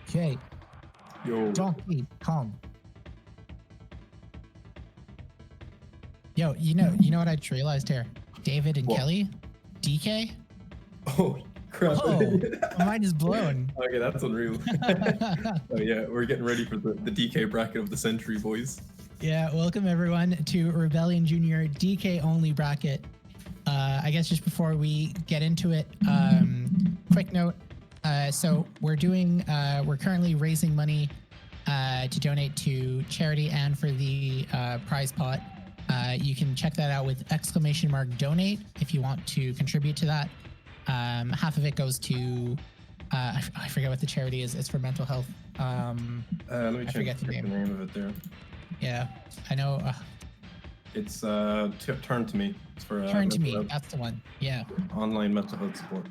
Okay. Yo. Donkey Kong. Yo, you know what I just realized here? David and What? Kelly, DK. Oh, crap. Oh, my mind is blown. Okay, that's unreal. Oh yeah, we're getting ready for the DK bracket of the century, boys. Yeah, welcome everyone to Rebellion Junior DK only bracket. I guess just before we get into it, quick note. So we're currently raising money to donate to charity and for the prize pot. You can check that out with !donate if you want to contribute to that. Half of it goes to I forget what the charity is. It's for mental health. Let me check the name of it there. Yeah, I know. It's Turn to Me. It's for Turn to Me. health. That's the one. Yeah. Online mental health support.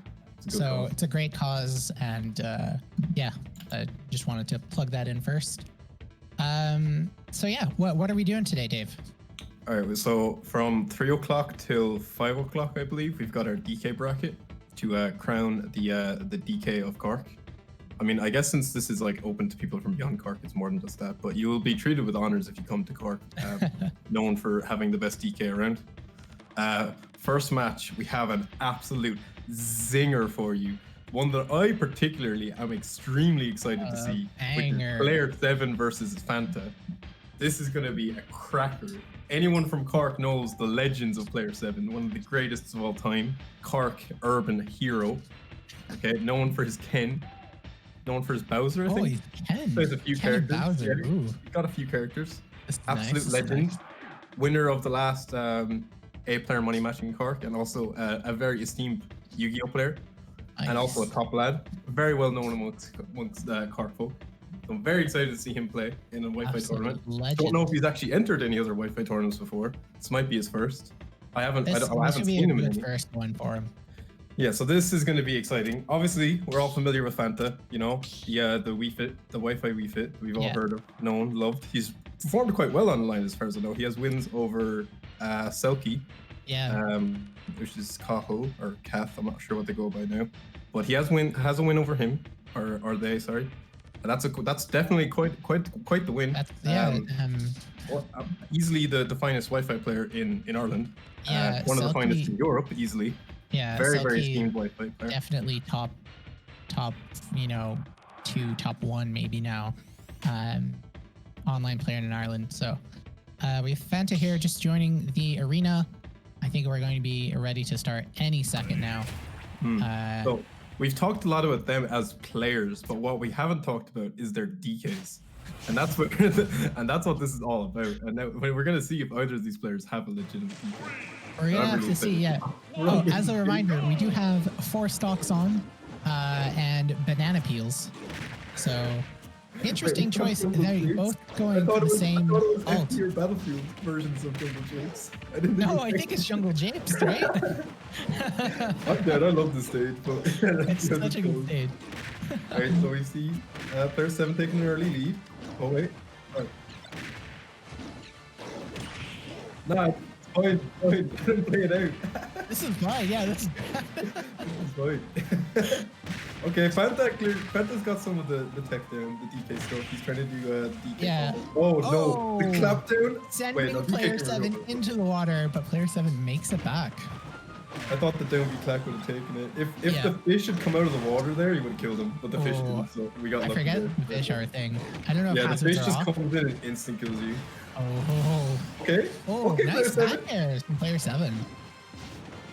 It's a good cause. It's a great cause, and yeah, I just wanted to plug that in first. So yeah, what are we doing today, Dave? All right, so from 3 o'clock till 5 o'clock, I believe, we've got our DK bracket to crown the DK of Cork. I mean, I guess since this is like open to people from beyond Cork, it's more than just that. But you will be treated with honors if you come to Cork, known for having the best DK around. First match, we have an absolute zinger for you. One that I particularly am extremely excited to see. Banger. With Player 7 versus Fanta. This is going to be a cracker. Anyone from Cork knows the legends of Player 7, one of the greatest of all time. Cork urban hero. Okay, known for his Ken. Known for his Bowser, I think. Oh, he's Ken. There's a few Ken characters. Bowser. Yeah, Ooh. he's got a few characters. That's Absolute nice. legend. Nice. Winner of the last 8-player money match in Cork, and also a very esteemed Yu-Gi-Oh player. Nice. And also a top lad. Very well known amongst Cork folk. So I'm very excited to see him play in a Wi-Fi tournament. Legend. Don't know if he's actually entered any other Wi-Fi tournaments before. This might be his first. I haven't This should be seen a him in good any. first one for him. Yeah, so this is going to be exciting. Obviously, we're all familiar with Fanta, you know, the Wii Fit, the Wi-Fi Wii Fit. We've all heard of, known, loved. He's performed quite well online as far as I know. He has wins over Selkie, which is Cahill or Kath. I'm not sure what they go by now, but he has a win over him, or they, sorry. And that's definitely quite the win. Easily the finest Wi-Fi player in Ireland. Yeah, one of the finest in Europe, easily. Yeah, very Selkie, esteemed Wi-Fi player. Definitely top, you know, 2, top 1 maybe now, online player in Ireland. So we have Fanta here just joining the arena. I think we're going to be ready to start any second now. So we've talked a lot about them as players, but what we haven't talked about is their DKs. And that's what this is all about. And now we're gonna see if either of these players have a legitimate DK. We're gonna have to see, yeah. Oh, as a reminder, we do have 4 stocks on and banana peels. So interesting choice. They're both going for the same alt. Your Battlefield versions of Jungle Japes. I think it's Jungle Japes, right? I'm dead. I love this stage, but it's such a good stage. Alright, so we see player 7 taking an early lead. Oh wait. Right. Nah, it's fine. Play it out. This is fine, yeah. This is fine. Okay, Fanta's got some of the tech down, the DK stuff. He's trying to do DK. Yeah. Oh no, the clap down. Sending player 7 into the water, but player 7 makes it back. I thought the down B clack would have taken it. If the fish had come out of the water there, he would have killed him. But the fish didn't, so we got lucky. I forget the fish are a thing. I don't know if the fish just off. comes in and instant kills you. Oh. Okay. Oh, okay, nice player 7. back airs from player 7.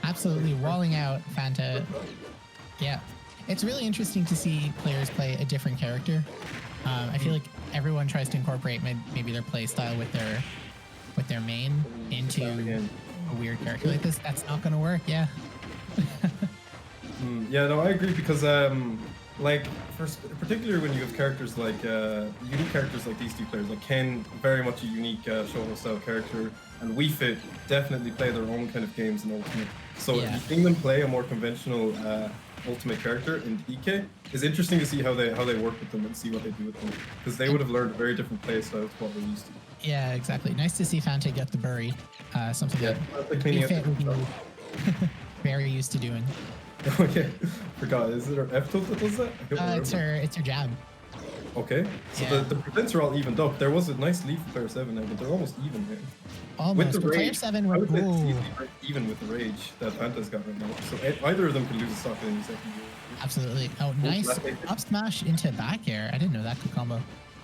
Absolutely walling out Fanta. Yeah. It's really interesting to see players play a different character. I feel like everyone tries to incorporate maybe their play style with their main into a weird character like this. That's not gonna work. Yeah. Yeah, no, I agree because like particularly when you have characters like unique characters like these two players, like Ken, very much a unique Shogo style character, and Wii Fit definitely play their own kind of games in Ultimate. So seeing them play a more conventional Ultimate character in DK is interesting to see how they work with them and see what they do with them, because they would have learned a very different play style to what we're used to. Yeah, exactly. Nice to see Fanta get the bury, something that Wii Fit would be very used to doing. Okay, forgot. Is it her F tilt that does that? It's her jab. Okay, so Yeah. the percents are all evened up. There was a nice lead for player 7 there, but they're almost even here. Almost. With the But player rage, 7 I were. would say it's Ooh. easily even with the rage that Fanta's got right now. So either of them can lose a stock in any second. Absolutely. Oh, nice up smash into back air. I didn't know that could combo.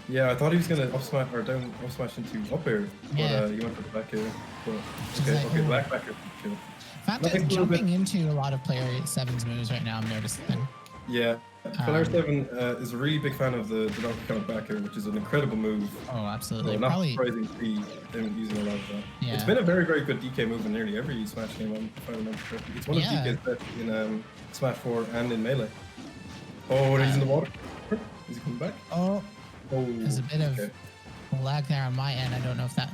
Yeah, I thought he was gonna up smash or down up smash into up air, but Yeah. he went for the back air. But Just okay, like, okay, ooh. back air. Chill. Fanta's Nice little jumping bit. into a lot of player 7's moves right now, I'm noticing. Yeah, player 7 is a really big fan of the Donkey Kong back air, which is an incredible move. Oh, absolutely. So not Probably. surprising to see them using a lot of that. Yeah. It's been a very, very good DK move in nearly every Smash game, if I remember correctly. It's one of Yeah. DK's best in Smash 4 and in Melee. Oh, he's in the water. Is he coming back? Oh, Oh, there's a bit of okay. lag there on my end. I don't know if that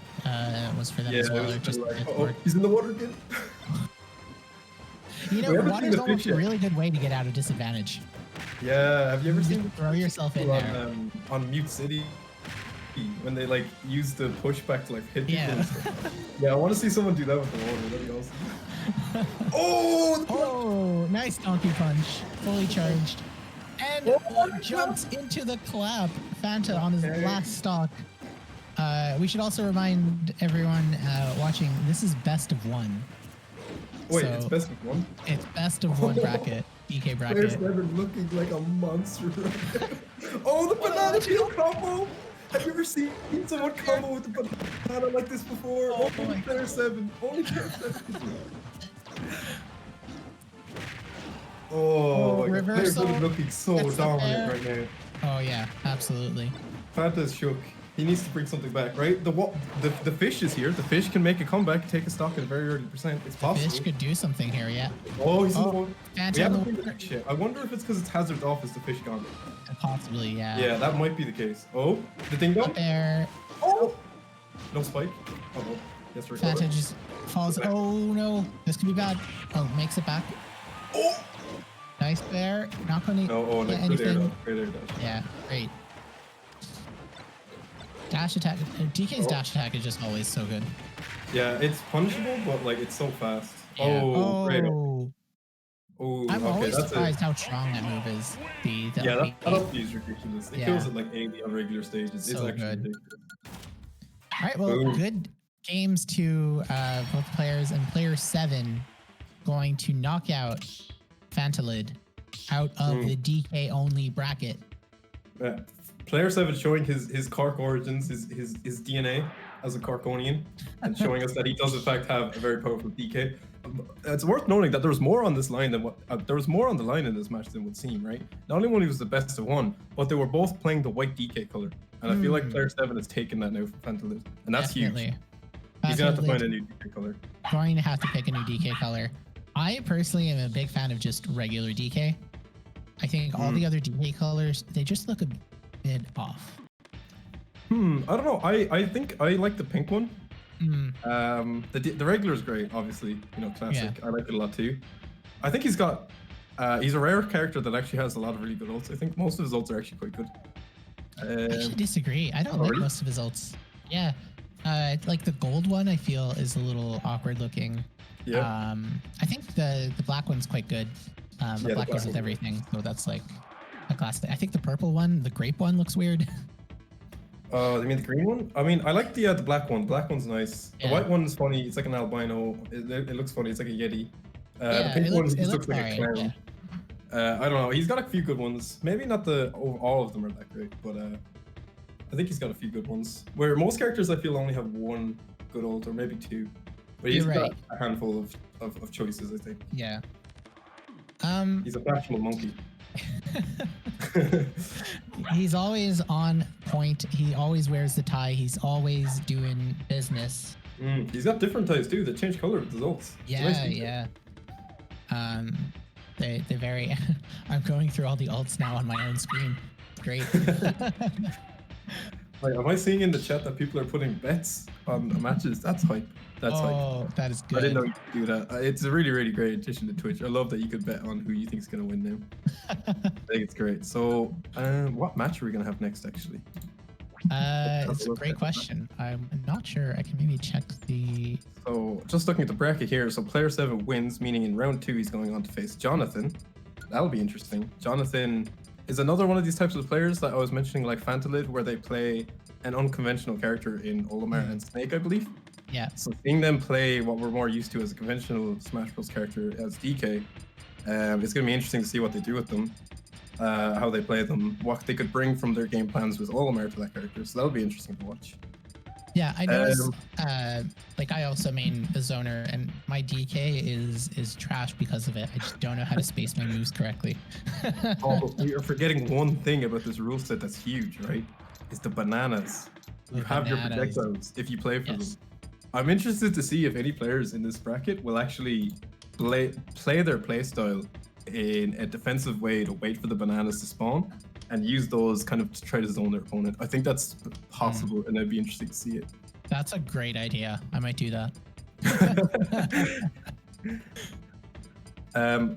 was for them Yeah, as well it was or just. like, oh, he's in the water again. You know, We haven't water's seen the almost fish a yet. really good way to get out of disadvantage. Yeah, have you ever Just seen throw yourself in people there. on Mute City when they like use the pushback to like hit people? Yeah. And stuff? Yeah, I want to see someone do that with the water. That'd be awesome. Oh! Oh, nice donkey punch. Fully charged. And jumps into the clap. Fanta on his last stock. We should also remind everyone watching, this is best of one. Wait, So, it's best of one? It's best of one bracket. DK Player bracket. 7 looking like a monster. Oh, the banana peel combo! Have you ever seen someone combo with the banana like this before? Oh Only my player 7. Only player 7 can do it. Oh, my God. Player reversal. 7 looking so That's not dominant fair. right Oh yeah, absolutely. now. Fanta's shook. He needs to bring something back, right? The fish is here. The fish can make a comeback, take a stock at a very early percent. It's possible. Fish could do something here, yeah. Oh, he's in the Oh, water. Fanta We in the haven't seen the water. fish yet. I wonder if it's because it's hazard off as the fish gone. Possibly, yeah. Yeah, that might be the case. Oh, the ding dong. Up air. Oh, no spike. Oh, no. Yes, we're Fanta just falls. Oh no, this could be bad. Oh, makes it back. Oh, Nice there. Not going to no, oh, get no, good air anything. dash. Good air dash. Yeah, great. Dash attack. DK's dash attack is just always so good. Yeah, it's punishable, but like it's so fast. Yeah. Oh, great. Oh, Oh, I'm okay, always that's surprised it. how strong that move is. The Yeah, up that B. up B is ridiculous. It Yeah. kills at like 80 on regular stages. It's So actually good. ridiculous. All right, well, Boom. good games to both players, and player 7 going to knock out Fantalid out of the DK only bracket. Yeah. Player 7 showing his Cork origins, his DNA as a Corkonian, and showing us that he does in fact have a very powerful DK. It's worth noting that there was more on this line than what there was more on the line in this match than would seem, right? Not only he was the best of one, but they were both playing the white DK color, and I feel like player 7 has taken that now from Fantalid, and that's Definitely. huge. He's gonna have to Fantalid find a new DK color. going to have to pick a new DK color. I personally am a big fan of just regular DK. I think all the other DK colors, they just look a bit off. I don't know. I think I like the pink one. The regular is great, obviously. You know, classic. Yeah. I like it a lot too. I think he's got. He's a rare character that actually has a lot of really good ults. I think most of his ults are actually quite good. I actually disagree. I don't like really? most of his ults. Yeah. Like the gold one, I feel is a little awkward looking. Yeah. I think the black one's quite good. The black goes with everything, so that's like a class thing. I think the purple one, the grape one, looks weird. You mean the green one? I mean, I like the black one. The black one's nice. The Yeah. white one's funny. It's like an albino. It looks funny. It's like a yeti. Yeah, the pink it one looks- just it looks looks like a alright, clown. I don't know. He's got a few good ones. Maybe not all of them are that great, but I think he's got a few good ones. Where most characters I feel only have one good ult or maybe two, but he's You're got right. a handful of choices. I think Yeah. he's a fashionable monkey. He's always on point. He always wears the tie. He's always doing business. He's got different types too that change color with the ults. It's a Yeah, nice feature. yeah. They very. I'm going through all the ults now on my own screen. Great. Like, am I seeing in the chat that people are putting bets on the matches? That's hype. That's hype. Oh, that is I good. didn't know you could do that. It's a really, really great addition to Twitch. I love that you could bet on who you think is going to win now. I think it's great. So, what match are we going to have next, actually? It's a great question. I'm not sure. I can maybe check the. So, just looking at the bracket here. So, player 7 wins, meaning in round 2 he's going on to face Jonathan. That'll be interesting. Jonathan is another one of these types of players that I was mentioning, like Fantalid, where they play an unconventional character in Olimar and Snake, I believe. Yeah. So seeing them play what we're more used to as a conventional Smash Bros. Character as DK, it's going to be interesting to see what they do with them, how they play them, what they could bring from their game plans with Olimar to that character. So that'll be interesting to watch. Yeah, I noticed. Like I also main a zoner, and my DK is trash because of it. I just don't know how to space my moves correctly. Oh, we are forgetting one thing about this rule set that's huge, right? Is the bananas. You have your projectiles if you play for them. I'm interested to see if any players in this bracket will actually play their playstyle in a defensive way to wait for the bananas to spawn and use those kind of to try to zone their opponent. I think that's possible, and it'd be interesting to see it. That's a great idea. I might do that.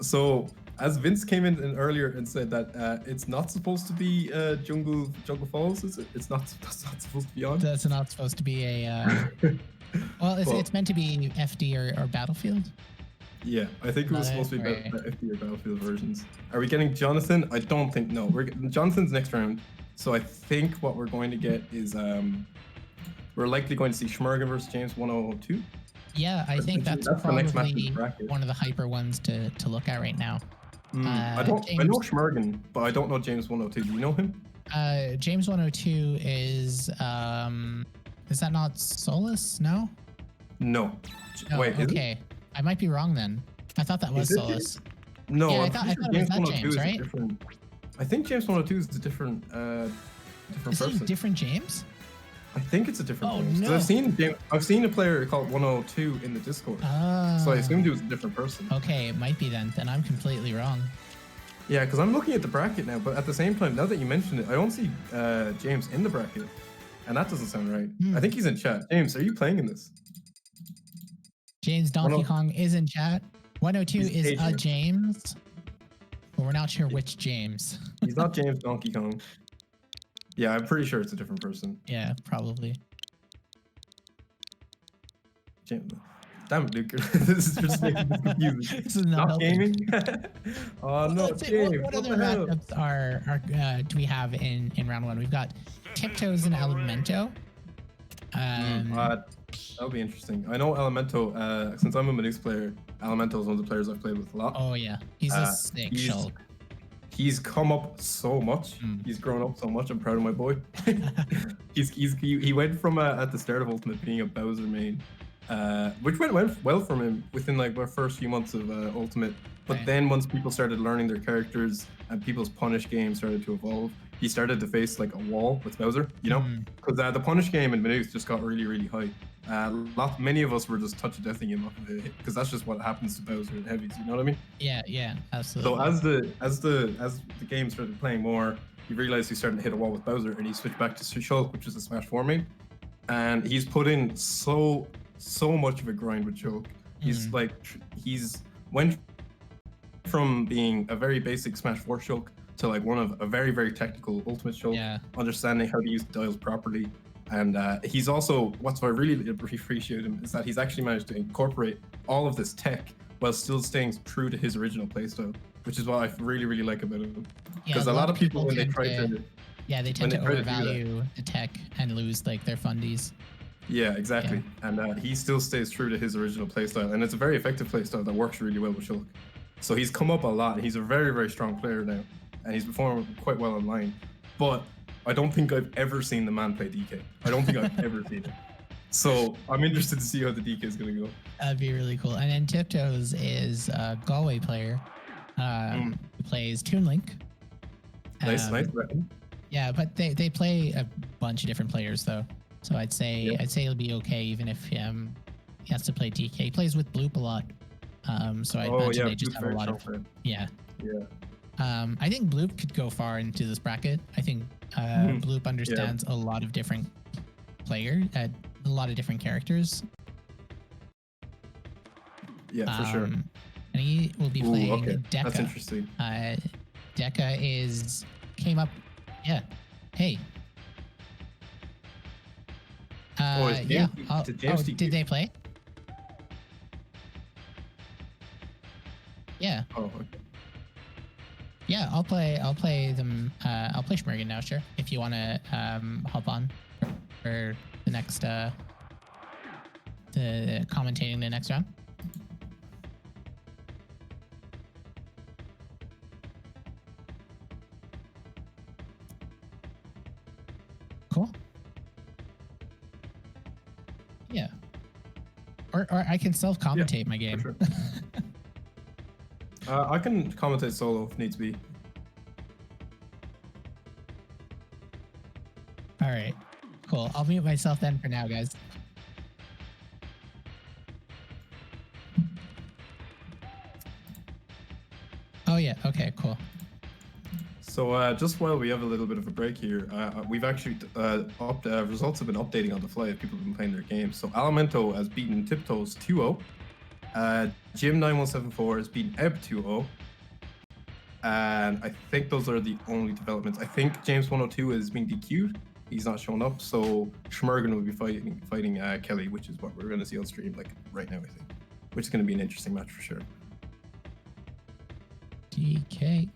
So as Vince came in earlier and said that it's not supposed to be Jungle Falls, is it? That's not supposed to be on. That's not supposed to be a. Well, it's meant to be FD or Battlefield. Yeah, I think it was supposed to be FD or Battlefield versions. Are we getting Jonathan? I don't think. No, we're getting Jonathan's next round. So I think what we're going to get is we're likely going to see Schmergen versus James 102. Yeah, I think that's probably one of the hyper ones to look at right now. I know Schmergen, but I don't know James 102. Do you know him? James 102 is that not Solus? No. No. Wait. Okay. I might be wrong then. I thought that was Solus. No, yeah, I thought it was that James, right? I think James 102 is a different person. Is it different James? I think it's a different James. No. I've seen a player called 102 in the Discord. So I assumed he was a different person. Okay, it might be then. Then I'm completely wrong. Yeah, because I'm looking at the bracket now, but at the same time, now that you mention it, I don't see James in the bracket. And that doesn't sound right. I think he's in chat. James, are you playing in this? James Donkey Kong is in chat. 102 is a James, but we're not sure which James. He's not James Donkey Kong. Yeah, I'm pretty sure it's a different person. Yeah, probably. James. Damn it, Luke. This is just making me confused. This is not gaming. Oh no, James. What other matchups do we have in round one? We've got Tiptoes and Elemento. That'll be interesting. I know Elemento, since I'm a Manus player, Elemento is one of the players I've played with a lot. Oh yeah, he's a sick shulk. He's come up so much. He's grown up so much. I'm proud of my boy. He went from at the start of Ultimate being a Bowser main, which went well from him within like the first few months of Ultimate. But then once people started learning their characters and people's punish game started to evolve, he started to face like a wall with Bowser, you know? Because the punish game in Manus just got really, really high. Many of us were just touch-of-deathing him off of it because that's just what happens to Bowser in heavies, you know what I mean? Yeah, absolutely. So as the game started playing more, he realized he's starting to hit a wall with Bowser, and he switched back to Shulk, which is a Smash 4 main. And he's put in so much of a grind with Shulk. He's went from being a very basic Smash 4 Shulk to like one of a very, very technical Ultimate Shulk, understanding how to use the dials properly. And he's also, what I really appreciate him is that he's actually managed to incorporate all of this tech while still staying true to his original playstyle, which is what I really, really like about him. Because a lot of people, when they try to... Yeah, they tend to overvalue the tech and lose like their fundies. Yeah, exactly. Yeah. And he still stays true to his original playstyle. And it's a very effective playstyle that works really well with Shulk. So he's come up a lot. He's a very, very strong player now. And he's performed quite well online. But I don't think I've ever seen the man play DK. I don't think I've ever seen it. So I'm interested to see how the DK is going to go. That'd be really cool. And then Tiptoes is a Galway player who plays Toon Link. Nice. Yeah, but they play a bunch of different players though. So I'd say it'll be okay even if he has to play DK. He plays with Bloop a lot. So I imagine they just have a lot of I think Bloop could go far into this bracket. I think Bloop understands a lot of different players, a lot of different characters. Yeah, for sure. And he will be playing Deka. That's interesting. Deka came up. Yeah. Hey. Did they play? Yeah. Oh, okay. Yeah, I'll play them. I'll play Schmergen now, sure. If you want to hop on for the next the commentating the next round. Cool. Yeah. Or I can self-commentate my game. For sure. I can commentate solo if needs be. All right. Cool. I'll mute myself then for now, guys. Oh yeah. Okay. Cool. So just while we have a little bit of a break here, we've actually results have been updating on the fly if people have been playing their games. So Alimento has beaten Tiptoes 2-0. Jim9174 has beaten Ebb 2-0. And I think those are the only developments. I think James102 is being DQ'd. He's not showing up. So Schmergen will be fighting Kelly, which is what we're going to see on stream like right now, I think. Which is going to be an interesting match for sure. DK.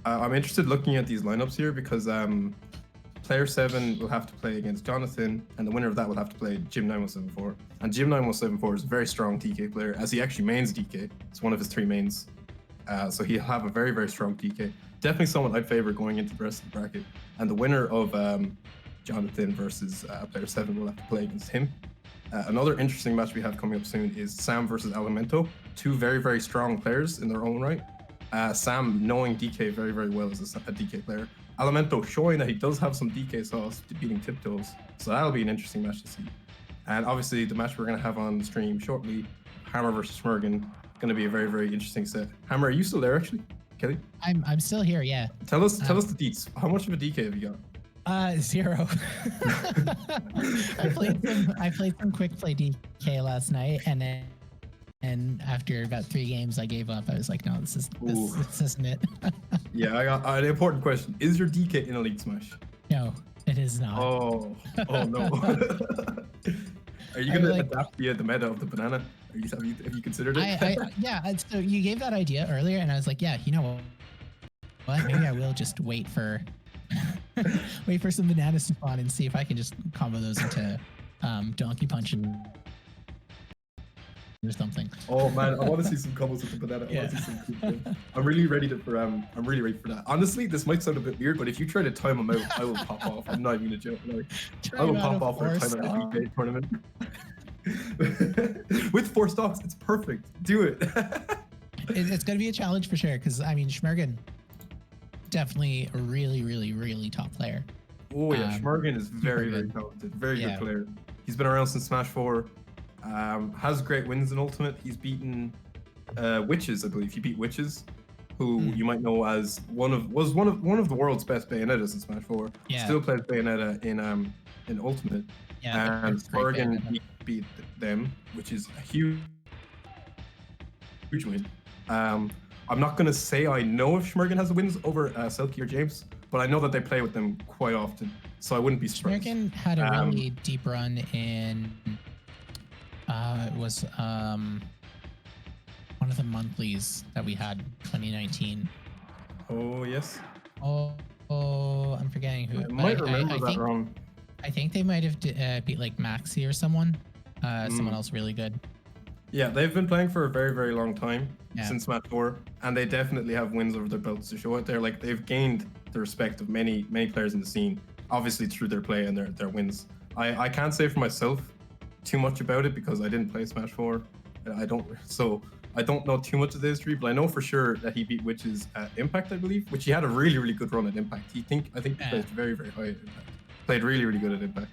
I'm interested looking at these lineups here because player 7 will have to play against Jonathan, and the winner of that will have to play Jim9174. And Jim9174 is a very strong DK player, as he actually mains DK. It's one of his 3 mains. So he'll have a very, very strong DK. Definitely someone I'd favor going into the rest of the bracket. And the winner of Jonathan versus player 7 will have to play against him. Another interesting match we have coming up soon is Sam versus Alimento. 2 very, very strong players in their own right. Sam knowing DK very, very well as a DK player. Alimento showing that he does have some DK sauce beating Tiptoes. So that'll be an interesting match to see. And obviously the match we're going to have on the stream shortly, Hammer versus Schmergen, going to be a very, very interesting set. Hammer, are you still there actually? Kelly? I'm still here, yeah. Tell us the deets. How much of a DK have you got? 0. I played some quick play DK last night, and after about 3 games, I gave up. I was like, no, this isn't it. Yeah, I got an important question. Is your DK in Elite Smash? No, it is not. Oh no. Are you gonna adapt the meta of the banana? Have you considered it? Yeah. So you gave that idea earlier, and I was like, yeah, you know what? Maybe I will just wait for some bananas to spawn and see if I can just combo those into Donkey Punch and or something. Oh man, I want to see some combos with the banana. I want to see some cool stuff. I'm really ready for that. Honestly, this might sound a bit weird, but if you try to time them out, I will pop off. I'm not even a joke. Like, I will pop off for a time out the DK tournament. With 4 stocks, it's perfect. Do it. It's gonna be a challenge for sure, because I mean Schmergen, definitely a really, really, really top player. Oh yeah, Schmergen is very, very talented. Very good player. He's been around since Smash 4. Has great wins in Ultimate. He's beaten Witches, I believe. He beat Witches, who you might know as one of the world's best Bayonetas in Smash 4. Yeah. Still plays Bayonetta in Ultimate. Yeah, and Schmergen beat them, which is a huge win. I'm not gonna say I know if Schmergen has wins over Selkie or James, but I know that they play with them quite often, so I wouldn't be surprised. Schmergen had a really deep run in. It was one of the monthlies that we had 2019. Oh yes. Oh, I'm forgetting who. I might remember that wrong. I think they might have beat like Maxi or someone else really good. Yeah, they've been playing for a very, very long time since Smash 4, and they definitely have wins over their belts to show it. They've gained the respect of many players in the scene, obviously through their play and their wins. I can't say for myself too much about it because I didn't play Smash 4. I don't know too much of the history, but I know for sure that he beat Witches at Impact, I believe, which he had a really, really good run at Impact. I think he placed very, very high at Impact. Played really, really good at Impact.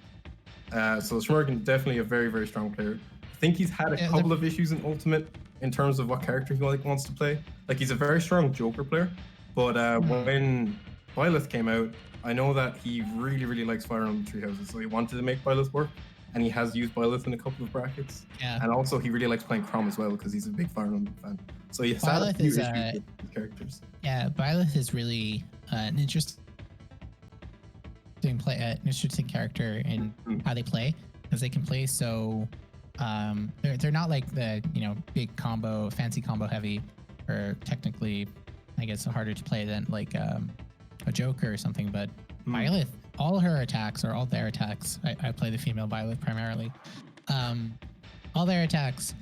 So Schmergen definitely a very, very strong player. I think he's had a couple of issues in Ultimate in terms of what character he wants to play. Like, he's a very strong Joker player, but when Byleth came out, I know that he really, really likes Fire Emblem Three Houses, so he wanted to make Byleth work, and he has used Byleth in a couple of brackets. Yeah. And also, he really likes playing Chrom as well because he's a big Fire Emblem fan. So he's had a few issues with his characters. Yeah, Byleth is really an interesting character in how they play, because they can play so they're not like the big combo, fancy combo heavy, or technically I guess harder to play than like a Joker or something. But Hmm. Byleth, all her attacks or all their attacks. I play the female Byleth primarily. All their attacks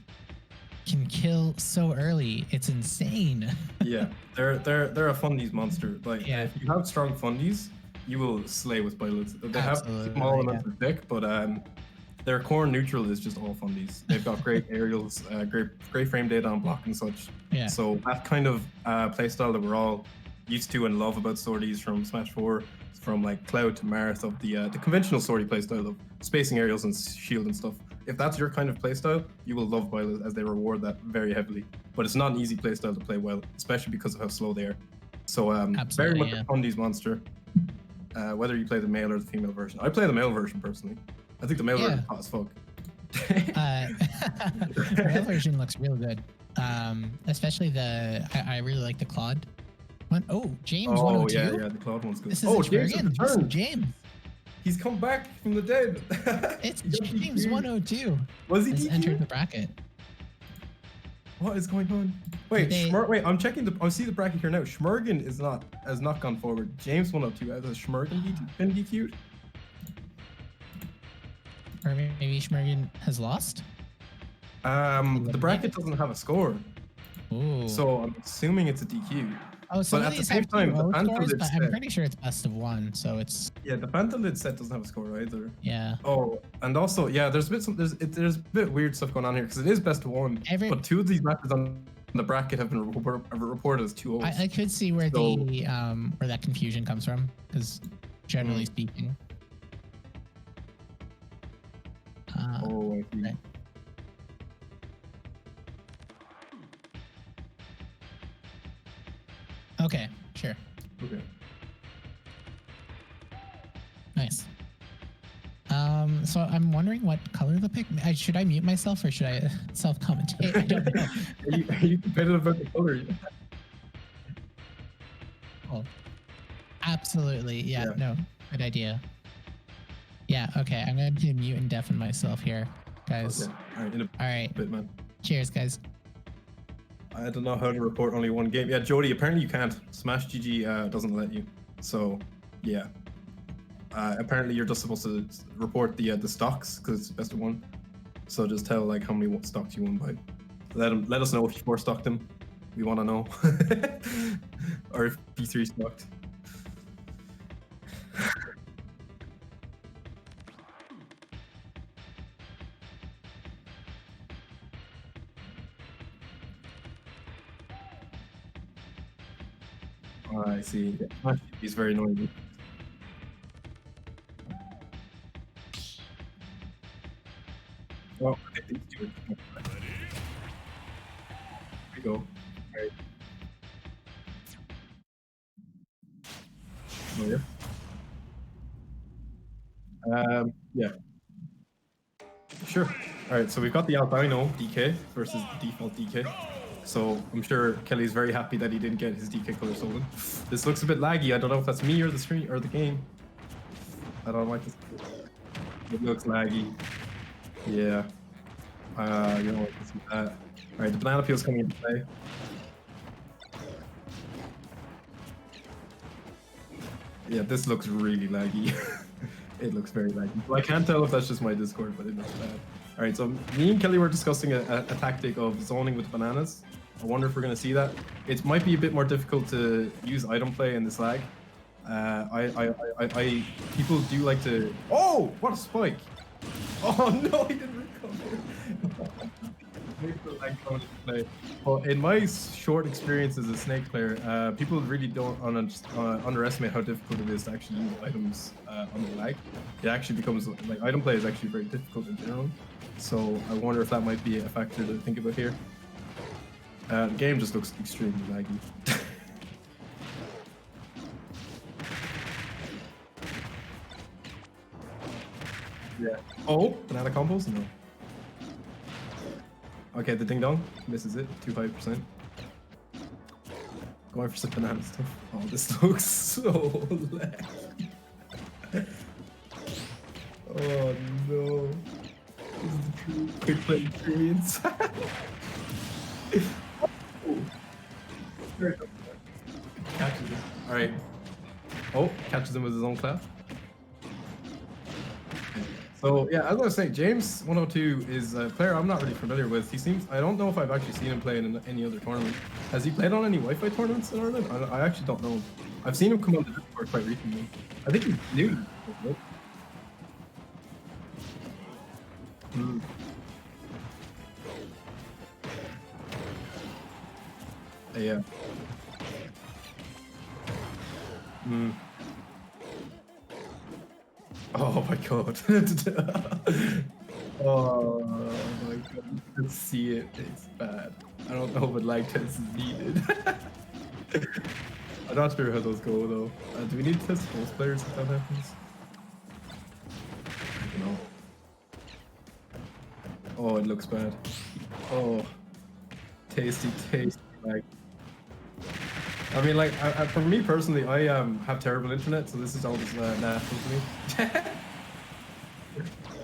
can kill so early. It's insane. Yeah, they're a fundies monster. Like Yeah. if you have strong fundies, you will slay with pilots. They have Absolutely, small yeah. amounts of pick, but their core neutral is just all fundies. They've got great aerials, great frame data on block and such. Yeah. So that kind of playstyle that we're all used to and love about sorties from Smash 4, from like Cloud to Marth, of the conventional sortie playstyle of spacing aerials and shield and stuff. If that's your kind of playstyle, you will love Byleth, as they reward that very heavily. But it's not an easy playstyle to play well, especially because of how slow they are. So very Absolutely, much yeah. a fundies monster. Whether you play the male or the female version. I play the male version personally. I think the male version is hot as fuck. The male version looks real good. Especially I really like the Claude one. Oh, James Oh 102. yeah, the cloud one's good. This is Oh, a James has James. returned. James. He's come back from the dead. It's He got James DQ'd. 102. Was he Has DQ'd? entered the bracket. What is going on? Wait, wait, I'm checking I see the bracket here now. Schmergen has not gone forward. James 102. Has Schmergen been DQ'd? Or maybe Schmergen has lost. The bracket doesn't have a score, Ooh. so I'm assuming it's a DQ. Oh, some but of at the these same have time, the 2-0 Phantom scores, Lid but I'm set, pretty sure it's best of one, so it's yeah, the Phantom Lid set doesn't have a score either. yeah. Oh, and also, yeah, there's a bit weird stuff going on here because it is best of one, but two of these matches on the bracket have been reported as 2-0. I could see where where that confusion comes from, because generally speaking. Oh, I see. Right. Okay, sure. Okay. Nice. So I'm wondering what color the pick. Should I mute myself or should I self-commentate? I don't know. Are you competitive about the color? Oh, absolutely. Yeah, no, good idea. Yeah, okay. I'm going to mute and deafen myself here, guys. Okay. All right, in a All right. bit, man. Cheers, guys. I don't know how to report only one game. Yeah, Jody, apparently you can't. Smash GG doesn't let you. So, yeah. Apparently you're just supposed to report the stocks because it's best of one. So just tell like how many stocks you won by. Let us know if you 4-stocked them. We want to know. Or if you 3-stocked. Oh, I see. He's very noisy. Oh, I think these two are. Here we go. Alright. Oh, yeah. Yeah. Sure. Alright, so we've got the albino DK versus the default DK. So I'm sure Kelly's very happy that he didn't get his DK color stolen. This looks a bit laggy. I don't know if that's me or the screen or the game. I don't like this. It looks laggy. Yeah. You know what? Let's see that. Alright, the banana peel's coming into play. Yeah, this looks really laggy. It looks very laggy. Well, I can't tell if that's just my Discord, but it looks bad. Alright, so me and Kelly were discussing a tactic of zoning with bananas. I wonder if we're going to see that. It might be a bit more difficult to use item play in this lag. People do like to... Oh! What a spike! Oh no, he didn't recover. Well, in my short experience as a Snake player, people really don't underestimate how difficult it is to actually use items on the lag. It actually becomes like item play is actually very difficult in general. So I wonder if that might be a factor to think about here. The game just looks extremely laggy. Yeah. Oh, banana combos? No. Okay, the ding dong misses it, 25%. Going for some banana stuff. Oh, this looks so laggy. Oh no. This is the true quick play experience. All right. Oh, catches him with his own clap. So yeah, as I was saying, James 102 is a player I'm not really familiar with. He seems, I don't know if I've actually seen him play in any other tournament. Has he played on any Wi-Fi tournaments in Ireland? I actually don't know. I've seen him come on the Discord quite recently. I think he's new. Mm. Yeah. Mm. Oh my god. Oh my god. You can see it. It's bad. I don't know what lag test is needed. I'm not sure how those go though. Do we need to test both players if that happens? I don't know. Oh, it looks bad. Oh, tasty lag. I mean, like, for me personally, I have terrible internet, so this is all just natural to me.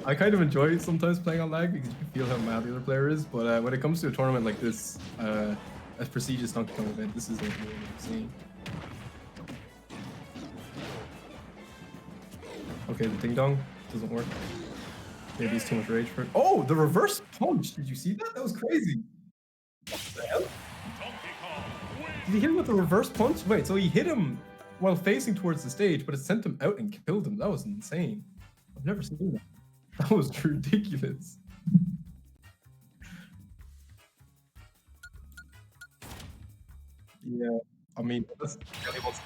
I kind of enjoy sometimes playing on lag because you can feel how mad the other player is, but when it comes to a tournament like this, a prestigious Donkey Kong event, this isn't what I'm seeing. Okay, the ding dong doesn't work. Maybe he's too much rage for it. Oh, the reverse punch! Did you see that? That was crazy. What the hell? Did he hit him with a reverse punch? Wait, so he hit him while facing towards the stage, but it sent him out and killed him. That was insane. I've never seen that. That was ridiculous. Yeah, I mean, that's really what's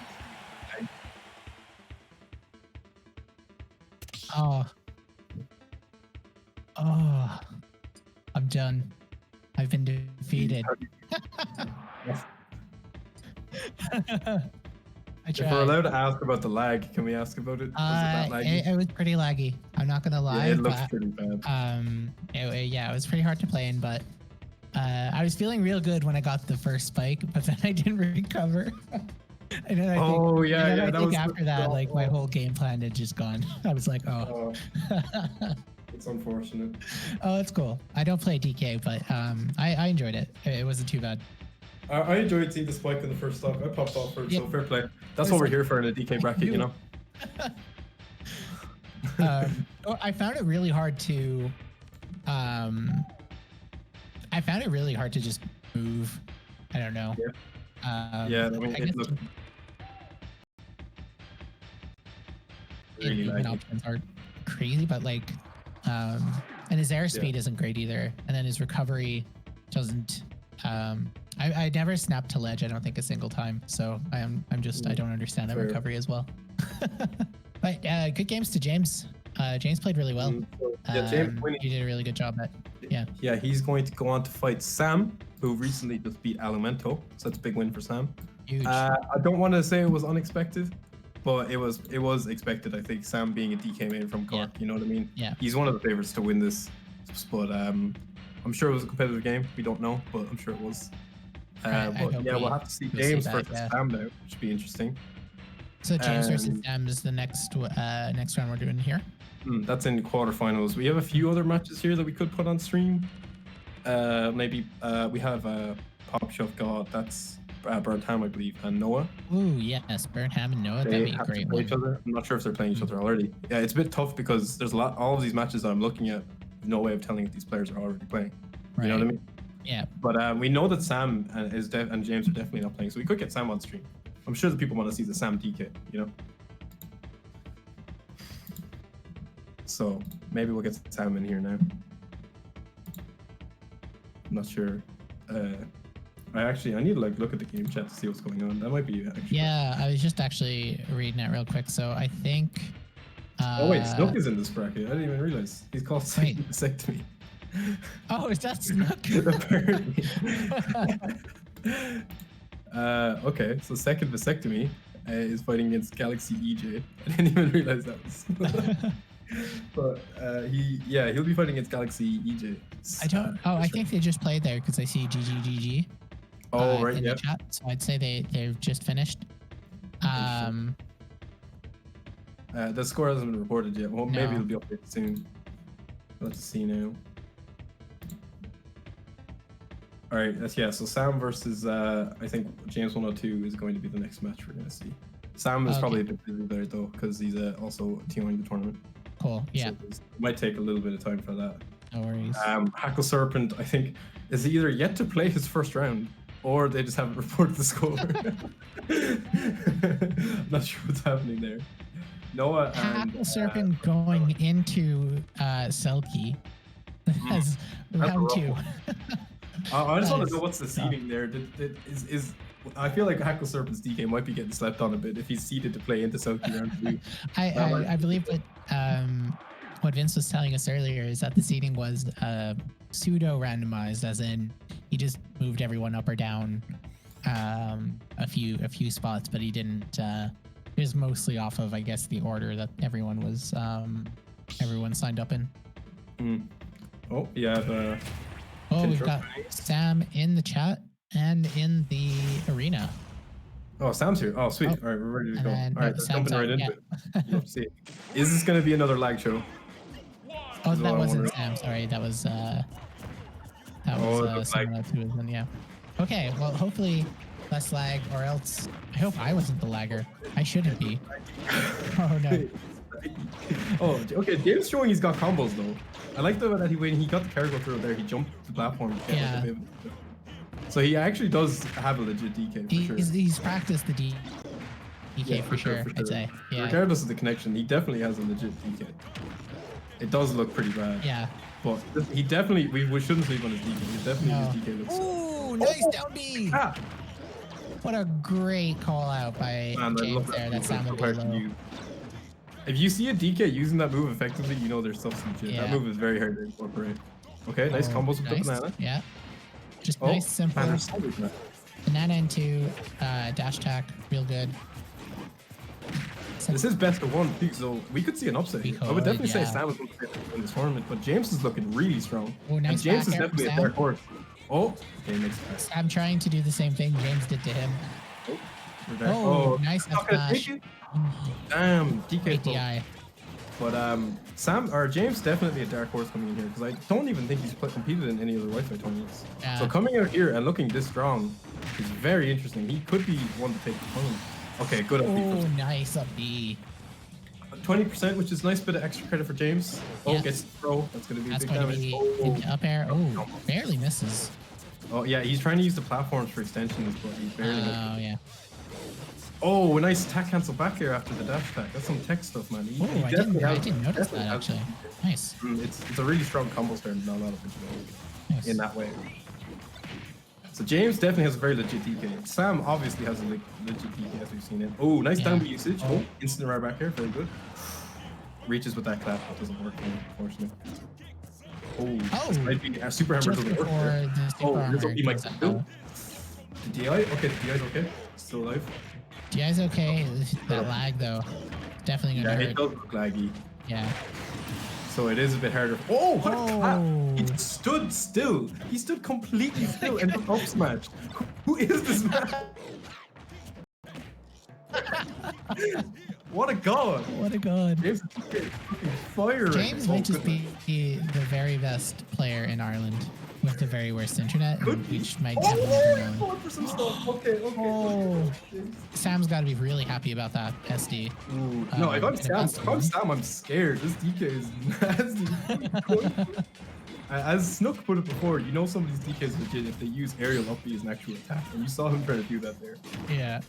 Oh, oh, I'm done. I've been defeated. I If we're tried. allowed to ask about the lag, can we ask about it? Was it that laggy? It was pretty laggy. I'm not gonna lie. Yeah, it looks but, pretty bad. yeah, it was pretty hard to play in, but I was feeling real good when I got the first spike, but then I didn't recover. And then I think after that, like my whole game plan had just gone. I was like, oh. It's unfortunate. Oh, it's cool. I don't play DK, but I enjoyed it. It wasn't too bad. I enjoyed seeing the spike in the first stock. I popped off for it, so fair play. That's It what we're was here for in a DK bracket, you know? I found it really hard to just move. I don't know. Yeah, I mean, it looked really movement laggy. options are crazy, but like, and his airspeed isn't great either, and then his recovery doesn't. I never snapped to ledge. I don't think a single time. So I don't understand that recovery as well. But good games to James. James played really well. Yeah, James winning. You did a really good job at. Yeah. Yeah, he's going to go on to fight Sam, who recently just beat Alumento. So that's a big win for Sam. Huge. I don't want to say it was unexpected, but it was expected. I think Sam being a DK main from Cork, you know what I mean? Yeah. He's one of the favorites to win this, but I'm sure it was a competitive game. We don't know, but I'm sure it was. But yeah, we'll have to see James versus Sam now, which should be interesting. So James versus Sam is the next round we're doing here. That's in quarterfinals. We have a few other matches here that we could put on stream. Maybe we have Pop Shove God. That's Burnt Ham, I believe, and Noah. Ooh, yes, Burnt Ham and Noah. That'd be a great one. Each other. I'm not sure if they're playing each other already. Yeah, it's a bit tough because there's all of these matches that I'm looking at. No way of telling if these players are already playing. Right. You know what I mean? Yeah. But we know that Sam and James are definitely not playing, so we could get Sam on stream. I'm sure the people want to see the Sam DK, you know? So maybe we'll get Sam in here now. I'm not sure. I need to like look at the game chat to see what's going on. That might be actually. Yeah, I was just actually reading it real quick. So I think. Oh wait, Snook is in this bracket. I didn't even realize he's called vasectomy. Oh, is that Snook? Apparently. Okay, so second vasectomy is fighting against Galaxy EJ. I didn't even realize that was. But he'll be fighting against Galaxy EJ. I think they just played there because I see GG. Oh right, in yeah. the chat. So I'd say they've just finished. The score hasn't been reported yet. Well, maybe it'll be updated soon. Let's see now. All right, yeah. So Sam versus I think James 102 is going to be the next match we're gonna see. Sam is probably a bit busy there though, because he's also TOing the tournament. Cool. Yeah. So it might take a little bit of time for that. No worries. HackleSerpent, I think, is either yet to play his first round or they just haven't reported the score. Not sure what's happening there. Noah and HackleSerpent going into Selkie as round 2. I just want to know what's the seeding there. I feel like HackleSerpent's DK might be getting slept on a bit if he's seeded to play into Selkie round 2. I believe what Vince was telling us earlier is that the seeding was pseudo randomized, as in he just moved everyone up or down a few spots, but he didn't. It was mostly off of, I guess, the order that everyone was everyone signed up in. Oh, yeah. We've got Sam in the chat and in the arena. Oh, Sam's here. Oh, sweet. All right, we're ready to go. All right, let's jump right into it. Let's see. Is this going to be another lag show? Oh, that wasn't Sam. Sorry, that was someone else who was in. Yeah. Okay. Well, hopefully less lag, or else I hope I wasn't the lagger. I shouldn't be. Oh no. Oh, okay. James showing he's got combos though. I like that when he got the cargo through there, he jumped the platform. Yeah. So he actually does have a legit DK for sure. He's practiced the DK for sure. I'd say. Yeah. Regardless of the connection, he definitely has a legit DK. It does look pretty bad. Yeah. But he definitely, we shouldn't sleep on his DK. He definitely his DK looks. Ooh, nice down B. Ah. What a great call out by James there. That sounded low. If you see a DK using that move effectively, you know their stuff's legit. Yeah. That move is very hard to incorporate. Okay, nice combos with the banana. Yeah. Just nice, simple. Banana into dash attack, real good. This is best of 1 too, so we could see an upset. I would definitely say Sam is going to win this tournament, but James is looking really strong. Oh, nice. And James is definitely a dark horse. Oh, okay, makes sense. Sam trying to do the same thing James did to him. Nice smash. Damn, DK. DI. But James definitely a dark horse coming in here, because I don't even think he's competed in any other Wi-Fi tournaments. Yeah. So coming out here and looking this strong is very interesting. He could be one to take the tournament. Okay, good up B. Oh, nice up B. 20%, which is a nice bit of extra credit for James. Oh, gets the throw. That's going to be a big damage. Up air. Oh, barely misses. Oh, yeah, he's trying to use the platforms for extensions, but he barely misses. Oh, yeah. Oh, a nice attack cancel back here after the dash attack. That's some tech stuff, man. I didn't notice that, actually. Nice. It's a really strong combo start, not a lot of people in that way. So James definitely has a very legit DK. Sam obviously has a legit DK as we've seen it. Oh, nice down B usage. Oh, instant right back here. Very good. Reaches with that clap. That doesn't work, unfortunately. Oh, this might be a super hammer doesn't work there. Oh, this will be my kill. The DI? Okay, the DI's okay. Still alive. DI's okay. That lag, though. Definitely gonna hurt. Yeah, it does look laggy. Yeah. So it is a bit harder. Oh, what a clap! He stood still. He stood completely still and up smash. Who is this man? What a god! What a god! James is fire. James might just be the very best player in Ireland with the very worst internet, which might have never known. For some stuff. Okay. Sam's got to be really happy about that SD. No, if I'm Sam, I'm scared. This DK is nasty. As Snook put it before, you know somebody's DK is legit if they use aerial up B as an actual attack, and you saw him trying to do that there. Yeah.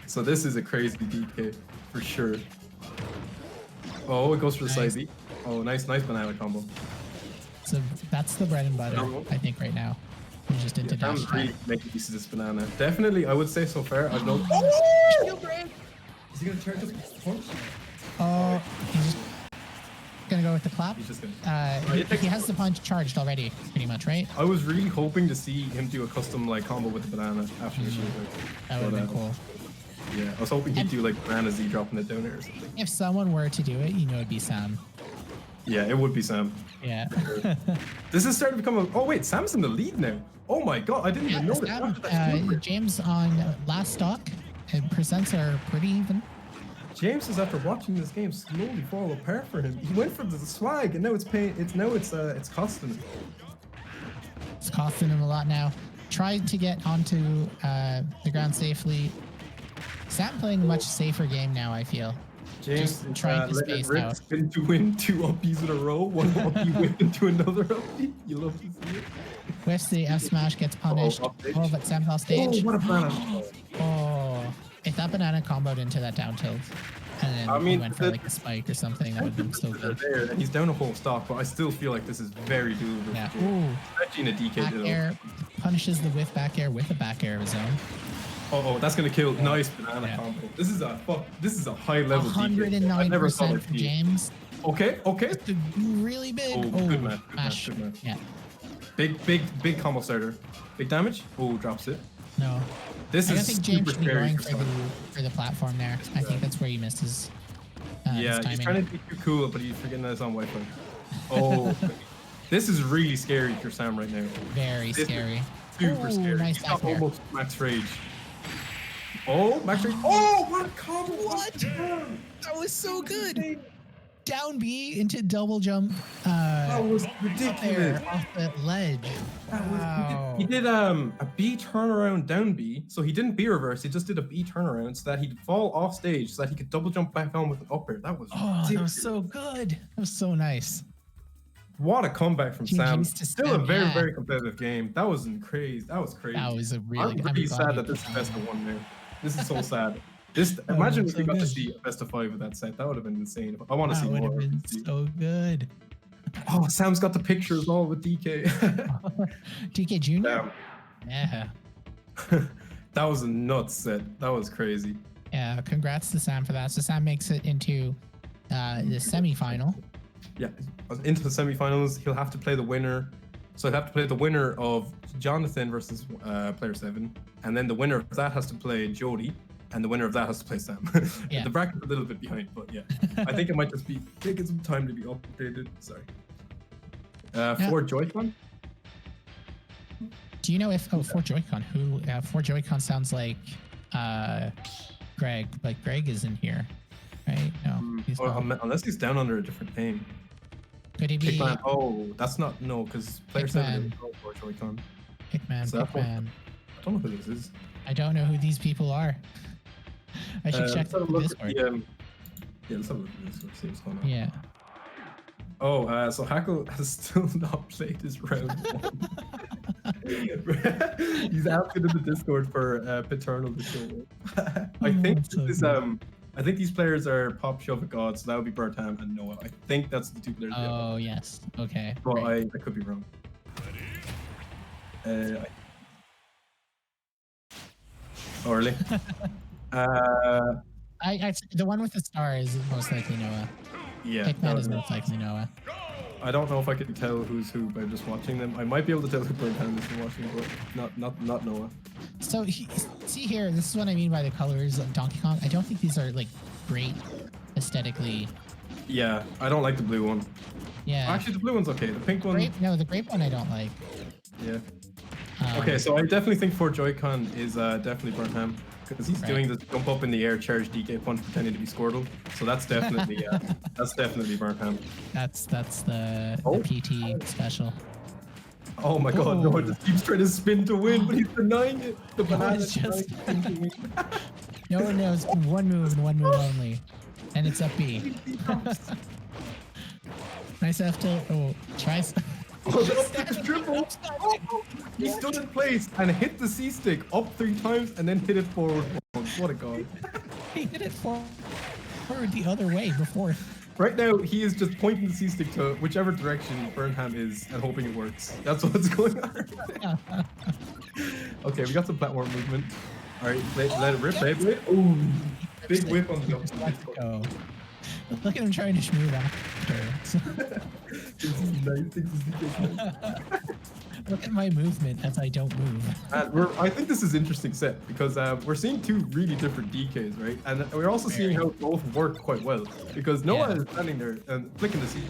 So this is a crazy DK for sure. Oh, it goes for the side B. Oh, nice banana combo. So that's the bread and butter, I think, right now. We're just into dash attack. Really making use of this banana. Definitely, I would say so far. I've no. Oh! Is he gonna turn to punch? Oh, he's just gonna go with the clap. He's just gonna. He has the punch charged already, pretty much, right? I was really hoping to see him do a custom combo with the banana after the shield. That would have been cool. Yeah, I was hoping he'd do banana Z dropping it down there or something. If someone were to do it, you know it'd be Sam. Yeah, it would be Sam. Yeah. This is starting to become a. Oh wait, Sam's in the lead now. Oh my god, I didn't even know that. James on last stock, and percents are pretty even. James is, after watching this game, slowly fall apart for him. He went for the swag, and now it's paying. It's costing him. It's costing him a lot now. Tried to get onto the ground safely. Sam playing a much safer game now, I feel. James Just trying to let it space rip, out. spin to win 2 uppies in a row. 1 uppie win into another uppie. You love to see it. Whiffs the F smash, gets punished. off stage. Oh, but Sam's off stage. Oh, what a banana. Oh, if that banana comboed into that down tilt, and then he went for like a spike or something, that would have been so good. There, and he's down a whole stock, but I still feel like this is very doable. Yeah. for James. Ooh. Especially in a DK Back duel. air punishes the whiff back air with a back air of his own. Oh, that's gonna kill. Nice banana Yeah. combo. This is a high level DK. I never saw 109% this for beat. James. Okay. Just a really big. Oh, good match, good mash. match, good match. Yeah. Big combo starter. Big damage. Oh, drops it. No. This I don't is think James super should be scary going for someone. for the platform there. I think that's where he missed his. Yeah, his he's timing. trying to be too cool, but he's forgetting that it's on Wi-Fi. Oh, this is really scary for Sam right now. Very This is scary. Super Ooh, scary. nice He's got back air. almost max rage. Oh, max rage. Oh, what a combo! What? That was so good. Down B into double jump. That was There ridiculous. off the ledge. Wow. He did a B turnaround down B, so he didn't B reverse. He just did a B turnaround so that he'd fall off stage, so that he could double jump back on with an up air. That was Oh, that ridiculous. was so good. That was so nice. What a comeback from GG's Sam. to Still a Sam, very, yeah. very competitive game. That was crazy. That was crazy. That was a really. I'm I'm really glad sad you that this is put best that of 1 now. This is so sad. This Oh, imagine if so we got to good. see a best of 5 of that set. That would have been insane. I want to That see would more. have been so good. Oh, Sam's got the picture as well with DK. DK Jr. Damn. Yeah. That was a nuts set. That was crazy. Yeah. Congrats to Sam for that. So Sam makes it into the semifinal. Yeah, into the semifinals, he'll have to play the winner. So he'll have to play the winner of Jonathan versus player 7, and then the winner of that has to play Jody, and the winner of that has to play Sam. Yeah. The bracket's a little bit behind, but yeah, I think it might just be taking some time to be updated. Sorry. For Joy-Con? Do you know if for Joy-Con who for Joy-Con sounds like Greg, but Greg is in here, right? No, he's not. Unless he's down under a different name. Could he be Kickman. Oh, that's not no, because player 7 is Kickman. for Joy-Con. Pickman? So that one- Pickman. I don't know who this is. I don't know who these people are. I should check Let's have a the look at Discord. yeah, let's have a look at this. See what's going on. Yeah. Oh, so Hackle has still not played his round 1. He's asking in the Discord for Paternal to show up. I think that's so this is good. I think these players are Pop Shove a God, so that would be Bertham and Noah. I think that's the 2 players. we have. Oh yes. Okay. But great. I could be wrong. Early. I the one with the star is most likely Noah. Yeah. Pickman is most likely Noah. I don't know if I can tell who's who by just watching them. I might be able to tell who Bertham is from watching, but not Noah. So see here, this is what I mean by the colors of Donkey Kong. I don't think these are like great aesthetically. Yeah, I don't like the blue one. Yeah. Actually, the blue one's okay. The pink one, No, the grape one I don't like. yeah. Um, Okay, so I definitely think for Joy-Con is definitely Burnham because he's Right. doing this jump up in the air, charge DK punch, pretending to be Squirtle. So that's definitely Burnham. That's the Oh. PT special. Oh my God, Ooh. Noah just keeps trying to spin to win, but he's denying it. The Noah banana is just- denying spin to win. No one knows one move and one move only, and it's up B. Nice F tilt. Oh, tries. Oh, the triple. Oh, he stood in place and hit the C stick up 3 times and then hit it forward once. What a god. He hit it forward the other way before. Right now, he is just pointing the C stick to whichever direction Burnham is and hoping it works. That's what's going on. Okay, we got some platform movement. All right, let it rip, baby. Ooh, big whip on the Let's go. Look at him trying to schmooze after. Look at my movement as I don't move. I think this is an interesting set because we're seeing 2 really different DKs, right? And we're also seeing how both work quite well because Noah Yeah. is standing there and flicking the C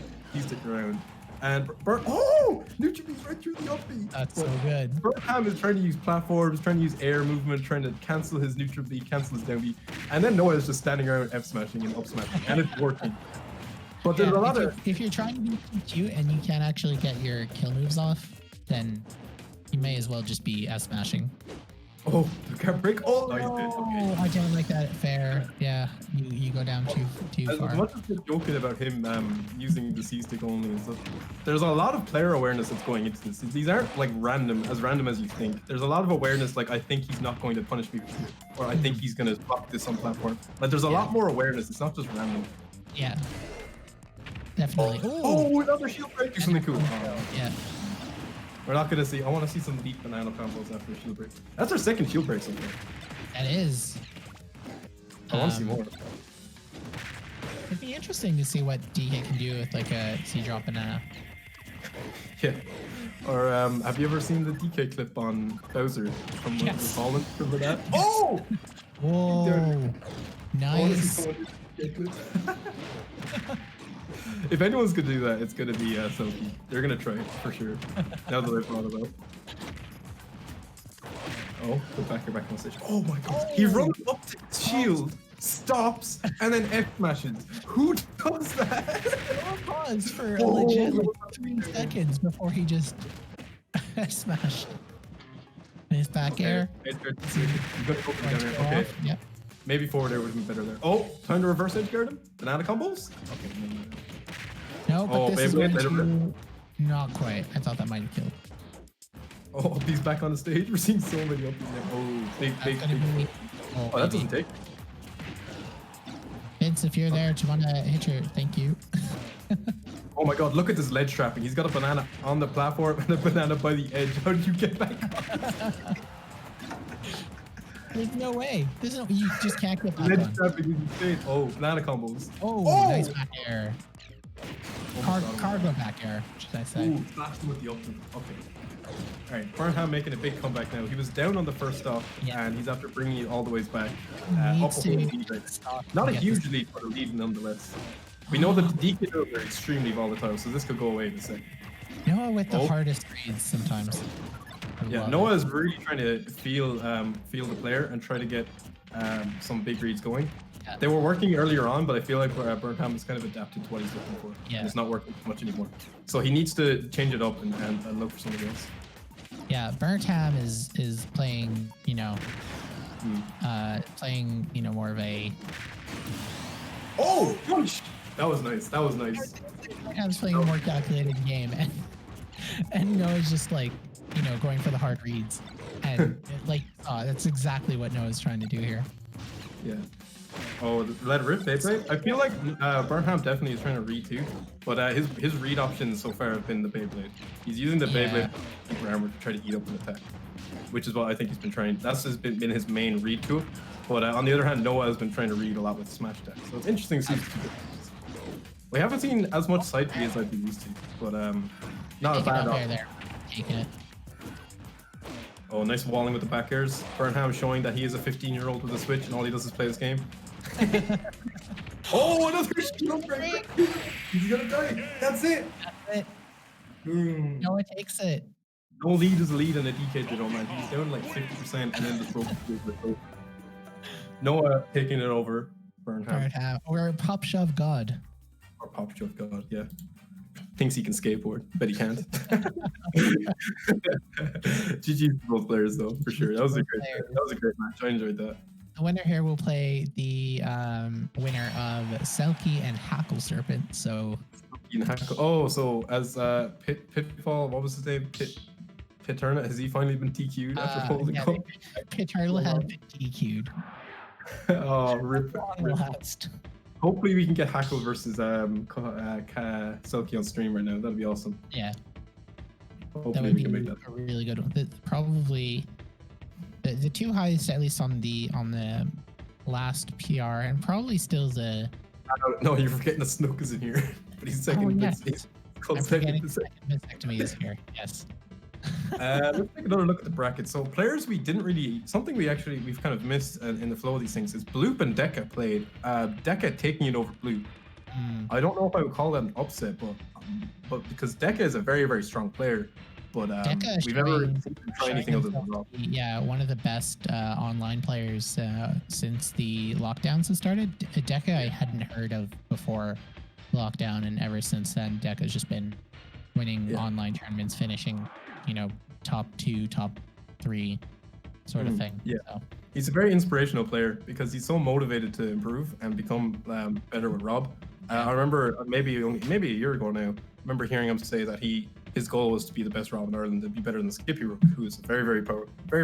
stick around. And oh, Nutribe's right through the upbeat. That's so good. Burnham is trying to use platforms, trying to use air movement, trying to cancel his neutral B, cancel his down B, and then Noah is just standing around F smashing and up smashing, and it's working. But there's a lot of if you're trying to be cute and you can't actually get your kill moves off, then You may as well just be smashing. Oh, the car break. Oh, nice. Oh, Okay. I don't like that. Fair. Yeah, you go down too As far. much as we're joking about him using the C-stick only and stuff, there's a lot of player awareness that's going into this. These aren't like random as you think. There's a lot of awareness, like I think he's not going to punish me, or I think he's going to block this on platform. Like there's a lot more awareness. It's not just random. Yeah. Definitely. Oh, another shield break. Do something cool. Yeah. We're not going to see. I want to see some deep banana combos after a shield break. That's our second shield break so far. That is. I want to see more. It'd be interesting to see what DK can do with like a C drop banana. Yeah. Or have you ever seen the DK clip on Bowser from the Fallen? Remember that? Oh! Whoa. Nice. If anyone's gonna do that, it's gonna be Selkie. They're gonna try it for sure. Now that I've brought it up. Oh, go back on stage. Oh my god. He runs up to his shield, stops, and then F smashes. Who does that? Pause for a legit like 3 seconds before he just smashed. His back air. You gotta go down there. Okay. Yep. Maybe forward air would have been better there. Oh, time to reverse edge guard him. Banana combos? Okay. No, but this is Beyblade, going to... Not quite. I thought that might have killed. Oh, he's back on the stage. We're seeing so many up in there. Oh, big. Oh, that doesn't take. Vince, if you're there, do you want to hit your... Thank you. Oh my god, look at this ledge trapping. He's got a banana on the platform and a banana by the edge. How did you get back on? There's no way. There's no... You just can't get back Ledge on. trapping is insane. Oh, banana combos. Oh, nice back air. Cargo back air, should I say. Ooh, blast him with the up. Okay. Alright, Burnham making a big comeback now. He was down on the first stop, and he's after bringing it all the way back. Up a whole lead right. Not a huge lead, but a lead nonetheless. We know that the DK are extremely volatile, so this could go away in a second. Noah with the hardest reads sometimes. Yeah, Noah is really trying to feel the player and try to get some big reads going. Yeah. They were working earlier on, but I feel like Burnham has kind of adapted to what he's looking for. Yeah. And it's not working much anymore. So he needs to change it up and look for something else. Yeah, Burnham is playing, more of a... Oh, punch! That was nice. Burnham's playing a more calculated game, and Noah's just like, going for the hard reads. And that's exactly what Noah's trying to do here. Yeah. Oh, let it rip, Beyblade. I feel like Burnham definitely is trying to read too, but his read options so far have been the Beyblade. He's using the Beyblade armor to try to eat up an attack, which is what I think he's been trying. That's been his main read tool. But on the other hand, Noah has been trying to read a lot with smash attack. So it's interesting to see. We haven't seen as much side B as I've been used to, but not a bad option. There. Taking it. Oh, nice walling with the back airs. Burnham showing that he is a 15-year-old with a Switch and all he does is play this game. Oh, another shield break! He's gonna die. That's it. Noah takes it. No lead is a lead in a DK drill, man. He's down like 50% and then just broke the Noah taking it over. Burnham. Or Pop Shove God. Or Pop Shove God, yeah. Thinks he can skateboard, but he can't. GG to both players though, for sure. That was a great match. I enjoyed that. The winner here will play the winner of Selkie and HackleSerpent. So so as Pitfall, what was his name? Piturna, has he finally been TQ'd after holding up? Piturna has been TQ'd. Oh, rip. Hopefully we can get Hackle versus Selkie on stream right now. That'd be awesome. Yeah. Hopefully we can make that a really good one. Probably the two highest, at least on the last PR, and probably still the. No, you're forgetting that Snook is in here, but he's second. I'm forgetting second mastectomy is here. Yes. Let's take another look at the bracket. So players we didn't really, something we've kind of missed in the flow of these things is Bloop and Deka played. Deka taking it over Bloop. I don't know if I would call that an upset, but because Deka is a very, very strong player, but we've never tried anything other than that. Yeah, one of the best online players since the lockdowns have started. Deka I hadn't heard of before lockdown, and ever since then Deka's just been winning online tournaments, finishing top 2, top 3 sort of thing. Yeah. So. He's a very inspirational player because he's so motivated to improve and become better with Rob. I remember maybe a year ago now, I remember hearing him say that his goal was to be the best Rob in Ireland, to be better than Skippy Rook, who is a very, very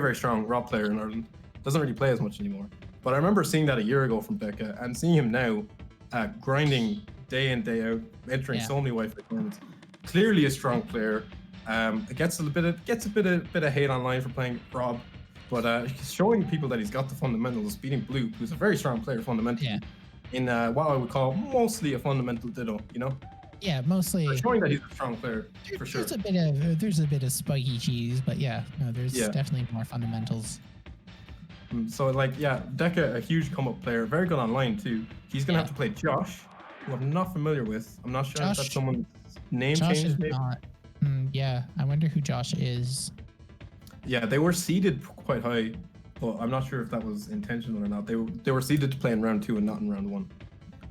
very strong Rob player in Ireland. Doesn't really play as much anymore. But I remember seeing that a year ago from Deka and seeing him now grinding day in, day out, entering so many Wi-Fi tournaments. Clearly a strong player. Gets a bit of hate online for playing Rob. But he's showing people that he's got the fundamentals, beating Blue, who's a very strong player fundamentally, in what I would call mostly a fundamental ditto, Yeah, mostly. But showing that he's a strong player, for sure. There's a bit of spiky cheese, but there's definitely more fundamentals. So Deka, a huge come-up player, very good online too. He's gonna have to play Josh, who I'm not familiar with. I'm not sure if that's someone's name change. Maybe. I wonder who Josh is. Yeah, they were seeded quite high, but I'm not sure if that was intentional or not. They were seeded to play in round 2 and not in round 1.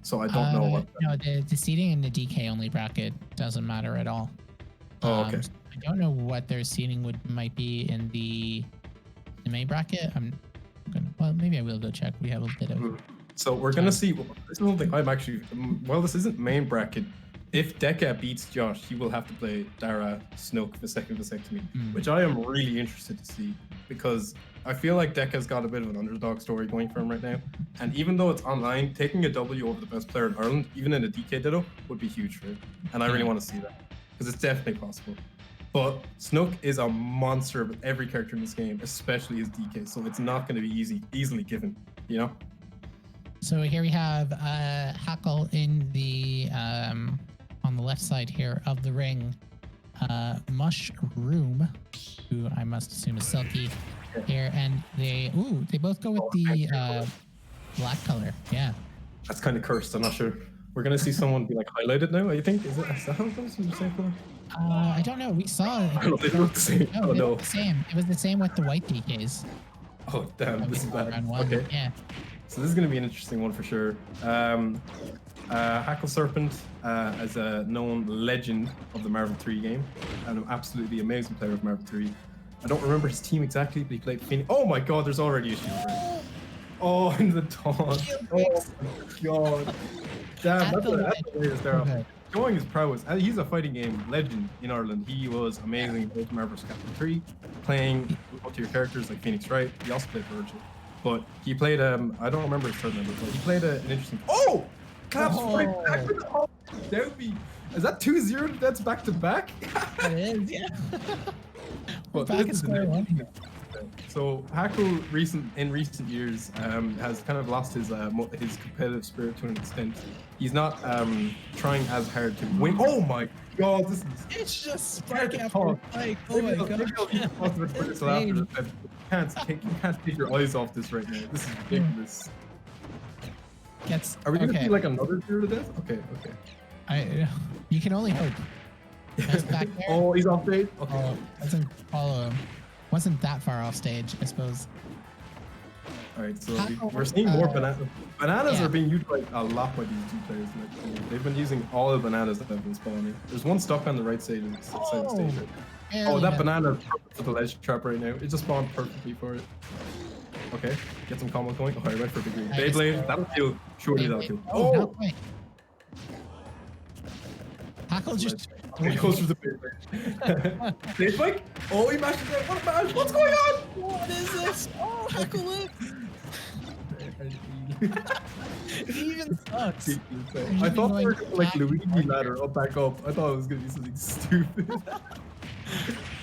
So I don't know what. No, the seeding in the DK only bracket doesn't matter at all. Oh, okay. I don't know what their seeding might be in the main bracket. Maybe I will go check. We have a bit of. So we're gonna see. This is something I'm actually. Well, this isn't main bracket. If Deka beats Josh, he will have to play Dara, Snook, the second vasectomy, which I am really interested to see because I feel like Deka's got a bit of an underdog story going for him right now. And even though it's online, taking a W over the best player in Ireland, even in a DK ditto, would be huge for him. And I really want to see that because it's definitely possible. But Snook is a monster with every character in this game, especially his DK. So it's not going to be easily given, So here we have Hackle in the on the left side here of the ring. Mushroom, who I must assume is Selkie here, and they both go with the black color. Yeah. That's kind of cursed. I'm not sure. We're gonna see someone be highlighted now. I think is that how it goes from the same color? I don't know. We saw it. I don't know, they look the same. No, they look the same. It was the same with the white DKs. Oh damn, this is bad. Okay. Yeah. So this is going to be an interesting one for sure. HackleSerpent as a known legend of the Marvel 3 game and an absolutely amazing player of Marvel 3. I don't remember his team exactly, but he played Phoenix. Oh my god, there's already a shield break. Oh, in the taunt. Oh my god. Damn, that's the latest there. Okay. Showing his prowess. He's a fighting game legend in Ireland. He was amazing in both Marvel's Captain 3, playing both your characters like Phoenix Wright. He also played Virgil. But he played, I don't remember his third number, but he played an interesting. Oh! Claps right back to the home. That would be. Is that 2-0? That's back to back? It is, yeah. But back in square one. So Hackle in recent years has kind of lost his competitive spirit to an extent. He's not trying as hard to win. Oh my god, this is. It's just spike after spike. Oh my god. You can't take your eyes off this right now. This is ridiculous. Are we gonna see another 0 to death? Okay. You can only hope. Back there. Oh, he's off stage. Okay. Oh, doesn't follow him. Wasn't that far off stage, I suppose. All right, so we're seeing more bananas. Bananas are being utilized a lot by these two players. They've been using all the bananas that have been spawning. There's one stuck on the right side of the stage. Right? Oh, that banana is perfect for the ledge trap right now. It just spawned perfectly for it. Okay, get some combos going. Oh, I went for a big green. Beyblade, that'll kill. Surely that'll kill. Oh! Hackle just. He goes for the Beyblade. Stage spike? Oh, he mashes it. What a mash! What's going on? What is this? Oh, Hackle live. He even sucks. I thought they were like Luigi ladder up back up. I thought it was gonna be something stupid.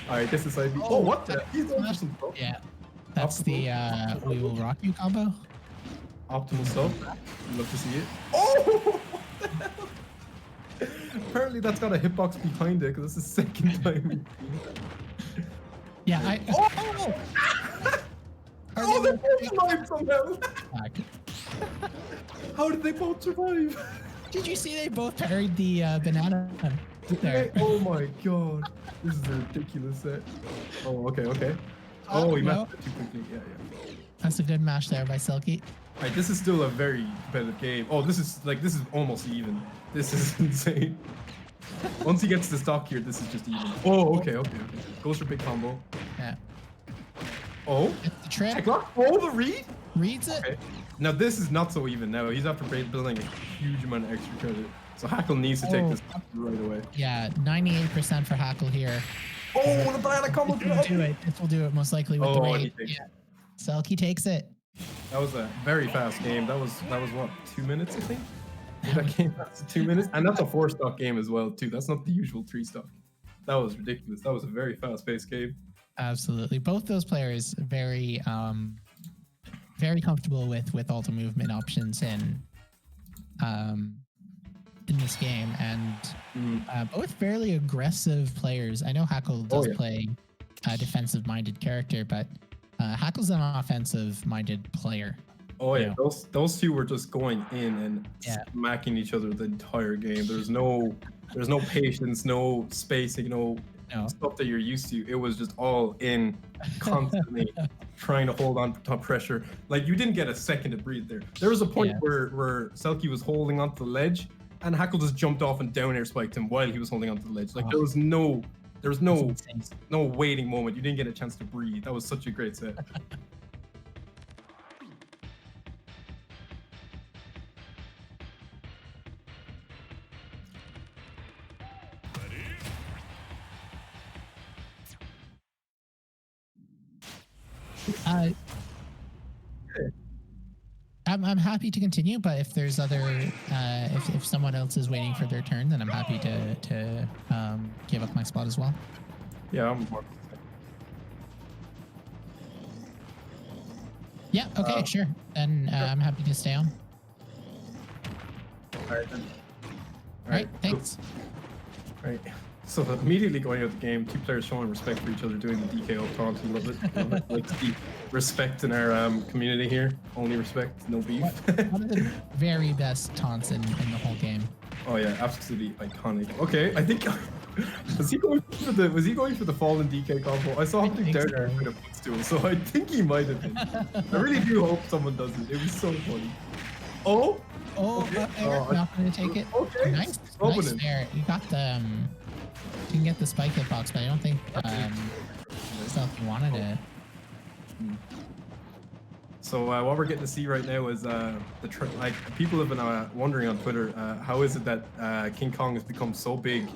Alright, this is side B. Oh, what the? He's on some stuff. Yeah. That's the We Will Rock You combo. Optimal stuff. Love to see it. Oh! Apparently that's got a hitbox behind it because it's the second time we've seen it. Yeah, Oh! Oh, they're both alive somehow! How did they both survive? Did you see they both parried the banana there? Oh my god. This is a ridiculous set. Oh, okay. Oh, he mashed it too quickly. Yeah. That's a good mash there by Selkie. Alright, this is still a very competitive game. Oh, this is almost even. This is insane. Once he gets the stock here, this is just even. Oh, okay. Goes for big combo. Yeah. Oh. It's the trip. Oh, the read? Reads it. Okay. Now this is not so even now. He's after building a huge amount of extra credit. So Hackle needs to take this right away. Yeah, 98% for Hackle here. Oh, the banana combo. This will do it. This will do it most likely with the raid. Yeah. Selkie takes it. That was a very fast game. That was what, 2 minutes, I think? That game lasted 2 minutes. And that's a 4-stock game as well, too. That's not the usual 3-stock. That was ridiculous. That was a very fast-paced game. Absolutely. Both those players very very comfortable with all the movement options in this game, and both fairly aggressive players. I know Hackle does play a defensive-minded character, but Hackle's an offensive-minded player. Oh yeah, those two were just going in and smacking each other the entire game. There's no patience, no spacing, no stuff that you're used to. It was just all in constantly trying to hold on to pressure. Like, you didn't get a second to breathe there. There was a point where Selkie was holding onto the ledge and Hackle just jumped off and down air spiked him while he was holding onto the ledge. Like, there was no waiting moment. You didn't get a chance to breathe. That was such a great set. I'm happy to continue, but if there's other, if someone else is waiting for their turn, then I'm happy to give up my spot as well. Yeah, Yeah. Okay. Sure. Then I'm happy to stay on. All right then. All right. Thanks. All right. So immediately going out the game, two players showing respect for each other, doing the DK up taunt. Love it. Love it. Like the respect in our community here. Only respect, no beef. One of the very best taunts in the whole game. Oh yeah, absolutely iconic. Okay, I think was he going for the fallen DK combo? I saw him do down air with a footstool, so I think he might have been. I really do hope someone does it. It was so funny. Oh. Okay. Not going to take it. Okay. Nice there. You got the. You can get the spike hitbox, but I don't think Selkie wanted it. So what we're getting to see right now is people have been wondering on Twitter, how is it that King Kong has become so big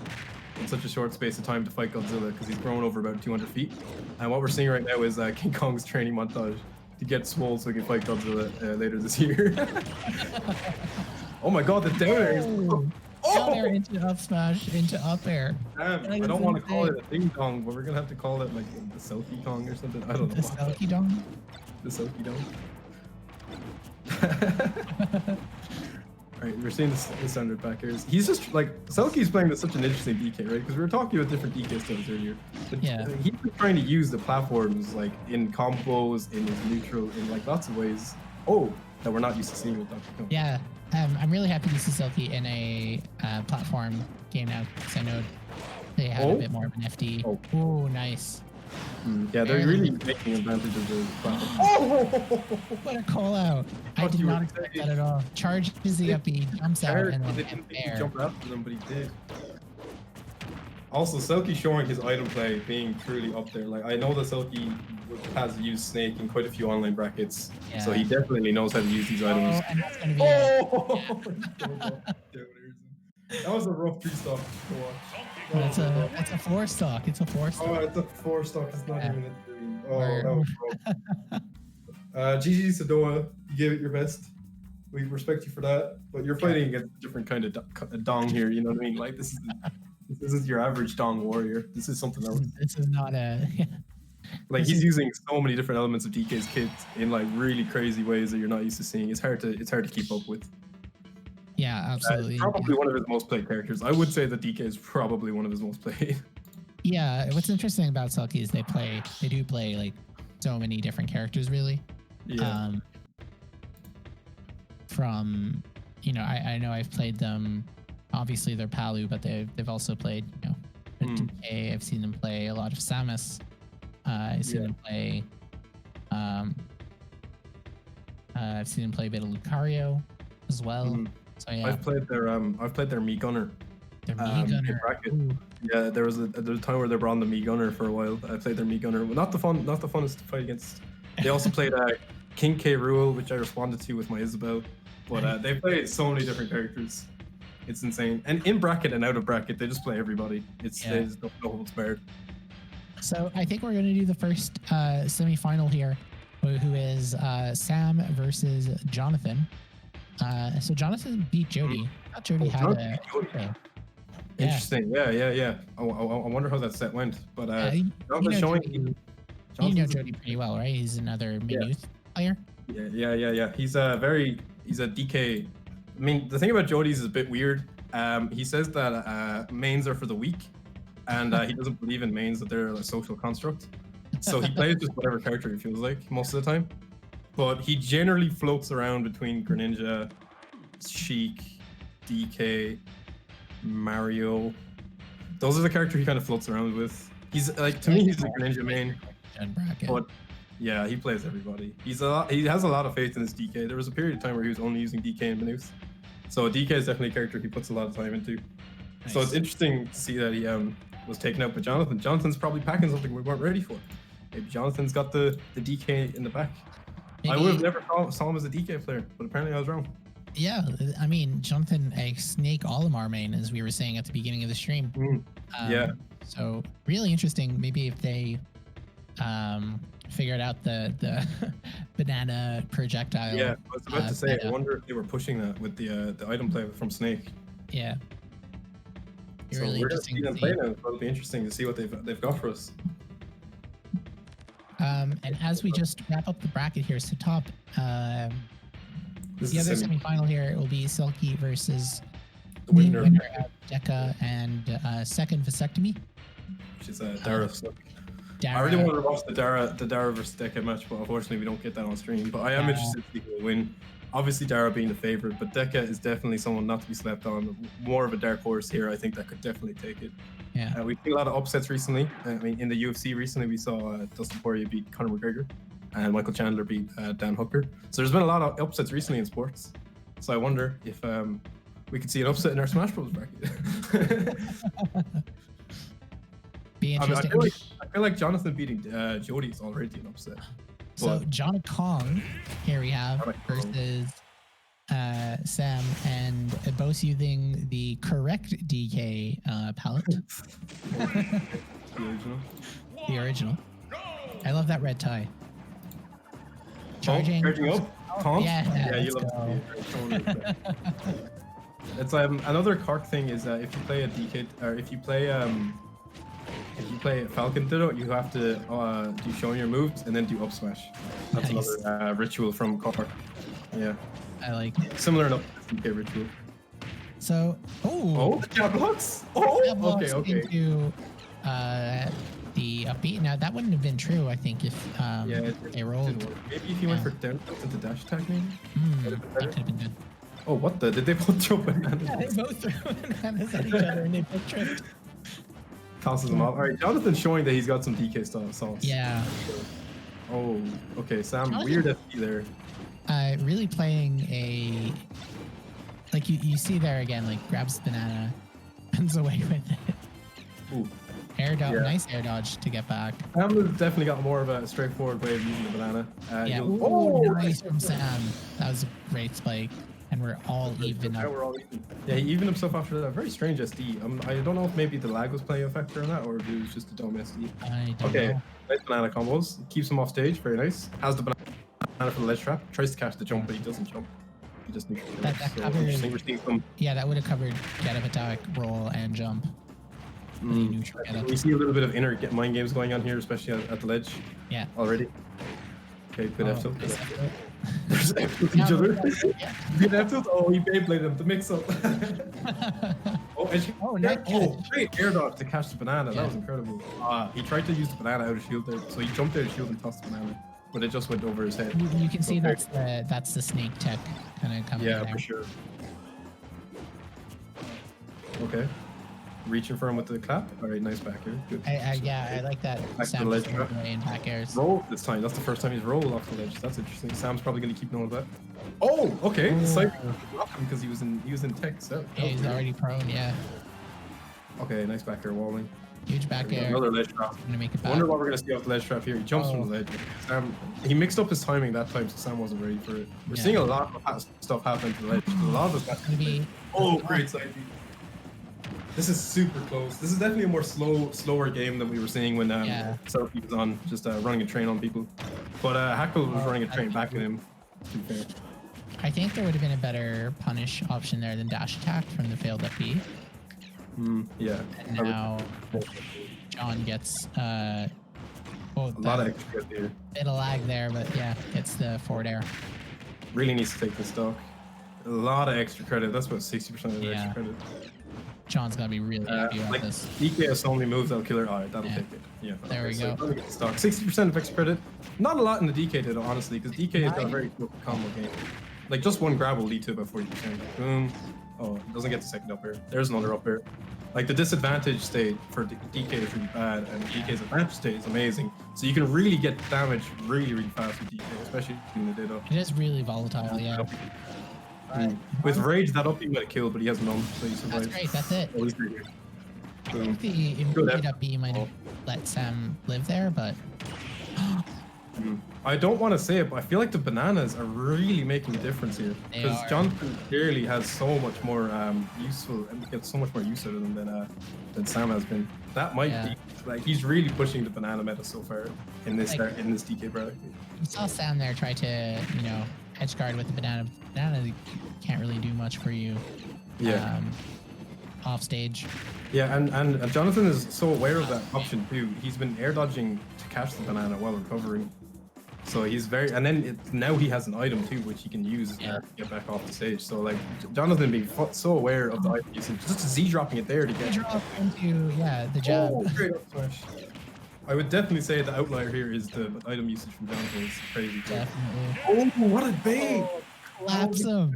in such a short space of time to fight Godzilla, because he's grown over about 200 feet. And what we're seeing right now is King Kong's training montage to get swole so he can fight Godzilla later this year. Oh my god, the down air is... Down air into up smash, into up air. Damn, I don't want to call it a ding dong, but we're gonna have to call it like the Selkie Kong or something. I don't know. The Selkie dong? The Selkie dong. Alright, we're seeing the standard back airs. He's just like, Selkie's playing with such an interesting DK, right? Because we were talking about different DK styles earlier. But he's been trying to use the platforms like in combos, in his neutral, in like lots of ways. Oh, that we're not used to seeing with Dr. Kong. Yeah. I'm really happy to see Selkie in a platform game now, because I know they have a bit more of an FD. Oh, nice. Yeah, they're really taking advantage of the platform. Oh! What a call out. I did not expect that at all. Charges the up, he jumps out, and then didn't jump after them, but he did. Also, Selkie showing his item play being truly up there. Like, I know that Selkie has used Snake in quite a few online brackets, so he definitely knows how to use these items. And that's gonna be That was a rough 3-stock to watch. It's a 4-stock. It's a 4-stock. Oh, it's a 4-stock. It's not even a 3. Oh, that was rough. GG Sadoa, you gave it your best. We respect you for that, but you're fighting against a different kind of dong here. You know what I mean? Like, this is your average dong warrior. This is something else. This is not a. Like, he's using so many different elements of DK's kit in like really crazy ways that you're not used to seeing. It's hard to keep up with. Yeah, absolutely. Probably one of his most played characters. I would say that DK is probably one of his most played. Yeah, what's interesting about Selkie is they do play like so many different characters, really. Yeah. From, I know I've played them. Obviously, they're Palu, but they've also played, DK. I've seen them play a lot of Samus. I've seen them play. I've seen them play a bit of Lucario as well. So yeah. I've played their Mii Gunner. Their me gunner. bracket. Ooh. Yeah, there was a time where they were on the me gunner for a while. I played their me gunner. Well, not the funnest to fight against. They also played King K. Rool, which I responded to with my Isabel. But they play so many different characters. It's insane. And in bracket and out of bracket, they just play everybody. There's no holds barred. So I think we're going to do the first semi-final here, who is Sam versus Jonathan. So Jonathan beat Jody. I thought Jody had a... Interesting. Yeah. I wonder how that set went. But Jonathan's showing... You know Jody pretty well, right? He's another mid-youth player. Yeah. He's a DK. I mean, the thing about Jody's is a bit weird. He says that mains are for the weak, and he doesn't believe in mains, that they're a social construct. So he plays just whatever character he feels like most of the time. But he generally floats around between Greninja, Sheik, DK, Mario. Those are the characters he kind of floats around with. He's like, to me, he's the Greninja main. But yeah, he plays everybody. He has a lot of faith in his DK. There was a period of time where he was only using DK and Manus. So DK is definitely a character he puts a lot of time into. Nice. So it's interesting to see that he was taken out by Jonathan. Jonathan's probably packing something we weren't ready for. Maybe Jonathan's got the DK in the back. Maybe. I would have never saw him as a DK player, but apparently I was wrong. Yeah, I mean, Jonathan, a Snake Olimar main, as we were saying at the beginning of the stream. Yeah. So really interesting. Maybe if they figured out the banana projectile. Yeah, I was about to say, I wonder if they were pushing that with the item play from Snake. Yeah. So really we're going to see them play now. It'll be interesting to see what they've got for us. And as we just wrap up the bracket here, so top, the other semi-final here will be Selkie versus the winner of Deka and second vasectomy. Which is Dara. I really wanted to watch the Dara versus Deka match, but unfortunately we don't get that on stream. But I am interested to see who will win. Obviously Dara being the favorite, but Deka is definitely someone not to be slept on. More of a dark horse here, I think, that could definitely take it. Yeah. We've seen a lot of upsets recently. I mean, in the UFC recently, we saw Dustin Poirier beat Conor McGregor, and Michael Chandler beat Dan Hooker. So there's been a lot of upsets recently in sports. So I wonder if we could see an upset in our Smash Bros bracket. Be interesting. I feel like Jonathan beating Jody is already an upset. So John Kong, here we have, versus Sam, and both using the correct DK palette. The original. The original. I love that red tie. Charging up. Taunt? Yeah, you love it. It's another Cork thing is that if you play a DK, or if you play Falcon Ditto, you have to do showing your moves and then do up smash. That's another ritual from Cork. Yeah. I like it. Similar enough to DK ritual. So, the jab blocks. Okay. Into the upbeat. Now that wouldn't have been true, I think, if they rolled. Maybe if you went for down into dash attack, maybe. That could have been good. Oh, what the? Did they both throw bananas? Yeah, they both threw bananas at each other and they both tripped. Tosses them off. All right, Jonathan's showing that he's got some DK sauce. Yeah. Oh, okay. Sam, weird FP there. Really playing a, like you see there again, like grabs the banana, runs away with it. Ooh. Air dodge, nice air dodge to get back. Sam has definitely got more of a straightforward way of using the banana. Nice from Sam. That was a great spike. And we're all even up. Yeah, he evened himself after that. Very strange SD. I don't know if maybe the lag was playing a factor on that, or if it was just a dumb SD. I don't know. Nice banana combos. Keeps him off stage. Very nice. Has the banana for the ledge trap. Tries to catch the jump, but he doesn't jump. He just needs to that covered, yeah, that would have covered get up attack, roll, and jump. We see a little bit of inner mind games going on here, especially at the ledge. Yeah. Already. Okay, good F tilt. There's F tilt each other. Good F tilt. Oh, he Beybladed him to mix up. Great air dodge to catch the banana. Yeah. That was incredible. He tried to use the banana out of shield there, so he jumped out of shield and tossed the banana, but it just went over his head. You can see that's the snake tech kind of coming. Yeah, for sure. Okay. Reaching for him with the clap. All right, nice back air. Good. I like that. Back to the ledge trap. Back airs. Roll this time. That's the first time he's rolled off the ledge. That's interesting. Sam's probably going to keep knowing that. Oh, okay. The cypher blocked him because he was in tech. So yeah, he's already prone. Yeah. Okay, nice back air walling. Huge back air. Another ledge trap. Gonna make it I back. wonder what we're gonna see off the ledge trap here. He jumps from the ledge. Sam, he mixed up his timing that time, so Sam wasn't ready for it. We're seeing a lot of stuff happen to the ledge. A lot of It's gonna be. Oh, great side beat. This is super close. This is definitely a more slower game than we were seeing when Selkie was on, just running a train on people. But Hackle was running a train back at him, to be fair. I think there would have been a better punish option there than dash attack from the failed up B. Yeah. And now John gets a lot of extra here. Bit of lag there, but yeah, it's the forward air. Really needs to take the stock. A lot of extra credit. That's about 60% of the extra credit. John's gonna be really happy about this. DK has so many moves that'll kill her. Alright, that'll take it. Yeah. There we go. So stock. 60% of extra credit. Not a lot in the DK though, honestly, because DK has got a very good combo game. Like just one grab will lead to about 40%. Boom. Oh, it doesn't get the second up air. There's another up air. Like the disadvantage state for DK is really bad, and DK's advantage state is amazing. So you can really get damage really, really fast with DK, especially in the ditto. It is really volatile, yeah. With Rage, that up he might have killed, but he has none, so he survives. That's great, that's it. Oh, he's pretty good. I think the immediate up B might have let Sam live there, but... I don't want to say it, but I feel like the bananas are really making a difference here. Because Jonathan clearly has so much more useful, and gets so much more use out of them than Sam has been. That might be, like, he's really pushing the banana meta so far in this DK product. You saw Sam there try to, you know, edge guard with the banana. Banana can't really do much for you. Yeah. Off stage. Yeah, and Jonathan is so aware of that option too. He's been air dodging to catch the banana while recovering. So he's very, and then now he has an item too, which he can use to get back off the stage. So like Jonathan being so aware of the item usage, just Z dropping it there to get drop into the jab. Oh, great up smash. I would definitely say the outlier here is the item usage from Jonathan is crazy. Definitely. Oh, what a bait! Collapse him.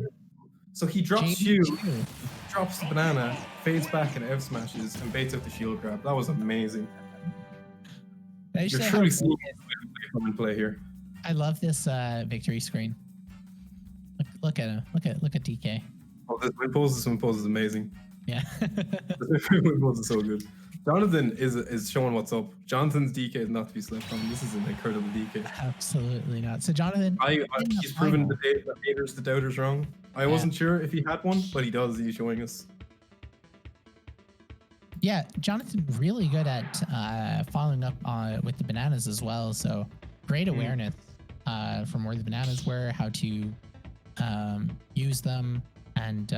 So he drops shield, drops the banana, fades back and F smashes, and baits out the shield grab. That was amazing. You're truly seeing come and play here. I love this victory screen. Look at him. Look at DK. Oh, this win pose is amazing. Yeah. This win pose is so good. Jonathan is showing what's up. Jonathan's DK is not to be slept on. This is an incredible DK. Absolutely not. So Jonathan, he's proven the haters, the doubters wrong. I wasn't sure if he had one, but he does. He's showing us. Yeah, Jonathan really good at following up with the bananas as well. So great awareness from where the bananas were, how to use them, and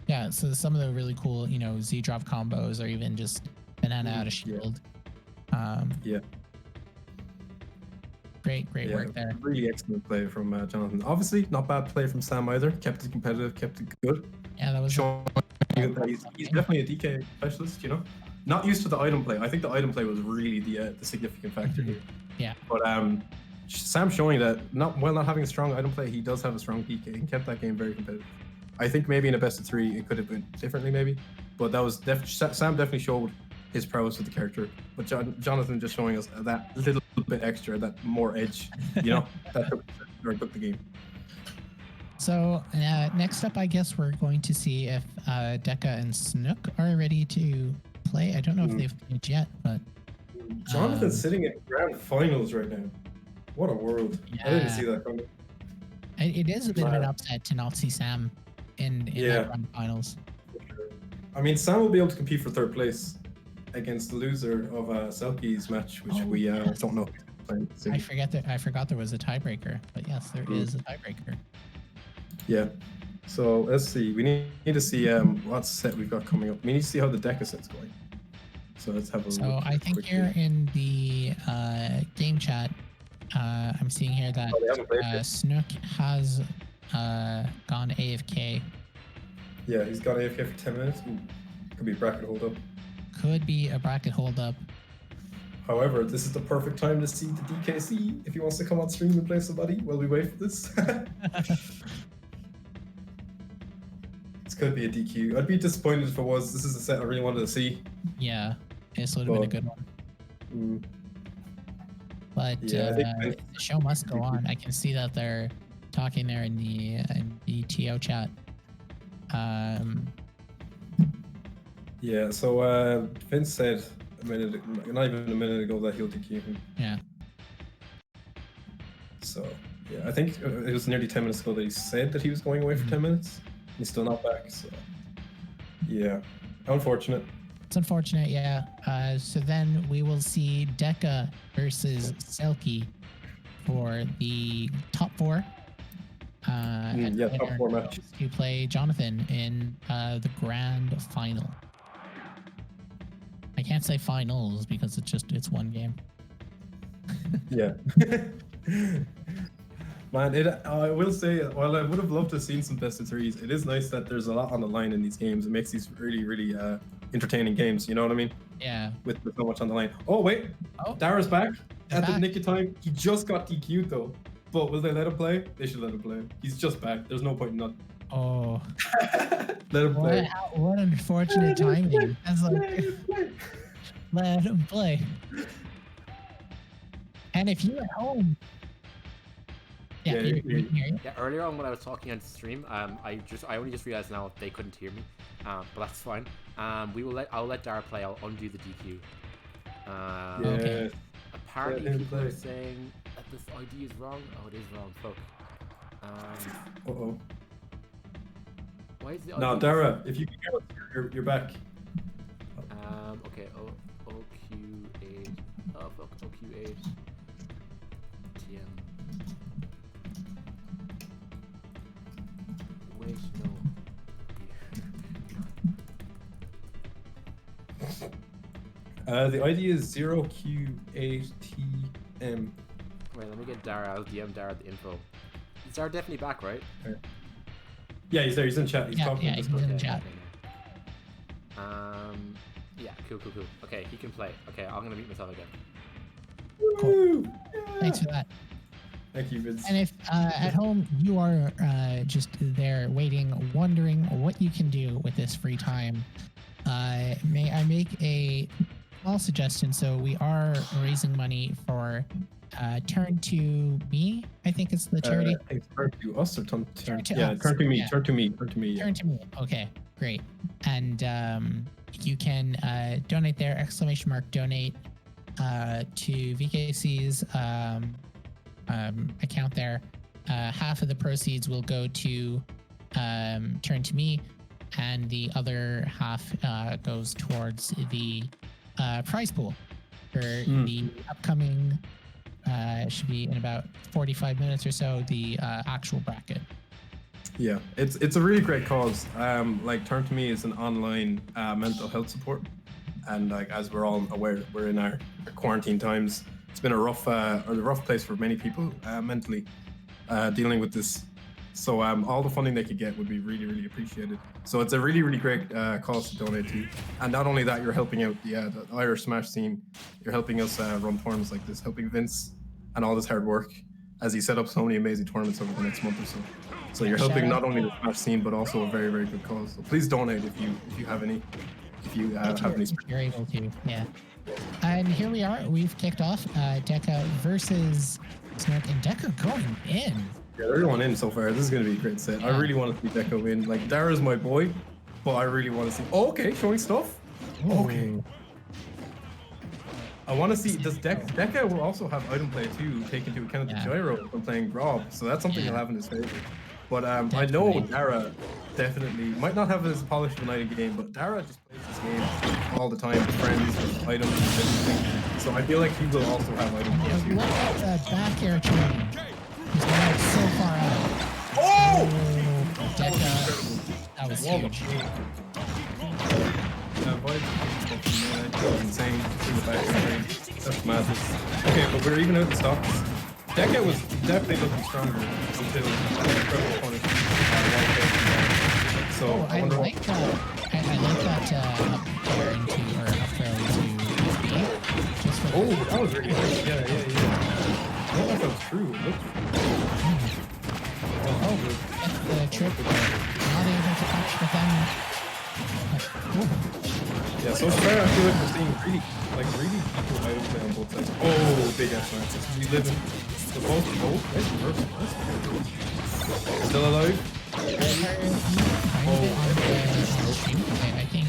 yeah. So some of the really cool, you know, Z drop combos, or even just banana out of shield. Yeah. Great work there. Really excellent play from Jonathan. Obviously, not bad play from Sam either. Kept it competitive, kept it good. Yeah, that was showing that he's definitely a DK specialist, you know. Not used to the item play. I think the item play was really the significant factor here. Yeah. But Sam showing that not having a strong item play, he does have a strong DK. He kept that game very competitive. I think maybe in a best of 3 it could have been differently maybe, but that was Sam definitely showed his prowess with the character. But Jonathan just showing us that little bit extra, that more edge, you know, that took the game. So next up, I guess we're going to see if Deka and Snook are ready to play. I don't know if they've played yet, but Jonathan's sitting at grand finals right now. What a world! Yeah. I didn't see that coming. It is a bit of an upset to not see Sam in that grand finals. I mean, Sam will be able to compete for 3rd place against the loser of Selkie's match, which we don't know. I forgot there was a tiebreaker, but yes, there is a tiebreaker. Yeah. So let's see. We need to see what set we've got coming up. We need to see how the Deka set's going. So let's have a look. So I think here in the game chat, I'm seeing here that Snook has gone AFK. Yeah, he's got AFK for 10 minutes. Could be a bracket hold up. Could be a bracket hold up. However, this is the perfect time to see the DKC if he wants to come on stream and play somebody while we wait for this. This could be a DQ. I'd be disappointed if it was. This is a set I really wanted to see. Yeah, this would have been a good one. But the show must go on. I can see that they're talking there in the TO chat. Yeah, so Vince said not even a minute ago that he'll DQ him. Yeah. So yeah, I think it was nearly 10 minutes ago that he said that he was going away for 10 minutes. He's still not back, so yeah, unfortunate. It's unfortunate, yeah. So then we will see Deka versus Selkie for the top 4. And yeah, top winner 4 match. goes to play Jonathan in the grand final. I can't say finals because it's one game. Yeah. Man, I will say, while I would have loved to have seen some best of 3s, it is nice that there's a lot on the line in these games. It makes these really, really entertaining games. You know what I mean? Yeah. With so much on the line. Oh wait, Dara's back at the nick of time. He just got DQ'd though. But will they let him play? They should let him play. He's just back. There's no point in not. Oh. Let him play. What unfortunate timing. That's like, let him play. And if you're at home. Yeah, you're here. Yeah, earlier on when I was talking on stream, I only just realized now they couldn't hear me. But that's fine. I'll let Dara play. I'll undo the DQ. Okay. Apparently people are saying that this ID is wrong. Oh, it is wrong. Fuck. Uh-oh. Why is the ID? No, Dara, if you can get us, you're back. Okay. OQ8. Oh fuck. OQ8. TM. Wait, no. The ID is 0Q8TM. Wait, let me get Dara. I'll DM Dara the info. Is Dara definitely back, right? Yeah, he's there. He's in chat. He's talking. Yeah, he's in chat. Yeah, cool. Okay, he can play. Okay, I'm gonna mute myself again. Cool. Thanks for that. Thank you, Vince. And if at home you are just there waiting, wondering what you can do with this free time, may I make a small suggestion? So we are raising money for Turn to Me, I think it's the charity. Turn to us or turn to us. Turn to me. Yeah. Turn to me. Yeah. Turn to Me. Okay, great. And you can donate there, !donate to VKC's account there. Half of the proceeds will go to Turn to Me, and the other half goes towards the prize pool for the upcoming should be in about 45 minutes or so, the actual bracket. Yeah, it's a really great cause. Like Turn to Me is an online mental health support, and like as we're all aware, we're in our quarantine times. It's been a rough place for many people mentally dealing with this. So all the funding they could get would be really, really appreciated. So it's a really, really great cause to donate to. And not only that, you're helping out the Irish Smash scene. You're helping us run tournaments like this, helping Vince and all this hard work as he set up so many amazing tournaments over the next month or so. So you're helping not only the Smash scene, but also a very, very good cause. So please donate if you have any. If you have any. If you're able to, yeah. And here we are. We've kicked off Deka versus Snook, and Deka going in. Yeah, they're going in so far. This is going to be a great set. Yeah. I really want to see Deka win. Like, Dara's my boy, but I really want to see... Oh, okay, showing stuff. Ooh. Okay. I want to see... Does Deka will also have item play too, take into account the gyro when playing Rob, so that's something he'll have in his favor. But I know Dara definitely might not have as polished of a night in game, but Dara just plays this game all the time with friends, with items, and everything. So I feel like he will also have item play too. Look at that back air chain. He's going so far out. Oh! Deka, that was huge. Insane. That's madness. Okay, but we're even out in stocks. Deka was definitely looking stronger until incredible punish. So I like that. I like that up there into or up there into B. Oh, that was really good. Yeah. I don't know if that was true. It looked the trip. Not able to catch the thing. Yeah, so far I feel like we're seeing really equal item play on both sides. Oh, big ass chances. We live in the both. Oh, that's reversal. Still alive? I think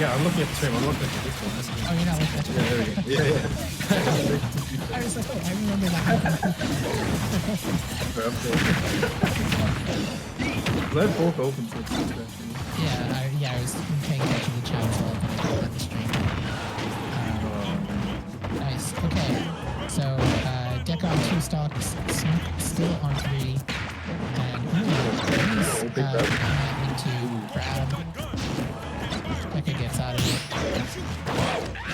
Yeah, I'm looking at the stream. I'm looking at this one. This one. Oh, you're not looking at Yeah, there we go. Yeah, yeah. I was like, wait, I remember that. Let both open so it's interesting. Yeah, I was paying attention to the chat as well on the stream. Nice. Okay. So, Deka on 2 stocks, Snook still on 3, and into grab. Deka gets out of it.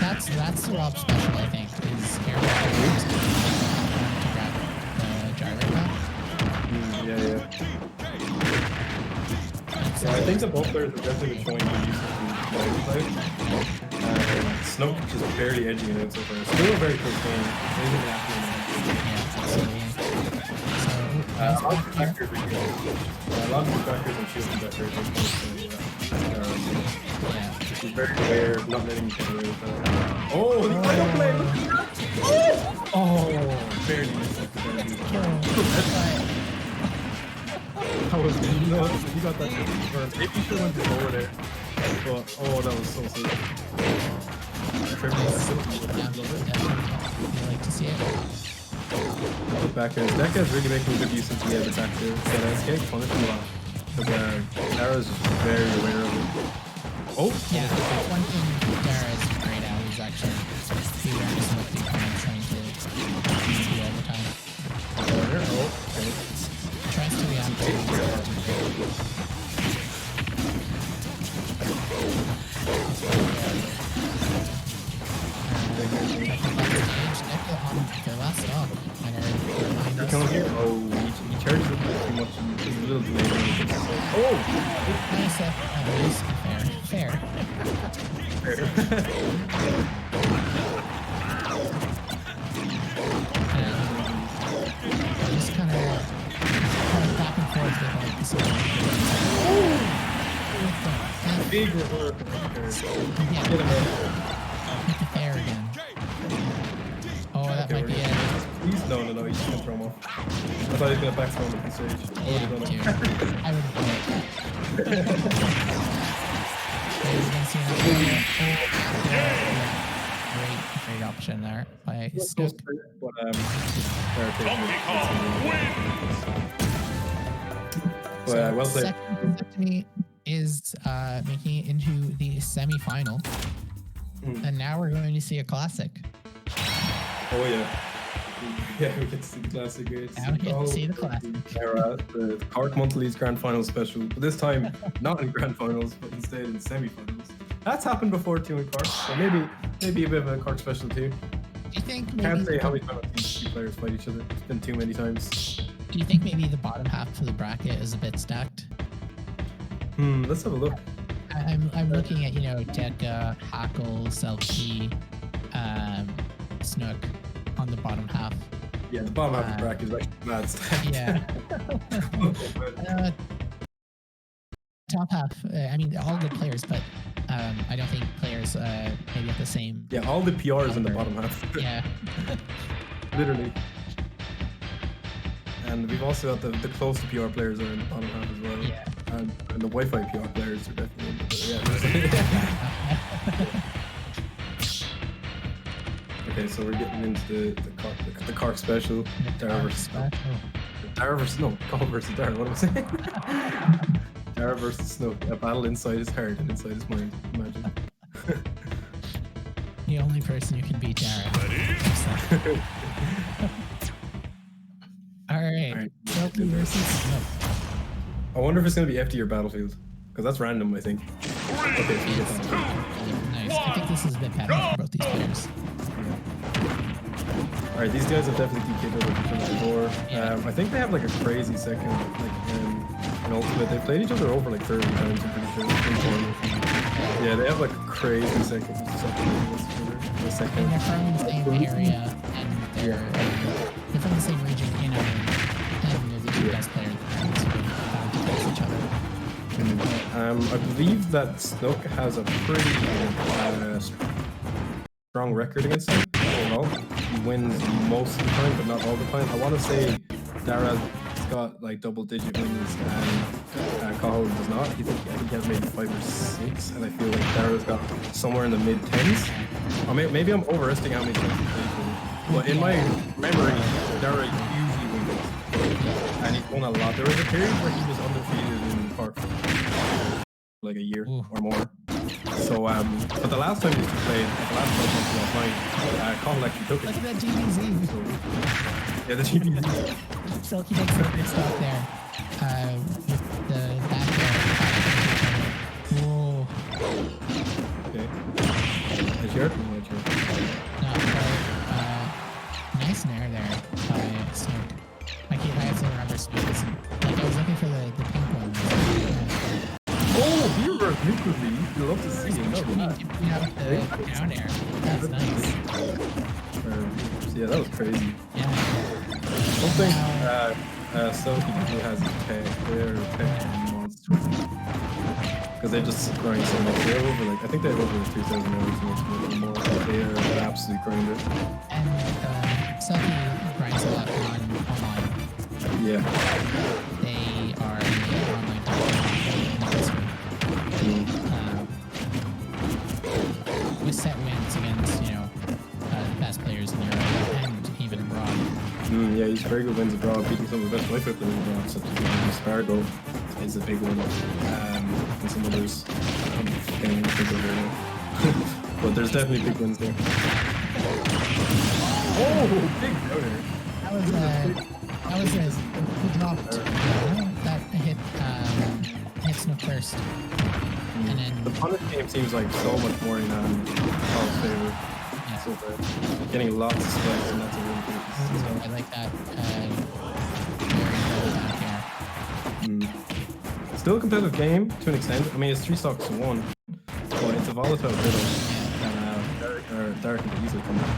That's the Rob special, I think, is air to grab the gyro back. Yeah. So I think the both players are definitely showing the use of the play. Snook just barely edging it out so far. Still a very close game. Amazing athlete. Yeah, absolutely. So, A lot of factors are good. A lot of factors and shielding that very good. She's very aware, not letting me get away with that. Oh, the final play! Oh, barely missed it. That was good. No, he got that first. Maybe he should have went over there. But, oh, that was so sick. You like to see it? Backers. Deka is really making good use of the back there. So escape punish him a lot. Because Dara's just very aware of it. Oh! Yeah, one thing Dara is great at is actually the awareness of what the opponent's trying to do all the time. Oh, okay. Tries to react to their last stop. Oh, he charges it too much. He's a little delayed. Oh! Nice, fair. Just kind of back and forth with like this. Big reverse. Yeah. Get him in. Hit the fair again. Oh, that might be it. No, he's just gonna throw him off. I thought he was gonna back throw him at the stage. Yeah, me too. I would have done it. Great option there by Snook. Well played. Second is making it into the semi-final. And now we're going to see a classic. Oh yeah. Yeah, we get to see the classic. Now we get to see the classic. The Cork Monthly's Grand Final special, but this time not in Grand Finals, but instead in semi-finals. That's happened before too in Cork, so maybe a bit of a Cork special too. Do you think maybe Can't say how many times these two players fight each other. It's been too many times. Do you think maybe the bottom half of the bracket is a bit stacked? Let's have a look. I'm looking at, Deka, Hackle, Selkie, Snook on the bottom half. Yeah, the bottom half of the bracket is actually mad stacked. Yeah. Top half, all good players, but I don't think players maybe at the same. Yeah, all the PRs in the bottom half. Yeah. Literally. And we've also got the close to PR players are in the bottom half as well. Yeah. And the Wi-Fi PR players are definitely in the Okay, so we're getting into the Cork special. Dara versus Cork versus Dara. What am I saying? Dara versus Snook. A battle inside his heart and inside his mind. Imagine. The only person who can beat Dara. All right. Selkie versus Snook. I wonder if it's gonna be FD or Battlefield, because that's random. I think. Okay, so we get that. Nice. I think this is a bit better for both these players. Alright, these guys have definitely DK'd over each other before. I think they have like a crazy second, in Ultimate. They played each other over like 30 times, I'm pretty sure. Yeah, they have like a crazy second. And they're from the same area, and they're from the same region, and they're the two best players around, so they're bound to face each other. I believe that Snook has a pretty strong record against him overall. He wins most of the time, but not all the time. I want to say Dara got like double-digit wins, and Cahill does not. I think he has maybe 5 or 6, and I feel like Dara's got somewhere in the mid-10s. Or maybe I'm overestimating how many times he's played for me. But in my memory, Dara usually wins, and he's won a lot. There was a period where he was undefeated in Cork, like a year or more. So, but the last time these two played, the last time last night, Cahill actually took it. Look at that GBZ. Yeah, the GBZ. Selkie takes a good stop there. With the back there. Whoa. Okay. Nice yard. Not quite. Nice nair there by Snook. I have to remember Snook. Like, I was looking for the pink one. Oh, Beaver nuclearly. You love to see him. The down air. That's nice. Yeah, that was crazy. Yeah. Something Selkie who has tech, they're tech monsters. Because they just grind so much. They're over like I think they have over 3,000 hours or more. They are absolute grinders. And Selkie grinds a lot online. Yeah. They are an online monster. With set wins against, the best players in Europe and even abroad. Yeah, he's very good wins abroad, beating some of the best Wi-Fi players abroad, such as Spargo is a big one, and some others. I can't even think of it now. But there's definitely big wins there. Oh, big downer. That was he dropped. That hit Snook first. And then The punish game seems like so much more in Paul's favor. yeah. So bad. Getting lots of spikes, and that's a really good. I like that. Very back Still a competitive game to an extent. I mean, it's 3 stocks to 1, but it's a volatile fiddle, and Derek can easily come back.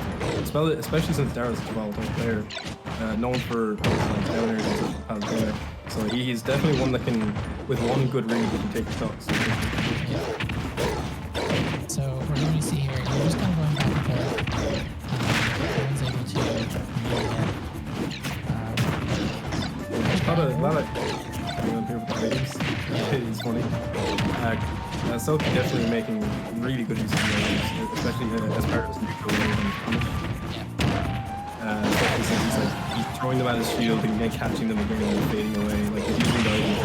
Especially since Dara's such a volatile player, known for down airs and such. So he's definitely one that can, with one good read, he can take the stocks. So we're going to see here. We're just kind of going back and forth. Everyone's able to A lot of going here with the ratings. It's funny. Selkie definitely making really good use of the ratings, especially as part of his neutral role and punish. Especially since he's throwing them at his shield and then catching them again and fading away. Like he's using the items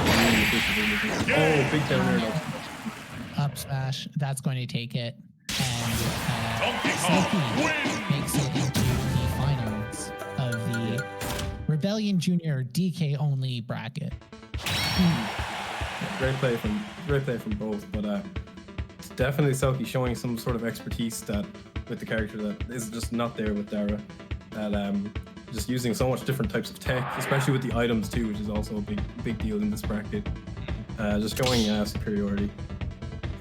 really efficiently. Oh, big downer. up smash. That's going to take it. And Selkie makes it into the finals of the Rebellion Junior DK only bracket. Great play from both, but definitely Selkie showing some sort of expertise that with the character that is just not there with Dara. That just using so much different types of tech, especially with the items too, which is also a big deal in this bracket. Just showing superiority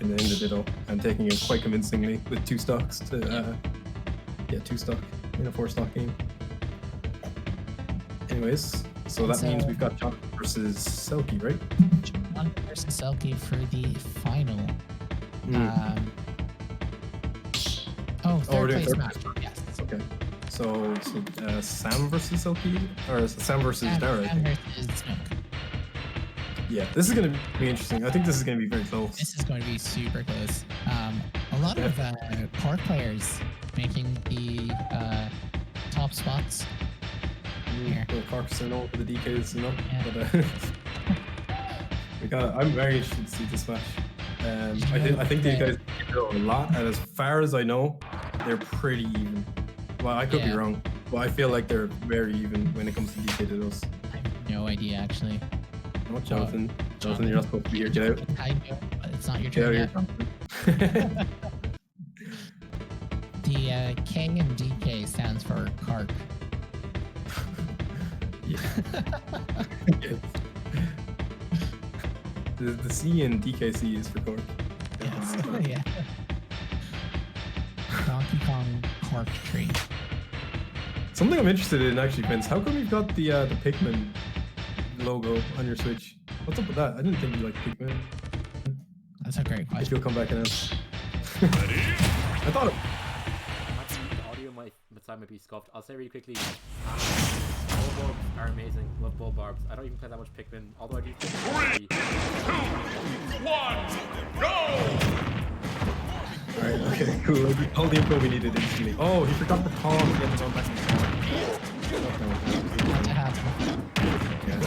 in the ditto and taking it quite convincingly with 2 stocks to 2 stock in a 4 stock game. Anyways, so that means we've got John versus Selkie, right? John versus Selkie for the final. Third place match. Yes. Okay. So Sam versus Selkie, or Sam versus Dara? Sam versus Snook. Yeah, this is going to be interesting. I think this is going to be very close. This is going to be super close. A lot of Cork players making the top spots. Here. The Corks are known for the DKs, Yeah. But I'm very interested to see this match. I think these guys do a lot, and as far as I know, they're pretty even. Well, I could be wrong, but I feel like they're very even when it comes to DK to those. I have no idea actually. Not Jonathan. Jonathan, you're not supposed to be here. Get out. I know, but it's not your Get turn out yet. here. The K and DK stands for Cork. Yes. The C in DKC is for Cork. Yes. Yeah. Donkey Kong Cork tree. Something I'm interested in actually, Vince. How come you've got the Pikmin logo on your Switch? What's up with that? I didn't think you liked Pikmin. That's a great If question. you'll come back and answer. I thought it. The audio might be scuffed. I'll say really quickly. bulbs are amazing. Love bulb barbs. I don't even play that much Pikmin, although I do. 3, 2, 1, go! Alright, okay, cool. All the info we needed instantly. Oh, he forgot the call to get the ball back in the Had to happen. Yeah.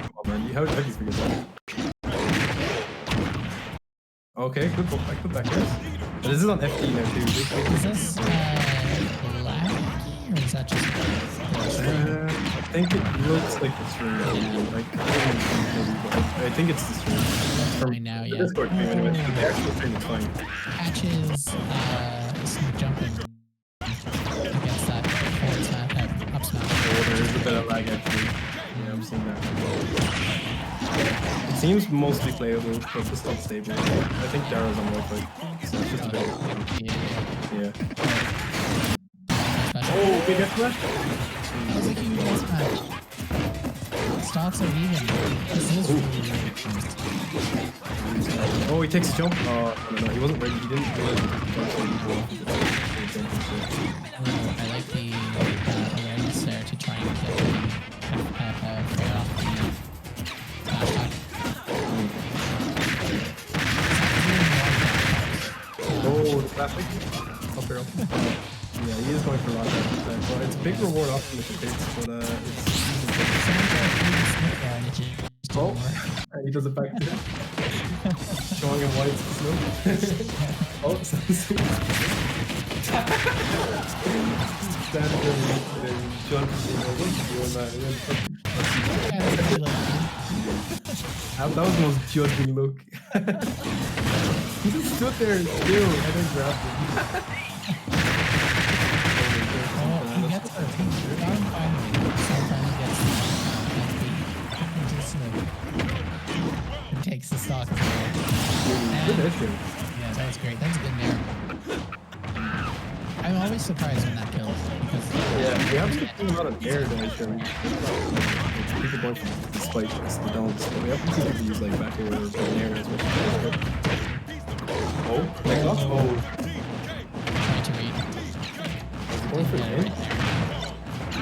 Come on, man. How did you figure that? Okay, good back, good back. Yes. But this is on FD now too. Is this black or is that just? I think it looks like the stream. Like, I think it's the stream. Right now, yeah. The Discord stream anyway. The actual stream is fine. Patches Snook jumping against that forward smash, up smash. Oh, there is a bit of lag actually. Yeah, I'm seeing that. It seems mostly playable, but just unstable. I think Dara's on Wi-Fi, so it's just a bit. Yeah. Oh, big F smash! That was a huge S match. Stocks are even. This is really close. Oh, he takes a jump. Oh, no, he wasn't ready. He didn't do it. I like the awareness there to try and get fray off the flash back. Oh, the classic. Up air. Yeah, he is going for a lot of that. So it's a big reward option if it hits, but it's. Oh, and he does it back to showing him why it's Snook. Oh, standing there and jumping, doing that. That was the most judging look. He just stood there still and then grabbed him. He gets her. He finally gets and takes the stock as well. Good issue. Yeah, that was great. That's a good nair. I'm always surprised when that kills because Yeah, we haven't seen a lot of air though, sure. People going for the spikes, the downs, but we haven't seen people use like back air or air as much. Oh, like that? Oh. trying to read. Going for Yeah, air? right there.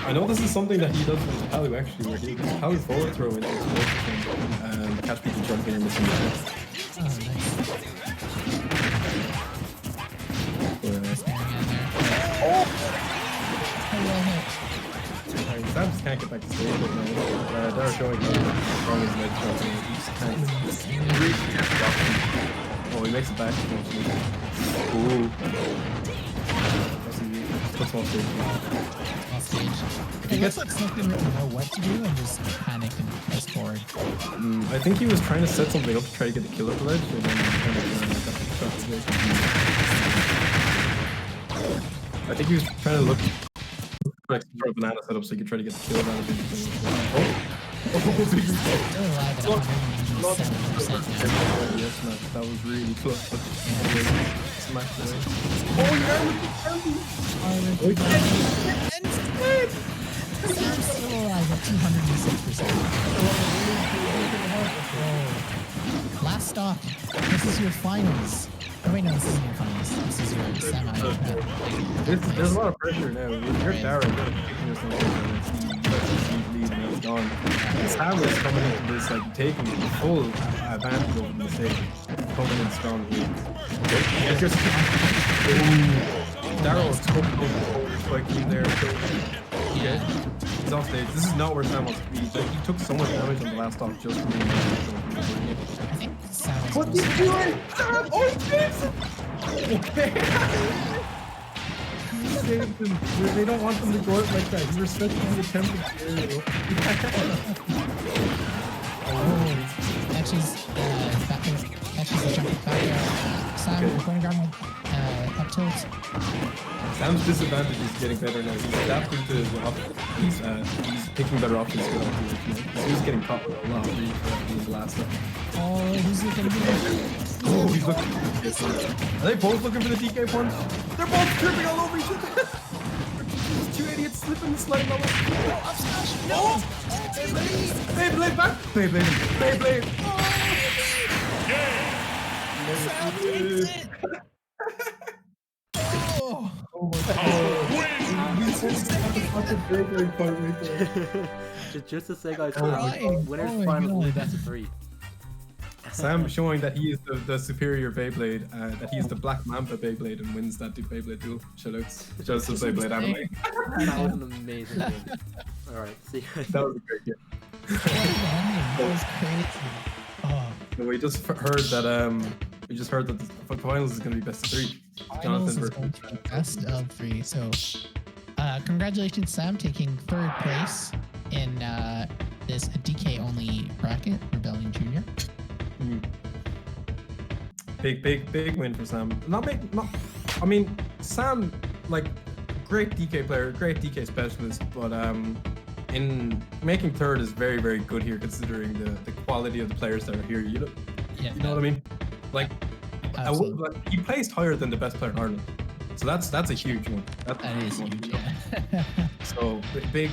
I know this is something that he does with Palu actually, where he does Palu forward throw into his and catch people jumping or missing the Oh, nice. Staring in there. Oh! Well hit. Sorry, Sam just can't get back to stage right now. They're showing how strong his mid shot is. He just can't. Oh, he makes it back eventually. Ooh. Puts him off stage. Off stage. It looks like Snook didn't really know what to do and just panicked and pressed forward. I think he was trying to set something up to try to get the kill at the ledge, and then kind of got the shot to it. I think he was trying to look like some sort of banana setup so he could try to get the kill out of it. Oh, Still alive at 107% now. yes, man, that was really close. Smashed away. Oh, Sam's still alive at 206%. Last stock. This is your finals. Oh wait, no, this isn't your finals. This is your semi. There's a lot of pressure now. You're Dara, you're taking this one lead and it's gone. And Sam is coming into this, like, taking the full advantage over the mistake. Coming in strong here. It's just... Dara was totally over spike in there. Yeah. He's off stage. This is not where Sam wants to be. Like, he took so much damage on the last stock just from being I think Sam is What are you doing? Sam! Oh, he saves him! Okay. He saved him. They don't want them to go out like that. He respects the attempt of the aerial. Actually, the jumping back there. Sam, Okay. we're going to grab up tilt. Sam's disadvantage is getting better now. He's adapting to the he's picking better options to get out of it. He was getting caught with a lot of in the last one. Oh, who's looking good? Oh, he's looking. Are they both looking for the DK punch? They're both tripping all over each other. Two idiots slipping and sliding all over. Oh, up smash! No! Beyblade back! Beyblade! Sam wins it! Oh! Oh my god. Just to say, guys, Right. winners Oh my finals will be God. best of 3. Sam showing that he is the superior Beyblade, that he's the Black Mamba Beyblade and wins that Beyblade duel. Shoutouts. Shoutouts to Beyblade anime. That was an amazing game. Alright, see you guys. That was a great game. That was crazy. Oh, So we just heard that the finals is going to be best of 3. finals Jonathan is versus going to be best of 3. So, congratulations, Sam, taking 3rd place in this DK only bracket, Rebellion Junior. Big win for Sam. I mean, Sam, like, great DK player, great DK specialist, but in making 3rd is very, very good here considering the quality of the players that are here. You know what I mean? Like, like, he placed higher than the best player in Ireland, so that's a huge one. That is huge. Yeah. So big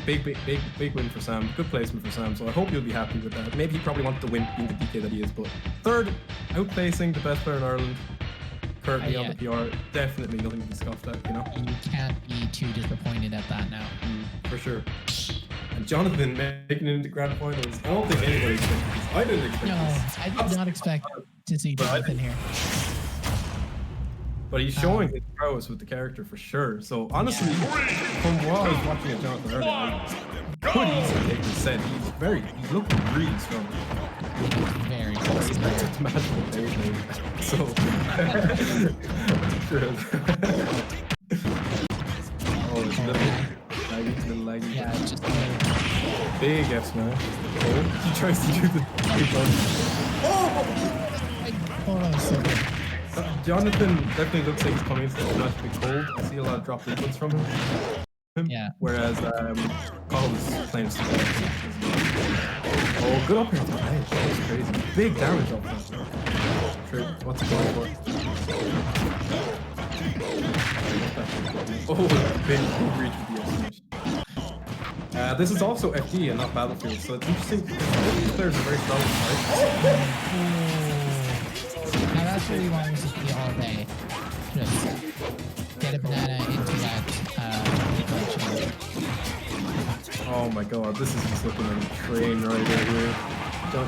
win for Sam. Good placement for Sam. So I hope you'll be happy with that. Maybe he probably wanted to win being the DK that he is, but 3rd, outplacing the best player in Ireland. Currently on the PR, definitely nothing to be scoffed at. You know. You can't be too disappointed at that now. For sure. And Jonathan making it into grand finals. I don't think anybody expected this. I didn't expect No, this. I did not expect to see Jonathan here. But he's showing his prowess with the character for sure. So honestly, from what I was watching at Jonathan earlier, I could easily take this set. He's looking really strong. Very He's close. like just magical Beyblade. So oh, it's a little laggy. Yeah, it's just Big F smash. Oh, he tries to do the big one. oh, that was so good. Jonathan definitely looks like he's coming into the match a bit cold. I see a lot of drop inputs from him. Yeah. Whereas Carl is playing super. Oh, good up here to the edge. That was crazy. Big damage up there. True. What's he going for? Oh, big reach with the F smash. This is also FD and not Battlefield, so it's interesting because these players are very strong in fight. Now that's what we want to see all day. Just get a banana into that direction. Oh my god, this is just looking like a train right here.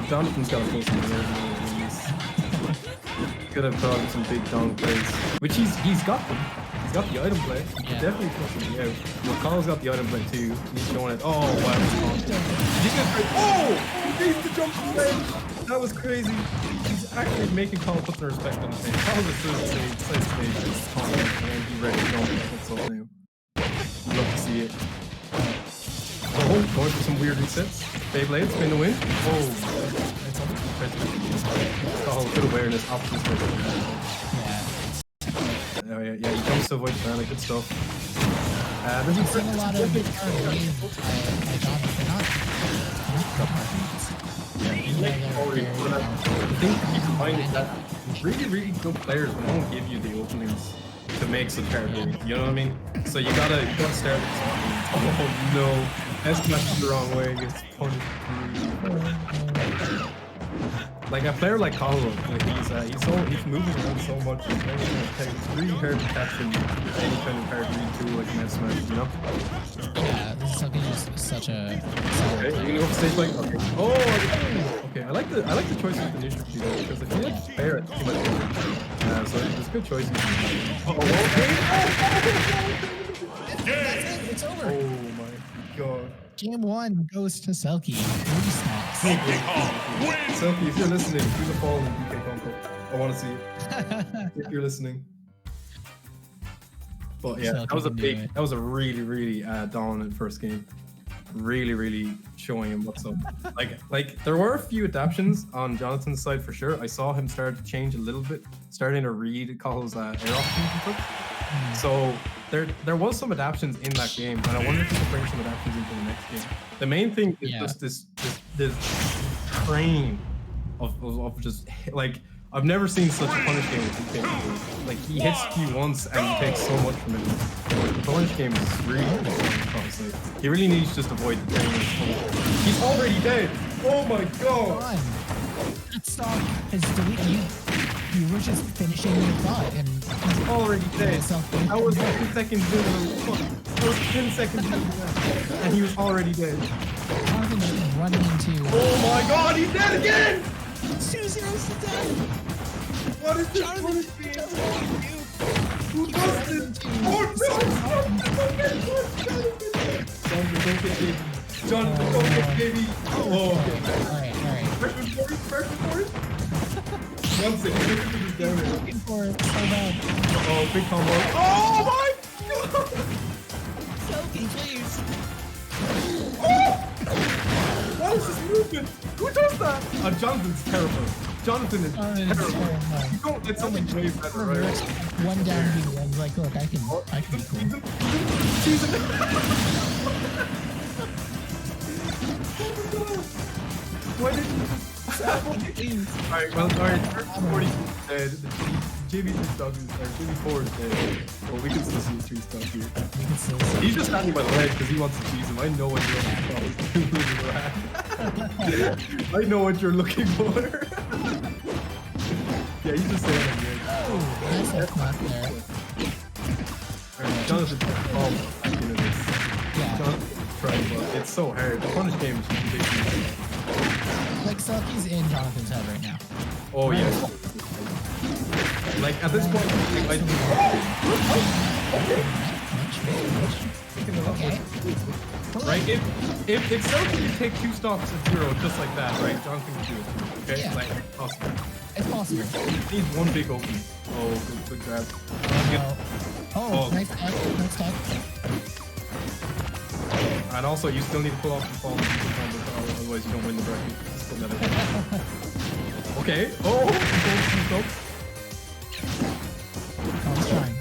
Jonathan's got to pull some nerves. Could have brought some big dong plays, which he's got them. He's got the item play. He can definitely push me out. McCall's got the item play too. He's showing it. Oh wow! He needs to jump from the edge. That was crazy. He's actually making Carl put the respect on his name. Carl was still side stage just calling him, and then he's ready to jump. That's all now. Love to see it. Oh, going for some weird resets. Beyblade, spin the win. Oh, good awareness. Options for Yeah. yeah, he jumps to avoid the banana. Good stuff. This We've is seen a lot of big games by Jonathan. I think you can find it that really good players won't give you the openings to make such hard games. You know what I mean? So you gotta start with something. Oh no, S smash the wrong way, gets punished. Like a player like Hollow, like he's moving around so much. It's really hard to catch him with any kind of hard read tool like an S smash, you know? Yeah, this is something just such a. Okay, you're gonna go for stage like okay. Oh, okay. I like the choice with the initiative too, because I feel like spare it too much. So there's good choices. It's over. Oh my god. Game 1 goes to Selkie. Selkie, if you're listening, do the fall in DK combo. I want to see it. If you're listening. But yeah, Selkie that was a really dominant first game. Really showing him what's up. like there were a few adaptations on Jonathan's side for sure. I saw him start to change a little bit, starting to read Carl's air options and stuff. So there was some adaptations in that game, and I wonder if we can bring some adaptations into the next game. The main thing is just this train of just like I've never seen such a punish game with DK before. Like he hits Q once and he takes so much from it. The punish game is really honestly. He really needs to just avoid the train. He's already dead. Oh my god! That stock is deleting you. You were just finishing your thought and Already dead. yourself in. I was 10 seconds in. I was 10 seconds in, and he was already dead. Jonathan just running into Oh my god, he's dead again! 2-0 to death. What is this? Jonathan What is just this? Who Who does this? Oh no! Jonathan, don't get baby. Jonathan, don't get baby. Oh, okay. Alright. Freshman forward. One second, look at this down there. Looking for it so bad. Oh, big combo. Oh my god! Selkie, please. What is this movement? Who does that? Jonathan's terrible. Jonathan is terrible. You don't let someone way better, right? One down here. I was like, look, I can be cool. Why did you just Alright, well, alright, 40 is dead. JB3 stock is JB4 is dead. Well, we can still see 3 stock here. We can still see. He's just standing by the ledge because he wants to cheese him. I know what you're looking for. I know what you're looking for. Yeah, he's just standing here. Oh, nice little clap there. Alright, Jonathan's back into this. Yeah. Jonathan's trying, but it's so hard. The punish game is just ridiculous. Like, Selkie's in Jonathan's head right now. Oh, yeah. Like, at this point, I Okay. Right? If Selkie can take 2 stocks at 0 just like that, right? Jonathan can do it. Okay? Yeah. Like, it's possible. It's possible. He needs one big open. Oh, good grab. Oh, nice tag. Nice tag. And also, you still need to pull off the fall, otherwise you don't win the bracket. Just put that in there. Okay. Oh, I was trying.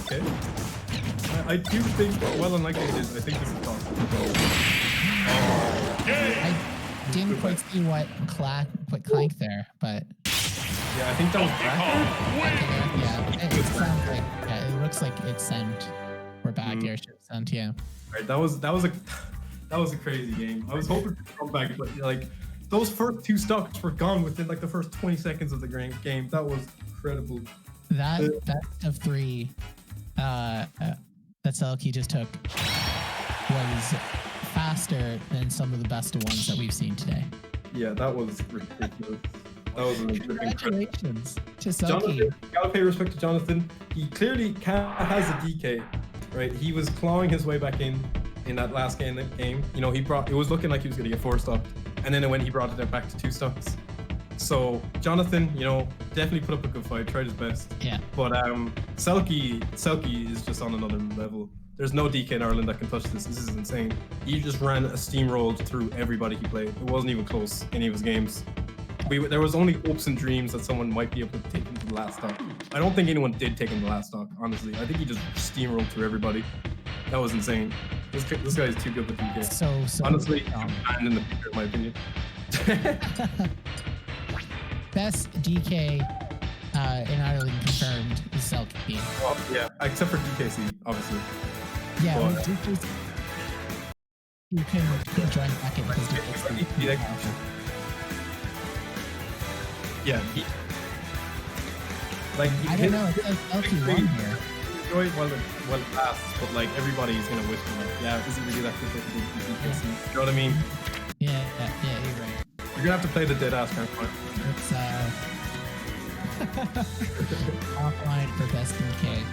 okay. I do think, well, unlike it is, I think this is possible. I didn't quite see what clank there, but Yeah, I think that was back. yeah, it sounds like it looks like it's sent. We're back. Airship sent. Yeah. Right, that was a crazy game. I was hoping to come back, but like those first 2 stocks were gone within like the first 20 seconds of the game. That was incredible. That best of 3 that Selkie just took was faster than some of the best of ones that we've seen today. Yeah, that was ridiculous. That was incredible. Congratulations to Selkie. Jonathan, gotta pay respect to Jonathan. He clearly has a DK, right? He was clawing his way back in that last game. You know, it was looking like he was gonna get 4 stocks, and then when he brought it back to 2 stocks. So Jonathan, you know, definitely put up a good fight, tried his best. Yeah. But Selkie is just on another level. There's no DK in Ireland that can touch this. This is insane. He just ran a steamrolled through everybody he played. It wasn't even close, any of his games. There was only hopes and dreams that someone might be able to take him to the last stock. I don't think anyone did take him to the last stock, honestly. I think he just steamrolled through everybody. That was insane. This guy is too good with DK. So Honestly, and in the future, in my opinion. best DK in Ireland confirmed is Selkie. Well, yeah, except for DKC, obviously. Yeah, Well, you can join back in because DKC. Yeah. Like I don't know. It says Selkie won here. Enjoy it while it lasts, but like everybody's gonna whisper like, yeah, is it really that good to do DKC? You know what I mean? Yeah, you're right. You're gonna have to play the dead ass kind of point. It's offline for best DK.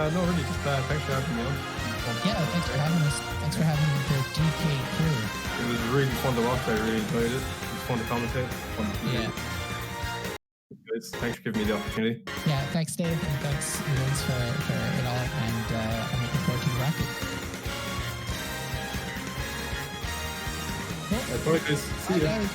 No, really, just thanks for having me on. Yeah, thanks for having us. Thanks for having the DK crew. It was really fun to watch. I really enjoyed it. It was fun to commentate. Fun to Yeah. Guys, thanks for giving me the opportunity. Yeah, thanks Dave, and thanks Vince for it all, and I'm looking forward to the bracket. All right, guys. See ya. Bye, guys.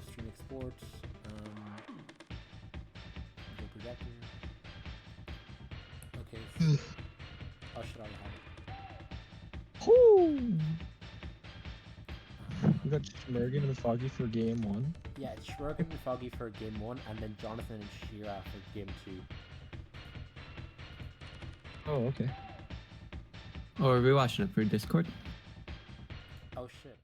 Stream export. Go projector. Okay. How should I have it? Whoo! got Shmergan and Foggy for game 1. Yeah, it's Shmergan and Foggy for game 1, and then Jonathan and Shira for game 2. Oh, okay. Or are we watching it through Discord? Oh shit.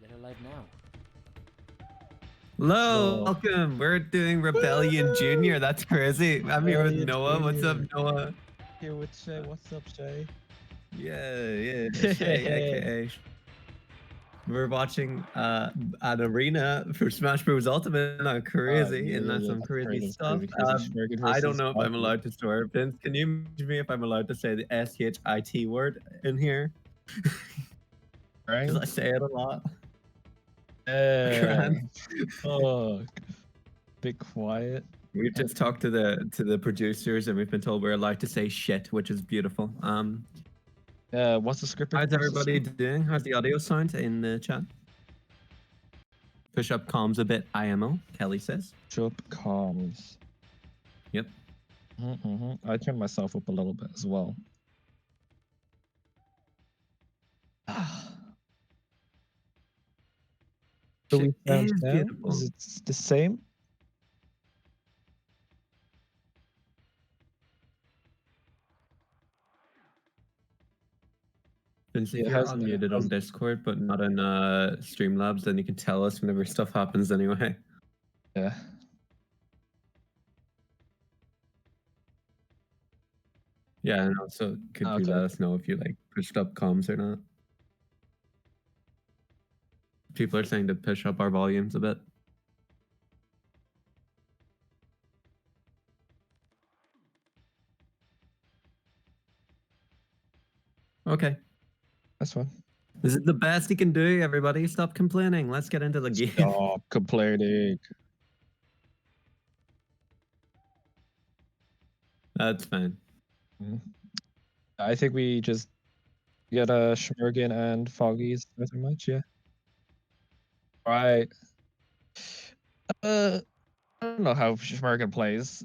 They're live now. Hello, Whoa. welcome. We're doing Rebellion Junior. That's crazy. I'm here with Rebellion Noah. What's up, Junior. Noah? Here with Shay. What's up, Shay? Yeah, Shay, aka. We're watching an arena for Smash Bros. Ultimate on crazy, and that's some that's crazy stuff. crazy. Shuriken I don't versus know if I'm Foggy. allowed to swear. Vince, can you message me if I'm allowed to say the SHIT word in here? Right? Because I say it a lot. Yeah. Fuck. Bit quiet. We've just talked to the producers, and we've been told we're allowed to say shit, which is beautiful. What's the script? How's everybody doing? How's the audio sound in the chat? Push up comms a bit IMO, Kelly says. Push up comms. Yep. I turned myself up a little bit as well. So we Shit found is now? beautiful. Is it the same? Since if Yeah, you're unmuted on how's- Discord but not in Streamlabs, then you can tell us whenever stuff happens anyway. Yeah. Yeah, and also could you Okay. let us know if you like pushed up comms or not? People are saying to push up our volumes a bit. Okay. That's fine. This is the best he can do, everybody. Stop complaining. Let's get into the game. Stop complaining. That's fine. I think we just get a Schmergen and Foggy's better match, yeah. Right. I don't know how Schmergen plays.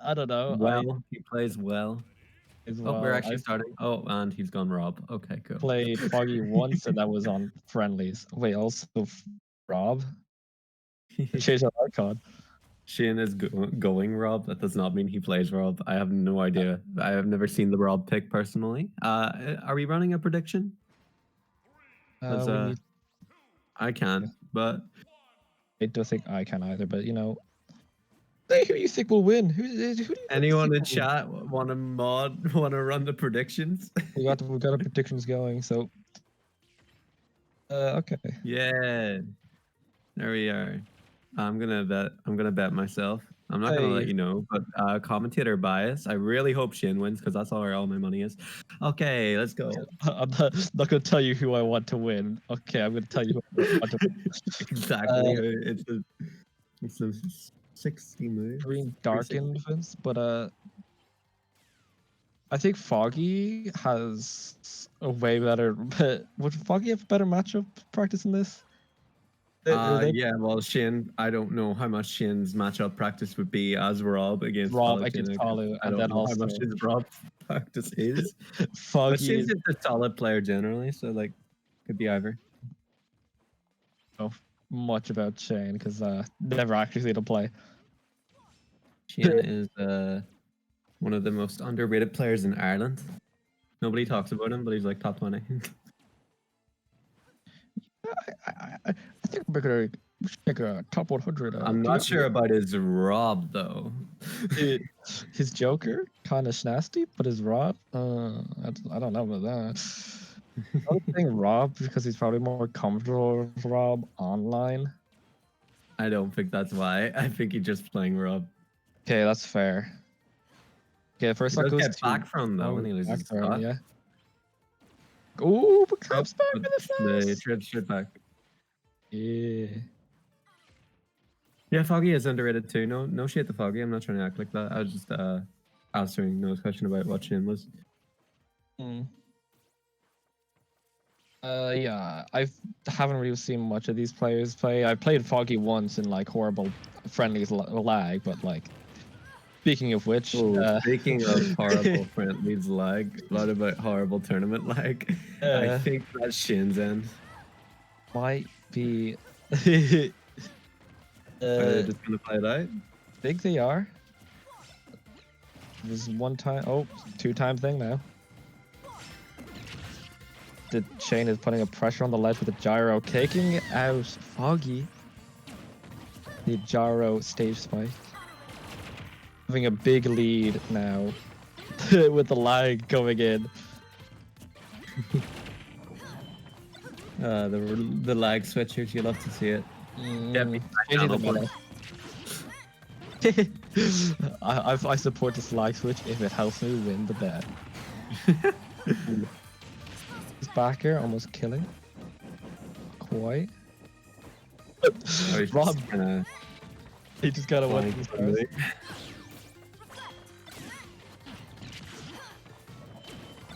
I don't know. Well, he plays well. As Oh, we're well. actually I starting. Oh, and he's gone Rob. Okay, cool. played Foggy once, and that was on friendlies. Wait, also Rob? Change that icon. Shane is going Rob. That does not mean he plays Rob. I have no idea. I have never seen the Rob pick personally. Are we running a prediction? 'Cause, We need, I can, but I don't think I can either, but you know. Hey, who do you think will win? Who do you think anyone will in win? chat want to run the predictions? We got our predictions going, so okay. Yeah, there we are. I'm gonna bet myself. I'm not gonna let Hey. you know, but commentator bias. I really hope Shin wins because that's where all my money is. Okay, let's go. I'm not gonna tell you who I want to win. Okay, I'm gonna tell you who I want to win. Exactly. It's a 60 move. Green darkened defense, but I think Foggy has a way better. Would Foggy have a better matchup practice in this? Yeah, well, Shin, I don't know how much Shin's matchup practice would be as Rob against Rob Palutena, against 'cause Palu, I and don't then know how also much his Rob practice is. But Foggy Shin's is just a solid player generally, so like, could be either. know much about Shane because never actually seen him play. Shin is one of the most underrated players in Ireland. Nobody talks about him, but he's like top 20. I think we should make a top 100. I'm not sure about his Rob though. His Joker kind of snasty, but his Rob, I don't know about that. I was saying Rob because he's probably more comfortable with Rob online. I don't think that's why. I think he's just playing Rob. Okay, that's fair. Okay, first He one does goes get to back from though when he loses back throw, Scott. yeah. Ooh, but comes back But with a fast. straight back. Yeah. Yeah, Foggy is underrated too. No shit to Foggy. I'm not trying to act like that. I was just answering Noah's question about what Shin was. Yeah, I haven't really seen much of these players play. I played Foggy once in like horrible friendlies lag, but like speaking of which, Speaking of horrible friendlies lag, what about horrible tournament lag? I think that's Shin's end. might be. Are they just gonna play it out? I think they are. This one time, two-time thing now. The chain is putting a pressure on the ledge with a gyro, kicking out Foggy. The gyro stage spike. Having a big lead now with the lag going in. The lag switchers, you love to see it. Crazy the meta. I support this lag switch if it helps me win the bet. This backer almost killing. Quite. Rob, he just got away from the stars.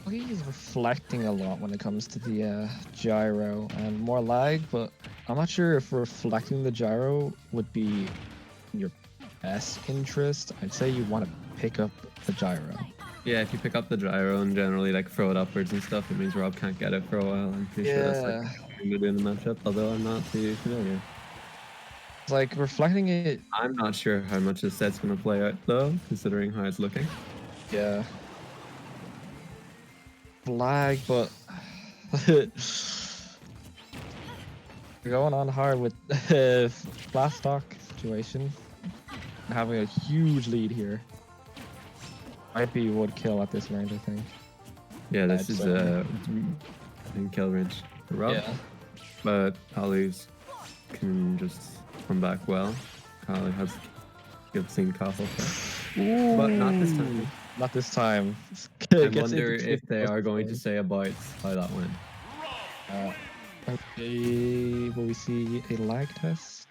He's reflecting a lot when it comes to the gyro and more lag, but I'm not sure if reflecting the gyro would be in your best interest. I'd say you want to pick up the gyro. Yeah, if you pick up the gyro and generally like throw it upwards and stuff, it means Rob can't get it for a while. I'm pretty sure that's like what to do in the matchup, although I'm not too familiar. It's like reflecting it. I'm not sure how much this set's gonna play out though, considering how it's looking. Yeah. Lag, but you're going on hard with last stock situation. Having a huge lead here. Might be would kill at this range, I think. Yeah, this is I think kill range for Rob. Yeah. But Holly's can just come back well. Holly has good seen Castle, but not this time. Not this time. I wonder if they are going to say about how that went. Okay, will we see a lag test?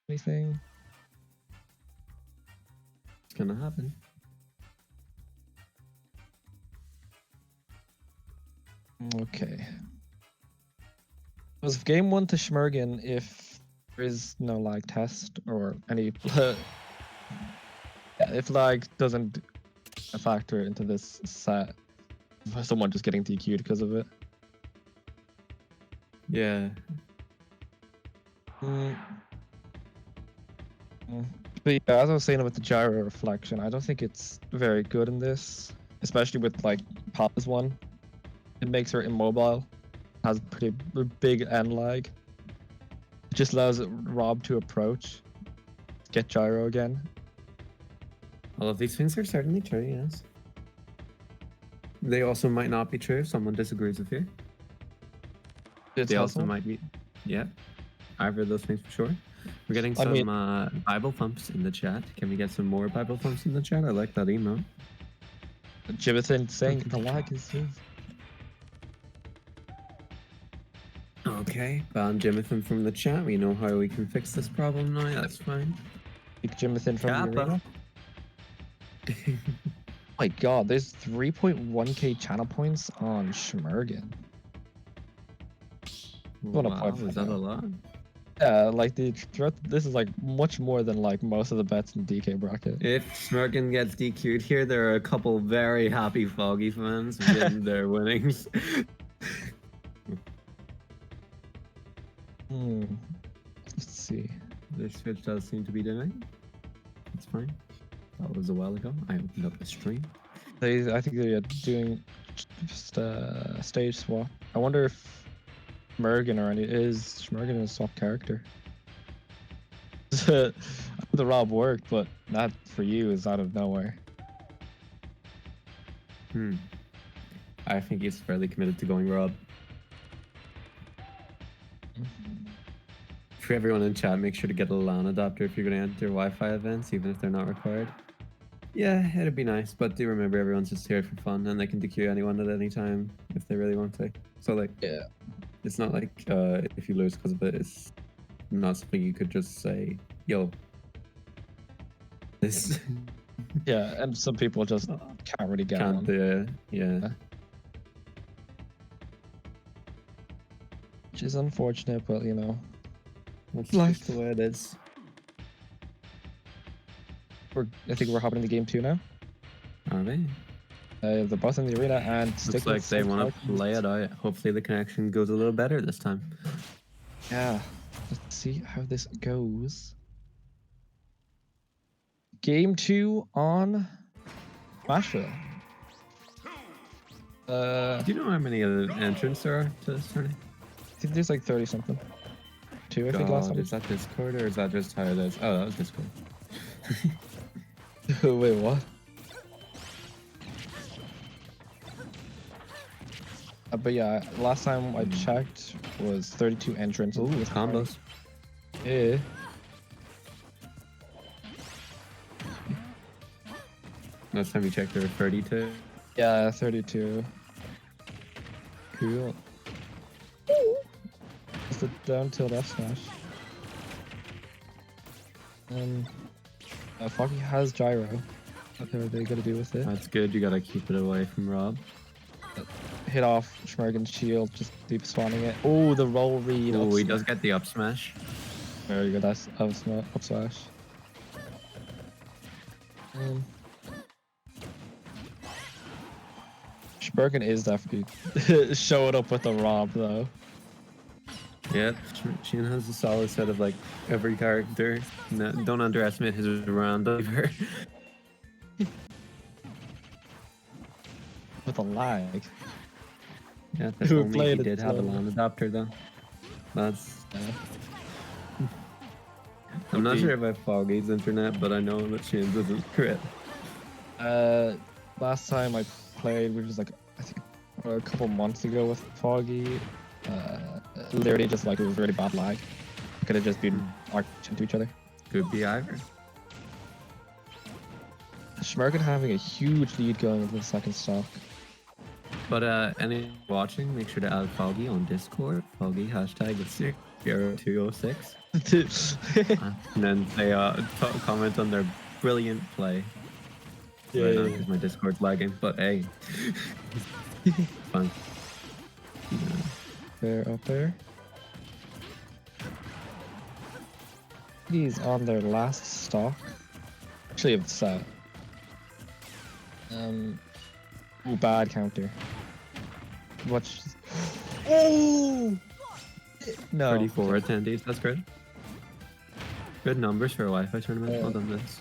Anything? It's gonna happen. Okay. It was game 1 to Schmergen if there is no lag test or any if lag doesn't factor into this set, someone just getting DQ'd because of it. Yeah. But yeah, as I was saying with the gyro reflection, I don't think it's very good in this, especially with like Papa's one. It makes her immobile, has pretty big end lag. It just allows Rob to approach, get gyro again. All of these things are certainly true, yes. They also might not be true if someone disagrees with you. They also might be. Yeah, I've heard those things for sure. We're getting some Bible thumps in the chat. Can we get some more Bible thumps in the chat? I like that emote. Jimothan saying the lag is his. Okay, ban Jimothan from the chat. We know how we can fix this problem now. That's fine. Pick Jimothan from the arena. Oh my god, there's 3.1k channel points on Schmergen. Wow, is that a lot? Yeah, like this is like much more than like most of the bets in DK bracket. If Schmergen gets DQ'd here, there are a couple very happy Foggy fans getting their winnings. Let's see. This switch does seem to be doing. It's fine. That was a while ago. I opened up the stream. I think they're doing just stage swap. I wonder if Schmergen is Schmergen a swap character? The Rob worked, but that for you is out of nowhere. I think he's fairly committed to going Rob. For everyone in chat, make sure to get a LAN adapter if you're going to enter Wi-Fi events, even if they're not required. Yeah, it'd be nice, but do remember everyone's just here for fun, and they can DQ anyone at any time if they really want to. So like, yeah, it's not like if you lose because of it, it's not something you could just say, yo. This. Yeah, and some people just can't really get on. Yeah. Which is unfortunate, but you know, that's life the way it is. I think we're hopping into game 2 now. Are they? They're both in the arena and looks like they want to play it out. Hopefully the connection goes a little better this time. Yeah, let's see how this goes. Game 2 on Nashville. Do you know how many other entrants there are to this tournament? I think there's like 30 something. 2, I think last time. Is that Discord or is that just how it is? Oh, that was Discord. Wait, what? But yeah, last time I checked was 32 entrants. Ooh, combos. Yeah. Last time we checked, there were 32. Yeah, 32. Cool. Is it down till F smash? Foggy has gyro. What are they gonna do with it? That's good. You gotta keep it away from Rob. Hit off Schmergen's shield, just deep spawning it. Oh, the roll read. Oh, up he does smash. get the up smash. Very good. That's up smash. Schmergen is definitely showing up with the Rob though. Yeah, Sheen has a solid set of like every character. No, don't underestimate his round diver. With a lag. Yeah, if Who only played he it did have a slowly. LAN adapter though. That's. I'm Would not be- sure about Foggy's internet, but I know that Sheen's isn't correct. Last time I played, which was like I think a couple months ago with Foggy, literally just like it was really bad lag. Could have just been arched into each other. Could be either. Schmergen having a huge lead going into the second stock. But any watching, make sure to add Foggy on Discord. Foggy hashtag is 0206. And then they comment on their brilliant play. Yeah, Right now, yeah, because my Discord's lagging, but hey, fun. They're up there. He's on their last stock. Actually, of the set. Ooh, bad counter. Watch. Oh! No. 34 attendees, that's great. Good numbers for a Wi-Fi tournament. Yeah. Well done, Vince.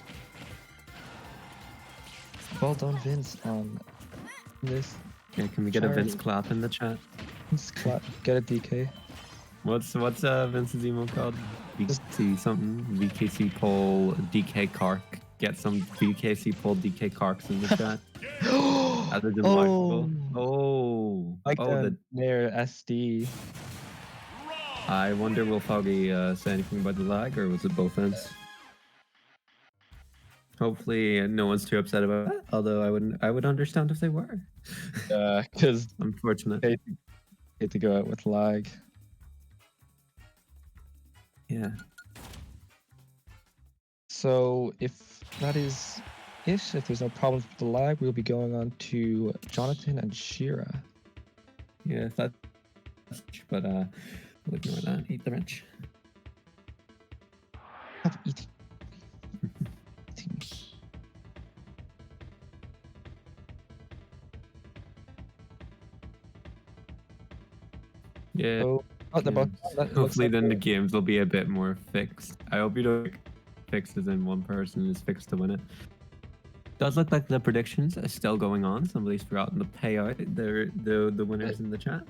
Well done, Vince, on this. Yeah, can we get a Vince Charity. clap in the chat? Get a DK. What's Vince's emo called? VKC something. VKC poll DK Cork. Get some VKC poll DK Corks in the chat. Other than Like the near SD. I wonder will Foggy say anything about the lag, or was it both ends? Hopefully no one's too upset about it, although I would understand if they were. Because Unfortunate. hate to go out with lag. Yeah. So if that is it, if there's no problems with the lag, we'll be going on to Jonathan and Shira. Yeah, that's but we'll ignore that. Eat the wrench. Stop eating. Yeah. Oh, the Yeah. looks Hopefully like then the we're- games will be a bit more fixed. I hope you don't fixed as in one person is fixed to win it. Does look like the predictions are still going on. Somebody's forgotten to pay out the winners in the chat.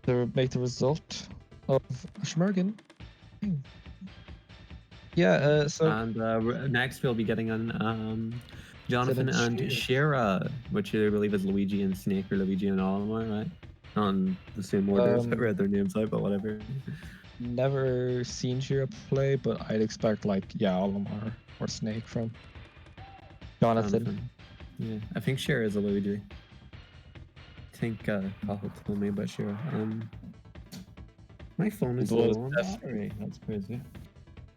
to make the result of Schmergen. Yeah, so And next we'll be getting on Jonathan Zed and and Shira, which I believe is Luigi and Snake or Luigi and Olimar, right? On the same order as I read their names out, but whatever. never seen Shira play, but I'd expect like Olimar or Snake from Jonathan. Yeah, I think Shira is a Luigi. I think Kaho told me about Shira. My phone is Blows low on death. battery. That's crazy.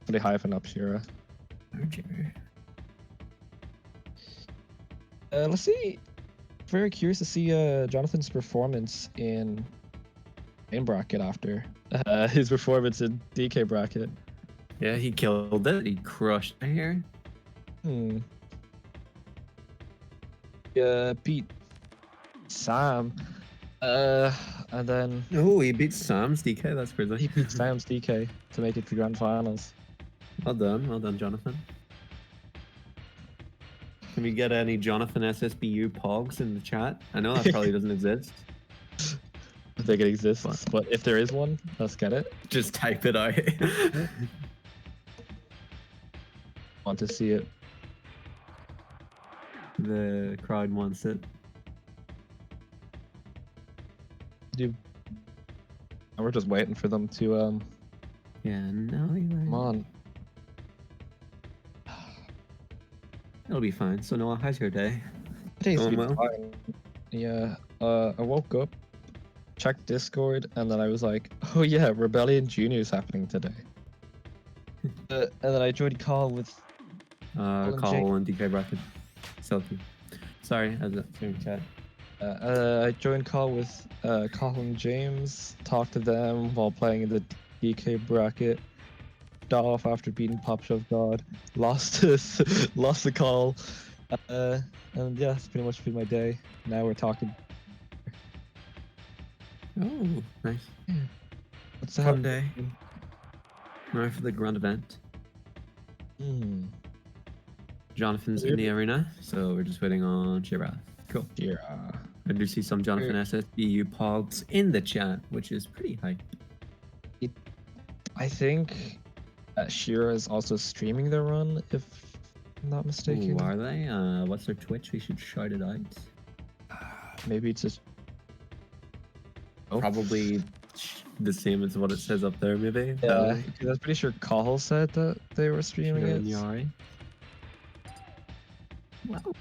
Pretty hyping up Shira. Let's see. Very curious to see Jonathan's performance in bracket after his performance in DK bracket. Yeah, he killed it. He crushed it here. Beat Sam. And then Oh, he beat Sam's DK. That's crazy. he beat Sam's DK to make it to grand finals. Well done, Jonathan. Can we get any Jonathan SSBU pogs in the chat? I know that probably doesn't exist. I think it exists, but if there is one, let's get it. Just type it out. Want to see it. The crowd wants it. do. And we're just waiting for them to Yeah, no, come on. It'll be fine. So Noah, how's your day? Today's Going been well? fine. Yeah. I woke up, checked Discord, and then I was like, oh yeah, Rebellion Junior is happening today. And then I joined a call with and Call and DK bracket. Selkie. Sorry, I was in chat. I joined call with Colin James, talked to them while playing in the DK bracket. Off after beating Pop Shove God, lost lost the call, and yeah, that's pretty much been my day. Now we're talking. Oh, nice. What's Fun up? day. Now for the grand event. Jonathan's in the arena, so we're just waiting on Shira. Cool. Shira. I do see some Jonathan SSBU pods in the chat, which is pretty hype. I think Shira is also streaming the run, if I'm not mistaken. Ooh, are they? What's their Twitch? We should shout it out. Maybe it's just Probably the same as what it says up there, maybe. Yeah, because I'm pretty sure Cahill said that they were streaming it. Shiranyari. Well,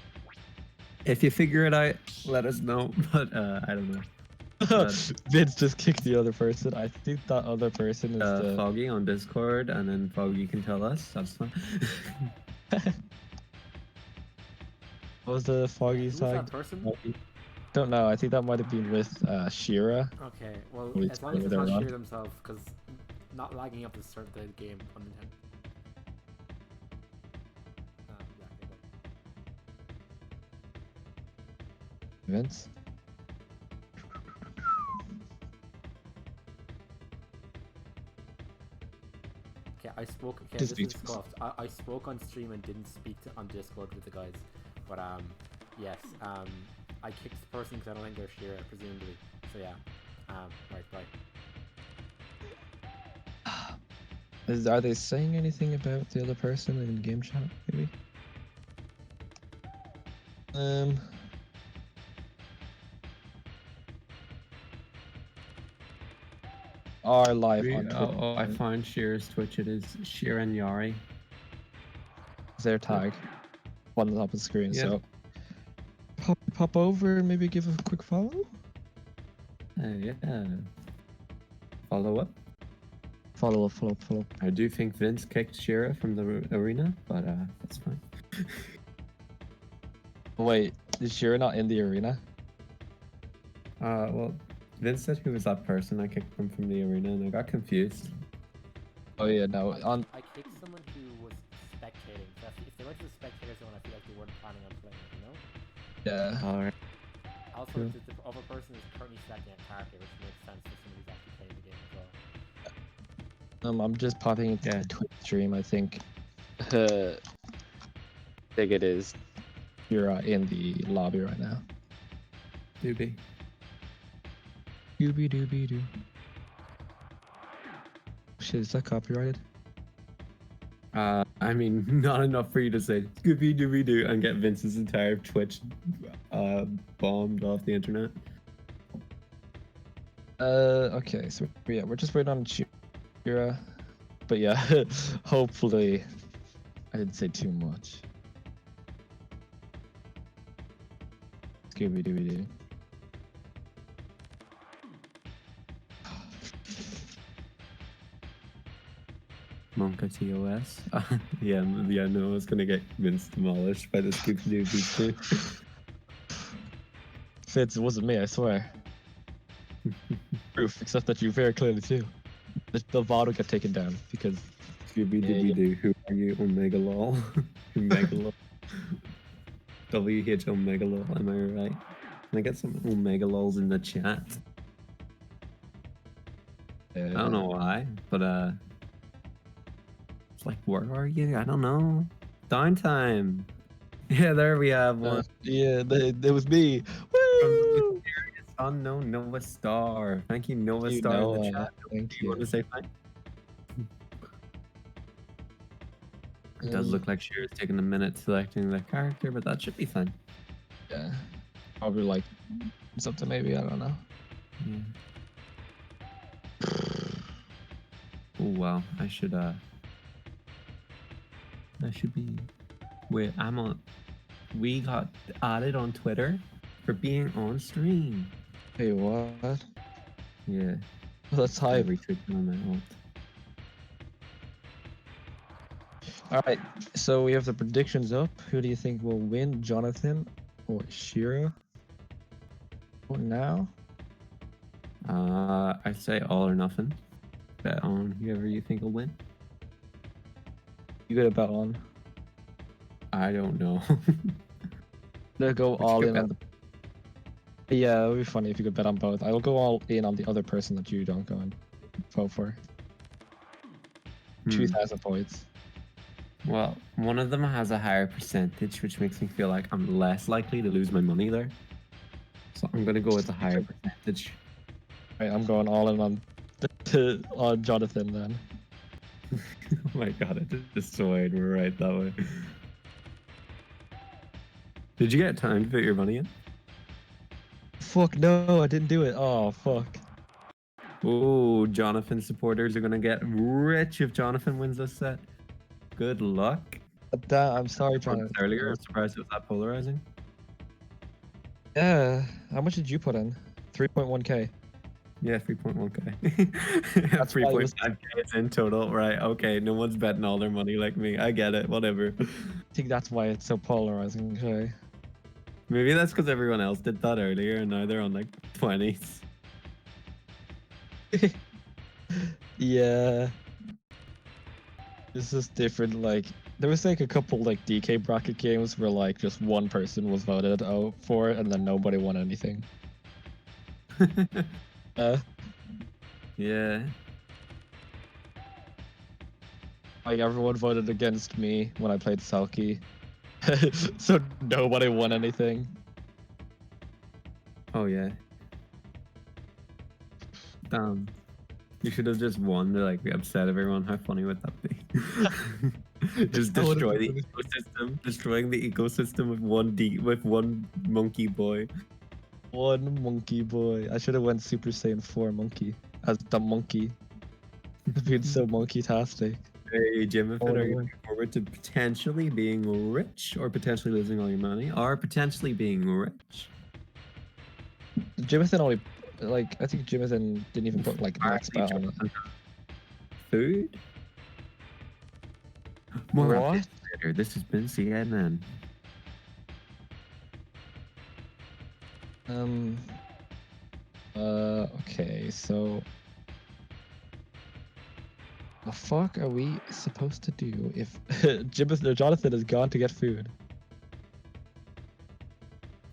if you figure it out, let us know. But I don't know. Vince just kicked the other person. I think that other person is the Foggy on Discord, and then Foggy can tell us. That's fine. What was the Foggy Who's side? that person? Don't know. I think that might have been with Shira. Okay, well, Wait, as long as it's they're not on. Sheer themselves, because not lagging up to start the game on Nintendo. Yeah, okay, but... Vince. Okay, I spoke. Okay, Just this is speak. scuffed. I spoke on stream and didn't speak on Discord with the guys, but yes, I kicked the person because I don't think they're Shira, presumably. So yeah, right. Are they saying anything about the other person in game chat? Maybe. Are live on Twitch. I find Shira's Twitch. It is Shiranyari. Their tag on the top of the screen. Yeah. So pop over and maybe give a quick follow. Yeah. Follow up. Follow. I do think Vince kicked Shira from the arena, but that's fine. Wait, is Shira not in the arena? Well, Vince said who was that person. I kicked them from the arena, and I got confused. Oh yeah, no. I kicked someone who was spectating. So if they went to the spectator zone, I feel like they weren't planning on playing, you know? Yeah. All right. Also, Cool. the other person is currently selecting a character, which makes sense for somebody who's actually playing the game as well. I'm just popping into the Twitch stream. I think it is. You're in the lobby right now. Doobie. Doobie doo. Shit, is that copyrighted? I mean, not enough for you to say Scooby Dooby Doo and get Vince's entire Twitch bombed off the internet. Okay, so yeah, we're just waiting on Shira. But yeah, hopefully I didn't say too much. Scooby Dooby Doo. Monka TOS. yeah, no, I was gonna get Vince demolished by the Scooby Dooby too. Fitz, it wasn't me, I swear. Proof, except that you very clearly too. The VOD will get taken down because Scooby Dooby Doo, who are you? Omega lol. Omega lol. WH Omega lol, am I right? Can I get some Omega lols in the chat? I don't know why, but it's like, where are you? I don't know. Downtime. Yeah, there we have one. Yeah, that was me. From the Woo! mysterious unknown Nova Star. Thank you, Nova You Star, in the know, chat. thank Do you want to say hi? It does look like Shira's taking a minute selecting the character, but that should be fine. Yeah, probably like something maybe, I don't know. Yeah. Oh wow, I should be. Wait, I'm on. We got added on Twitter for being on stream. Hey, what? Yeah. That's I hype. retweeted on my alt. All right, so we have the predictions up. Who do you think will win, Jonathan or Shira? What now? I'd say all or nothing. Bet on whoever you think will win. You got a bet on? I don't know. They'll go But you all could in bet on the. Yeah, it would be funny if you could bet on both. I'll go all in on the other person that you don't go and vote for. 2,000 points. Well, one of them has a higher percentage, which makes me feel like I'm less likely to lose my money there. So I'm gonna go with a higher percentage. Right, I'm going all in on on Jonathan then. Oh my god, I just swayed right that way. Did you get time to put your money in? Fuck no, I didn't do it. Oh fuck. Oh, Jonathan supporters are gonna get rich if Jonathan wins this set. Good luck. I'm sorry, Jonathan. Earlier, I'm surprised it was that polarizing. Yeah. How much did you put in? 3.1k. Yeah, 3.1k. That's why it was- 3.5k is in total, right? Okay, no one's betting all their money like me. I get it, whatever. I think that's why it's so polarizing. Okay. Maybe that's because everyone else did that earlier and now they're on like 20s. Yeah. It's just different. Like there was like a couple like DK bracket games where like just one person was voted out for it and then nobody won anything. Yeah. Like everyone voted against me when I played Selkie. So nobody won anything. Oh yeah. Damn. You should have just won to like upset everyone. How funny would that be? Just That would've destroy the been ecosystem. Destroying the ecosystem with one monkey boy. One monkey boy. I should have went Super Saiyan 4 monkey as the monkey. It's been so monkey-tastic. Hey Jimothan, are you Oh. looking forward to potentially being rich or potentially losing all your money or potentially being rich? Jimothan only, like, I think Jimothan didn't even put like max bet on it. Food? More on What? this later. This has been CNN. Okay, so the fuck are we supposed to do if Jonathan has gone to get food?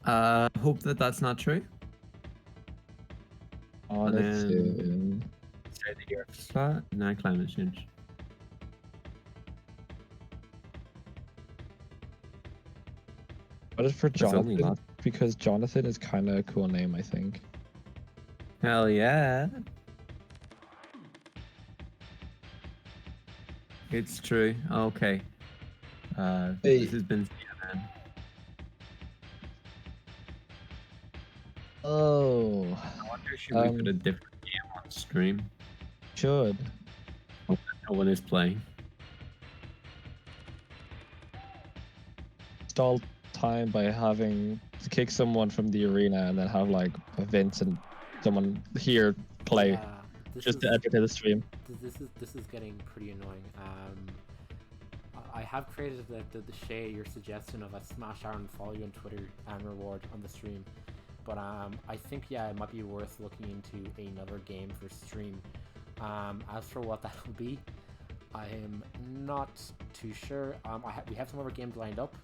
Hope that that's not true. Jonathan. Say the Earth flat, not climate change. What is for There's only Jonathan? lots. Because Jonathan is kind of a cool name, I think. Hell yeah. It's true. Okay. Hey. This has been CNN. Oh. I wonder should we put a different game on stream? Should. No one is playing. Stall time by having to kick someone from the arena and then have like events and someone here play Yeah, just to entertain the stream. This is getting pretty annoying. I have created the Shay, your suggestion of a smash down, follow you on Twitter and reward on the stream, but I think yeah it might be worth looking into another game for stream. As for what that will be, I am not too sure. We have some other games lined up.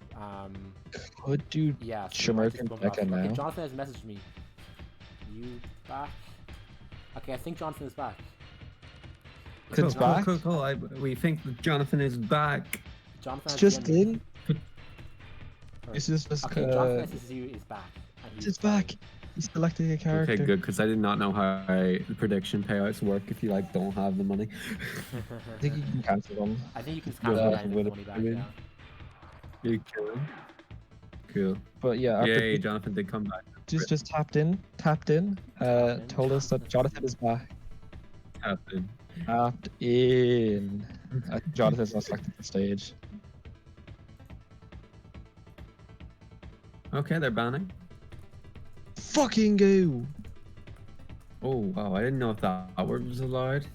Could do Yeah, so we might just Shiranyari bump it off. Deka Okay, now. Jonathan has messaged me. You back? Okay, I think Jonathan is back. Jonathan's back? Cool. We think that Jonathan is back. Jonathan It's has just DM'd me. in. Or- It's just Okay, Jonathan SSU is back. And It's he's back. He's selecting a character. Okay, good, because I did not know how the prediction payouts work if you like don't have the money. I think you can cancel them. I think you can You'll cancel have that to win money it, back, I mean. yeah. You can. Cool. But yeah, our Yay, Jonathan did come back. just tapped in. Told us that Jonathan is back. Happened. Tapped in. Jonathan's not stuck at the stage. Okay, they're banning. Fucking go! Oh wow, I didn't know if that word was allowed.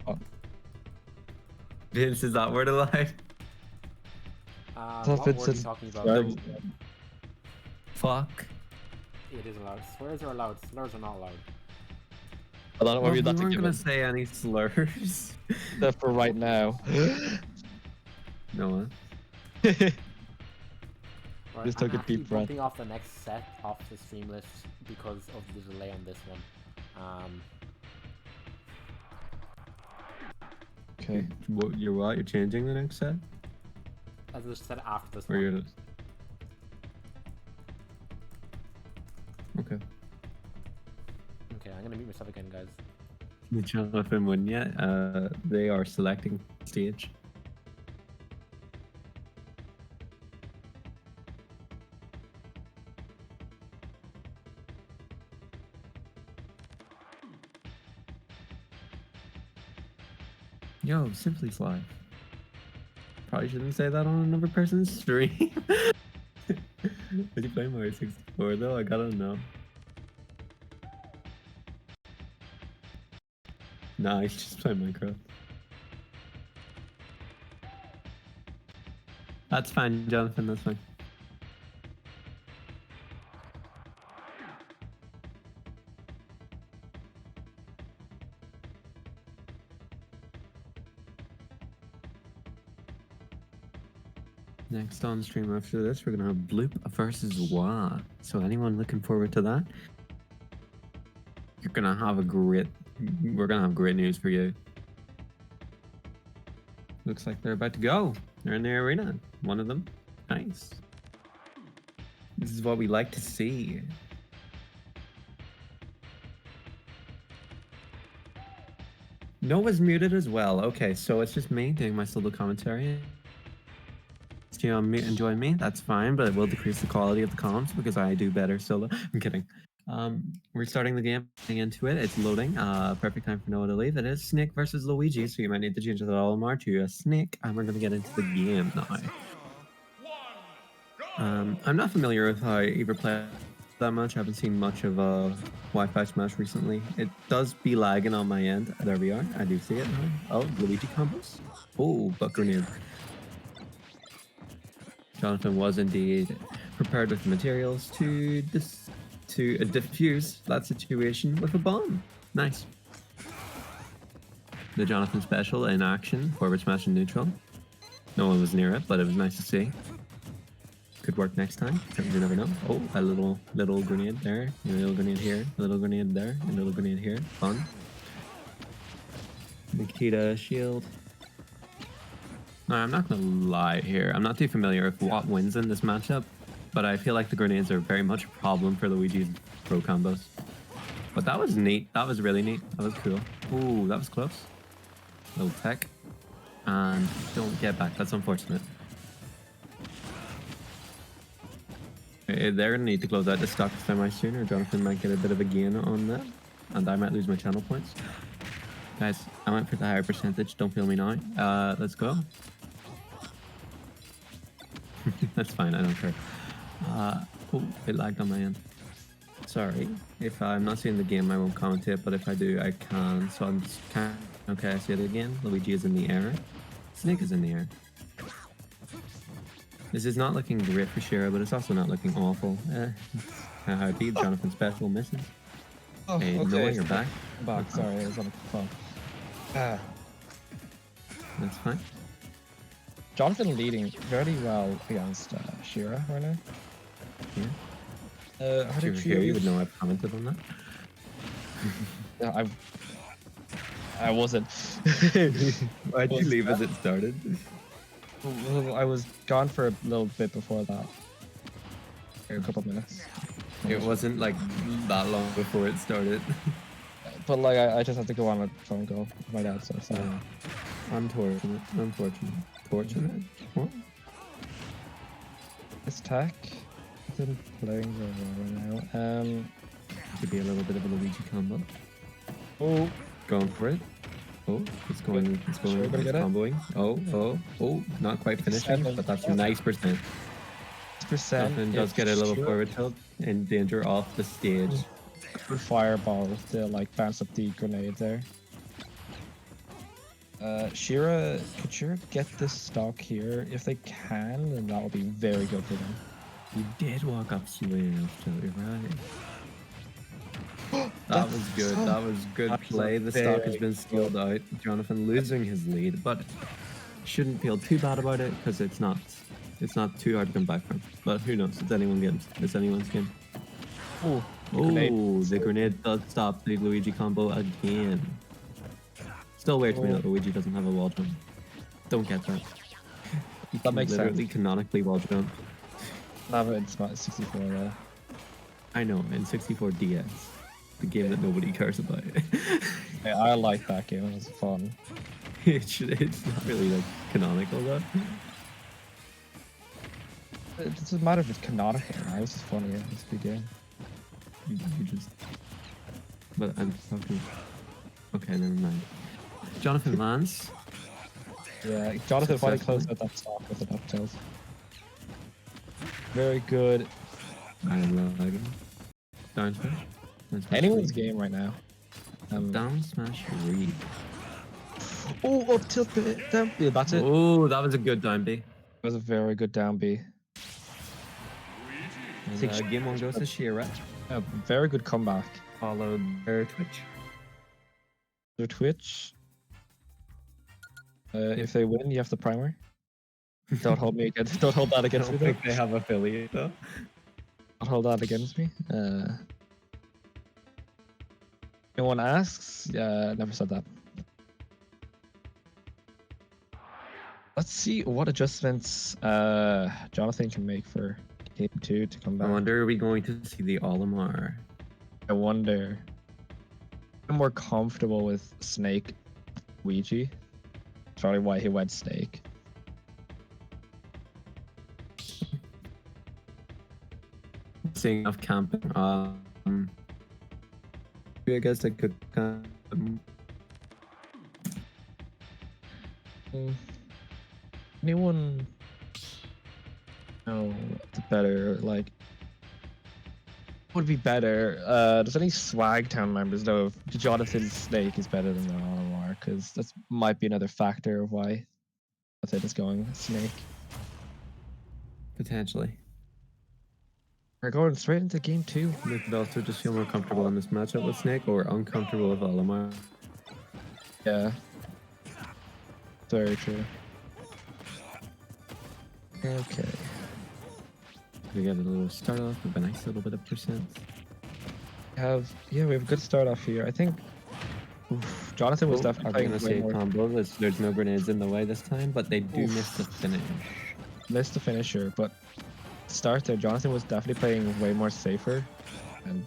Oh. Vince, is that word allowed? thought What Vince word are you said talking about? swears. Fuck. It is allowed. Swears are allowed. Slurs are not allowed. I don't know Well, whether we that's a weren't gonna given. say any slurs. Except for right now. No. Right, Just took I'm a actually deep breath. bumping off the next set off the stream list because of the delay on this one. Okay. You're what? You're changing the next set? As I said after this Or one. you're just... Okay. Okay, I'm gonna mute myself again, guys. Jonathan wouldn't yet. They are selecting stage. Yo, Simply Fly. Probably shouldn't say that on another person's stream. Did you play Mario 64 though? I gotta know. Nah, he's just playing Minecraft. That's fine, Jonathan, that's fine. Next on stream after this, we're gonna have Bloop versus Wah. So anyone looking forward to that? You're gonna have a great... We're gonna have great news for you. Looks like they're about to go. They're in the arena. One of them. Nice. This is what we like to see. Noah's muted as well. Okay, so it's just me doing my solo commentary. Do you enjoy me? That's fine, but it will decrease the quality of the comms because I do better solo. I'm kidding. We're starting the game, getting into it. It's loading. Perfect time for Noah to leave. It is Snook versus Luigi, so you might need to change the Olimar to a Snook, and we're going to get into the game now. I'm not familiar with how Ever play that much. I haven't seen much of Wi-Fi Smash recently. It does be lagging on my end. There we are. I do see it now. Oh, Luigi combos. Oh, butt grenade. Jonathan was indeed prepared with the materials to diffuse that situation with a bomb. Nice. The Jonathan special in action, forward smash and neutral. No one was near it, but it was nice to see. Could work next time. You never know. Oh, a little grenade there, a little grenade here, a little grenade there, a little grenade here. Fun. Nikita shield. No, I'm not gonna lie here. I'm not too familiar with what wins in this matchup, but I feel like the grenades are very much a problem for Luigi's pro combos. But that was neat. That was really neat. That was cool. Ooh, that was close. Little tech. And don't get back. That's unfortunate. They're gonna need to close out the stock semi soon, or Jonathan might get a bit of a gain on that, and I might lose my channel points. Guys, I went for the higher percentage. Don't feel me now. Let's go. That's fine. I don't care. Oh, it lagged on my end. Sorry. If I'm not seeing the game, I won't commentate, but if I do, I can. So I'm just kind of... Okay, I see it again. Luigi is in the air. Snake is in the air. This is not looking great for Shira, but it's also not looking awful. How it be? Jonathan special misses. Oh, Hey, okay. Noah, you're back. I'm back. Sorry, I was on a phone. That's fine. Jonathan leading very well against Shira right now. Yeah. How If you did were here, you you? would know I've commented on that. Yeah, I wasn't. Why'd you leave as it started? Well, I was gone for a little bit before that. A couple of minutes. It wasn't like that long before it started. But like, I just had to go on a phone call with my dad, so sorry. Unfortunate. Unfortunate. Fortunate? What? This tech. Jonathan playing the right now. Could be a little bit of a Luigi combo. Oh, Going for it. Oh, it's going, Sure, gonna get it. comboing. Oh, not quite finishing, but that's a nice percent. Jonathan does get a little forward tilt and danger off the stage. Good fireball to like bounce up the grenade there. Could Shira get this stock here? If they can, then that will be very good for them. You did walk up swing, you're right. That was good. That was good play. The stock has been stealed out. Jonathan losing his lead, but shouldn't feel too bad about it because it's not too hard to come back from. But who knows? It's anyone's game. It's anyone's game. Oh, the grenade does stop the Luigi combo again. Still weird to me that Luigi doesn't have a wall jump. Don't get that. That makes literally sense. canonically wall jump. Not it's not 64 though. I know, in 64 DS. The game that nobody cares about. Yeah, I like that game. It was fun. It's not really like canonical though. It doesn't matter if it's canonical. Now. It's just funny. Yeah, it's a good game. You just. But I'm talking. Okay, never mind. Jonathan lands. Yeah, Jonathan finally closed out that stock with an up tilt. Very good. I like him. Down smash. Anyone's game right now. Down smash read. Oh, up tilt down. Yeah, that's it. Oh, that was a good down B. It was a very good down B. Game one goes to Shira. A very good comeback. Followed their Twitch. Their Twitch. If they win, you have the primer. Don't hold me against. Don't hold that I against don't me. think they have affiliate though. Don't hold that against me. Anyone asks? Yeah, never said that. Let's see what adjustments Jonathan can make for game 2 to come back. I wonder, are we going to see the Olimar? I wonder. I'm more comfortable with Snake Ouija. That's probably why he went Snake. Seeing enough camping. I guess I could. Anyone? No, it's better. Like, would be better. Does any Swagtown members know if Jonathan's Snake is better than the Olimar? Because that might be another factor of why Jonathan is going Snake. Potentially. We're going straight into game 2. They could also just feel more comfortable in this matchup with Snake or uncomfortable with Olimar. Yeah. Very true. Okay. We get a little start off with a nice little bit of percent. We have a good start off here. I think Jonathan was definitely playing the same combo. There's no grenades in the way this time, but they do miss the finish. Missed the finisher, but start there, Jonathan was definitely playing way more safer, and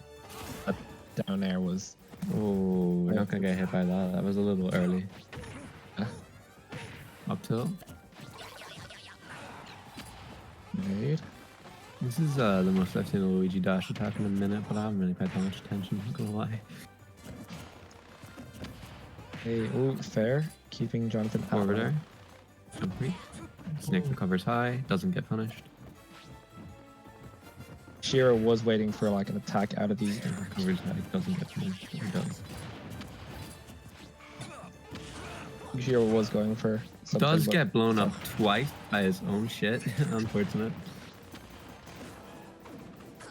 that down air was. Oh, we're not gonna get hit by that. That was a little early. Up tilt. Made. This is the most I've seen a Luigi dash attack in a minute, but I haven't really paid that much attention. I'm not gonna lie. Hey, oh, fair. Keeping Jonathan out. Over there. Jump free. Snake recovers high. Doesn't get punished. Shira was waiting for like an attack out of the. Recovers high. Doesn't get punished. He does. Shira was going for something. Does get blown up twice by his own shit. Unfortunate.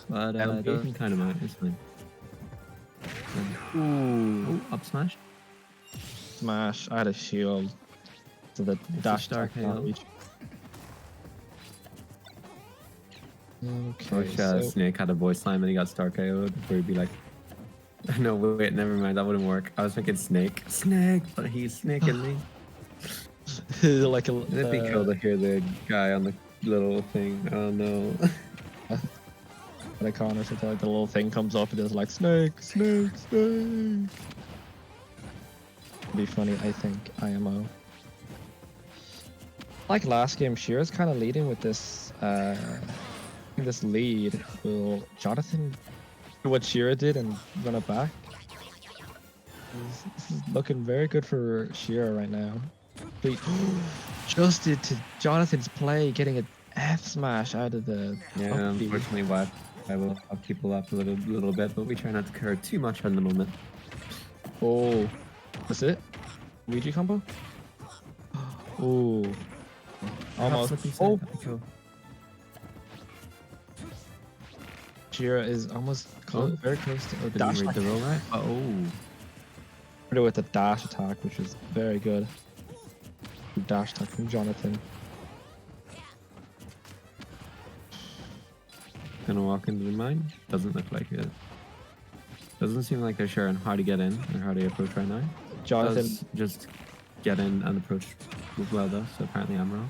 But doesn't kind of matter. It's fine. Ooh, up smash. Smash. I had a shield. So the dash star attack not KO. reach. Okay. So Snake had a voice line and he got star KO'd before he'd be like, no, wait, never mind, that wouldn't work. I was thinking Snake, but he's snaking me. like a. It'd be cool to hear the guy on the little thing. Oh no. Icon or something like the little thing comes up and it's like Snake. It'd be funny, I think. IMO. Like last game, Shira's kind of leading with this this lead, will Jonathan do what Shira did and run it back? This is looking very good for Shira right now. Just to Jonathan's play, getting an F smash out of the Yeah, up B. unfortunately, I will up people up a little bit, but we try not to care too much at the moment. Oh, that's it? Luigi combo? Oh, almost. Oh, Cool. Shira is almost close, very close to Did dash he read the attack. roll right? Oh. With the dash attack, which is very good. Dash attack from Jonathan. Gonna walk into the mine? Doesn't look like it. Doesn't seem like they're sharing how to get in or how to approach right now. Jonathan Does just get in and approach well though, so apparently I'm wrong.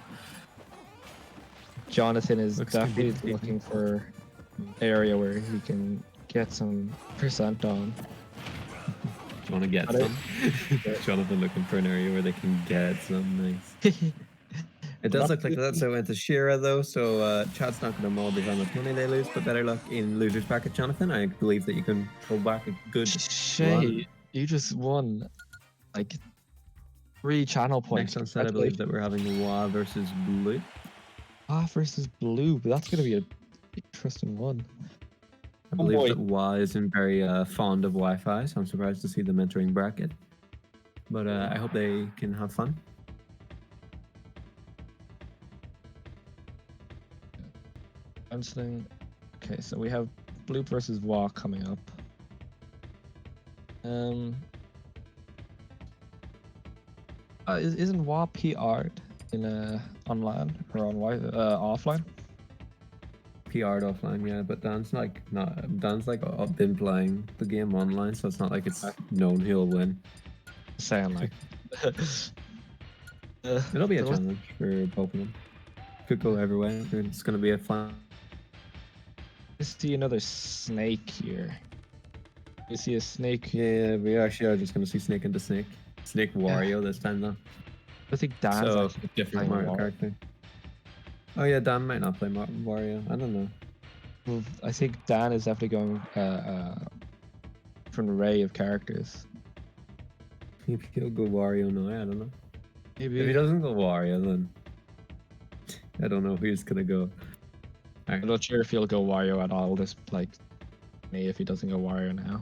Jonathan is Looks to be definitely defeated. looking for an area where he can get some percent on. Do you want to get Got it. some? Jonathan looking for an area where they can get some. Nice. It does look like that, so it went to Shira though, so chat's not going to mold as how much money they lose, but better luck in losers bracket, Jonathan. I believe that you can pull back a good Shay, run. you just won like 3 channel points. Next on set, I believe that we're having Wa versus Blue. Versus Blue, but that's gonna be an interesting one. I believe boy. that Wa isn't very fond of Wi-Fi, so I'm surprised to see them entering bracket. But I hope they can have fun. Okay, so we have Blue versus Wa coming up. Isn't Wa PR'd in online or on offline? PR'd offline, yeah, but Dan's like been playing the game online, so it's not like it's known he'll win. Saying like. It'll be a challenge for both of them. Could go every way. It's gonna be a fun. I see another snake here. You see a snake? Yeah, we actually are just gonna see Snake into Snake. Snake Wario this time though. I think Dan's So actually different playing Mario Wario. character. Oh yeah, Dan might not play Wario. I don't know. Well, I think Dan is definitely going from an array of characters. Maybe he'll go Wario now. I don't know. Maybe. If he doesn't go Wario, then I don't know who's gonna go. I'm not sure if he'll go Wario at all. Just like me, if he doesn't go Wario now.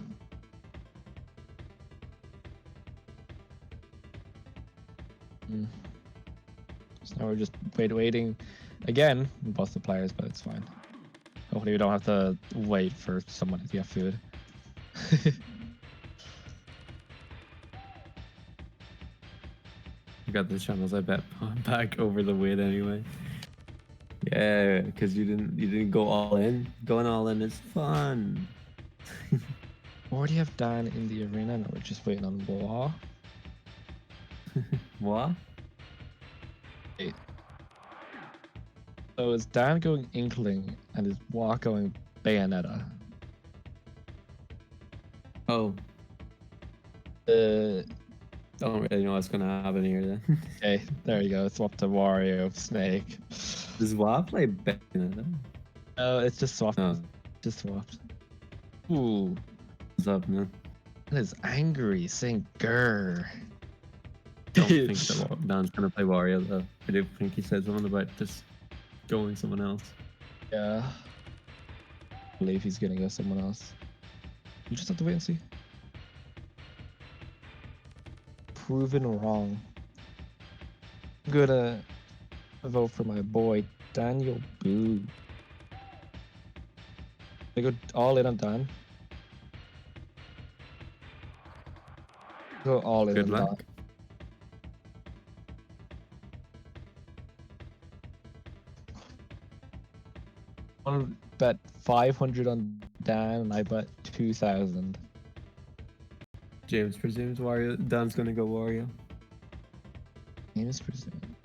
So now we're just waiting again. Both the players, but it's fine. Hopefully, we don't have to wait for someone to get food. You got the channels, I bet, back over the weight anyway. Yeah, because you didn't go all in. Going all in is fun. We already have Dan in the arena, and we're just waiting on Wa. What? So is Dan going Inkling, and is Wa going Bayonetta? Oh, don't really know what's gonna happen here then. Okay, there you go. It's up to Wario, Snake. Does Wa play Bayonetta? No, it's just swapped. Oh, Just swapped. Ooh, what's up, man? that is angry, saying grr. Don't think that Dan's gonna play Wario though. I do think he said something about just going someone else. Yeah. I believe he's gonna go someone else. You just have to wait and see. Proven wrong. I'm gonna vote for my boy, Daniel Boo. I go all in on Dan. Go all in Good on luck. Dan. I'll bet 500 on Dan, and I bet 2,000. James presumes Wario. Dan's gonna go Wario. James presumed.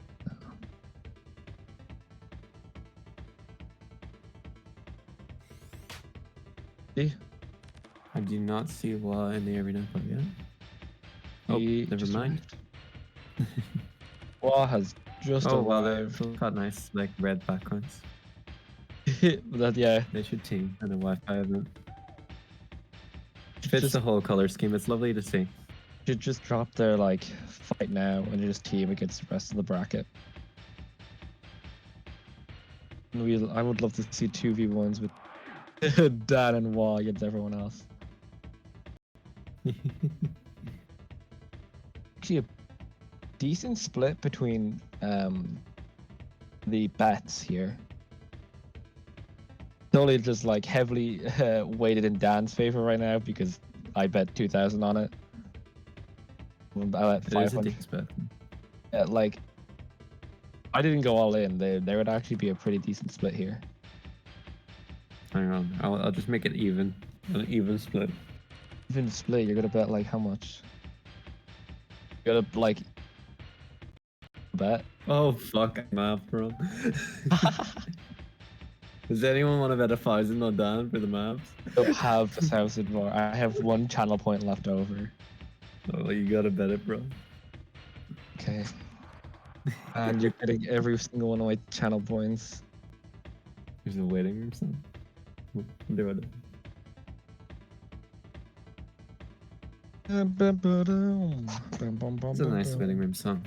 See? I do not see Wa in the arena quite yet. Oh, He never just mind. arrived. Wa has just Oh, well, arrived. they've got nice, like, red backgrounds. Yeah. They should team and a Wi-Fi event. Fits Just, the whole color scheme. It's lovely to see. should just drop their like fight now and just team against the rest of the bracket. And I would love to see 2v1s with Dan and Wah against everyone else. Actually, a decent split between the bets here. It's only just like heavily weighted in Dan's favor right now because I bet 2,000 on it. I bet It is a 500. decent bet. Like, I didn't go all in. There would actually be a pretty decent split here. Hang on, I'll just make it even. An even split. Even split, you're gonna bet like how much? You're gonna like bet. Oh fuck, math, bro. Does anyone want to bet 1,000 on Dan for the maps? I don't have 1,000 more. I have 1 channel point left over. Oh, well, you gotta bet it, bro. Okay. And you're getting every single one of my channel points. There's a waiting room, son. Do it. It's a nice waiting room song.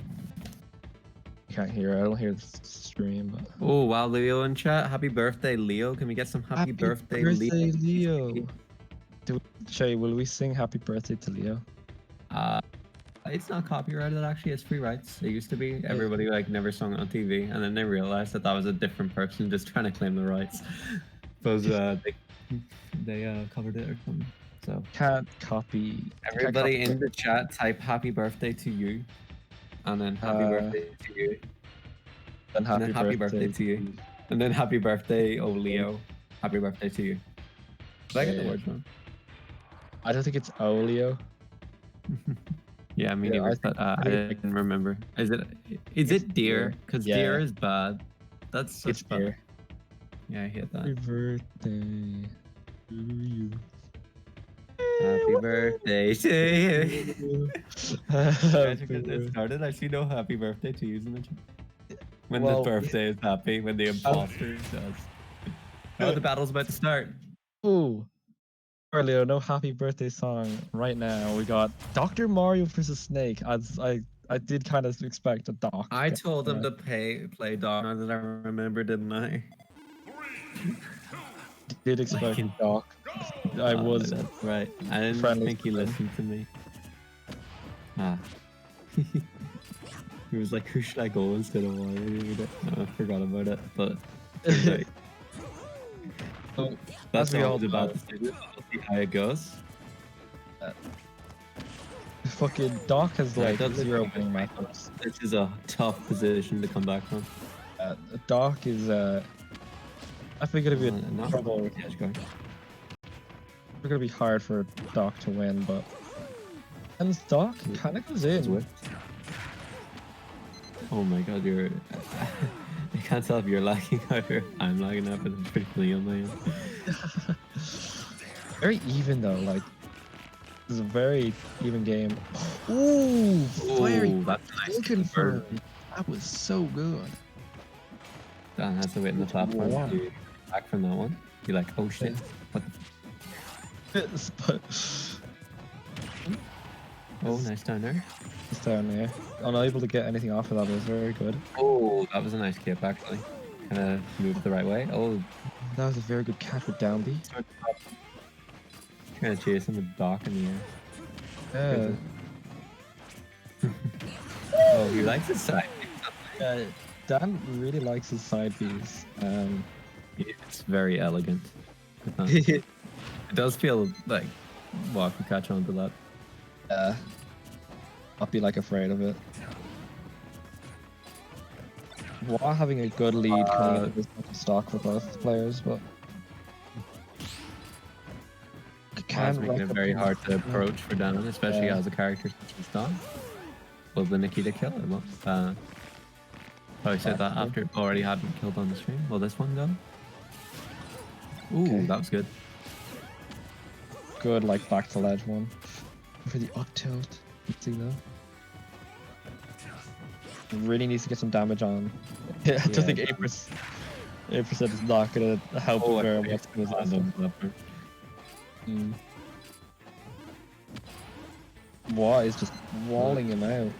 Can't hear it. I don't hear the stream. But... Oh wow, Leo in chat. Happy birthday, Leo. Can we get some happy birthday, Leo? Shay, will we sing happy birthday to Leo? It's not copyrighted actually. It's free rights. It used to be. Everybody like never sung it on TV, and then they realized that that was a different person just trying to claim the rights. Because they covered it or something. So Can't copy. everybody in the chat type happy birthday to you, and then happy birthday to you, And and then happy birthday to you, and then happy birthday, oh Leo, happy birthday to you. Did I get the words wrong? I don't think it's Oleo. Yeah, me Yeah, neither. I think- But I didn't remember. Is it deer? Because Yeah. deer is bad. That's such It's bad. here. Yeah, I hate Happy that. birthday to you. Happy birthday to you. Guys are Happy getting birthday. it started. I see no happy birthday to you in the chat. When Well, the birthday is happy, when the imposter does. Oh, the battle's about to start. Ooh. Leo, no happy birthday song right now. We got Dr. Mario versus Snake. I did kind of expect a Doc. I told him to play Doc. Now that I remember, didn't I? Did expect a Doc. I was That's right. I didn't friendly think he with him. listened to me. Ah. He was like, who should I go instead of Mario? No, I forgot about it, but like, So, that's as we all I all was about know, to say. We'll see how it goes. fucking Doc has Yeah, like that's 0 right. winning matchups. This is a tough position to come back from. Doc is I think gonna be a Not trouble. yeah, it's going. It's gonna be hard for Doc to win, but and Doc kind of goes It's in. whipped. Oh my god, you're. I can't tell if you're lagging or I'm lagging out, but it's pretty clean on my end. Very even though, like this is a very even game. Ooh, very Oh, that's nice. confirmed. That was so good. Dan has to wait in the platform Wow. to back from that one. You're like, oh shit. What the But Oh, nice down there. it's down there. Unable to get anything off of that, but it's very good. Oh, that was a nice kip actually. Kind of moved the right way. Oh, That was a very good catch with down B. trying to chase him with Doc in the air. Oh, he likes his side. Dan really likes his side Bs. It's very elegant. It does feel like Walk could catch on to that. Not be like afraid of it. While having a good lead coming into this stock for both players, but It's making it very hard to approach for Dan, especially Yeah. as a character such as Don. Was the Nikita kill or what? I said that after it already had been killed on the stream. Will this one go? Ooh, Okay. that was good. good like back to ledge one for the up tilt. Let's see though. Really needs to get some damage on. I don't think Yeah. Apris 8% is not gonna help him very much in his anthem. Why is just walling him out?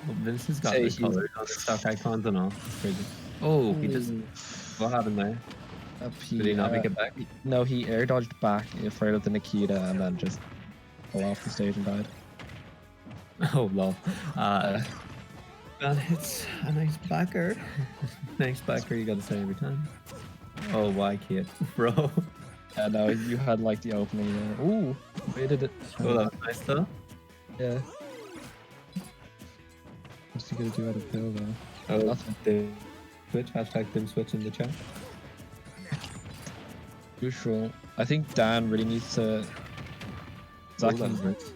Well, Vince has got Say the he's- colors on his stock icons and all. It's crazy. Oh, he just. What happened there? Did he not make it back? No, he air dodged back afraid of the Nikita and then just fell off the stage and died. Oh, lol. That hits a nice backer. Nice backer, you gotta say every time. Oh, why, kid? Bro. Yeah, no, you had like the opening there. Ooh, waited it. Oh, that was nice though. Yeah. What's he gonna do out of pill though? Oh, Nothing. Dim Switch, hashtag Dim Switch in the chat. Crucial. I think Dan really needs to. Oh, that was nice.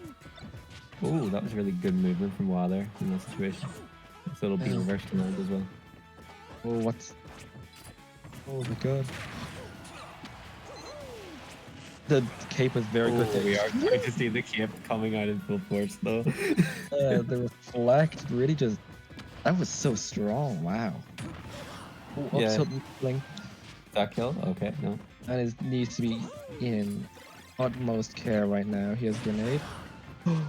Oh, that was really good movement from Wa there in that situation. So it'll be reversed command as well. Oh, what's. Oh my god. The cape was very good there. We are going to see the cape coming out in full force though. The reflect really just. That was so strong. Wow. Oh, Yeah. Tilton fling. That kill? Okay, no. And it needs to be in utmost care right now. He has grenade.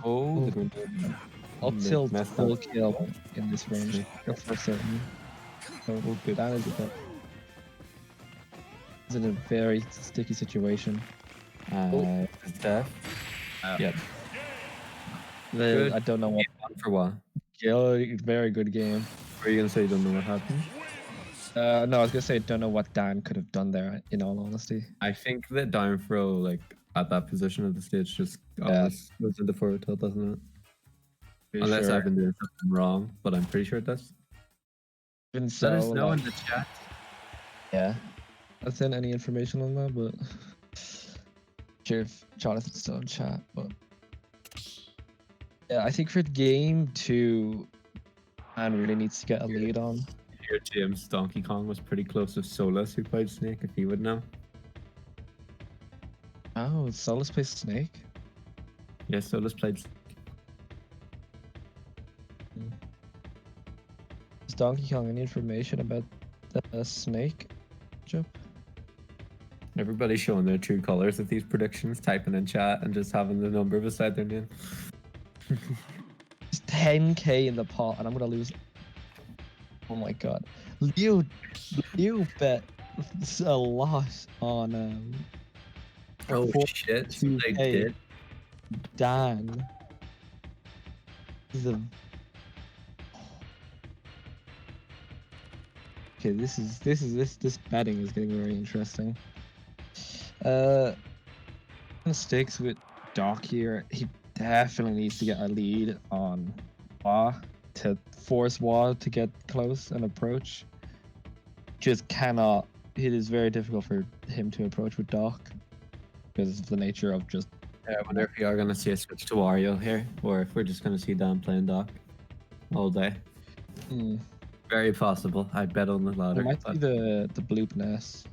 Oh, the grenade. I'll tilt messed full up. kill in this range for certain. So good. that is is in a very sticky situation. Death. Yep. I don't know what For what? kill. Very good game. Are you gonna say you don't know what happened? No, I was gonna say I don't know what Dan could have done there. In all honesty, I think that down throw, like at that position of the stage, just always goes into forward tilt, doesn't it? pretty Unless sure. I've been doing something wrong, but I'm pretty sure it does. Even so, Let us know like, in the chat. yeah. I sent any information on that, but sure if Jonathan's still in chat. But yeah, I think for game 2, Dan really needs to get a lead on. Here, James Donkey Kong was pretty close to Solus, who played Snake, if he would know. Oh, Solus plays Snake. Yeah, Solus played. Does Donkey Kong any information about the Snake job? Everybody's showing their true colors with these predictions, typing in chat and just having the number beside their name. It's 10k in the pot, and I'm gonna lose. Oh my god, Leo bet a lot on Oh four- shit! 2K. They did. Dan. This is a... Okay, this betting is getting very interesting. Sticks with Doc here. He definitely needs to get a lead on Wa to force Wa to get close and approach. Just cannot. It is very difficult for him to approach with Doc because of the nature of just. I wonder if we are gonna see a switch to Wario here, or if we're just gonna see Dan playing Doc all day. Very possible. I'd bet on the It latter. might be the bloop Ness.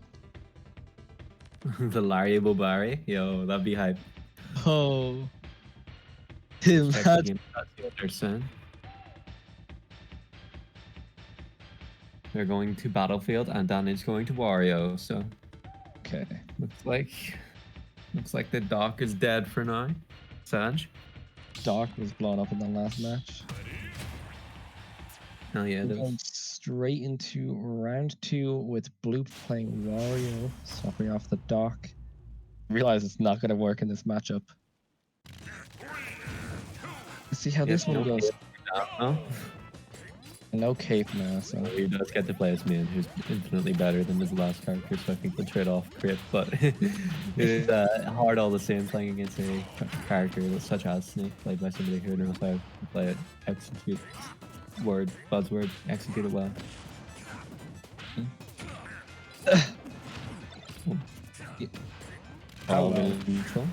The Larry Bobari. Yo, that'd be hype. Oh. Check the Imagine. game, that's what they're saying. They're going to Battlefield and Dan is going to Wario, so Okay. looks like the Doc is dead for now. Sanj? Doc was blown up in the last match. Hell yeah, We're it going is. straight into round 2 with Bloop playing Wario, swapping off the Doc. Realize it's not going to work in this matchup. Let's see how this one goes. No? No cape now, so He does get to play as man, who's infinitely better than his last character, so I think the trade-off great, but it's hard all the same playing against a character that's such as Snake, played by somebody who knows how to play it, execute buzzword, execute it well. How neutral.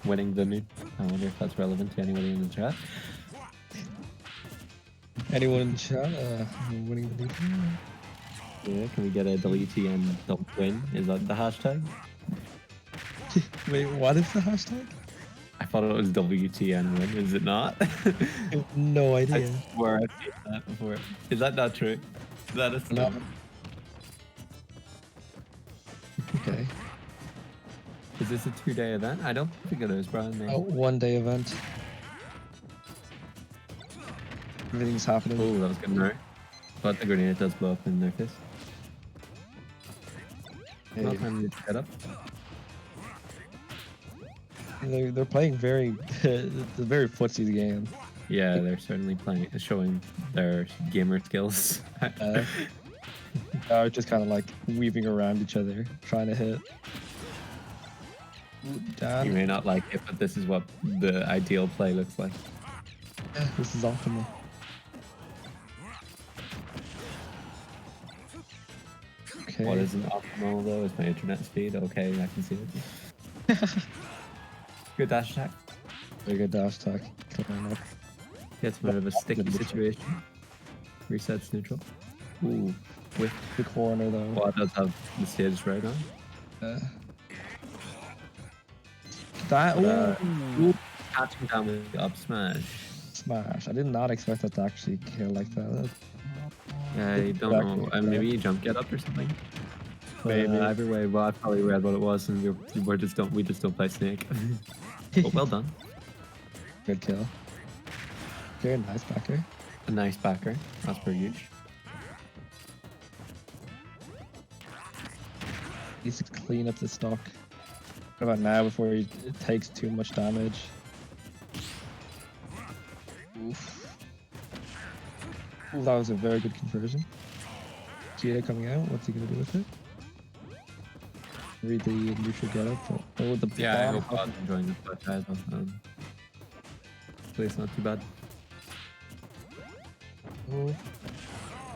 Winning the new. I wonder if that's relevant to anybody in the chat. anyone in the chat winning the lead? Yeah, can we get a WTN don't win? Is that the hashtag? Wait, what is the hashtag? I thought it was WTN win, is it not? I have no I idea. swear I've seen that before. Is that not true? Is that a No. Is this a 2-day event? I don't think it is, Brian. No. Oh, 1-day event. Everything's happening. Oh, that was good, right? But the grenade does blow up in their face. Hey, Not time to get up. they're playing very, it's a very footsie game. Yeah, they're certainly showing their gamer skills. Are just kind of like weaving around each other, trying to hit. Ooh, You damn. may not like it, but this is what the ideal play looks like. Yeah, this is optimal. Okay. What isn't optimal though is my internet speed. Okay, I can see it. Good dash attack. Very good dash attack. Clearing up. Gets him out of a sticky situation. Resets neutral. Ooh, with The corner though. well, it does have the stage right on. That Ooh, catching down with the up smash. smash. I did not expect that to actually kill like that. Yeah, I don't know. Maybe you jump get up or something. Maybe. Either way, well, I probably read what it was, and we just don't play Snake. But well done. Good kill. Very nice backer. A nice backer, as per usual. Needs to clean up the stock. What about now before he takes too much damage? Oof. Ooh, that was a very good conversion. Cheetah coming out. What's he gonna do with it? Read the neutral get up. Oh, the Yeah, I bomb. hope I'm enjoying this fight as well. Hopefully it's not too bad. Oh,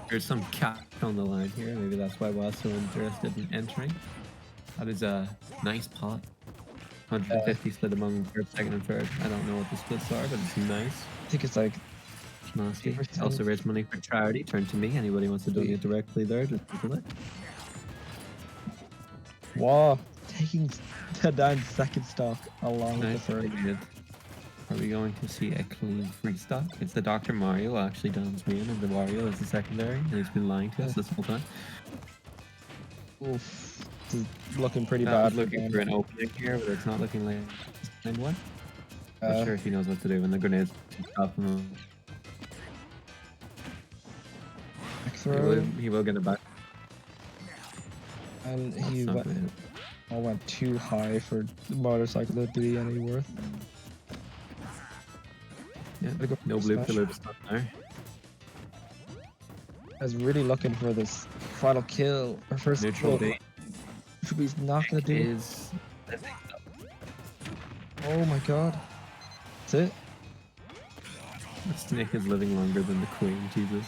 There's some cat on the line here. Maybe that's why Wa's so interested in entering. That is a nice pot. 150 split among first, second, and third. I don't know what the splits are, but it's nice. I think it's like Nasty. 50%. Also raise money for charity. Turn to me. Anybody wants to donate directly there, just Google it. wow, taking down second stock along with Nice. the third. Very good. Are we going to see a clean free stock? It's the Dr. Mario actually downs me in, and the Wario is the secondary, and he's been lying to us this whole time. Oof, this is looking pretty I bad. was looking for an opening here, but it's not looking like one. Not sure if he knows what to do when the grenades stop him. Throw, He will get it back. and That's he not went, gonna hit. went too high for the motorcycle to be any worth. Yeah, Gotta go for no the blue smash. Phillips not there. I was really looking for this final kill, or first Neutral kill. bait He's not gonna do it. is. Oh my god. That's it. Snake is living longer than the Queen, Jesus.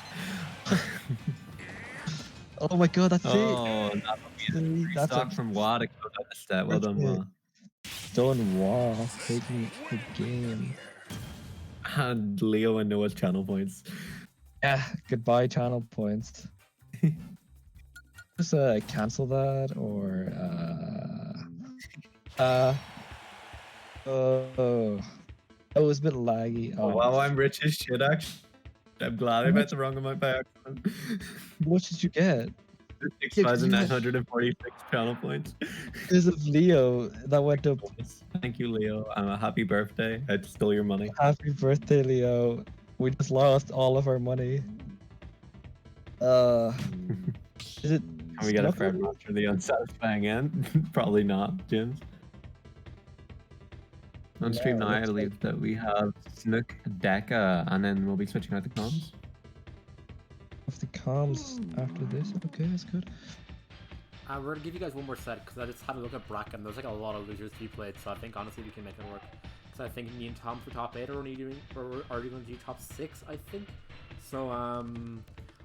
Oh my god, that's Oh, it. not That's stock a from Wa to go down the stat. Well That's done, it. Wa. done wall taking the game. And Leo and Noah's channel points. Yeah, goodbye channel points. Just cancel that or oh, it was a bit laggy. Oh, wow, I'm rich as shit, actually. I'm glad I bet the wrong amount by accident. How much did you get? 6,946 channel points. Because of Leo that went up. Thank you, Leo. Happy birthday. I stole your money. Happy birthday, Leo. We just lost all of our money. Is it? Can we get a Snook? fair match for the unsatisfying end? Probably not, James. On stream Yeah, now, I looks believe that we have Snook, Deka, and then we'll be switching out the comms. Of the comms after this. Okay, that's good. We're gonna give you guys one more set because I just had a look at bracket and there's like a lot of losers to be played, so I think honestly we can make it work. So I think me and Tom for top 8 are only doing, or are you going to do top 6? I think. So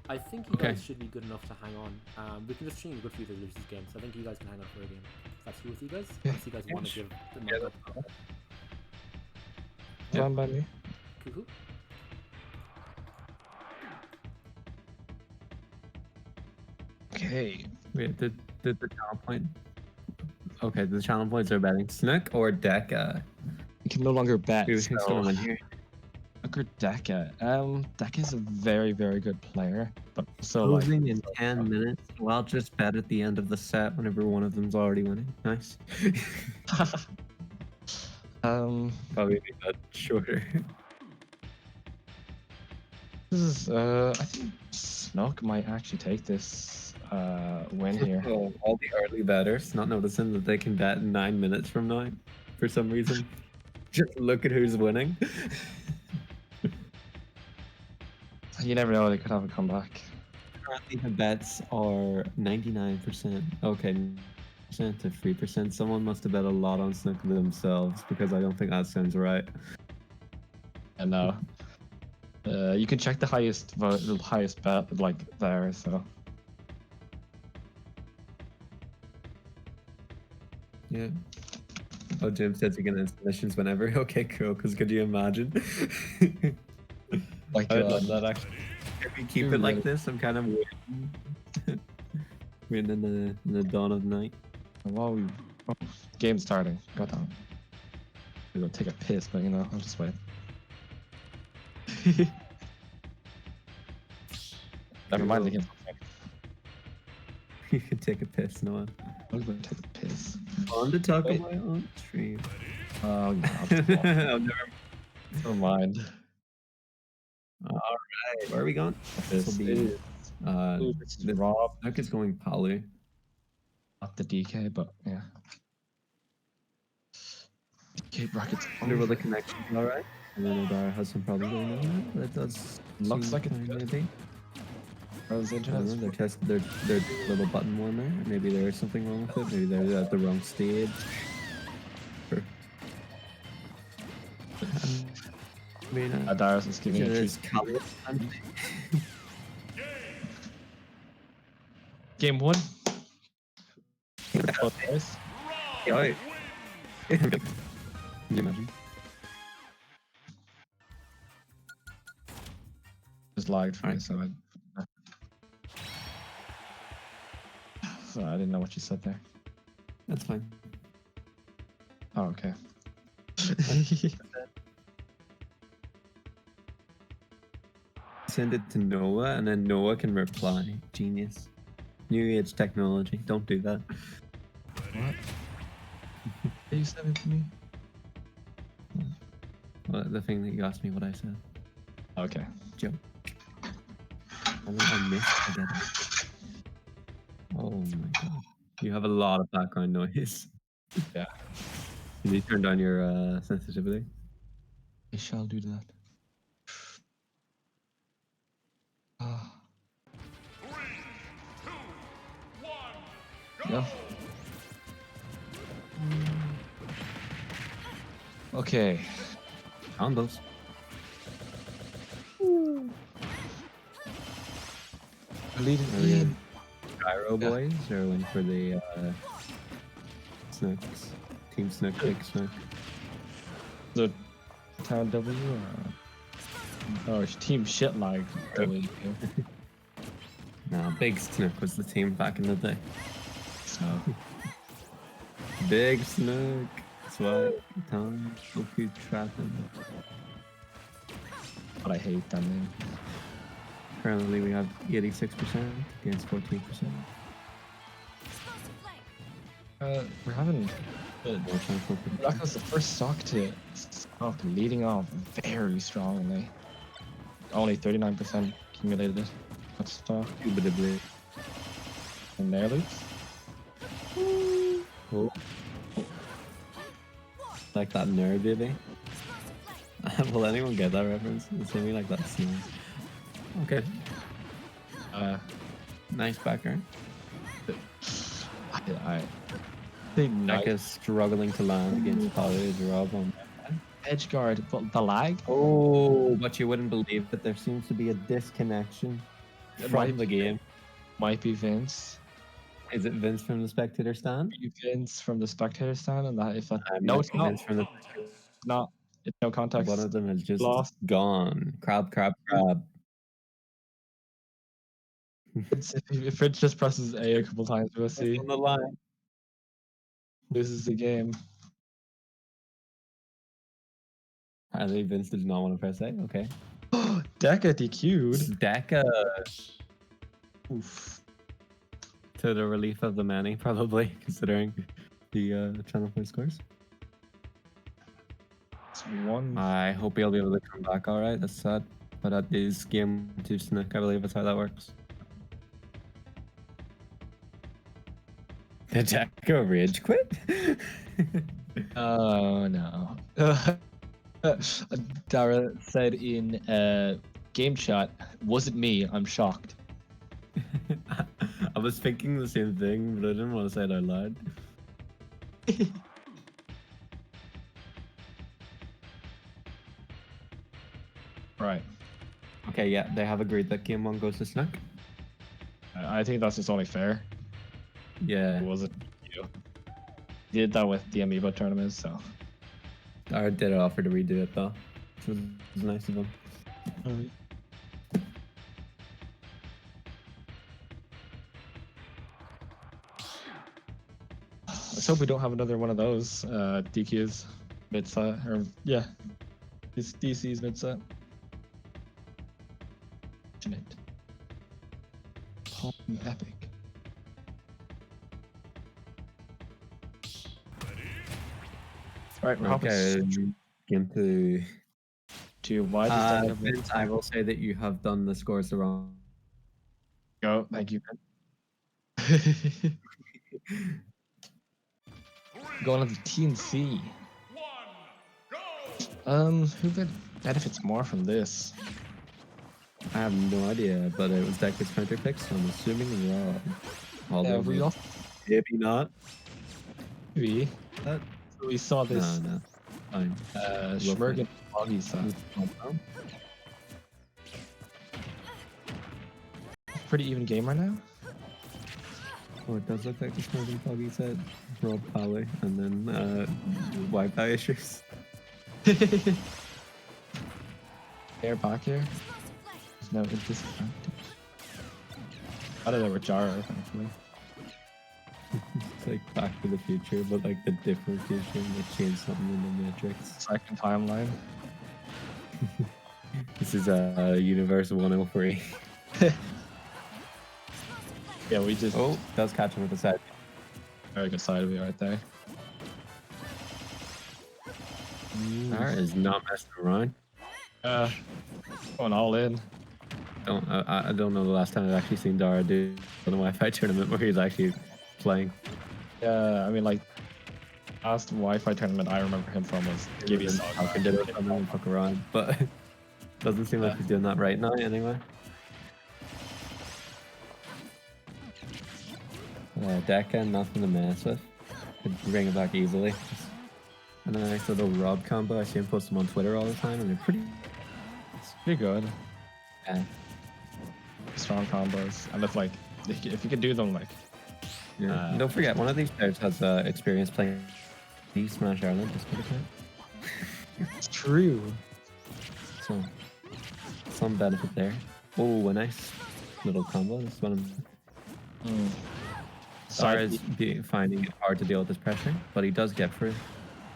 I think you guys should be good enough to hang on. We can just stream a good few of the losers games. So I think you guys can hang on for a game. If that's cool with you guys. Yeah. Unless you guys want to give them up. Fine by me. Cool. Okay. Wait, did the channel point? Okay, the channel points are betting Snook or Deka. We can no longer bet. Who's So gonna win here? Snook or Deka? Deka's a very, very good player, but also Closing in 10 minutes. Well, I'll just bet at the end of the set whenever one of them's already winning. Nice. Probably make that shorter. This is I think Snook might actually take this win here. Oh, all the early betters not noticing that they can bet 9 minutes from now for some reason. Just look at who's winning. You never know, they could have a comeback. Currently, the bets are 99%. Okay, percent to 3%. Someone must have bet a lot on Snook themselves because I don't think that sounds right. I know. You can check the highest vote, the highest bet, like there. So Yeah. Oh, Jim says he can answer missions whenever. Okay, cool. Because could you imagine? like I would love that actually. If we keep it like this, I'm kind of waiting in the dawn of night. while we game starting. God damn. I'm gonna take a piss, but you know, I'll just wait. Never mind the game. You can take a piss, Noah. I'm gonna take a piss. On to talk about on stream. Oh, Never mind. All right, where are we going? This will be, is this is Rob, Snook is going poly. not the DK, but yeah. DK brackets. Wonder will the connection's all right? And then Odara has some problems going on. That does Looks seem like it's kinda good. be. How's the I internet? don't know, they're doing a little button warmer. Maybe there is something wrong with it. Maybe they're at the wrong stage. Sure. I mean, Darius is giving a it's treat. Game 1. Both guys. Can you imagine? Just lagged for me, Alright. so I didn't know what you said there. That's fine. Oh, okay. Send it to Noah, and then Noah can reply. Genius. New age technology. Don't do that. What? Did you send it to me? Well, the thing that you asked me what I said. Okay. Joke. I missed. I get it. Oh my god. You have a lot of background noise. Yeah. Can you turn down your sensitivity? I shall do that. Ah. 3, 2, 1, Yeah. Okay. Combos. Leading Are we in. Gyro boys or one for the Snooks? Team Snook, Big Snook. The town W or it's team shit like W. No, Big Snook was the team back in the day. So Big Snook. That's what Tom Goku trapping. but I hate that name. Currently we have 86% against 14%. We're having More time for Black was the first stock to stop leading off very strongly. Only 39% accumulated it. That's stock. Indubitably. And there loops. Oh. Like that nerd, baby. Will anyone get that reference? It's gonna be like that scene. Okay. Nice background. I think Deka is struggling to land against Poly Rob on. edge guard, but the lag. Oh, but you wouldn't believe that there seems to be a disconnection from the game. Might be Vince. Is it Vince from the spectator stand? Might be Vince from the spectator stand, and that if that No, it's not. Vince from the. Not. It's no context. One of them is just Lost. gone. Crab. If Vince just presses A a couple times, we'll see. On the line. Loses the game. Apparently Vince did not want to press A. Okay. Deka DQ'd. Deka, Oof. to the relief of the many, probably, considering the channel play scores. It's one. I hope he'll be able to come back alright. That's sad. But that is game 2 Snook, I believe that's how that works. Did Deka rage quit? Oh no. Dara said in game chat, "Was it me? I'm shocked." I was thinking the same thing, but I didn't want to say it out loud. Right. Okay, yeah, they have agreed that game 1 goes to Snook. I think that's just only fair. Yeah. Was it you? Did that with the Amiibo tournaments, so. I did offer to redo it though, which was nice of them. Let's hope we don't have another one of those DQs mid-set, or yeah, it's DC's mid-set. Epic. Right, we're Okay, hopping game 2. to why does Deka Vince, I will say that you have done the scores the wrong. go? Thank you. Going to the TNC. 1, go! Who benefits more from this? I have no idea, but it was Deka's counter pick, so I'm assuming Rob. Although We all maybe not. maybe. We saw this. No, fine. Schmergen Foggy stuff. Pretty even game right now. Oh, it does look like the Smoking Foggy said Rob Power and then Wi-Fi issues. Air back here. There's no disadvantage. I don't know where Jaro, thankfully. It's like Back to the Future, but like the different future, and they changed something in the Matrix. Second timeline. This is Universe 103. Yeah, we just. Oh, does catch him with the side. Very good side of it right there. That is not messing around. Going all in. I don't know the last time I've actually seen Dara do the Wi-Fi tournament where he's actually playing. Yeah, I mean, like, last Wi-Fi tournament I remember him from was Gibby Falcon did it and then fuck around, but doesn't seem like he's doing that right now anyway. Deka, nothing to mess with. Could bring it back easily. Just a nice little Rob combo. I see him post them on Twitter all the time, and they're pretty good. Yeah. Strong combos, and it's like if you could do them like. Yeah. Don't forget, one of these players has experience playing the Smash Ireland. Just for the time. It's true. So some benefit there. Oh, a nice little combo. This is one of them. Sara is finding it hard to deal with this pressure, but he does get through.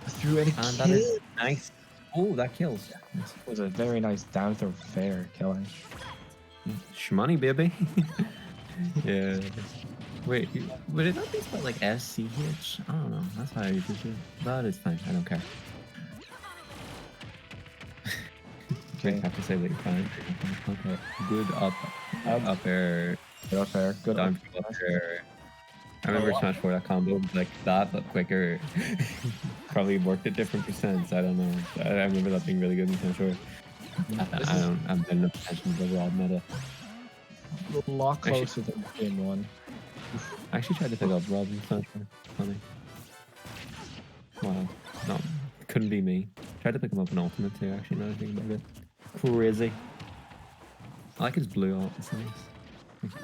Through any and that is nice. Oh, that kills. It was a very nice down throw fair killing. Shmoney, baby. Yeah. Wait, would it not be spelled like SCH? I don't know. That's how I usually do it. That is fine. I don't care. Okay. I have to say that you're fine. Okay. Good up air. Good up air. Good down up air. I remember Smash 4 that combo was like that, but quicker. Probably worked at different percents. I don't know. I remember that being really good in Smash 4. I'm paying attention to the Rob meta. A lot closer than game 1. I actually tried to pick up Rob in Smash 4. Funny. Wow. No, couldn't be me. Tried to pick him up in Ultimate too, actually, now that I think about it. Crazy. I like his blue ult, it's nice.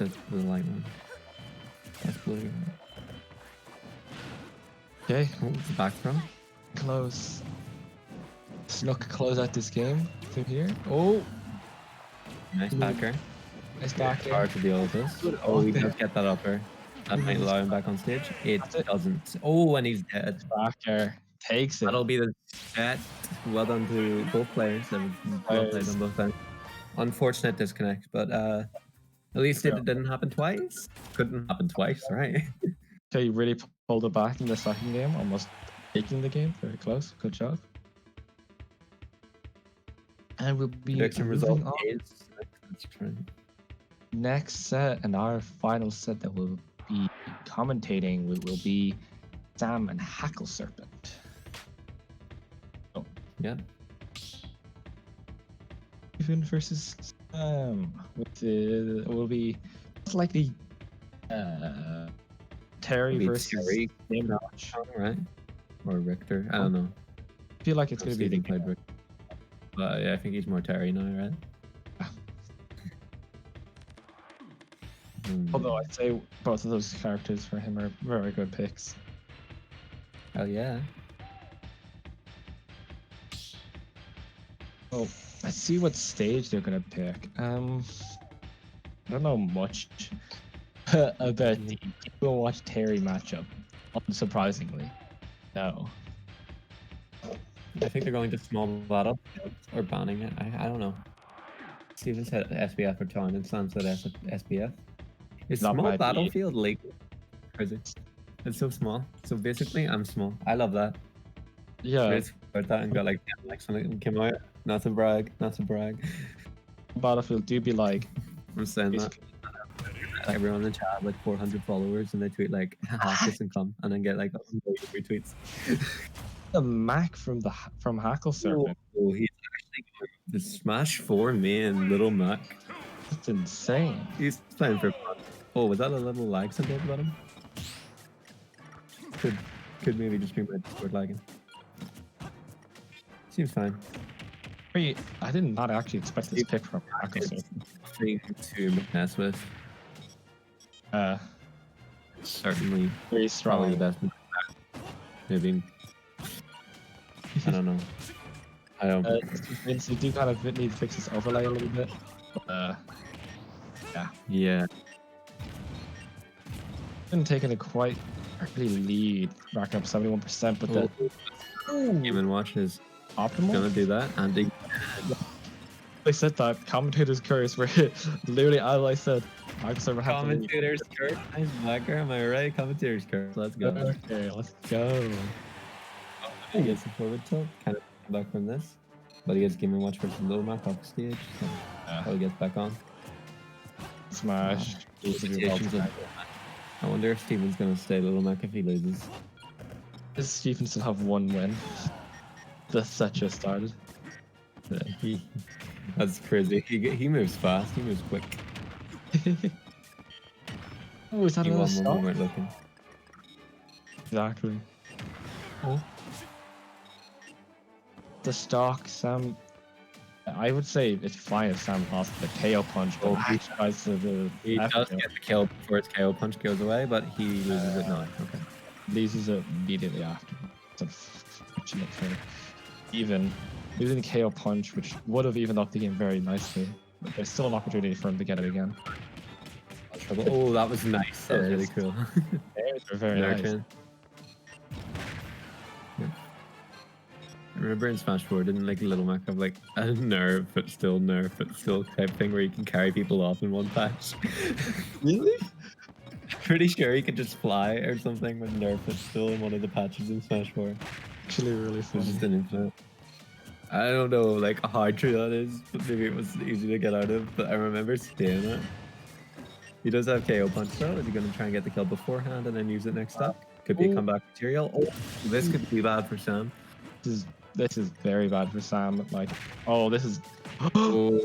Like the light one. That's blue. Okay. Oh, the back throw. Close. Snook close out this game through here. Oh! Nice backer. Nice back Hard to deal with this. Oh, he does get that upper. That might allow him back on stage. It doesn't. Oh, and he's dead. Back there. takes it. That'll be the set. Well done to both players. That was well played on both ends. Unfortunate disconnect, but at least it didn't happen twice. Couldn't happen twice, right? Okay, you really pulled it back in the second game, almost taking the game. Very close. Good job. And we'll be Prediction result moving on. is Next set and our final set that we'll be commentating will be Sam and HackleSerpent. yeah. Stephen versus Sam. It will be most likely Terry Maybe versus Terry. Game Watch. Right? Or Richter. I don't know. I feel like it's going to be Stephen the played Richter. But yeah, I think he's more Terry now, right? Although I'd say both of those characters for him are very good picks. Hell yeah. Oh, let's see what stage they're gonna pick. I don't know much about the Game Watch Terry matchup. Unsurprisingly, no. I think they're going to small battle or banning it. I don't know. Steven said SBF or Town and Sam said SBF. Is That small might be- battlefield legal? Crazy. It's so small. So basically, I'm small. I love that. Yeah, It's about that and got like 10 likes on it and came out. Not to brag. Not to brag. Battlefield do be like I'm saying that. basically, Everyone in the chat have like 400 followers and they tweet like hack this and come and then get like 100 retweets. the Mac from HackleSerpent. Oh, he's actually going the Smash 4 main Little Mac. That's insane. He's playing for fun. Oh, was that a little lag something about him? Could maybe just be my Discord lagging. Seems fine. Wait, I did not actually expect this pick from It's HackleSerpent. nothing to mess with. Certainly Very probably strong. the best. Maybe. I don't know. I don't. Vince, you do kind of need to fix this overlay a little bit. Yeah. Been taking a quite early lead, racking up 71%, but the Game and Watch is optimal. gonna do that, and They said that commentators curse where literally as I said, HackleSerpent have to lead. commentators curse. I'm Macker, am I right? Commentators curse. Let's go. Okay, let's go. He gets the forward tilt, kind of come back from this, but he gets Game and Watch versus Little Mac off the stage, so probably gets back on. Smash. Needs to be well Limitations of- I wonder if Steven's gonna stay Little Mac if he loses. Does Stephen still have one win? The set just started. That's crazy. He moves fast. He moves quick. Oh, is that He another won when we stock? weren't looking. Exactly. Oh. The stock, Sam. I would say it's fine if Sam lost the KO punch, but he tries to He does get the kill before his KO punch goes away, but he loses it now. Okay. loses it immediately after. It's unfortunate for even losing the KO punch, which would have evened up the game very nicely. But there's still an opportunity for him to get it again. Oh, that was nice. That was really cool. They're very Nerf nice. in. Yeah. I remember in Smash 4, didn't like Little Mac have like a nerf but still type thing where you can carry people off in one patch? Really? Pretty sure he could just fly or something with nerf but still in one of the patches in Smash 4. Actually, really It was funny. just an infinite. I don't know like how true that is, but maybe it was easy to get out of, but I remember seeing it. He does have KO punch though. Is he going to try and get the kill beforehand and then use it next up? Could be a comeback material. Oh, this could be bad for Sam. This is very bad for Sam. Like, oh, this is. Oh,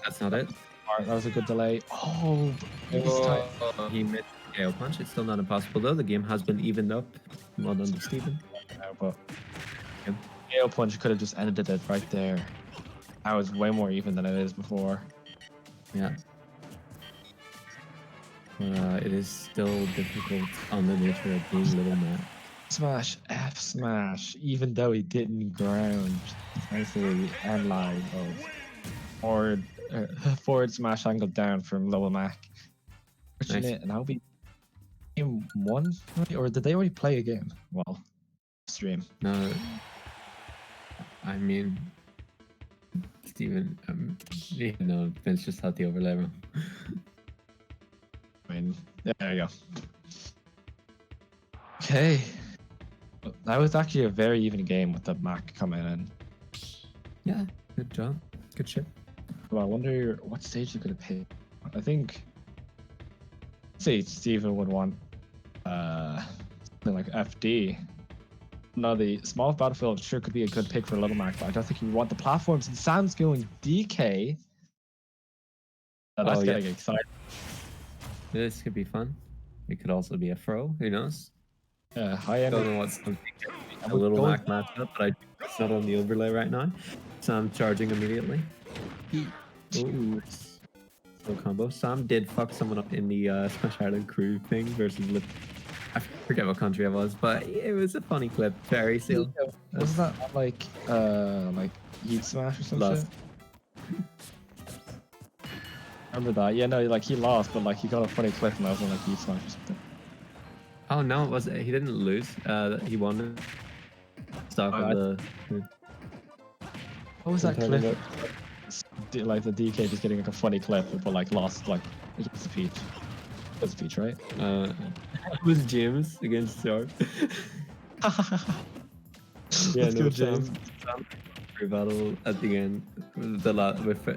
that's not it. Alright, that was a good delay. Oh, this time. He missed the KO punch. It's still not impossible though. The game has been evened up. Well done to Steven. No, but KO punch could have just ended it right there. That was way more even than it is before. Yeah. It is still difficult on the nature of being Little Mac. Smash, F smash, even though he didn't ground. Thankfully, and line of forward smash angle down from Lower Mac. Fortunate, and I'll be game one, right? Or did they already play a game? Well, stream. No, I mean, Steven, yeah, no, Vince just had the overlay wrong. I mean, there you go. Okay. That was actually a very even game with the Mac coming in. Yeah, good job. Good shit. Well, I wonder what stage you could have picked. I think, say Steven would want something like FD. No, the small battlefield sure could be a good pick for Little Mac, but I don't think you want the platforms. And Sam's going DK. Oh, that's getting exciting. This could be fun. It could also be a throw. Who knows? High end. Don't know what's a Little Mac matchup, but it's not on the overlay right now. Sam charging immediately. Ooh. So combo. Sam did fuck someone up in the Smash Island crew thing versus I forget what country it was, but it was a funny clip. Very seal. Wasn't that like Heat Smash or something? Remember that? Yeah, no, like he lost, but like he got a funny clip and that was on like Heat Smash or something. Oh no, it was he didn't lose. He won. Stop the. What was that clip? Like the DK just getting like a funny clip, but like lost like against the Peach. It was Peach, right? It was James against Sharp. Yeah, Let's go, James. Battle at the end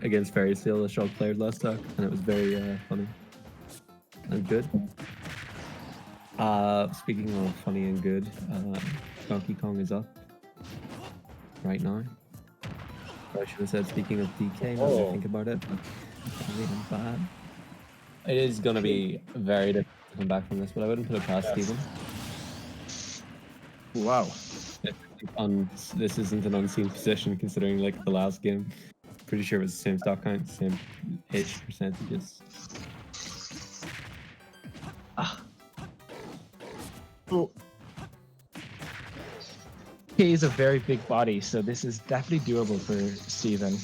against Fairy Seal, the shot played last talk, and it was very funny and good. Speaking of funny and good, Donkey Kong is up right now. I should have said speaking of DK, now that I think about it, but really not bad. It is going to be very difficult to come back from this, but I wouldn't put it past Steven. Wow. This isn't an unseen position considering like the last game. Pretty sure it was the same stock count, same hit percentages. He is a very big body, so this is definitely doable for Steven.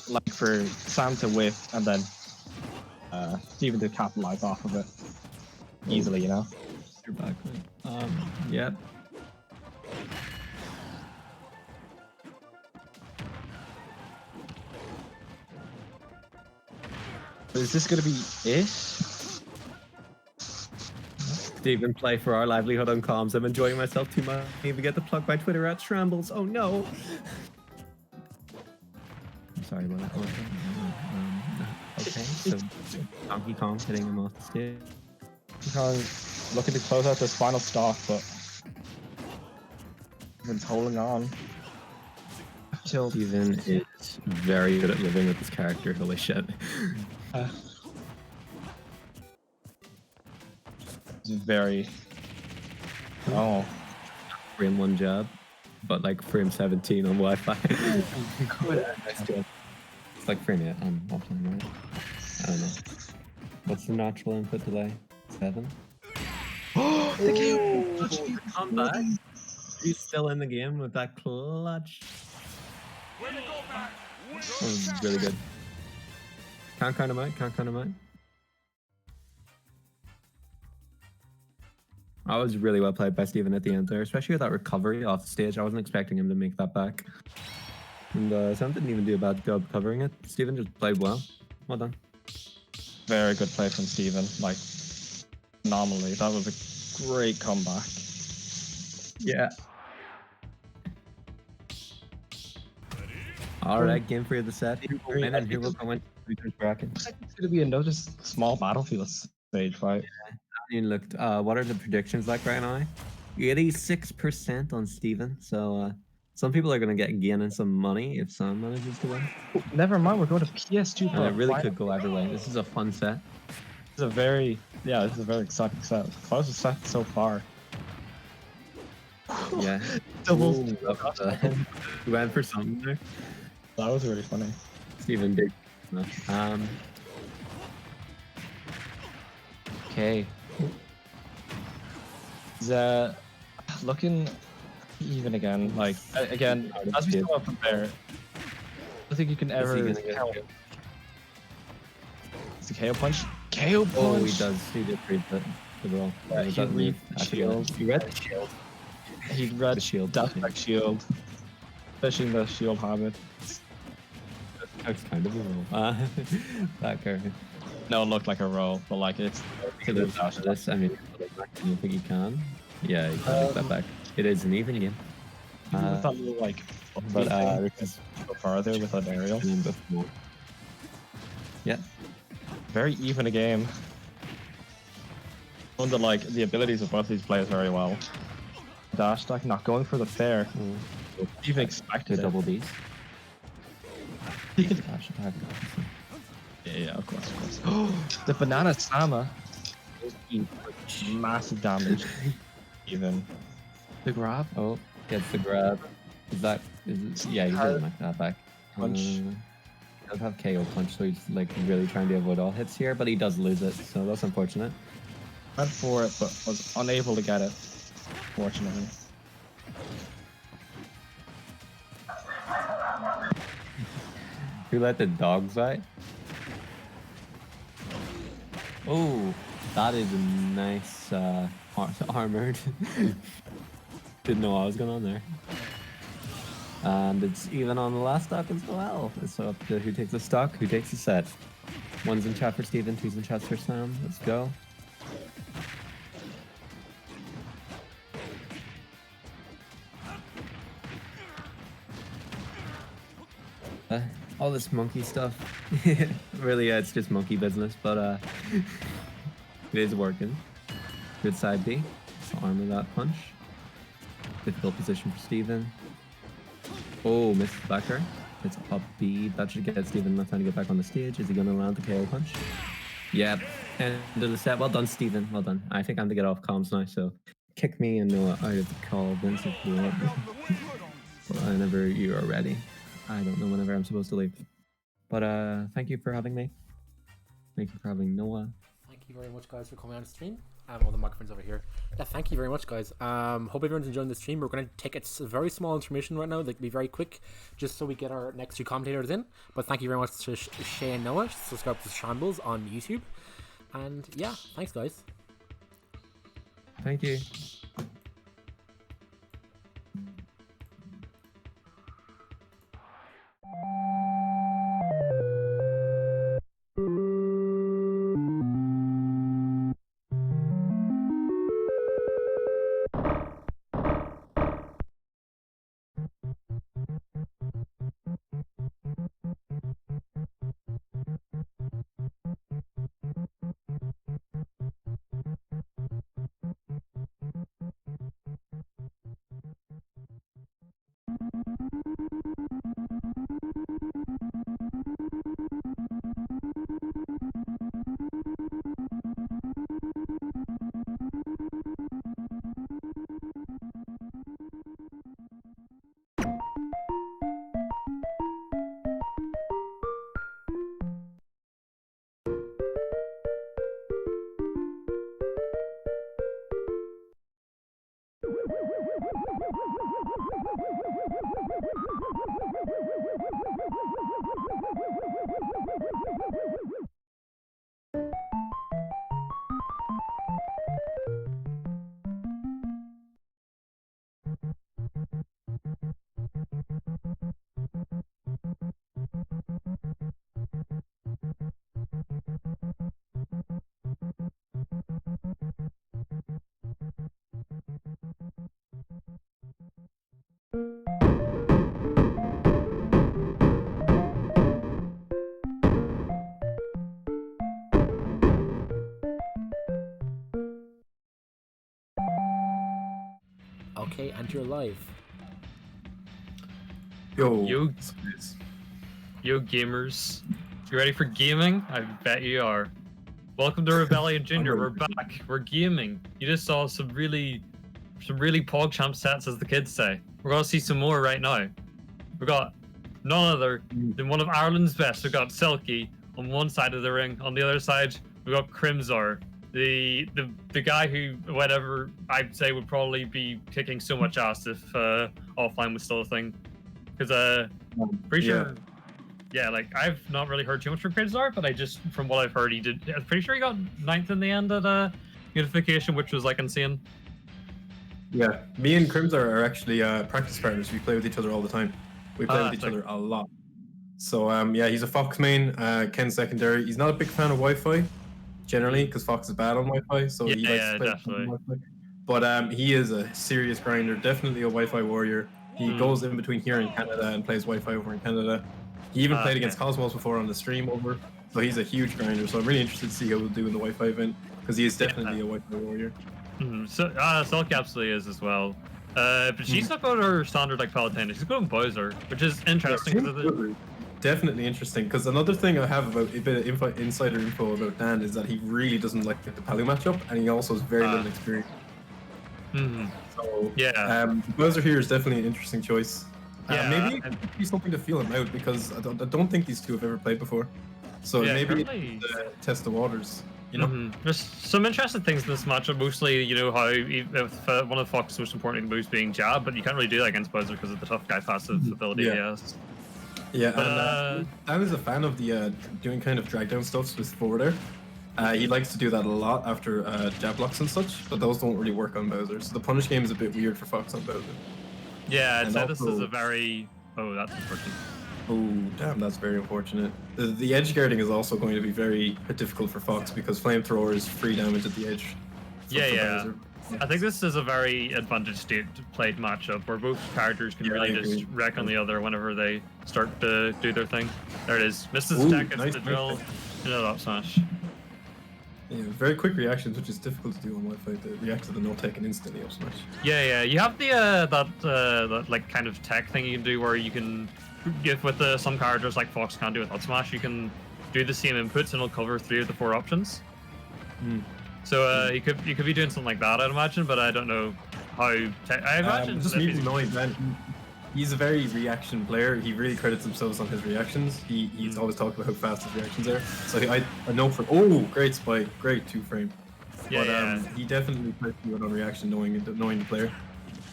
Like for Sam to whiff and then Steven to capitalize off of it easily, you know? You're back. Yep. Is this gonna be it? Steven, play for our livelihood on comms. I'm enjoying myself too much. I need to get the plug by Twitter at Shrambles. Oh no! I'm sorry about that. Okay, so Donkey Kong hitting him off the stage. Donkey Kong looking to close out this final stock, but Steven's holding on. Steven is very good at living with this character. Holy shit. Very. Oh. Frame 1 jab, but like frame 17 on Wi-Fi. It's like frame 8 on offline, right? I don't know. What's the natural input delay? 7? The game! Comeback. He's still in the game with that clutch. That was really good. Can't count him out, can't count him out. I was really well played by Steven at the end there, especially with that recovery off the stage. I wasn't expecting him to make that back. And Sam didn't even do a bad job covering it. Steven just played well. Well done. Very good play from Steven. Like, nominally. That was a great comeback. Yeah. Alright, game 3 of the set. Who will win and who will go into the losers bracket? Looks like it's going to be another small battlefield stage, right? You looked. What are the predictions like right now? 86% on Steven. So some people are gonna get gaining some money if Sam manages to win. Never mind, we're going to PS2. And it really could go either way. This is a fun set. This is a very exciting set. Closest set so far. Yeah. Double. We went for something there. That was really funny. Steven did. Okay. Looking even again, like again, as we saw from there, I don't think you can ever. It's a KO punch. KO punch. Oh, he does. He did read the roll. Yeah, he read the shield. He read the shield. He read The shield. dash back shield, fishing the shield habit. That's kind of a roll. That character. No, it looked like a roll, but like it's. To this, I mean, I don't think you can. Yeah, you can take that back. It is an even game. With that little like, but we can go farther with an aerial. Before. Yeah. Very even a game. One that like the abilities of both these players very well. Dash attack, not going for the fair. Even expected The double Bs. Dash attack. Yeah, of course. The banana Sama. Massive damage. Even. The grab. Oh, gets the grab. Is that? Yeah, he doesn't knock that back. Punch. He does have KO punch, so he's like really trying to avoid all hits here, but he does lose it, so that's unfortunate. Went for it, but was unable to get it. Fortunately. Who let the dogs out? Oh, that is a nice armored. Didn't know what was going on there. And it's even on the last stock as well. It's up to who takes the stock, who takes the set. One's in chat for Steven, two's in chat for Sam. Let's go. All this monkey stuff. Really, it's just monkey business, but it is working. Good side B. So armor that punch. Difficult position for Steven. Oh, missed the backer. It's up B. That should get Steven enough time to get back on the stage. Is he going to land the KO punch? Yep. End of the set. Well done, Steven. Well done. I think I'm to get off comms now, so kick me and Noah out of the call, Vince, if you want. Whenever you are ready. I don't know whenever I'm supposed to leave. But thank you for having me. Thank you for having Noah. Thank you very much, guys, for coming on the stream. All the microphones over here. Yeah, thank you very much, guys. Hope everyone's enjoying the stream. We're going to take a very small intermission right now. That can be very quick, just so we get our next two commentators in. But thank you very much to Shay and Noah. Subscribe to Shambles on YouTube. And yeah, thanks, guys. Thank you. Okay, and you're live. Yo. Yo gamers, you ready for gaming? I bet you are. Welcome to Rebellion Junior. We're back. We're gaming. You just saw some really PogChamp sets, as the kids say. We're gonna see some more right now. We got none other than one of Ireland's best. We got Selkie on one side of the ring. On the other side, we got Crimzor, the guy who, whatever I'd say, would probably be kicking so much ass if offline was still a thing. Because pretty sure. Yeah, like I've not really heard too much from Crimzor, but I just, from what I've heard, he did. I'm pretty sure he got 9th in the end at Unification, which was like insane. Yeah, me and Crimzar are actually practice partners. We play with each other all the time. We play with each sick. other a lot. So yeah, he's a Fox main. Ken's secondary. He's not a big fan of Wi-Fi generally because Fox is bad on Wi-Fi. So he likes to play definitely. on Wi-Fi. But he is a serious grinder. Definitely a Wi-Fi warrior. He goes in between here in Canada and plays Wi-Fi over in Canada. He even played against Cosmos before on the stream over. So he's a huge grinder. So I'm really interested to see how he'll do in the Wi-Fi event because he is definitely a Wi-Fi warrior. So Selkie absolutely is as well. But she's not going to her standard like Paladin. She's going Bowser, which is interesting. Definitely interesting because another thing I have about a bit of insider info about Dan is that he really doesn't like the Palu matchup, and he also has very little experience. So Bowser here is definitely an interesting choice. Maybe it could be something to feel him out because I don't think these two have ever played before. So maybe test the waters. You know, there's some interesting things in this matchup. Mostly, you know how one of Fox's most important moves being jab, but you can't really do that against Bowser because of the tough guy passive ability he has. Yeah, and Dan is a fan of the doing kind of drag down stuffs with forward air. He likes to do that a lot after jab blocks and such, but those don't really work on Bowser. So the punish game is a bit weird for Fox on Bowser. Yeah, I'd say this is a very... Oh, that's unfortunate. Oh, damn, that's very unfortunate. The edge guarding is also going to be very difficult for Fox because Flamethrower is free damage at the edge. Yeah. I think this is a very advantage state played matchup where both characters can really just wreck on the other whenever they start to do their thing. There it is. Misses attack against the drill. Another up smash. Yeah, very quick reactions, which is difficult to do on Wi-Fi. To react to the no tech and instantly up smash. Yeah. You have the that like kind of tech thing you can do where you can give with some characters like Fox can do with up smash. You can do the same inputs and it'll cover 3 of the 4 options. So you could be doing something like that, I'd imagine, but I don't know how. I imagine just need to know that he's a very reaction player. He really credits himself on his reactions. He's always talked about how fast his reactions are. So I know for great spike, great 2-frame. He definitely plays good on reaction, knowing the player.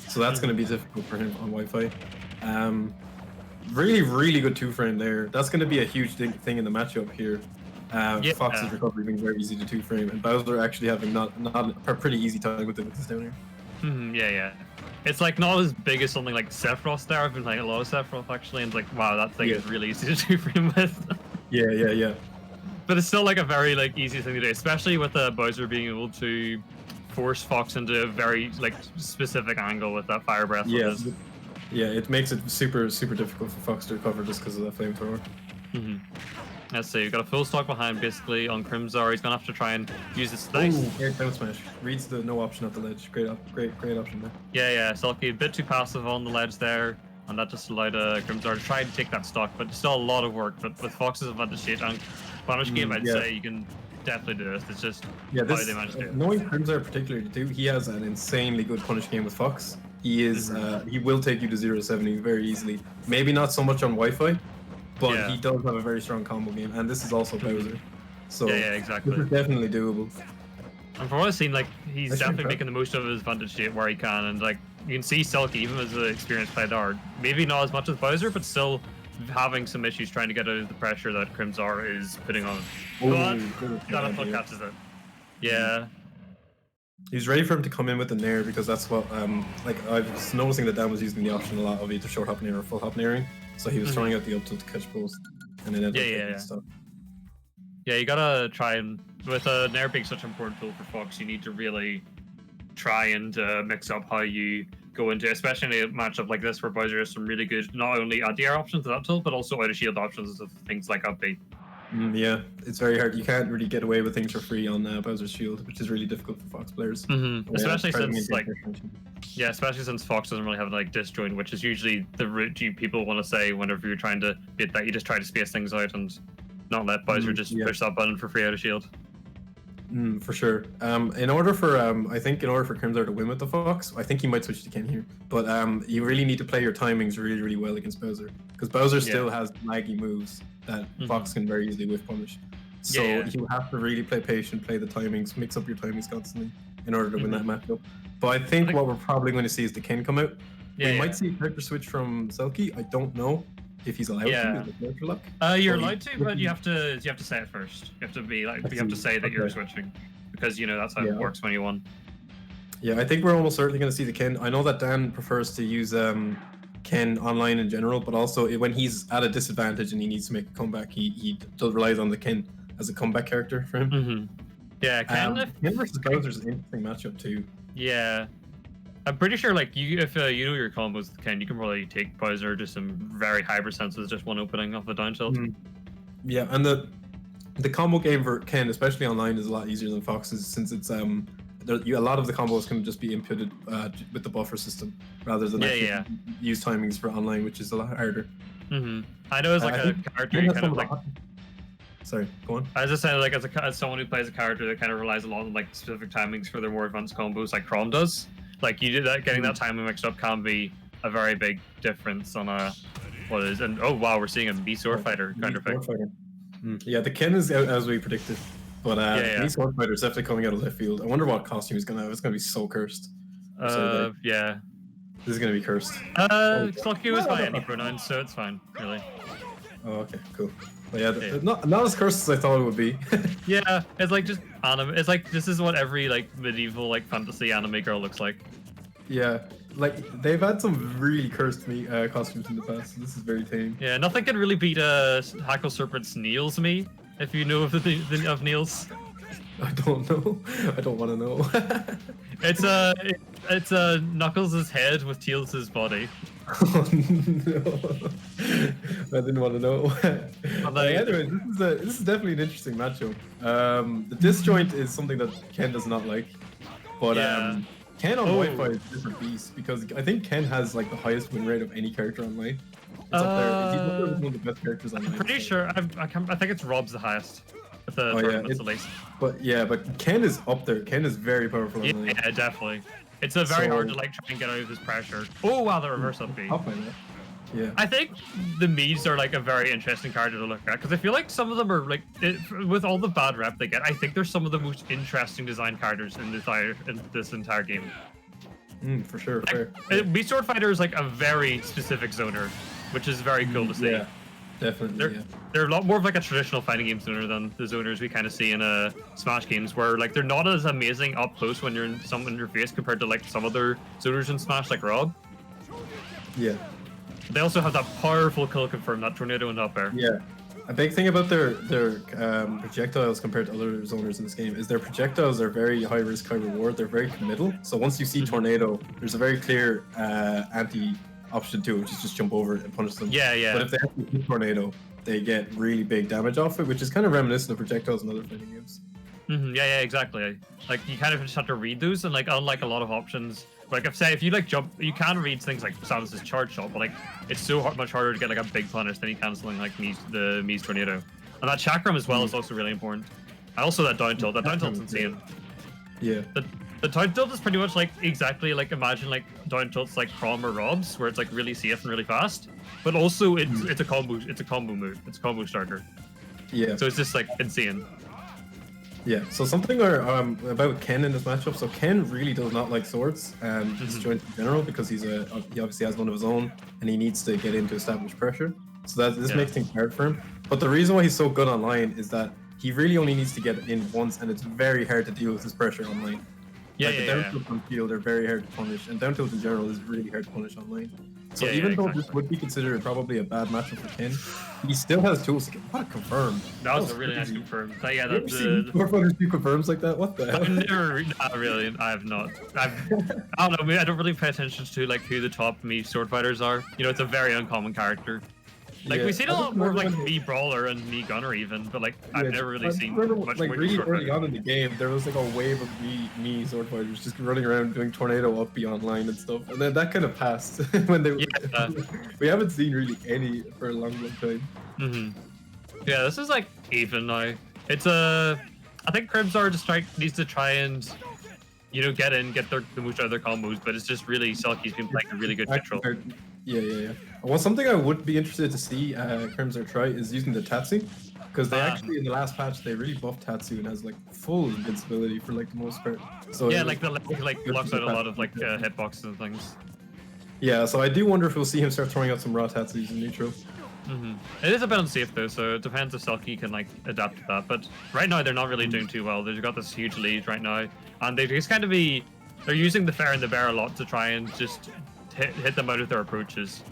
So that's going to be difficult for him on Wi-Fi. Really good 2-frame there. That's going to be a huge thing in the matchup here. Fox's recovery being very easy to 2-frame, and Bowser actually having not a pretty easy time with this down here. It's like not as big as something like Sephiroth there. I've been playing a lot of Sephiroth actually, and it's like, wow, that thing is really easy to 2-frame with. Yeah. But it's still like a very easy thing to do, especially with Bowser being able to force Fox into a very specific angle with that fire breath. Yeah, it makes it super difficult for Fox to recover just because of that flamethrower. Let's see, we've got a full stock behind basically on Crimzar. He's gonna have to try and use his Great down smash. Reads the no option at the ledge. Great option there. Yeah, Selkie a bit too passive on the ledge there, and that just allowed Crimzar to try and take that stock, but still a lot of work. But with Fox's advantage state and punish game, I'd say you can definitely do this. It's just how they manage to do it. Knowing Crimzar particularly too, he has an insanely good punish game with Fox. He is he will take you to 0-70 very easily. Maybe not so much on Wi-Fi, but he does have a very strong combo game, and this is also Bowser. So exactly. This is definitely doable. And from what I've seen, he's definitely making the most of his advantage state where he can, and you can see Selkie, even as an experienced player, maybe not as much as Bowser, but still having some issues trying to get out of the pressure that Crimzar is putting on him. That catches it. Yeah. He's ready for him to come in with the nair because that's what I was noticing that Dan was using the option a lot of either short hop nair or full hop nairing. So he was throwing out the up tilt to catch post, and then ended up stuff. Yeah, you gotta try and with nair being such an important tool for Fox, you need to really try and mix up how you go into, especially in a matchup like this where Bowser has some really good not only anti-air options with that tool, but also out of shield options of things like up B. Yeah, it's very hard. You can't really get away with things for free on Bowser's shield, which is really difficult for Fox players. Especially since Fox doesn't really have disjoint, which is usually the route people want to say whenever you're trying to beat that. You just try to space things out and not let Bowser just push that button for free out of shield. For sure. In order for Crimzar to win with the Fox, I think he might switch to Ken here. But you really need to play your timings really well against Bowser, because Bowser still has laggy moves that Fox can very easily whiff punish. So you have to really play patient, play the timings, mix up your timings constantly in order to win that matchup. But I think what we're probably going to see is the Ken come out. We might see a character switch from Selkie. I don't know if he's allowed to. Luck. You're allowed to, but you have to say it first. You have to be you have to say that you're switching, because that's how it works when you won. Yeah, I think we're almost certainly going to see the Ken. I know that Dan prefers to use Ken online in general, but also when he's at a disadvantage and he needs to make a comeback, he does relies on the Ken as a comeback character for him. Mm-hmm. Yeah, Ken versus Bowser's an interesting matchup too. Yeah. I'm pretty sure, like, if you know your combos with Ken, you can probably take Bowser to some very high percents with just one opening off the down tilt. Yeah, and the combo game for Ken, especially online, is a lot easier than Fox's, since it's a lot of the combos can just be inputted with the buffer system rather than use timings for online, which is a lot harder. I know as like a character, you kind of like. Sorry, go on. As I said, like as someone who plays a character that kind of relies a lot on like specific timings for their more advanced combos, like Chrom does. Like you did that, getting that timing mixed up can be a very big difference on what is. And oh wow, we're seeing a Mii Sword Fighter kind of thing. Yeah, the Ken is out as we predicted, but Mii Sword Fighter is definitely coming out of left field. I wonder what costume he's gonna have. It's gonna be so cursed. Yeah. This is gonna be cursed. Selkie was by any pronouns, so it's fine, really. Oh, okay, cool. But yeah, not as cursed as I thought it would be. Yeah, it's like just anime. It's like this is what every like medieval like fantasy anime girl looks like. Yeah, like they've had some really cursed costumes in the past. So this is very tame. Yeah, nothing can really beat HackleSerpent's Niels Mii, if you know of Niels. I don't know. I don't want to know. It's Knuckles' head with Tails' body. Oh no! I didn't want to know. Anyway, this is definitely an interesting matchup. The disjoint is something that Ken does not like, but Ken on Wi-Fi is a different beast because I think Ken has like the highest win rate of any character online. It's up there. He's one of the best characters online. I'm pretty sure. I think it's Rob's the highest. With the tournaments at least. But Ken is up there. Ken is very powerful online. Yeah, definitely. It's very hard to like try and get out of this pressure. Oh wow, the reverse up B. Yeah. I think the Miis are like a very interesting character to look at because I feel like some of them are like, with all the bad rep they get, I think they're some of the most interesting design characters in this entire game. For sure. Mii Sword Fighter is like a very specific zoner, which is very cool to see. Yeah, definitely. They're a lot more of like a traditional fighting game zoner than the zoners we kind of see in Smash games, where like they're not as amazing up close when you're in your face compared to like some other zoners in Smash, like Rob. Yeah. They also have that powerful kill confirm, that tornado and up air. Yeah. A big thing about their projectiles compared to other zoners in this game is their projectiles are very high risk, high reward. They're very committal. So once you see tornado, there's a very clear anti option to it, which is just jump over it and punish them. Yeah. But if they have to tornado, they get really big damage off it, which is kind of reminiscent of projectiles in other fighting games. Yeah, exactly. Like you kind of just have to read those, and like unlike a lot of options, like if you like jump, you can read things like Samus's charge shot, but like it's so much harder to get like a big punish than you can something like the Mii's tornado. And that chakram as well is also really important. And also that down tilt. That down tilt's insane. Yeah. The down tilt is pretty much like exactly like imagine like down tilts like Chrom or Rob's, where it's like really safe and really fast, but also it's a combo move. It's a combo starter. Yeah. So it's just like insane. Yeah. So something about Ken in this matchup. So Ken really does not like swords and disjoint in general because he obviously has one of his own and he needs to get into established pressure. So this makes things hard for him. But the reason why he's so good online is that he really only needs to get in once, and it's very hard to deal with his pressure online. The down tilt on field are very hard to punish, and down tilt in general is really hard to punish online. So even though this would be considered probably a bad matchup for Ken, he still has tools to get confirmed. That was a really nice confirm. Yeah, that's Core Fighters do confirms like that. What the hell? Not really. I have not. I don't know. Maybe I don't really pay attention to like who the top Mii sword fighters are. You know, it's a very uncommon character. Like we've seen a lot more of like Mii Brawler and Mii Gunner even, but like I've never really seen much like more really sword early fighter. on in the game. There was like a wave of Mii sword fighters just running around doing tornado up B online and stuff, and then that kind of passed when they. We haven't seen really any for a long time. Yeah, this is like even now. It's I think Crimzar just needs to try and get the most out of their combos, but it's just really Selkie's been playing a really good neutral. Yeah. Well, something I would be interested to see Crimzar try is using the Tatsu, because they actually in the last patch they really buffed Tatsu and has like full invincibility for like the most part. So yeah, like the leg blocks out a lot of like hitboxes and things. Yeah, so I do wonder if we'll see him start throwing out some raw Tatsus in neutral. It is a bit unsafe though, so it depends if Selkie can like adapt to that. But right now they're not really doing too well. They've got this huge lead right now, and they just kind of be They're using the fair and the bear a lot to try and just hit them out of their approaches.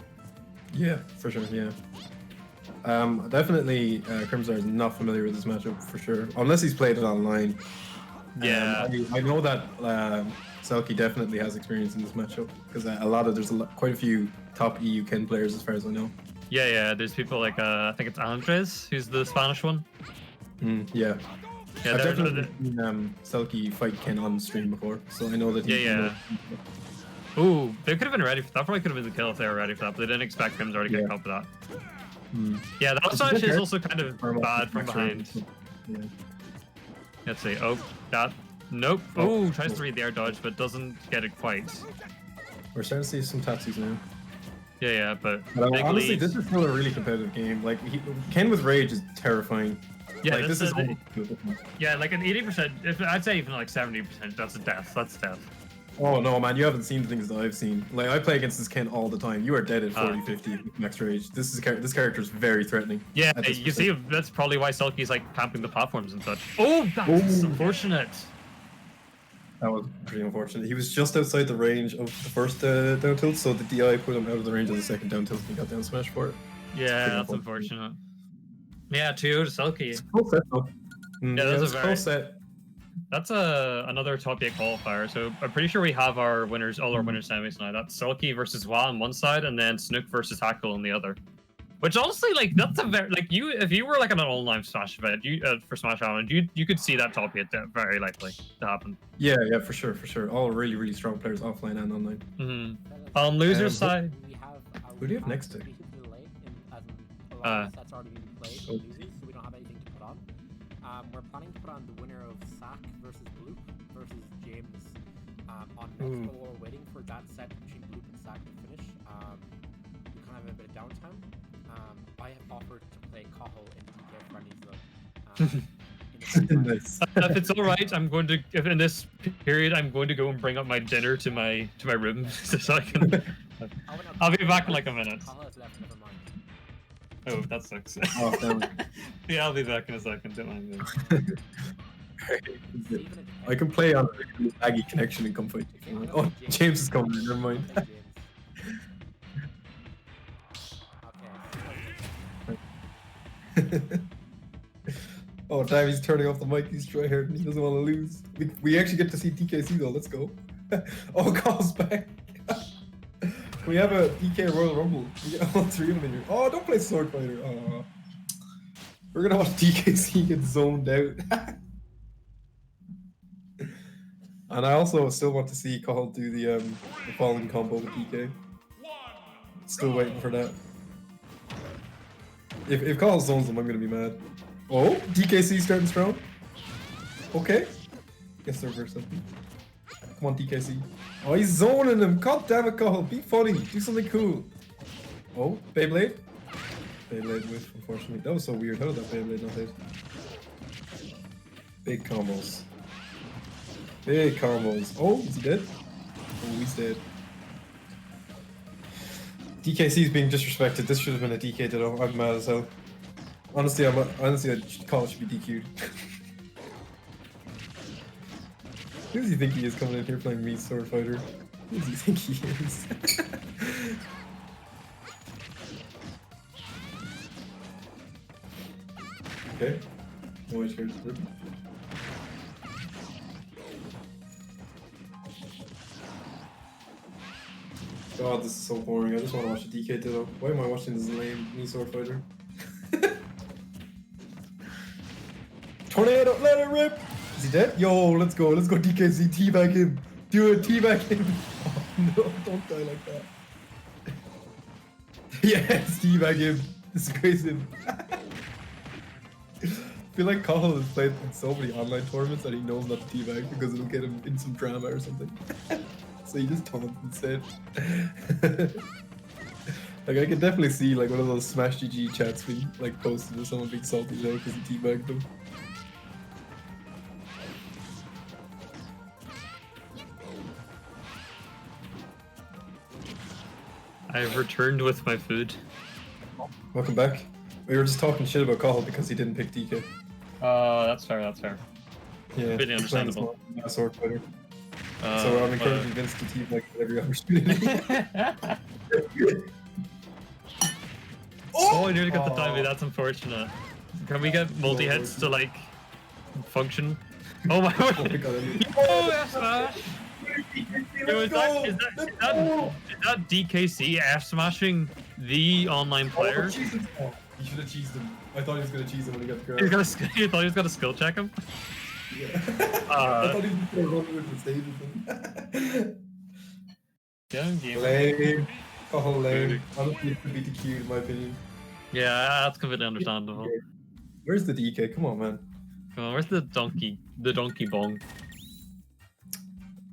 Yeah, for sure. Yeah. Definitely, Crimzar is not familiar with this matchup for sure, unless he's played it online. Yeah. I know that Selkie definitely has experience in this matchup because quite a few top EU Ken players as far as I know. Yeah. There's people like I think it's Andres, who's the Spanish one. Yeah. Yeah, I've definitely seen Selkie fight Ken on stream before, so I know that. Ooh, they could have been ready for that. Probably could have been the kill if they were ready for that, but they didn't expect Crimzar to get caught with that. Yeah, that Smash is also kind of bad from behind. Yeah. Let's see. Oh, that. Nope. Oh, tries to read the air dodge, but doesn't get it quite. We're starting to see some tattoos now. Yeah, but honestly, lead. this is still a really competitive game. Like Ken with Rage is terrifying. Yeah, like, this is yeah, like an 80%. If I'd say even like 70%, that's a death. That's death. Oh no, man, you haven't seen the things that I've seen. Like I play against this Ken all the time. You are dead at 40-50 with max Rage. This character is very threatening. Yeah, you see, that's probably why Selkie's like camping the platforms and such. Oh, that's unfortunate. That was pretty unfortunate. He was just outside the range of the first down tilt, so the DI put him out of the range of the second down tilt and he got down smash for it. Yeah, that's unfortunate. Yeah, 2 to Selkie. It's a close set though. Yeah, that's a close set. That's another top 8 qualifier. So I'm pretty sure we have our winners, all our winners semis now. That's Selkie versus Wa on one side, and then Snook versus Hackle on the other. Which honestly, like, that's a very if you were like on an online Smash event, for Smash Island, you could see that top 8 very likely to happen. Yeah, for sure. All really, really strong players offline and online. On losers side, who do you have next to? That's already been played for losers, so we don't have anything to put on. We're planning to put on the winner of Sack versus Bloop versus James on next, but we're waiting for that set between Bloop and Sack to finish. We kind of have a bit of downtime. I have offered to play Cahill in DK friendlies though. Nice. If it's all right, I'm going to. If in this period, I'm going to go and bring up my dinner to my room so I can. I'll be back in like a minute. Cahill has left, never mind. Oh, that sucks. Oh, damn. Yeah, I'll be back in a second. Don't mind. I can play on a laggy connection and come fight. Oh, James is coming. Never mind. Oh damn, he's turning off the mic, he's tryhard and he doesn't want to lose. We actually get to see DKC though, let's go. Oh, Kyle's back. We have a DK Royal Rumble. We get all 3 of them in here. Oh, don't play Sword Fighter. Oh. We're gonna watch DKC get zoned out. And I also still want to see Kyle do the falling combo with DK. Still waiting for that. If Kyle zones him, I'm gonna be mad. Oh, DKC starting strong. Okay. Guess they're versus something. Come on, DKC. Oh, he's zoning him. God damn it, Kyle. Be funny. Do something cool. Oh, Beyblade. Beyblade whiff, unfortunately. That was so weird. How did that Beyblade not hit? Big combos. Big combos. Oh, is he dead? Oh, he's dead. DKC is being disrespected. This should have been a DK ditto. I'm mad as hell. Honestly, I'd call it should be DQ'd. Who does he think he is coming in here playing me Sword Fighter? Who does he think he is? Okay. No one shares the ribbon. God, this is so boring. I just want to watch a DK ditto. Why am I watching this lame me Sword Fighter? Tornado, let it rip! Is he dead? Yo, let's go DKC, teabag him. Do it, teabag him. Oh no, don't die like that. Yes, teabag him. Disgrace him. I feel like Cahill has played in so many online tournaments that he knows not to teabag because it'll get him in some drama or something. So he just taunts instead. Like I can definitely see like one of those Smash GG chats being like posted with someone being salty because he teabagged them. I've returned with my food. Welcome back. We were just talking shit about Cahill because he didn't pick DK. That's fair, that's fair. Yeah, Completely understandable. Sword Fighter. So I'm encouraging Vince to team like every opportunity. Oh, I nearly got the timing. That's unfortunate. Can we get multi-hits to like function? Oh my god! Oh my god! Oh, F smash! Yo, is that DKC F smashing the online player? You should have cheesed him. I thought he was gonna cheese him when he got the You crowd. thought he was gonna skill check him? Yeah. I thought he was gonna run with the stage with him. Yeah, Lame. Oh, lame. Honestly, it could be DQ in my opinion. Yeah, that's completely understandable. Where's the DK? Come on, man. Come on, where's the donkey bong?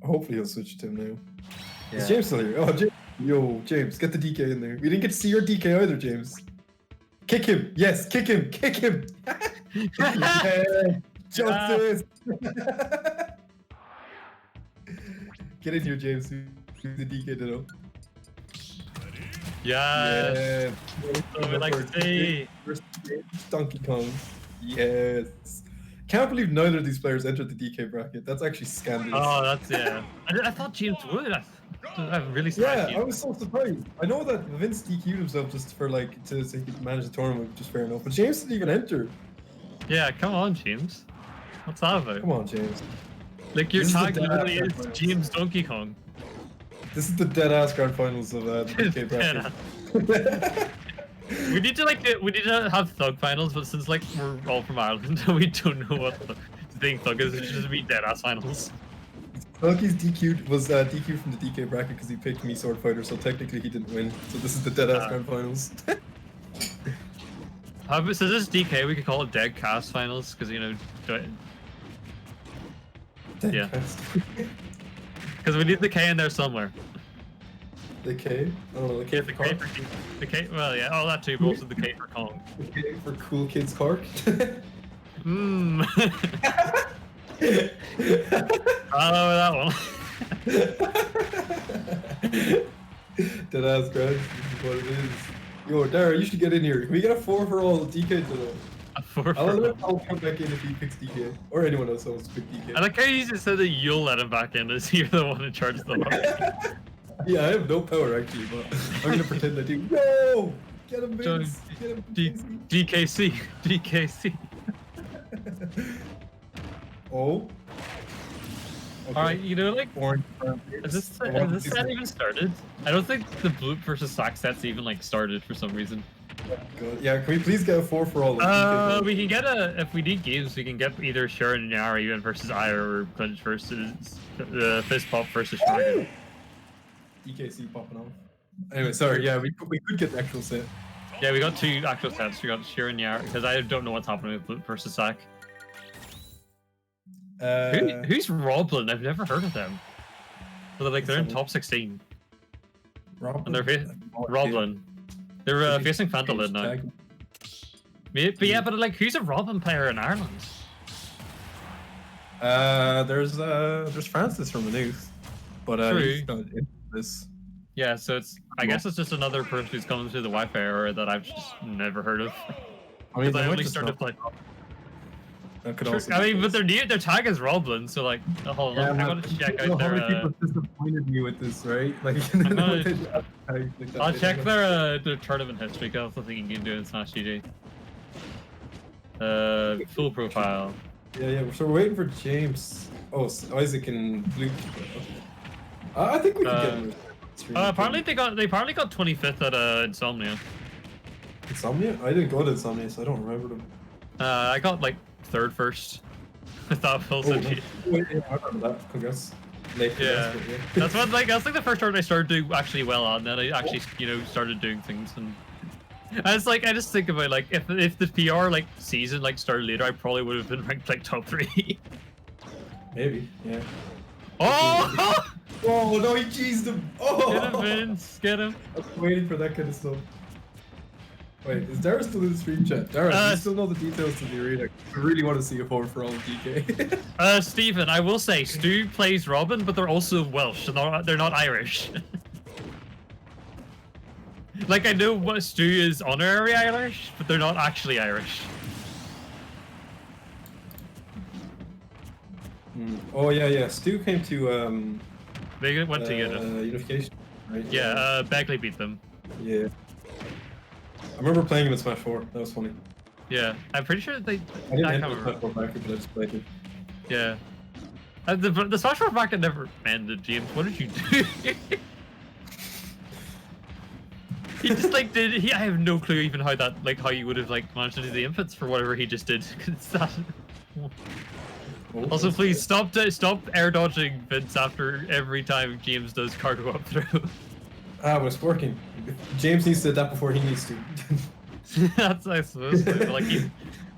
Hopefully he'll switch to him now. Yeah. Is James still here? Oh, James. Yo, James, get the DK in there. We didn't get to see your DK either, James. Kick him. Yes, kick him. Kick him. Yeah. Justice. Get in here, James. Who's the DK to know? Yes. Yeah. We like to see. Donkey Kong. Yes. Can't believe neither of these players entered the DK bracket. That's actually scandalous. Oh, that's yeah. I thought James would. I'm really surprised. Yeah, I was so surprised. I know that Vince DQ'd himself just for like to so he could manage the tournament, which is fair enough. But James didn't even enter. Yeah, come on, James. What's that about? Come on, James. Like your This is tag the literally dead is ass James Donkey Kong. This is the dead ass grand finals of the DK bracket. We need to have thug finals, but since like we're all from Ireland, we don't know what the thing thug is. It should just be dead ass finals. Selkie's DQ'd was DQ'd from the DK bracket because he picked me Sword Fighter, so technically he didn't win. So this is the dead ass grand finals. So this DK, we could call it dead cast finals because yeah. Because we need the K in there somewhere. The K? I don't know, the K Yeah, for the Cork? K for the K. Well, yeah, all that too, but also the K for Kong. The K for Cool Kids Cork? Mmm. I know that one. Dead ass grand. This is what it is. Yo, Dara, you should get in here. Can we get a 4 for all DK today? I'll come back in if he picks DK. Or anyone else wants to pick DK. I like how you just said that you'll let him back in as you're the one in charge of the lobby. Yeah, I have no power actually, but I'm gonna pretend I do. No! Get him, Vince! Get him, DKC. DKC. Oh. Okay. Alright, you know, like, Orange. has this set even started? I don't think the Bloop versus Sack set's even, like, started for some reason. Good. Yeah, can we please get a 4 for all? We can get if we need games, we can get either Shiranyari even versus Ire or Clinch versus Fist Pop versus Shiranyari. DKC popping off. Anyway, sorry, yeah, we could get the actual set. Yeah, we got 2 actual sets. We got Shiranyari, because I don't know what's happening with Bloop versus Sack. Who's Roblin? I've never heard of them. So they're in top 16. Roblin? And they're Roblin. They're facing Fandolin now. But yeah, but like, who's a Roblin player in Ireland? There's Francis from the news, but he's not in this. Yeah, so I guess it's just another person who's coming through the Wi-Fi era that I've just never heard of. I mean, I only started playing. That could Sure. also I mean, but their tag is Roblin, so like, hold on, I gotta check out How many their. people disappointed me with this, right? Like, I'll check their tournament history. That's the thing you can do in Smash GG. Full profile. Yeah. So we're waiting for James. Oh, Isaac and Luke. I think we can get him. Apparently they apparently got 25th at Insomnia. Insomnia? I didn't go to Insomnia, so I don't remember them. I got like 3rd first. I thought Phil said Wait, yeah, I remember that. Congrats. Yeah. That's like the first tournament I started doing actually well on. Then I actually started doing things, and I just think about like if the PR like season like started later, I probably would have been ranked like top 3. Maybe, yeah. Oh! Oh no, he cheesed him! Oh! Get him, Vince! Get him! I was waiting for that kind of stuff. Wait, is Dara still in the stream chat? Dara, do you still know the details to the arena? I really want to see a 4 for all DK. Stephen, I will say, Stu plays Robin, but they're also Welsh. They're not Irish. Like, I know what Stu is honorary Irish, but they're not actually Irish. Oh yeah. Stu came to They went together. Unification, right? Yeah, Bagley beat them. Yeah. I remember playing him in Smash 4. That was funny. Yeah, I'm pretty sure they. I didn't I enter can't Smash remember. 4 bracket, but I just played it. Yeah. The Smash 4 bracket never ended, James. What did you do? He just like did. I have no clue even how that how you would have managed to do the inputs for whatever he just did. Also, please stop air dodging Vince after every time James does cargo up through. Ah, but it's working. James needs to adapt before he needs to. That's I suppose. Like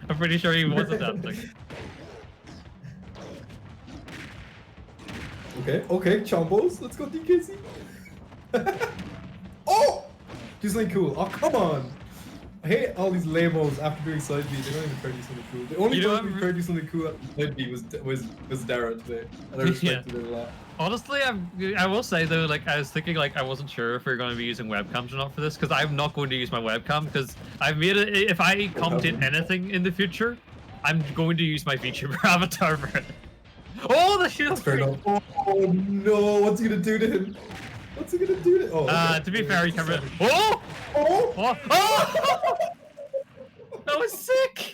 I'm pretty sure he was adapting. Okay, Chombos, let's go DKC. Oh! He's like cool. Oh, come on. I hate all these lamos after doing side B. They don't even try to do something cool. The only person who tried to do something cool after side B was Dara today. And I respected it a lot. Honestly, I will say though, I was thinking I wasn't sure if we are going to be using webcams or not for this, because I'm not going to use my webcam, because I've made it. If I commentate anything in the future, I'm going to use my VTuber avatar for it. Oh, the shield! Fair enough. Oh no, what's he gonna do to him? What's he gonna do to him? Oh, okay. To be fair, he can really. Oh! Oh! Oh! Oh! That was sick!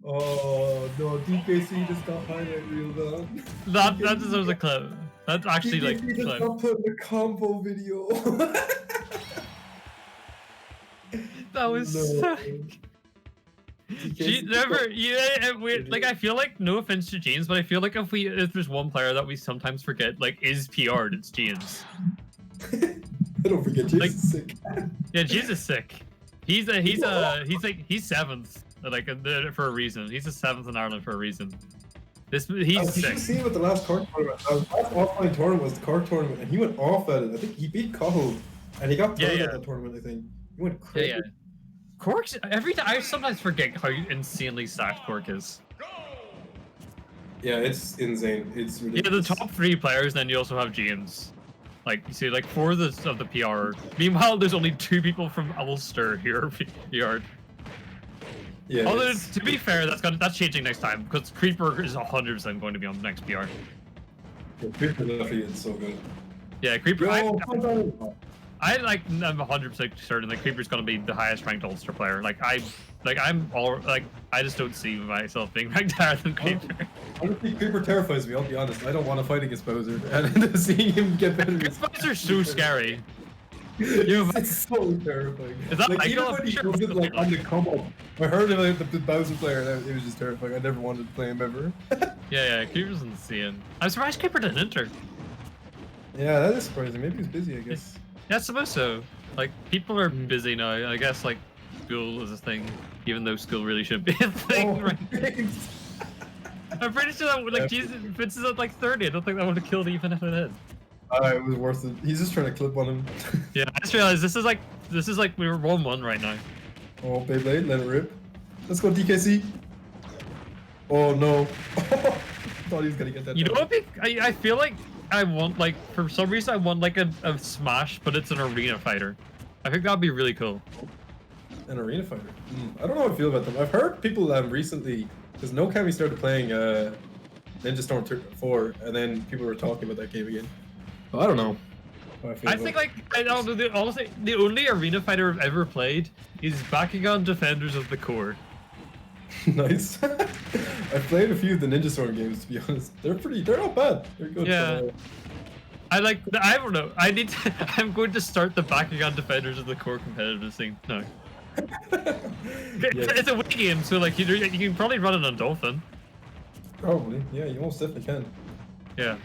Oh no, DKC just got highlight reel, man. That deserves a clip. That's actually DKC just clip. got put in the combo video. That was sick. I feel like, no offense to James, but I feel like if there's one player that we sometimes forget is PR'd, it's James. I don't forget James is sick. Yeah, James is sick. He's seventh, for a reason. He's a seventh in Ireland for a reason. He's sick. Did you see him at the last Cork tournament? The last offline tournament was the Cork tournament, and he went off at it. I think he beat Cahill, and he got third at that tournament. I think he went crazy. Yeah. Cork's every time. I sometimes forget how insanely stacked Cork is. Yeah, it's insane. It's ridiculous. Yeah, the top 3 players, then you also have James. You see, 4 of the PR. Meanwhile, there's only 2 people from Ulster here PR'd. Yeah. Although, to be fair, that's changing next time, because Creeper is 100% going to be on the next PR. Yeah, Creeper definitely is so good. Yeah, Creeper. Yo, I'm 100% certain that Creeper's gonna be the highest ranked Ulster player. I just don't see myself being ranked higher than Creeper. Honestly, Creeper terrifies me, I'll be honest. I don't want to fight against Bowser, and seeing him get better. Bowser's so scary. It's so terrifying. Is that even when he goes in, on the come up, I heard about the Bowser player, and it was just terrifying. I never wanted to play him ever. Yeah, Creeper's insane. I'm surprised Creeper didn't enter. Yeah, that is surprising. Maybe he's busy, I guess. Yeah, I suppose so. People are busy now. I guess school is a thing, even though school really shouldn't be a thing, right? I'm pretty sure that Jesus, Vince is at 30. I don't think that would have killed even if it is. It was worth it. He's just trying to clip on him. Yeah, I just realized this is we're 1-1 right now. Oh, Beyblade, let it rip. Let's go DKC. Oh no. Thought he was gonna get that. You know what? I feel like I want for some reason I want a Smash, but it's an arena fighter. I think that'd be really cool. An arena fighter. I don't know how I feel about them. I've heard people recently, because No Kami started playing Ninja Storm 4, and then people were talking about that game again. I don't know. I think honestly, the only arena fighter I've ever played is Bakugan Defenders of the Core. Nice. I've played a few of the Ninja Storm games, to be honest. They're not bad. They're good. Yeah. I don't know. I'm going to start the Bakugan Defenders of the Core competitive scene. No. It's a Wii game, so you can probably run it on Dolphin. Probably. Yeah, you most definitely can. Yeah.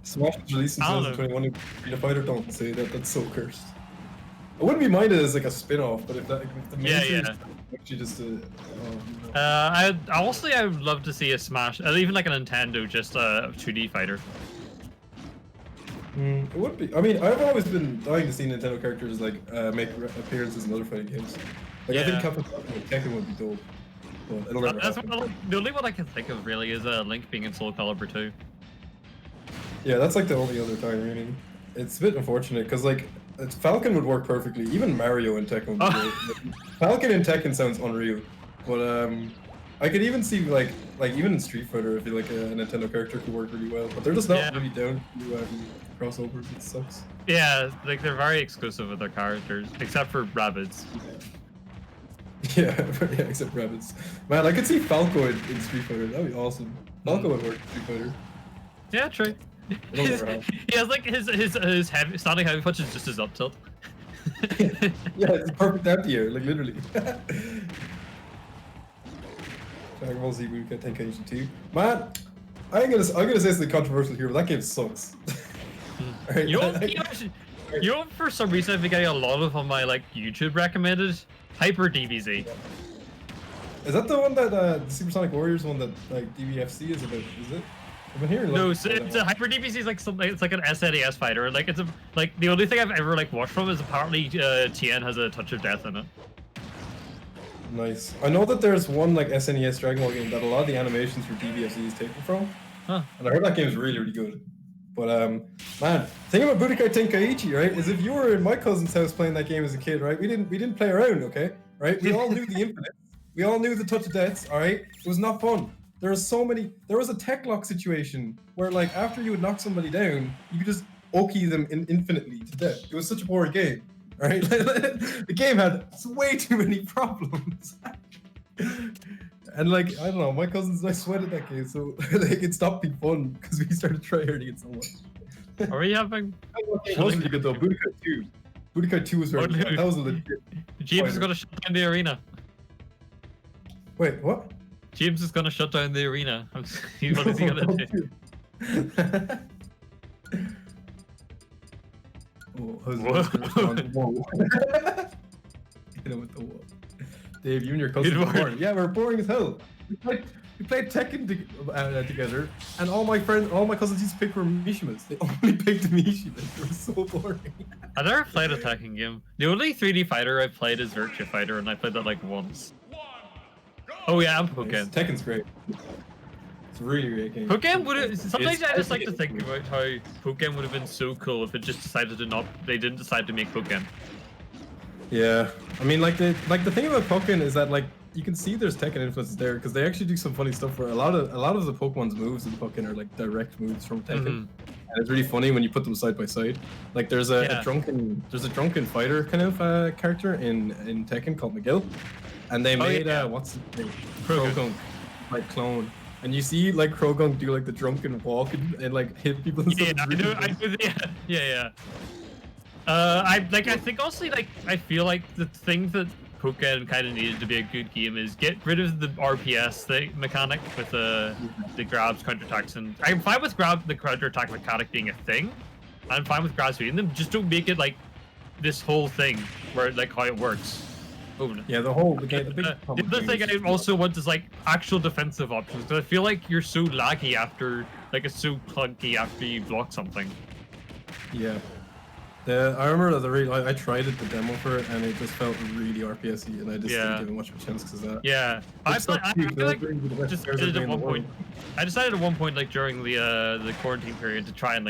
Smash was released in 2021. The fighter don't say that. That's so cursed. I wouldn't be minded as a spin-off, but if the main series actually just I would love to see a Smash, even a Nintendo, just a 2D fighter. It would be. I mean, I've always been dying to see Nintendo characters make appearances in other fighting games. I think Tekken would be dope. But it'll never happen. The only one I can think of really is Link being in Soul Calibur 2. Yeah, that's the only other time really. It's a bit unfortunate because Falcon would work perfectly. Even Mario and Tekken would be great. Falcon and Tekken sounds unreal, but I could even see like even in Street Fighter, I feel like a Nintendo character could work really well, but they're just not really down to crossovers. It sucks. Yeah, like they're very exclusive with their characters, except for Rabbids. Yeah, yeah, except rabbits. Man, I could see Falco in Street Fighter. That'd be awesome. Falco would work in Street Fighter. Yeah, true. He has like his heavy, standing heavy punch is just his up tilt. Yeah, it's a perfect anti-air, like literally. Dragon Ball Z Budokai Tenkaichi 2. Man, I'm gonna say something controversial here, but that game sucks. Right, You know, for some reason I've been getting a lot of on my like YouTube recommended Hyper DBZ. Is that the one that the Supersonic Warriors one that like DBFC is about? Is it? I've been hearing. No, so it's a Hyper DBZ is like something. It's like an SNES fighter. Like it's like the only thing I've ever like watched from is apparently Tien has a touch of death in it. Nice. I know that there's one like SNES Dragon Ball game that a lot of the animations for DBFC is taken from. Huh. And I heard that game is really, really good. But man, thing about Budokai Tenkaichi, right, is if you were in my cousin's house playing that game as a kid, right, we didn't play around, okay? Right? We all knew the infinite. We all knew the touch of deaths, alright? It was not fun. There was a tech lock situation where like after you would knock somebody down, you could just oki them infinitely to death. It was such a boring game. Right? The game had way too many problems. And like, I don't know, my cousins and I sweated that game, so like, it stopped being fun because we started tryharding it so much. Are we having? It was really good though. Budokai 2. Budokai 2 was very good. That was a legit. James is gonna shut down the arena. Wait, what? James is gonna shut down the arena. What is he gonna do? Whoa. Hit him with the wall. Dave, you and your cousin were boring. Yeah, we're boring as hell. We played Tekken together, and all my cousins used to pick for Mishimas. They only picked Mishimas. They were so boring. I never played a Tekken game. The only 3D fighter I played is Virtua Fighter, and I played that like once. Oh yeah, I'm Pokken. Tekken's great. It's a really great game. Pokken would have. Sometimes I just like to think about how Pokken would have been so cool if it just decided to not. They didn't decide to make Pokken. Yeah, I mean, like the thing about Pokken is that like you can see there's Tekken influences there because they actually do some funny stuff where a lot of the Pokemon's moves in Pokken are like direct moves from Tekken, and it's really funny when you put them side by side. Like there's a drunken fighter kind of character in Tekken called McGill, and they made what's his name? Krogunk, like clone. And you see like Krogunk do like the drunken walk and like hit people. And stuff. Yeah. I think also like I feel like the thing that Pokken kind of needed to be a good game is get rid of the RPS mechanic with the grabs, counterattacks, and I'm fine with the counterattack mechanic being a thing. I'm fine with grabs being them. Just don't make it like this whole thing where like how it works. Yeah, the other thing I also want is like actual defensive options because I feel like you're so laggy after like it's so clunky after you block something. Yeah. I remember that I tried it, the demo for it, and it just felt really RPS-y, and I just didn't give it much of a chance because of that. Yeah, I decided at one point, like during the quarantine period, to try it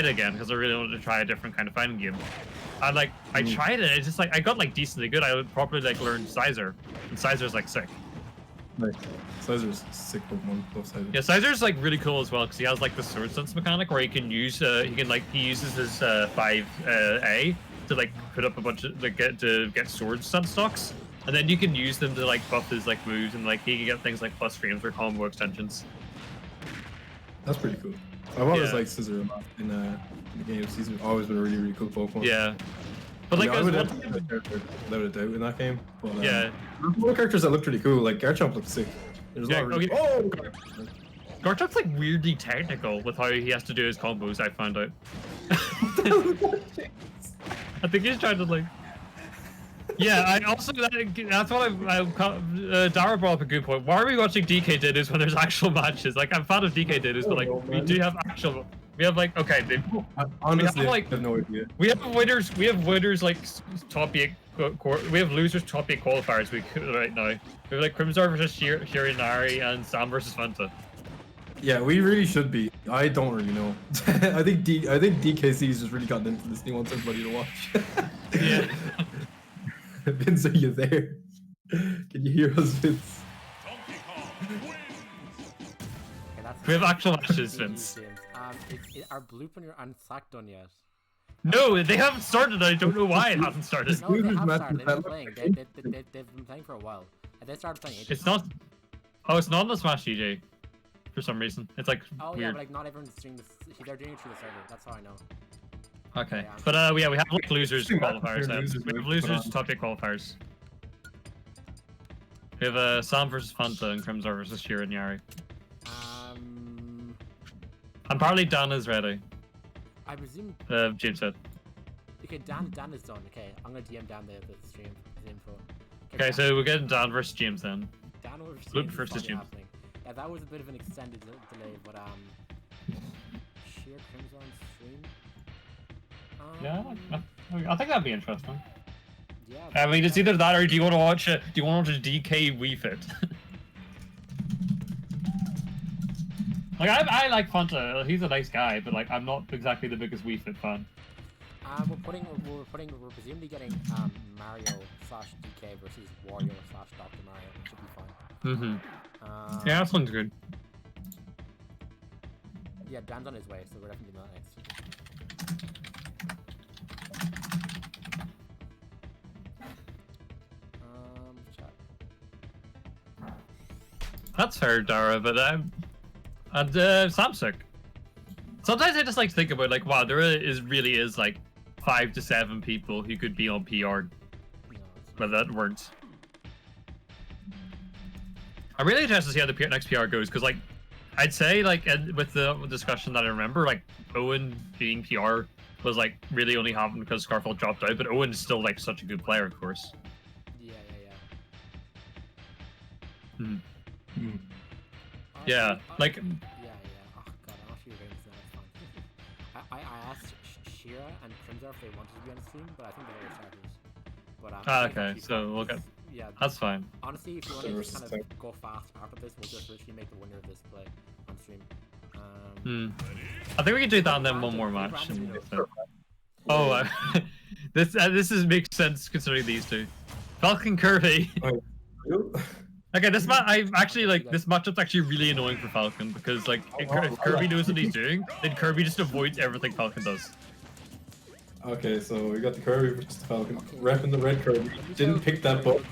again because I really wanted to try a different kind of fighting game. And like I tried it, it's just like I got like decently good. I would properly like learn Sizer, and Sizer's like sick. Nice. Sizer's sick Pokemon. Sizer. Yeah, Sizer's like really cool as well because he has like the sword sense mechanic where he can use he uses his 5A to like put up a bunch of like get sword sense stocks, and then you can use them to like buff his like moves and like he can get things like plus frames or combo extensions. That's pretty cool. I've always liked Scissor a lot in the games. He's always been a really, really cool Pokemon. Yeah. But like, I would have a character without a doubt in that game. But, yeah. There's more characters that looked really cool. Like Garchomp looks sick. There's a lot of really... Garchomp's like weirdly technical with how he has to do his combos. I found out. I think he's trying to like. Yeah, I also that's what Dara brought up a good point. Why are we watching DK Dinners when there's actual matches? Like I'm a fan of DK Dinners, but like we do have actual. We have like honestly, I have no idea. We have winners. We have winners like top 8. We have losers top 8 qualifiers. Right now. We have like Crimzar versus Shiranyari and Sam versus Fanta. Yeah, we really should be. I don't really know. I think DKC's just really gotten into this. He wants everybody to watch. Yeah. Vince, are you there? Can you hear us, Vince? That's We have actual matches, GG, Vince. James. Are Bloop and Slack done yet? No, they haven't started. I don't know why it hasn't started. No, they Who's have match started. is They've been that? playing. They've been playing for a while. And they started playing ages It's ago. not. Oh, it's not on the Smash DJ. For some reason, it's like Oh yeah, weird. but like not everyone's doing this. They're doing it through the server. That's how I know. Okay, Yeah. but yeah, we have like losers Interesting match qualifiers. there, losers We have might put losers on. top 8 qualifiers. We have Sam versus Fanta and Crimzar versus Shiranyari. And apparently Dan is ready. I presume. James said. Okay, Dan is done. Okay, I'm gonna DM down the stream, the info. Okay, so we're getting Dan versus James then. Dan versus Bloop James is versus finally James. happening. Yeah, that was a bit of an extended delay, but Sheer Crimson stream. Yeah, I think that'd be interesting. Yeah. I mean, it's either that or do you want to watch do you want to watch a DK Wii Fit? Like I like Fanta, he's a nice guy, but like I'm not exactly the biggest Wii Fit fan. We're presumably getting Mario / DK versus Wario / Dr. Mario, which should be fun. Yeah, that sounds good. Yeah, Dan's on his way, so we're definitely doing that next. Chat. That's fair, Dara, but and Samsung. Sometimes I just like to think about like, wow, there really is like 5 to 7 people who could be on PR, No, it's but that weren't. I'm really interested to see how the next PR goes, because like, I'd say like with the discussion that I remember, like Owen being PR was like really only happened because Scarfell dropped out, but Owen is still like such a good player, of course. Yeah. Hmm. Hmm. Yeah, like Yeah. Oh god, I'm actually regretting this now. It's fine. I asked Shira and Crimzar if they wanted to be on the stream, but I think they already started. But I think okay, actually so fine, we'll get. because, yeah. That's fine. Honestly, if you want to just kind of go fast after this, we'll just literally make the winner of this play on stream. I think we can do that and then one more match. Oh, this makes sense considering these two. Falcon Kirby. Okay, this matchup's actually really annoying for Falcon because like if Kirby knows what he's doing, then Kirby just avoids everything Falcon does. Okay, so we got the Kirby versus the Falcon. Repping the red Kirby. Didn't pick that book.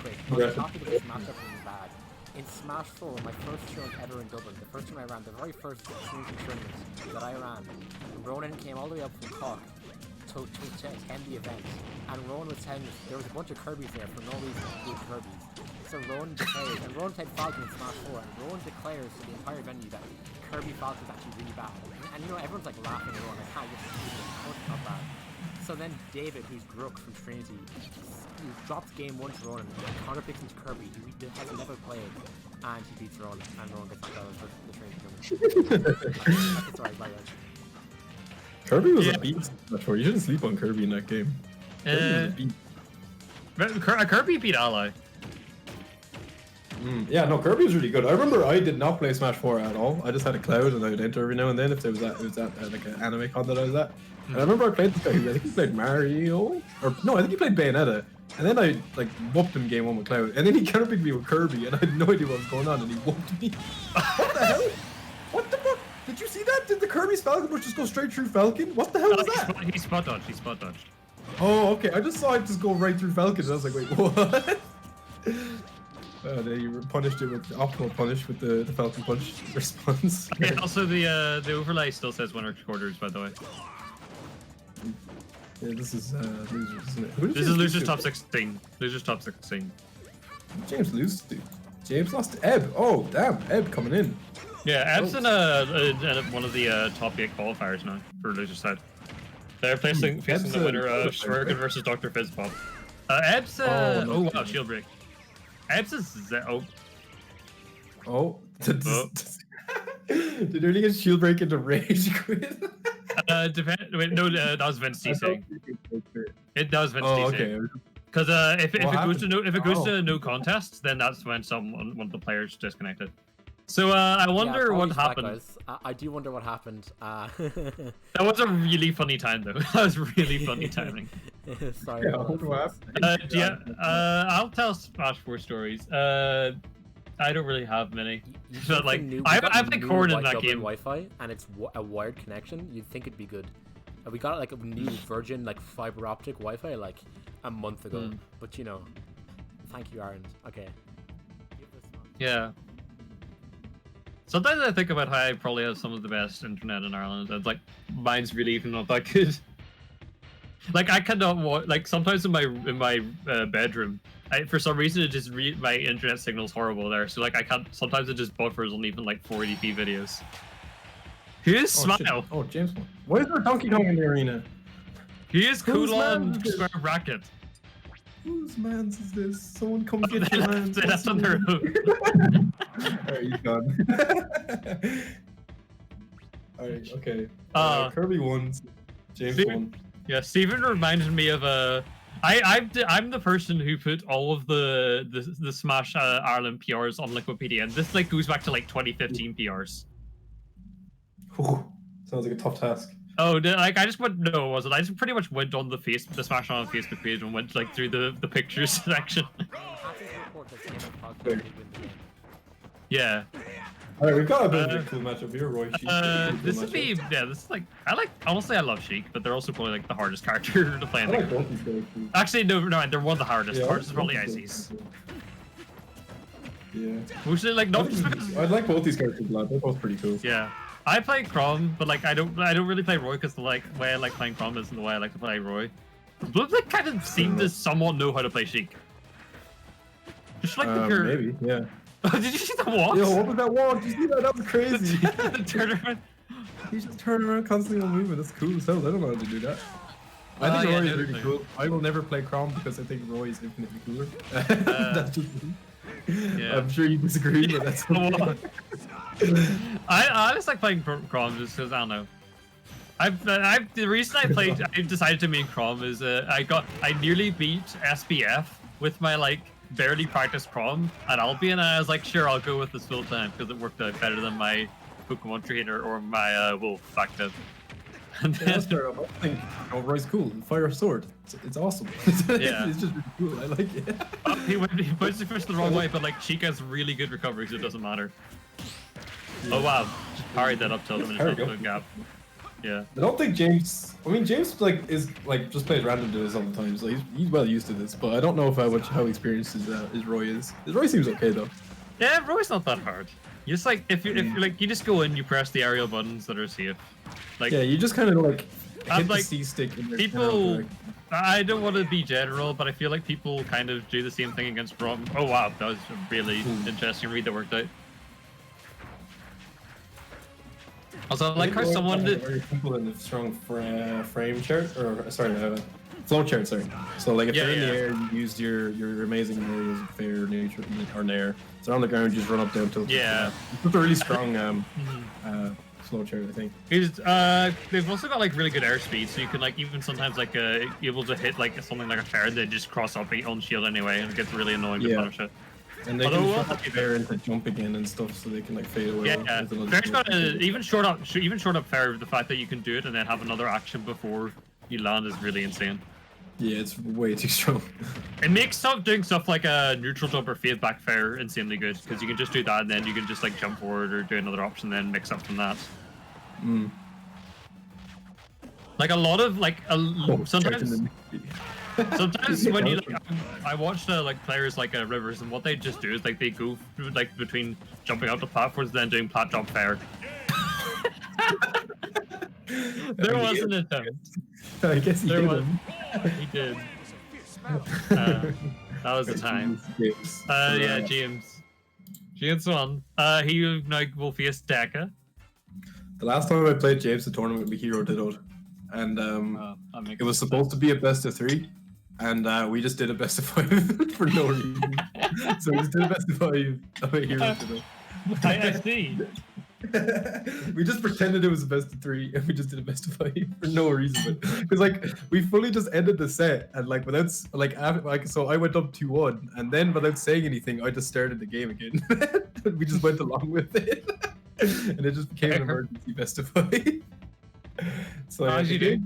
In Smash 4, my first tournament ever in Dublin, the first time I ran, the very first tournament that I ran, Ronan came all the way up from Cork to attend the event, and Ronan was telling us there was a bunch of Kirbys there for no reason, good Kirbys. So Ronan declares, and Ronan played Falcon in Smash 4, and Ronan declares to the entire venue that Kirby Falcon is actually really bad. And you know, everyone's like laughing at Ronan, like, how it's not bad. So then David, who's Brook from Trinity, he drops game 1 to Ronan, counterpicks into Kirby, who has never played, and he beats Ronan, and Ronan gets the Trinity tournament. It's alright, by the way. Kirby was a beast. You shouldn't sleep on Kirby in that game. Kirby beat Ally. Yeah, no, Kirby was really good. I remember I did not play Smash 4 at all. I just had a cloud and I would enter every now and then if there was that like an anime con that I was at. And I remember I played this guy who I think he played Mario, or no, I think he played Bayonetta. And then I like whooped him game 1 with Cloud, and then he counterpicked me with Kirby, and I had no idea what was going on, and he whooped me. What the hell? What the fuck? Did you see that? Did the Kirby's Falcon Push just go straight through Falcon? What the hell was that? He spot dodged. He spot dodged. Oh, okay. I just saw it just go right through Falcon, and I was like, wait, what? They punished it with optimal punish with the Falcon Punch response. Okay, also the overlay still says winner quarters, by the way. Yeah, this is losers, isn't it? Who did This is James losers lose top to? 16. Losers top 16. James lose to? James lost to Ebb. Oh, damn. Ebb coming in. Yeah, Ebb's in one of the top 8 qualifiers now for losers side. They're facing Ebb's the winner a- of Shuriken versus Dr. Fizzpop. Ebb's no. wow, shield break. Ebb's is Oh. Did you really get shield break into rage quit? wait, no, that was Vince D saying. It does Vince D Oh, saying. okay. Because if it goes to Oh. no contest, then that's when one of the players disconnected. So I wonder what happened. I do wonder what happened. That was a really funny time though. That was really funny timing. Sorry. Yeah, I wonder what happened. I'll tell Smash 4 stories. I don't really have many. You But think like, the new- I we got have like new Cork in White that Dublin game. Wi-Fi, and it's a wired connection. You'd think it'd be good. We got like a new Virgin like fiber optic Wi-Fi like a month ago, but you know, thank you, Aaron. Okay. Give this one. Yeah. Sometimes I think about how I probably have some of the best internet in Ireland. It's like mine's really even not that good. Like I cannot watch. Like sometimes in my bedroom, for some reason it just my internet signal's horrible there. So like I can't. Sometimes it just buffers on even like 480p videos. Who's Oh, Smile? shit. Oh, James won. Why is there Donkey Kong in the arena? He is Whose cool on man is this? Square Bracket. Whose man's is this? Someone come get your man. That's on their own. Alright, he's gone. Alright, okay. Kirby won. James Steve- won. Yeah, Steven reminded me of I'm the person who put all of the Smash Ireland PRs on Wikipedia, and this like goes back to like 2015 PRs. Whew. Sounds like a tough task. Oh, like I just went no, it wasn't. I just pretty much went on the Smash on Facebook page and went like through the pictures section. Happy to report that Game of Podcast did win the game. Yeah. Alright, we've got a bit of a cool matchup here, Roy. This would be this is like honestly I love Sheik, but they're also probably like the hardest character to play. I like both these characters. Actually, no, they're one of the hardest. Yeah, Hardest is probably both Ices. Yeah. Mostly like not just because I like both these characters, lad. They're both pretty cool. yeah. I play Crom, but like I don't really play Roy because the like way I like playing Crom isn't the way I like to play Roy. But they kind of seem to somewhat know how to play Sheik. Just like the Maybe, yeah. Did you see the walk? Yo, what was that walk? Did you see that? That was crazy. the tournament. He's just turning around constantly on moving. That's cool as hell. I don't know how to do that. I think yeah, Roy is no, really no. cool. I will never play Crom because I think Roy is infinitely cooler. That's just me. Yeah. I'm sure you disagree, but that's okay. I just like playing Crom just because I don't know. The reason I decided to main Crom is I nearly beat SPF with my like barely practiced Crom at Albion, and I was like, sure, I'll go with this full time because it worked out better than my Pokemon trainer or my Wolf back then. And Yeah, then, that's fair enough. I think Roy's cool. Fire sword. It's awesome. Yeah. It's just really cool. I like it. he puts the fish the wrong way, but like Chica's really good recovery, so it doesn't matter. Oh wow, just parried that up tilt and Parry just go. gap. Yeah. I don't think James. I mean, James like is like just plays random to this all the time, so he's well used to this. But I don't know if how experienced his Roy is. His Roy seems okay though. Yeah, Roy's not that hard. You just like if you like you just go in, you press the aerial buttons that are safe. Like Yeah, you just kind of like I'm hit the like, C stick. And people, I don't want to be general, but I feel like people kind of do the same thing against Rom. Oh wow, that was a really interesting read that worked out. Also, I like how someone did. Very simple and strong frame chart, or sorry, flow chart. Sorry. So like if Yeah, you're in the yeah. air, you use your amazing areas of fair, nature, or nair. So on the ground, you just run up, down, tilt. Yeah. It's a really strong flow chart, I think. They've also got like really good airspeed, so you can like even sometimes like able to hit like something like a fair and then just cross up on shield anyway, and it gets really annoying to Yeah. punish it. And they Although, can shut fair into jump again and stuff, so they can like fade away. Yeah, Fair's got even short up fair. The fact that you can do it and then have another action before you land is really insane. Yeah, it's way too strong. It makes doing stuff like a neutral jump or fade back fair insanely good because you can just do that and then you can just like jump forward or do another option, then mix up from that. Mm. Like a lot of like sometimes when you like I watched like players like Rivers, and what they just do is like they go through, like between jumping out the platforms and then doing plat jump fair. There was an attempt. I guess he There did. was. He did. That was the time. James. Yeah, James. James won. He now will face Deka. The last time I played James, the tournament we hero did, and it was supposed to be a best of 3, and we just did a best of 5 for no reason. So we just did a best of 5 of a hero did. I see. We just pretended it was a best of 3, and we just did a best of 5 for no reason. Because like we fully just ended the set, and like without like after, like so I went up 2-1, and then without saying anything, I just started the game again. We just went along with it, and it just became an emergency best of 5. So How'd you do?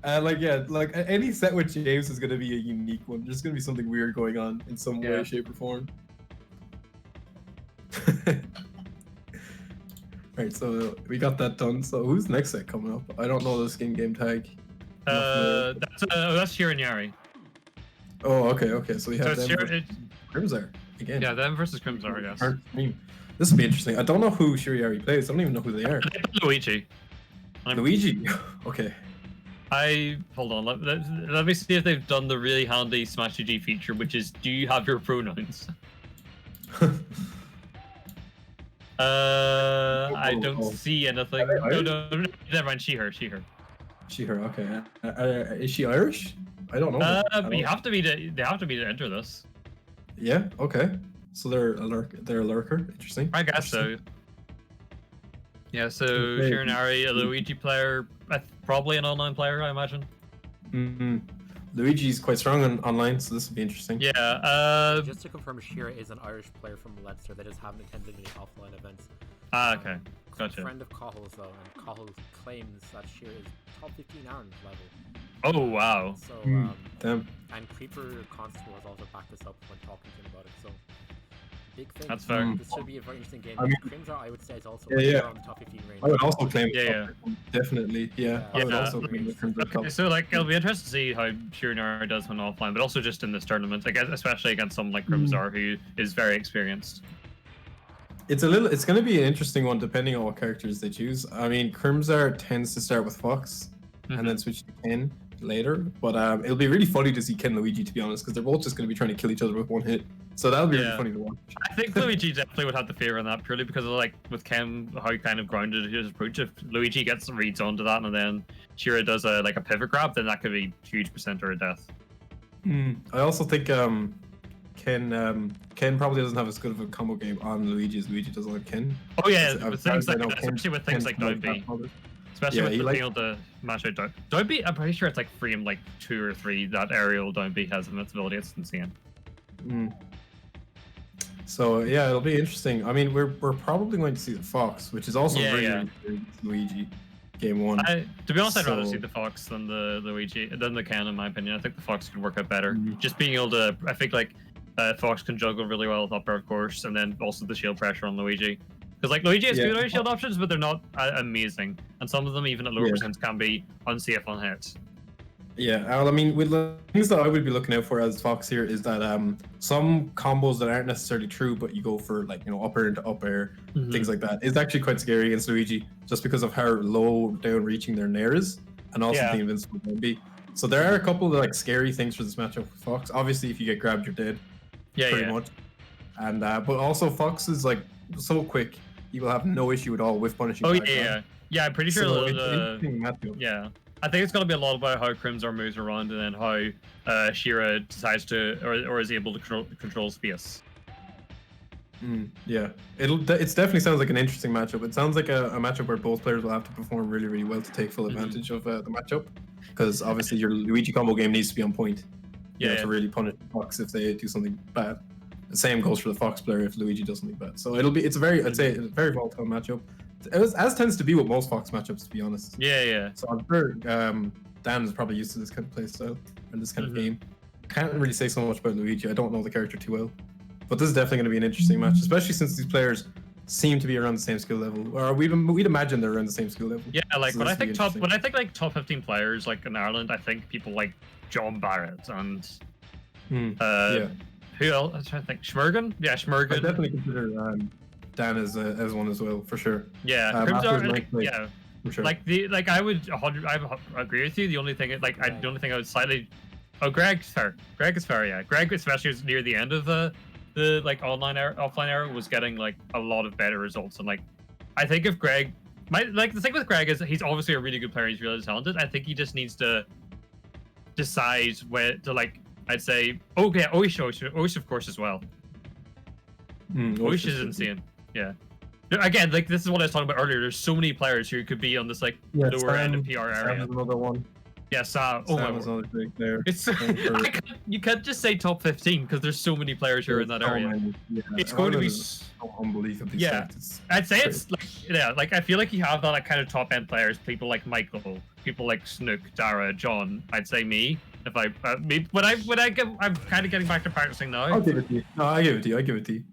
Like yeah, like any set with James is gonna be a unique one. There's gonna be something weird going on in some way, shape, or form. Alright, so we got that done. So who's next set coming up? I don't know this game tag. That's Shiranyari. Oh, okay. So we have So it's them Crimzar again. yeah, them versus Crimzar, I guess. Hard stream. This will be interesting. I don't know who Shiranyari plays. I don't even know who they are. Luigi. Luigi. Okay. Hold on. Let me see if they've done the really handy Smash GG feature, which is, do you have your pronouns? I don't see anything. No, never mind. She, her. She, her. Okay. Is she Irish? I don't know. You have to be they have to be to enter this. Yeah. Okay. So they're a lurker. Interesting. I guess so. Yeah. So Okay. Shiranyari, a Luigi player, probably an online player, I imagine. Mm-hmm. Luigi's quite strong online, so this would be interesting. Yeah. Just to confirm, Shira is an Irish player from Leinster that just haven't attended any offline events. Okay. Gotcha. A friend of Cahill's though, and Cahill claims that Shira is top 15 Ireland level. Oh wow. So Damn. and Creeper Constable has also backed this up when talking to him about it. So big thing. That's fair. This should be a very interesting game. I mean- Crimzar, I would say, is also Yeah. around the top 15 range. I would also claim. Yeah. Definitely. Yeah. I would Yeah. also claim the Crimson Okay, Cup. so like it'll be interesting to see how Shiranyari does when offline, but also just in this tournament, I guess, especially against someone like Crimzar, who is very experienced. It's going to be an interesting one depending on what characters they choose. I mean, Crimzar tends to start with Fox and then switch to Ken later, but it'll be really funny to see Ken and Luigi, to be honest, because they're both just going to be trying to kill each other with one hit. So that'll be really funny to watch. I think Luigi definitely would have the fear on that purely because of like with Ken, how he kind of grounded his approach. If Luigi gets reads onto that and then Shira does a pivot grab, then that could be huge percenter of death. I also think Ken probably doesn't have as good of a combo game on Luigi as Luigi does on Ken. Oh yeah, As with far things as I like know, that, especially with things like down B. Especially with being able to mash out down. Down B, I'm pretty sure it's like frame like 2 or 3 that aerial down B has invincibility. It's insane. So yeah, it'll be interesting. I mean, we're probably going to see the Fox, which is also very Luigi game 1. To be honest, I'd rather see the Fox than the Luigi, than the Ken, in my opinion. I think the Fox could work out better. Just being able to, I think like Fox can juggle really well with up air, of course, and then also the shield pressure on Luigi. Because like Luigi has good shield options, but they're not amazing, and some of them even at lower percents can be unsafe on hits. Yeah, Al, I mean, with the things that I would be looking out for as Fox here is that some combos that aren't necessarily true, but you go for like, you know, up air into up air, things like that, is actually quite scary against Luigi, just because of how low down reaching their nair is, and also the invincible can be. So there are a couple of like scary things for this matchup with Fox. Obviously, if you get grabbed, you're dead. Pretty much. And but also Fox is like so quick, you will have no issue at all with punishing. Oh yeah, I'm pretty sure. Yeah. I think it's going to be a lot about how Crimzar moves around and then how Shira decides to or is able to control space. Yeah, it definitely sounds like an interesting matchup. It sounds like a matchup where both players will have to perform really, really well to take full advantage of the matchup, because obviously your Luigi combo game needs to be on point. To really punish Fox if they do something bad. The same goes for the Fox player if Luigi does something bad. So it's a very volatile matchup. As tends to be with most Fox matchups, to be honest. Yeah. So I'm sure Dan is probably used to this kind of play style and this kind of game. Can't really say so much about Luigi. I don't know the character too well, but this is definitely going to be an interesting match, especially since these players seem to be around the same skill level, or we'd imagine they're around the same skill level. Yeah, like so when I think top 15 players like in Ireland, I think people like John Barrett and who else? I'm trying to think. Schmergen? Yeah, Schmergen. I definitely consider Dan as one as well, for sure. Yeah, Crimzar, for sure. I would agree with you. The only thing I would slightly Greg's fair. Greg is fair, yeah. Greg, especially near the end of the like offline era, was getting like a lot of better results, and like I think if Greg the thing with Greg is he's obviously a really good player, he's really talented. I think he just needs to decide where to like I'd say Oish of course as well. Oish is insane. Yeah. Again, like this is what I was talking about earlier. There's so many players who could be on this like lower end of PR area. Sam's another one. Yeah, Sam. Oh my god. There. You can't just say top 15 because there's so many players who are in that area. It's going to be so unbelievably stacked. I'd say it's like I feel like you have that like kind of top end players, people like Michael, people like Snook, Dara, John. I'd say me. If I I'm kind of getting back to practicing now. I'll give it to you. No, I give it to you.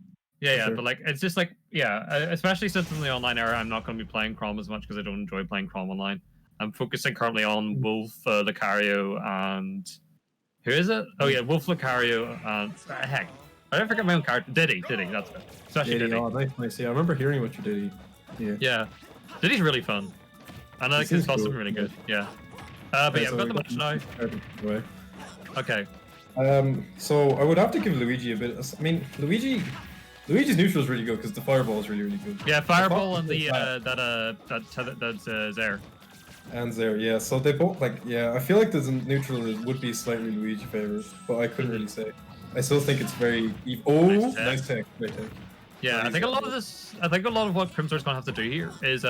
Yeah, but like it's just like yeah, especially since in the online era, I'm not going to be playing Crom as much because I don't enjoy playing Crom online. I'm focusing currently on Wolf, Lucario, and who is it? Oh yeah, Wolf, Lucario, and heck, I don't forget my own character. Diddy, that's it. Especially Diddy. Oh, nice. Yeah, I remember hearing what you did. Yeah. Yeah, Diddy's really fun. And I like his costume really good. Yeah. But yeah, we've got the match now. Okay. So I would have to give Luigi a bit. I mean, Luigi's neutral is really good because the fireball is really good. Yeah, fireball and the that's Zaire. And Zaire, yeah. So they both I feel like there's a neutral would be slightly Luigi favors, but I couldn't really say. I still think it's very. Oh, nice tech. Great tech. Yeah, I think a lot of what Crimson's gonna have to do here is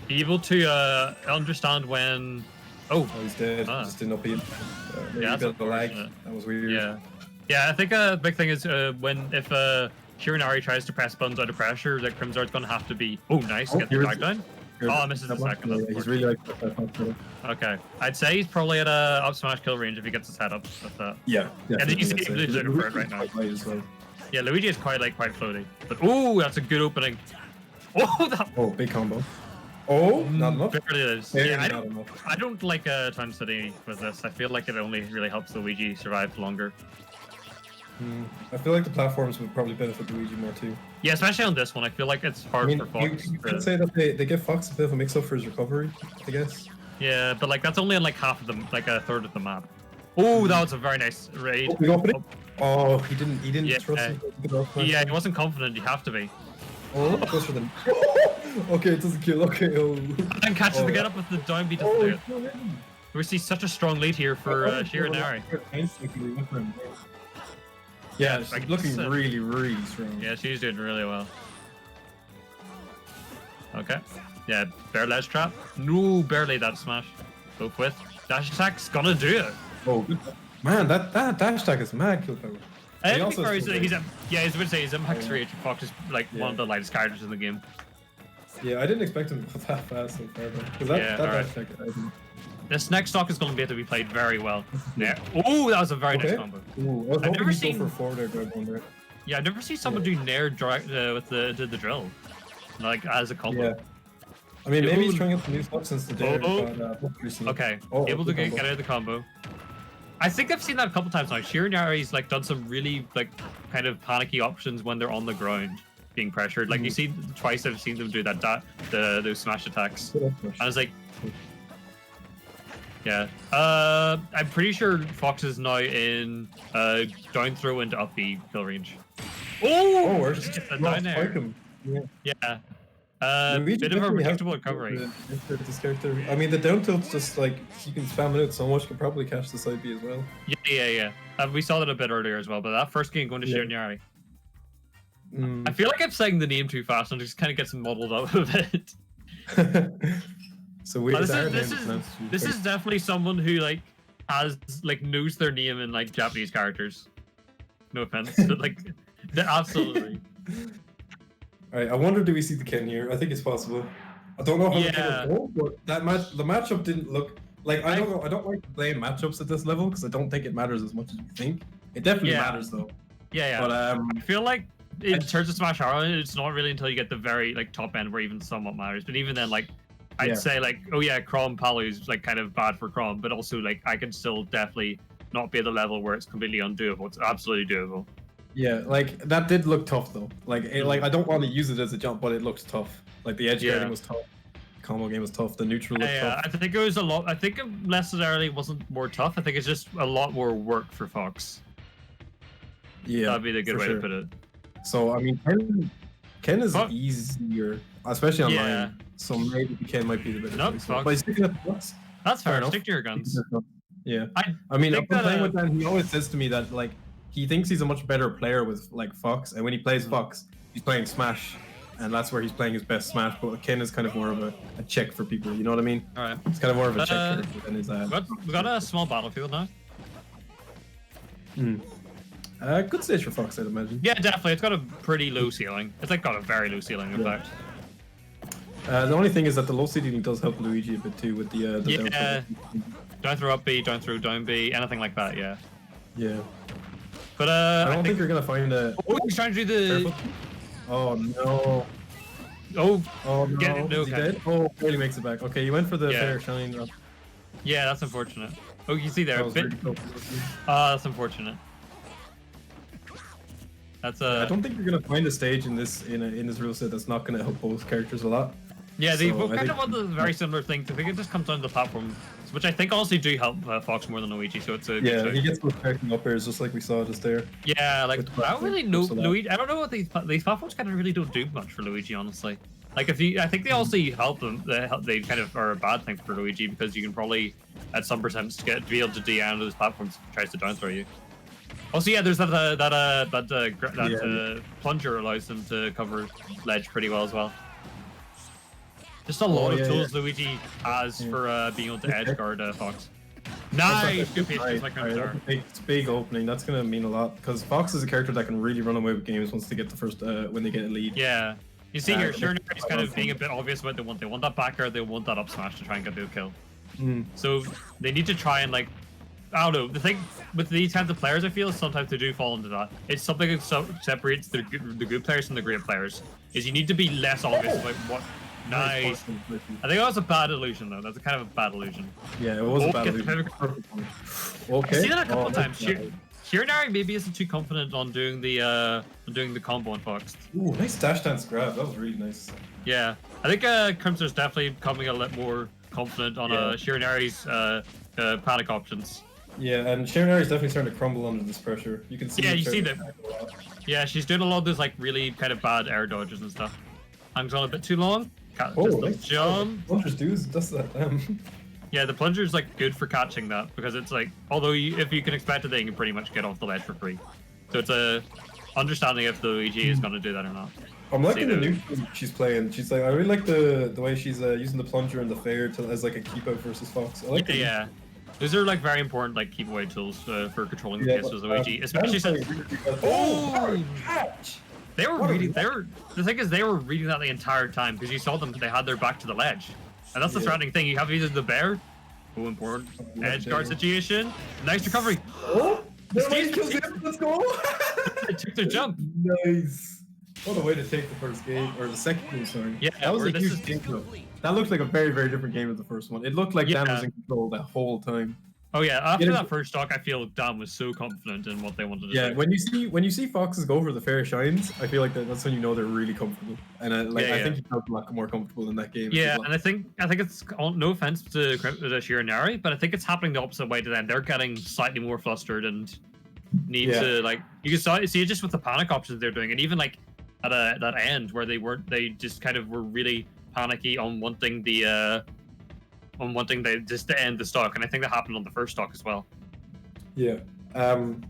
be able to understand when. Oh, he's dead. Just didn't upbeat. Yeah, that's a bit of a lag. That was weird. Yeah. I think a big thing is if Shiranyari tries to press buttons out of pressure, that Crimson's gonna have to be. Oh, nice. Get the back down. Oh, misses the second. Yeah, he's really like that. Okay, I'd say he's probably at a up smash kill range if he gets his head up with that. Yeah. And he's losing for it right now. Yeah, Luigi is quite floaty. But oh, that's a good opening. Oh, big combo. Oh, not enough. Barely is. Yeah, I don't like Time City with this. I feel like it only really helps Luigi survive longer. I feel like the platforms would probably benefit Luigi more too. Yeah, especially on this one. I feel like it's hard for Fox. You could say that they give Fox a bit of a mix-up for his recovery, I guess. Yeah, but like that's only on like half of them, like a third of the map. Oh, that was a very nice raid. Oh, he didn't trust him. Yeah, he wasn't confident. You have to be. Oh, goes for the. Okay, it doesn't kill. Okay, And catches the get up with the down beat. We see such a strong lead here for Shiranyari. Yeah, she's looking really, really strong. Yeah, she's doing really well. Okay. Yeah, bear ledge trap. No, barely that smash. Both with. Dash attack's gonna do it. Oh, good. Man, that dash attack is mad kill power. I was about to say his impact rate for Fox is like one of the lightest characters in the game. Yeah, I didn't expect him to go that fast so far, because that dash attack. This next stock is going to be able to be played very well. Yeah. Oh, that was a very nice combo. Ooh, I've never seen for forward there. Yeah, I've never seen someone do Nair direct with the drill, like as a combo. Yeah. I mean, maybe he's trying out some new stuff since the day. Okay. Able to get out of the combo. I think I've seen that a couple times now. Shiranyari's like done some really like kind of panicky options when they're on the ground being pressured. Like you see twice I've seen them do that those smash attacks. I was like, yeah. I'm pretty sure Fox is now in down throw into up B kill range. Oh, just get that down there. Yeah. Bit of a predictable recovery. This character. I mean, the down tilt's just like you can spam it out so much, you can probably catch the side B as well. Yeah. We saw that a bit earlier as well, but that first game going to Shiranyari. I feel like I'm saying the name too fast and just kind of gets muddled up a bit. So this is definitely someone who like has like knows their name in like Japanese characters. No offense, but like absolutely. Alright, I wonder do we see the Ken here? I think it's possible. I don't know how the Ken will go, but the matchup didn't look like I don't know. I don't like playing matchups at this level because I don't think it matters as much as you think. It definitely matters though. Yeah. But I feel like in terms of Smash Arrow, it's not really until you get the very like top end where even somewhat matters. But even then, like I'd say like, oh yeah, Crom Palu's like kind of bad for Crom, but also like I can still definitely not be at the level where it's completely undoable. It's absolutely doable. Yeah, like that did look tough though. Like like I don't want to use it as a jump, but it looks tough. Like the edge guarding was tough. The combo game was tough. The neutral looked tough. I think it was a lot. I think it necessarily wasn't more tough. I think it's just a lot more work for Fox. Yeah, that'd be the good way to put it. So I mean, Ken is easier, especially online. Yeah. So maybe Ken might be the better choice. But sticking at the Fox. That's fair. Stick to your guns. Yeah. I mean, after playing with Dan, he always says to me that like he thinks he's a much better player with like Fox, and when he plays Fox, he's playing Smash, and that's where he's playing his best Smash. But Ken is kind of more of a check for people. You know what I mean? All right. It's kind of more of a check than his. We got a small battlefield now. Good stage for Fox, I'd imagine. Yeah, definitely. It's got a pretty low ceiling. It's like got a very low ceiling, in fact. The only thing is that the low ceiling does help Luigi a bit too with the down throw up B, down throw down B, anything like that. Yeah. But I don't think you're gonna find a. Oh, he's trying to do the. Oh no. Oh, Oh no. Get it, no, Is he okay. dead? Oh, barely makes it back. Okay, you went for the Yeah. fair shine. yeah, that's unfortunate. Oh, you can see there. That A was bit. really cool. That's unfortunate. That's I don't think you're gonna find a stage in this rule set that's not gonna help both characters a lot. Yeah, they So both I kind think- of want the very similar things. I think it just comes down to the platform, which I think also do help Fox more than Luigi. So it's a Yeah, good he choice. gets those character up airs just like we saw just there. Yeah, like with I don't really know platforms, so that- Luigi. I don't know what these platforms kind of really don't do much for Luigi, honestly. Like if you, I think they also help them. They kind of are a bad thing for Luigi because you can probably at some percent get to be able to DI those platforms if he tries to down throw you. Also, yeah, there's that plunger allows them to cover ledge pretty well as well. Just a lot of yeah, tools Luigi has for being able to edge guard Fox. That's Nice, good patience, like Alright, that's a big opening. That's gonna mean a lot because Fox is a character that can really run away with games once they get the first when they get a lead. Yeah. You see here, Yeah. Shiranyari is kind of being a bit obvious about they want. They want that back air, they want that up smash to try and get the kill. Mm. So they need to try and like, I don't know. The thing with these kinds of players, I feel sometimes they do fall into that. It's something that separates the good players from the great players. Is you need to be less obvious about what. Nice. I think that was a bad illusion though. That's a kind of a bad illusion. Yeah, it was a bad get the illusion. pivot- Perfect one. I've Okay. seen that a couple Oh, of times. that's nice. Shiranyari maybe isn't too confident on doing the combo on Fox. Ooh, nice dash dance grab. That was really nice. Yeah, I think Crimson's definitely becoming a lot more confident on Shiranyari's panic options. Yeah, and Shiranyari is definitely starting to crumble under this pressure. You can see. Yeah, it you see starting that. to attack a lot. Yeah, she's doing a lot of those like really kind of bad air dodges and stuff. Hangs on a bit too long. Oh, Just the nice. jump. Plungers does that. Yeah, the plunger is like good for catching that because it's like, although if you can expect it, then you can pretty much get off the ledge for free. So it's a understanding if the Luigi is going to do that or not. I'm liking See the the- new thing she's playing. She's like, I really like the way she's using the plunger and the fair as like a keep out versus Fox. I like it. Yeah, those are like very important like keep away tools for controlling the Yeah, pace of but, Luigi, especially since Oh, catch! they were What a reading. luck. The thing is, they were reading that the entire time because you saw them. They had their back to the ledge, and that's the Yeah. threatening thing. You have either the bear, oh important, edge guard situation, nice recovery. Oh, Steve- nobody kills him. Let's go! They took their jump. Nice. What a way to take the first game or the second game. Sorry. Yeah, that was where a this huge is- game. Though. That looked like a very different game than the first one. It looked like Dan Yeah. was in control the whole time. Oh yeah, after Yeah. that first stock, I feel Dan was so confident in what they wanted to Yeah, do. when you see Foxes go for the fair shines, I feel like that's when you know they're really comfortable. And I Yeah. think he felt a lot more comfortable in that game. Yeah, as well. and I think it's no offense to Shiranyari, but I think it's happening the opposite way to them. They're getting slightly more flustered and need Yeah. to like you can see it just with the panic options they're doing, and even like at that end where they just kind of were really panicky on wanting just to end the stock, and I think that happened on the first stock as well. Yeah.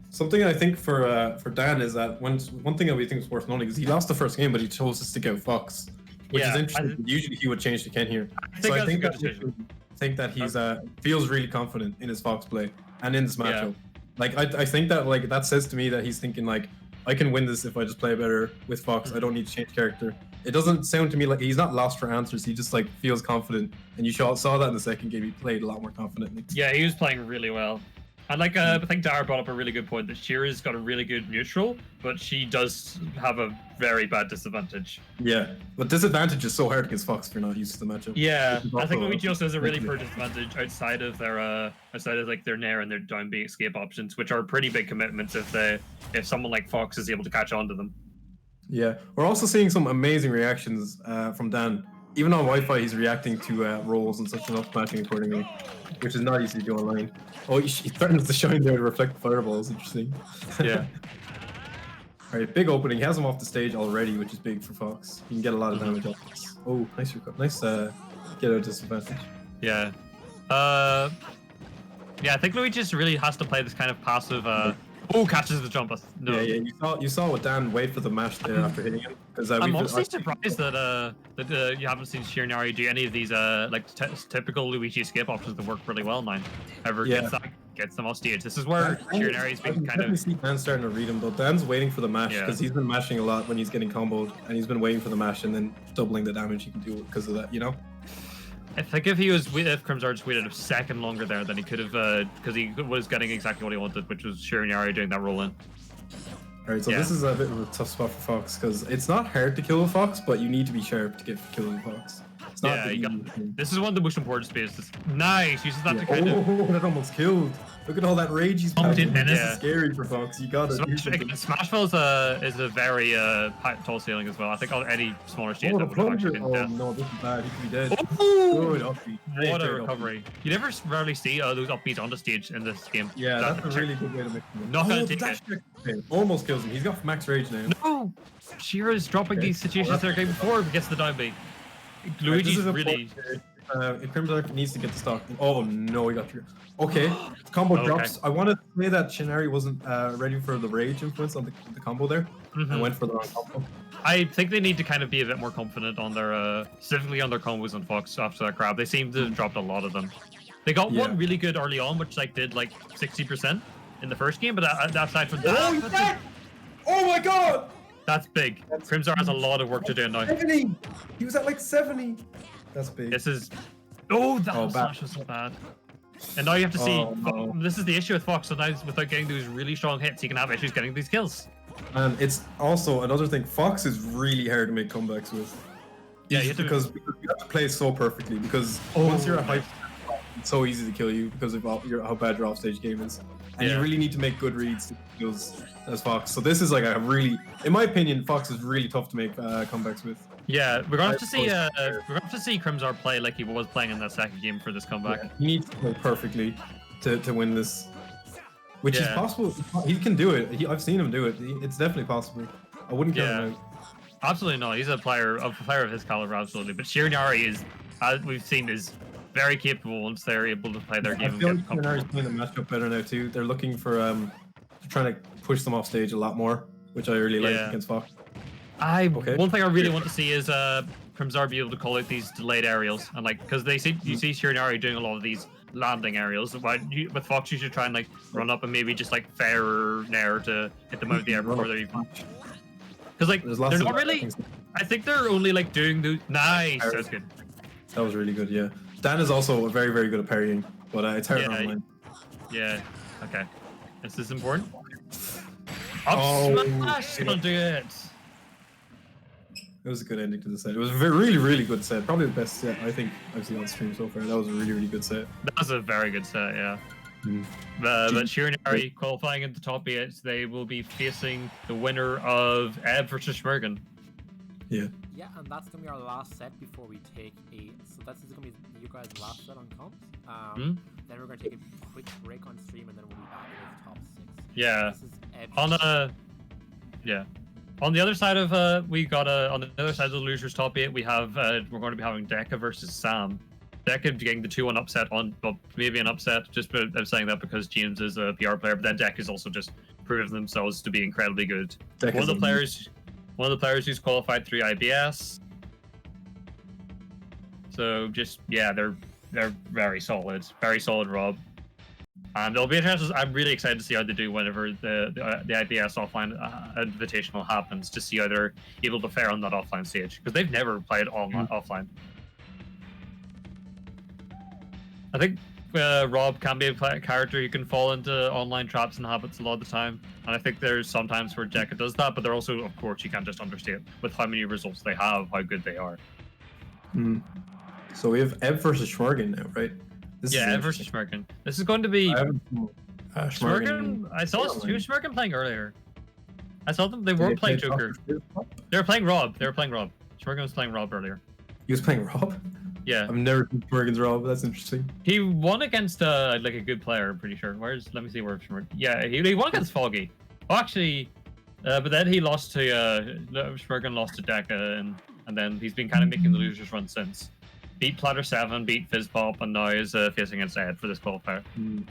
Something I think for Dan is that one thing that we think is worth noting is he lost the first game, but he chose to stick out Fox, which Yeah, is interesting. Usually he would change to Ken here. I think that's a good decision. think that he's feels really confident in his Fox play and in this matchup. Like I think that like that says to me that he's thinking like I can win this if I just play better with Fox. I don't need to change character. It doesn't sound to me like he's not lost for answers. He just like feels confident, and you saw that in the second game. He played a lot more confidently. Yeah, he was playing really well. And like I think Dara brought up a really good point that Shira's got a really good neutral, but she does have a very bad disadvantage. Yeah, but disadvantage is so hard against Fox if you're not used to the matchup. Yeah, Which is I think also- Luigi also has a really poor disadvantage outside of like their nair and their down B escape options, which are pretty big commitments if someone like Fox is able to catch on to them. Yeah, we're also seeing some amazing reactions from Dan. Even on Wi-Fi, he's reacting to rolls and such and up matching accordingly, which is not easy to do online. Oh, he threatens to shine there to reflect the fireballs. Interesting. Yeah. All right, big opening. He has him off the stage already, which is big for Fox. You can get a lot of damage off this. Oh, nice nice get out disadvantage. Yeah. Yeah, I think Luigi just really has to play this kind of passive. Catches the jump. No. Yeah. You saw what Dan wait for the mash there after hitting him. Because I'm honestly surprised that you haven't seen Shiranyari do any of these typical Luigi escape options that work really well now. Gets them off stage. This is where Shiranari's been kind of. see Dan starting to read him, but Dan's waiting for the mash Yeah. because he's been mashing a lot when he's getting comboed, and he's been waiting for the mash and then doubling the damage he can do because of that. You know. I think if Crimzard just waited a second longer there, then he could have, because he was getting exactly what he wanted, which was Shiranyari doing that roll in. Alright, so Yeah. this is a bit of a tough spot for Fox because it's not hard to kill a Fox, but you need to be sharp to get killing a Fox. It's not Yeah, the you got, easiest thing. this is one of the most important spaces. Nice, uses that Yeah. to kind of. Oh, that almost killed. Look at all that rage he's Oh, passing. didn't it? This Yeah. is scary for Fox. You gotta do something. Smashville is a very tall ceiling as well. I think on any smaller stage Oh, that the would have actually plunger. been Oh death. no, this is bad. He could be dead. Ooh! Good upbeat. What a Great recovery. You never rarely see those upbeats on the stage in this game. Yeah, That- that's a really good way to make him. Not gonna Oh, take dash it. check. Okay, almost kills him. He's got max rage now. No! Shira's dropping Okay. these situations there game before he gets the down B. Right, Luigi's this is really. important. If Crimson needs to get the stock. Oh no, he got through. Okay, combo Okay. drops. I wanted to say that Shinari wasn't ready for the rage influence on the combo there. I Mhm. went for the wrong combo. I think they need to kind of be a bit more confident on their, specifically on their combos on Fox after that grab. They seem to have dropped a lot of them. They got Yeah. one really good early on, which did 60% in the first game, but aside from that, Oh, he's dead! Oh my god! that's big. Crimzar has a lot of work to do now. 70! He was at like 70. That's big. This is. Oh, that Oh, slash was so bad. And now you have to see. Oh, no. This is the issue with Fox. Sometimes without getting those really strong hits, he can have issues getting these kills. And it's also another thing. Fox is really hard to make comebacks with. Yeah, you have to- because you have to play so perfectly. Because once you're at high, it's so easy to kill you because of how bad your offstage game is, and Yeah. you really need to make good reads to kill as Fox. So this is like a really, in my opinion, Fox is really tough to make comebacks with. Yeah, we're gonna have to see. We're gonna have to see Crimzar play like he was playing in that second game for this comeback. Yeah, he needs to play perfectly to win this, which is Yeah. possible. He can do it. I've seen him do it. It's definitely possible. I wouldn't count him out. Absolutely not. He's a player of his caliber, absolutely. But Shiranyari is, as we've seen, is very capable once they're able to play their I game. and feel get like comfortable. Shinari's playing the matchup better now too. They're looking for trying to push them off stage a lot more, which I really like Yeah. against Fox. One thing I really want to see is Crimzar be able to call out these delayed aerials, and because you see Shiranyari doing a lot of these landing aerials. With Fox, you should try and run up and maybe just fair nair to hit them out of the air before they're even. Because There's lots they're of not really. things. I think they're only doing the nice. That's good. That was really good. Yeah, Dan is also very very good at parrying, but it's hard Yeah, online. Yeah. Okay. This is important. Oh, Smash! Gonna do it. It was a good ending to the set. It was a really really good set. Probably the best set I think I've seen on stream so far. That was a really really good set. That was a very good set, yeah. Mm. But Shiranyari qualifying in the top 8, they will be facing the winner of Ebb versus Schmergen. Yeah. Yeah, and that's gonna be our last set before we take a. So that's gonna be you guys' last set on comps. Then we're gonna take a quick break on stream, and then we'll be back with top 6. Yeah. This is Ebb. On the other side of on the other side of the losers top 8, we have we're going to be having Deka versus Sam. Deka getting the 2-1 upset maybe an upset. Just I'm saying that because James is a PR player, but then Deka is also just proven themselves to be incredibly good. One of the players who's qualified through IBS. So they're very solid, Rob. And it'll be interesting. I'm really excited to see how they do whenever the IBS offline invitational happens, to see how they're able to fare on that offline stage, because they've never played offline. I think Rob can be a character who can fall into online traps and habits a lot of the time, and I think there's sometimes where Deka does that, but they're also, of course, you can't just understate with how many results they have, how good they are. So we have Ebb versus Schmergen now, right? Ebb versus Schmergen. This is going to be. I haven't seen, Schmergen. I saw who was Schmergen playing earlier. I saw them. They weren't playing Joker. They were playing Rob. Schmergen was playing Rob earlier. He was playing Rob? Yeah. I've never seen Schmergen's Rob. That's interesting. He won against a good player. I'm pretty sure. Let me see where Schmergen. Yeah, he won against Foggy. Oh, actually, but then he lost to Schmergen lost to Deka, and then he's been kind of making the losers run since. Beat Platter 7, beat Fizzpop, and now is facing against Ed for this qualifier.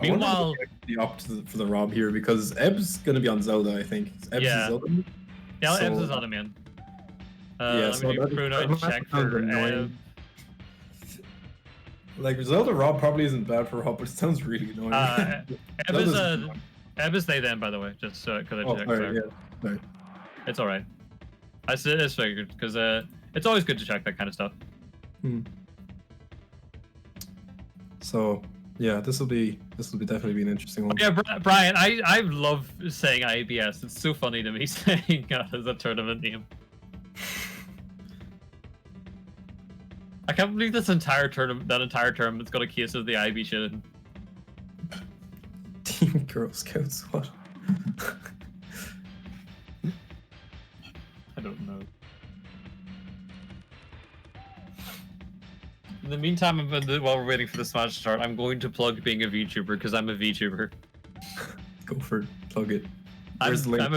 Meanwhile, the opt for the Rob here because Ebb's gonna be on Zelda, I think. Ebb's Zelda. Yeah, So, Ebb's is Zelda man. Yeah, let me do Bruno check for Ebb. Zelda Rob probably isn't bad for Rob, but it sounds really annoying. Ebb is they then, by the way, just because I checked. Sorry. It's all right. It's figured because it's always good to check that kind of stuff. So Yeah, this will definitely be an interesting one. Yeah, Brian, I love saying IBS. It's so funny to me saying that as a tournament name. I can't believe that entire tournament's got a case of the IB shit. Team Girl Scouts, what? I don't know. In the meantime, while we're waiting for the Smash to start, I'm going to plug being a VTuber because I'm a VTuber. Go for it. Plug it. I'm Where's the link? a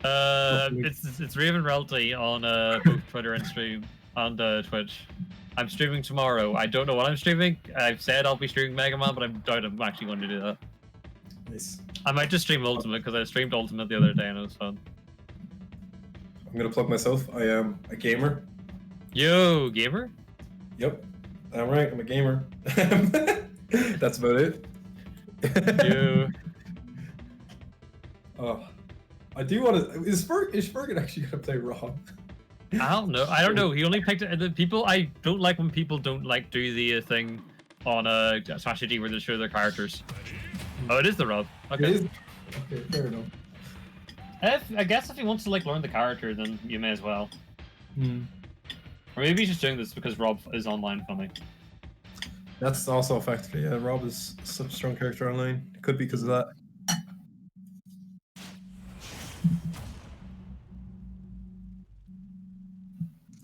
VTuber. It's Raven Realty on both Twitter and stream on Twitch. I'm streaming tomorrow. I don't know what I'm streaming. I've said I'll be streaming Mega Man, but I doubt I'm actually going to do that. Nice. I might just stream Ultimate because I streamed Ultimate the other day and it was fun. I'm gonna plug myself. I am a gamer. Yo, gamer? Yep. I'm right. I'm a gamer. That's about it. Yo. Oh, I do want to. Is Fergus actually gonna play Rob? I don't know. I don't know. He only picked the people. I don't like when people don't do the thing on Smash D where they show their characters. Oh, it is the Rob. Okay. It is. Okay, fair enough. I guess if he wants to learn the character, then you may as well. Hmm. Or maybe he's just doing this because Rob is online funny. That's also a factor. Yeah, Rob is such a strong character online. It could be because of that.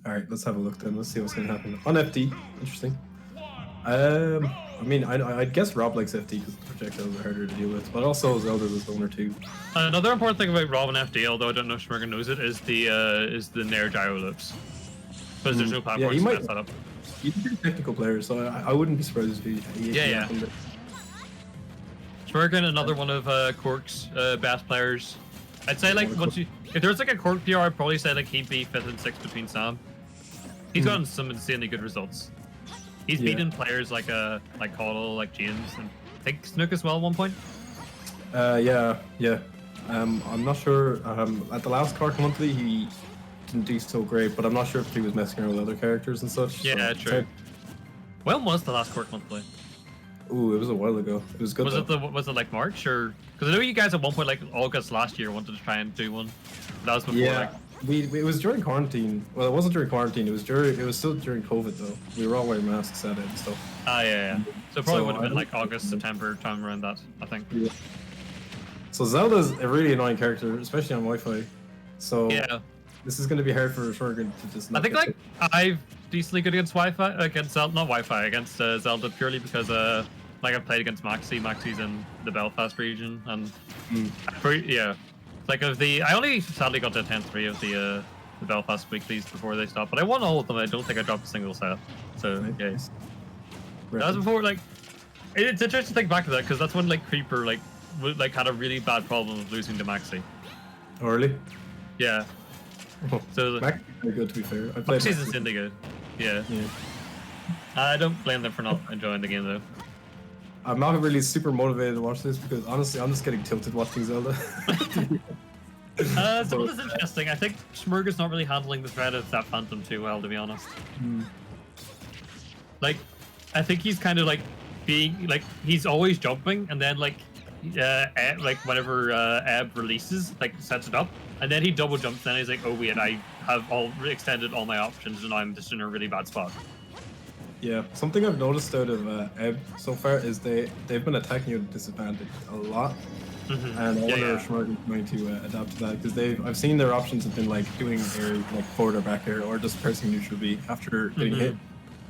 All right, let's have a look then. Let's see what's going to happen on FD. Interesting. I mean, I'd guess Rob likes FD because the projectiles are harder to deal with, but also Zelda's a stoner too. Another important thing about Rob and FD, although I don't know if Schmergen knows it, is the Nair gyro loops. Because there's no platforms he to might- mess that up. He's a pretty technical player, so I wouldn't be surprised if he Yeah. happened. Schmergen, another one of Cork's best players. I'd say like if there's like a Cork PR, I'd probably say like he'd be 5th and 6th between Sam. He's gotten some insanely good results. He's beaten players like Coddle, like James, and I think Snook as well at one point. Yeah. I'm not sure. At the last Cork monthly, he didn't do so great, but I'm not sure if he was messing around with other characters and such. Yeah, so true. When was the last Cork monthly? Ooh, it was a while ago. It was good. Was it like March or? Because I know you guys at one point like August last year wanted to try and do one. But that was before. Yeah. Like, It was during quarantine. Well, it wasn't during quarantine. It was still during COVID though. We were all wearing masks at it and stuff. yeah. So it probably So would have I been like don't- August, September time around that, I think. Yeah. So Zelda's a really annoying character, especially on Wi-Fi. So Yeah. this is going to be hard for Shmergen to just. I not think get like I've decently good against Wi-Fi, against Zelda, not Wi-Fi, against Zelda purely because like I've played against Maxi. Maxi's in the Belfast region, and like I only sadly got to 10-3 of the Belfast weeklies before they stopped, but I won all of them. I don't think I dropped a single set. So yeah, Nice. that was before like it's interesting to think back to that because that's when like Creeper had a really bad problem of losing to Maxi. Early. Yeah. So Max is very good to be fair. I played Maxi's Maxi. insanely good. Yeah. Yeah. I don't blame them for not enjoying the game though. I'm not really super motivated to watch this because honestly, I'm just getting tilted watching Zelda. Some of this is interesting. I think Schmerger's not really handling the threat of that Phantom too well, to be honest. Like, I think he's kind of like being like he's always jumping, and then like whenever Ebb releases, like sets it up, and then he double jumps. Then he's like, oh wait, I have extended all my options, and now I'm just in a really bad spot. Yeah, something I've noticed out of Ebb so far is they've been attacking you at a disadvantage a lot, and I wonder if Schmergen's going to adapt to that because I've seen their options have been like doing air, like forward or back air, or just pressing neutral B after getting hit.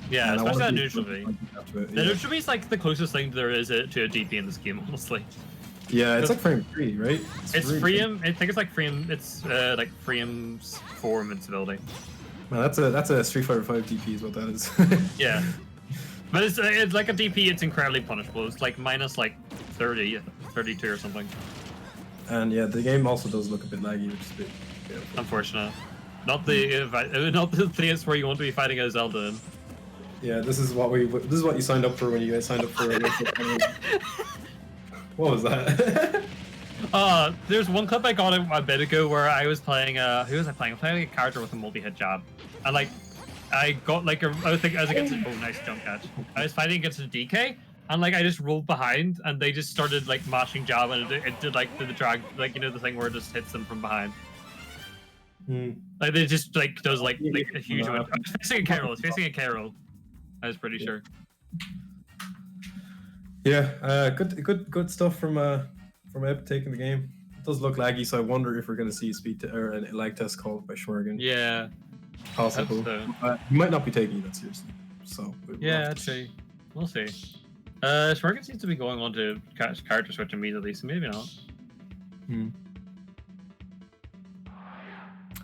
Yeah, And I especially wanna on be neutral able B. to adapt to it, The yeah. neutral B is like the closest thing there is to a DP in this game, honestly. Yeah, it's like frame 3, right? It's really frame. I think it's like frame. It's like frames 4 invincibility. Man, that's a Street Fighter 5 DP is what that is. Yeah. But it's like a DP, it's incredibly punishable. It's like minus like 30, 32 or something. And yeah, the game also does look a bit laggy, which is a bit Unfortunate. Not the place where you want to be fighting a Zelda in. Yeah, this is what you signed up for when you guys signed up for. What was that? There's one clip I got a bit ago where I was playing who was I playing? I'm playing a character with a multi-hit jab. And like I got like I was against oh nice jump catch. I was fighting against a DK and like I just rolled behind, and they just started like mashing jab, and it did like the drag, like you know the thing where it just hits them from behind. Like they just like does like a huge one. It's facing a Carol. It's facing a Carol. I was pretty sure. Yeah, good stuff from Eb taking the game. It does look laggy, so I wonder if we're going to see a speed or a lag test called by Schwergen. Yeah, possible. He might not be taking that seriously. So yeah, I'd say we'll see. Schwergen seems to be going on to character switch immediately, so maybe not.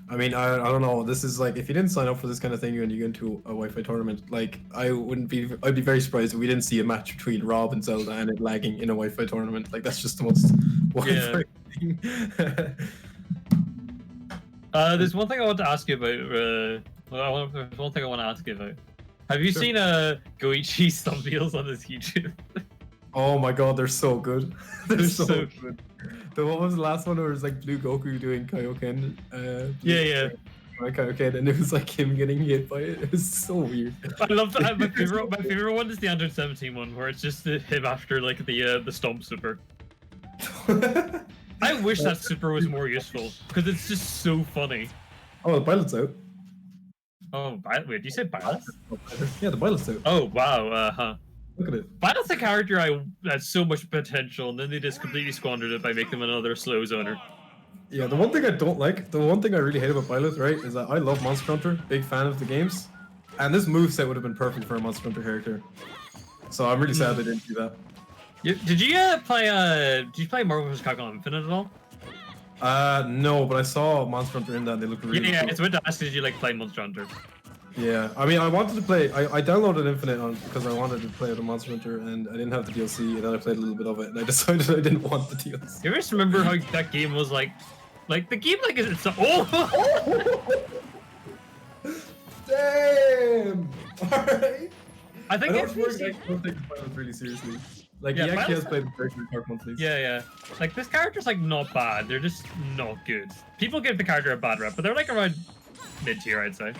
I mean, I don't know. This is like, if you didn't sign up for this kind of thing and you get into a Wi-Fi tournament, like I'd be very surprised if we didn't see a match between Rob and Zelda and it lagging in a Wi-Fi tournament. Like that's just the most Wi-Fi thing. There's one thing I want to ask you about. There's one thing I want to ask you about. Have you seen Goichi's thumbnails on his YouTube? Oh my god, they're so good. They're so good. What was the last one where it was like Blue Goku doing Kaioken? Kaioken, and it was like him getting hit by it. It was so weird. I love that. My favorite one is the under 17 one, where it's just him after like the stomp super. I wish that super was more useful because it's just so funny. Oh, the pilot's out. Oh, wait, did you say pilot? Yeah, the pilot's out. Oh wow, Look at it. Pilot's a character I had so much potential, and then they just completely squandered it by making him another slow zoner. Yeah, the one thing I don't like, the one thing I really hate about Pilot, right, is that I love Monster Hunter, big fan of the games, and this moveset would have been perfect for a Monster Hunter character. So I'm really sad they didn't do that. Did you play Marvel vs. Capcom Infinite at all? No, but I saw Monster Hunter in that and they looked really cool. Yeah, it's about to ask, did you like play Monster Hunter? Yeah, I mean, I wanted to play, I downloaded Infinite because I wanted to play the Monster Hunter and I didn't have the DLC, and then I played a little bit of it and I decided I didn't want the DLC. You ever just remember how that game was like the game like it's Damn! Alright! I think don't take the Pilot really seriously. Like, yeah, he actually has played the character in Cork monthlies. Yeah. Like, this character's like not bad, they're just not good. People give the character a bad rep, but they're like around mid-tier, I'd say.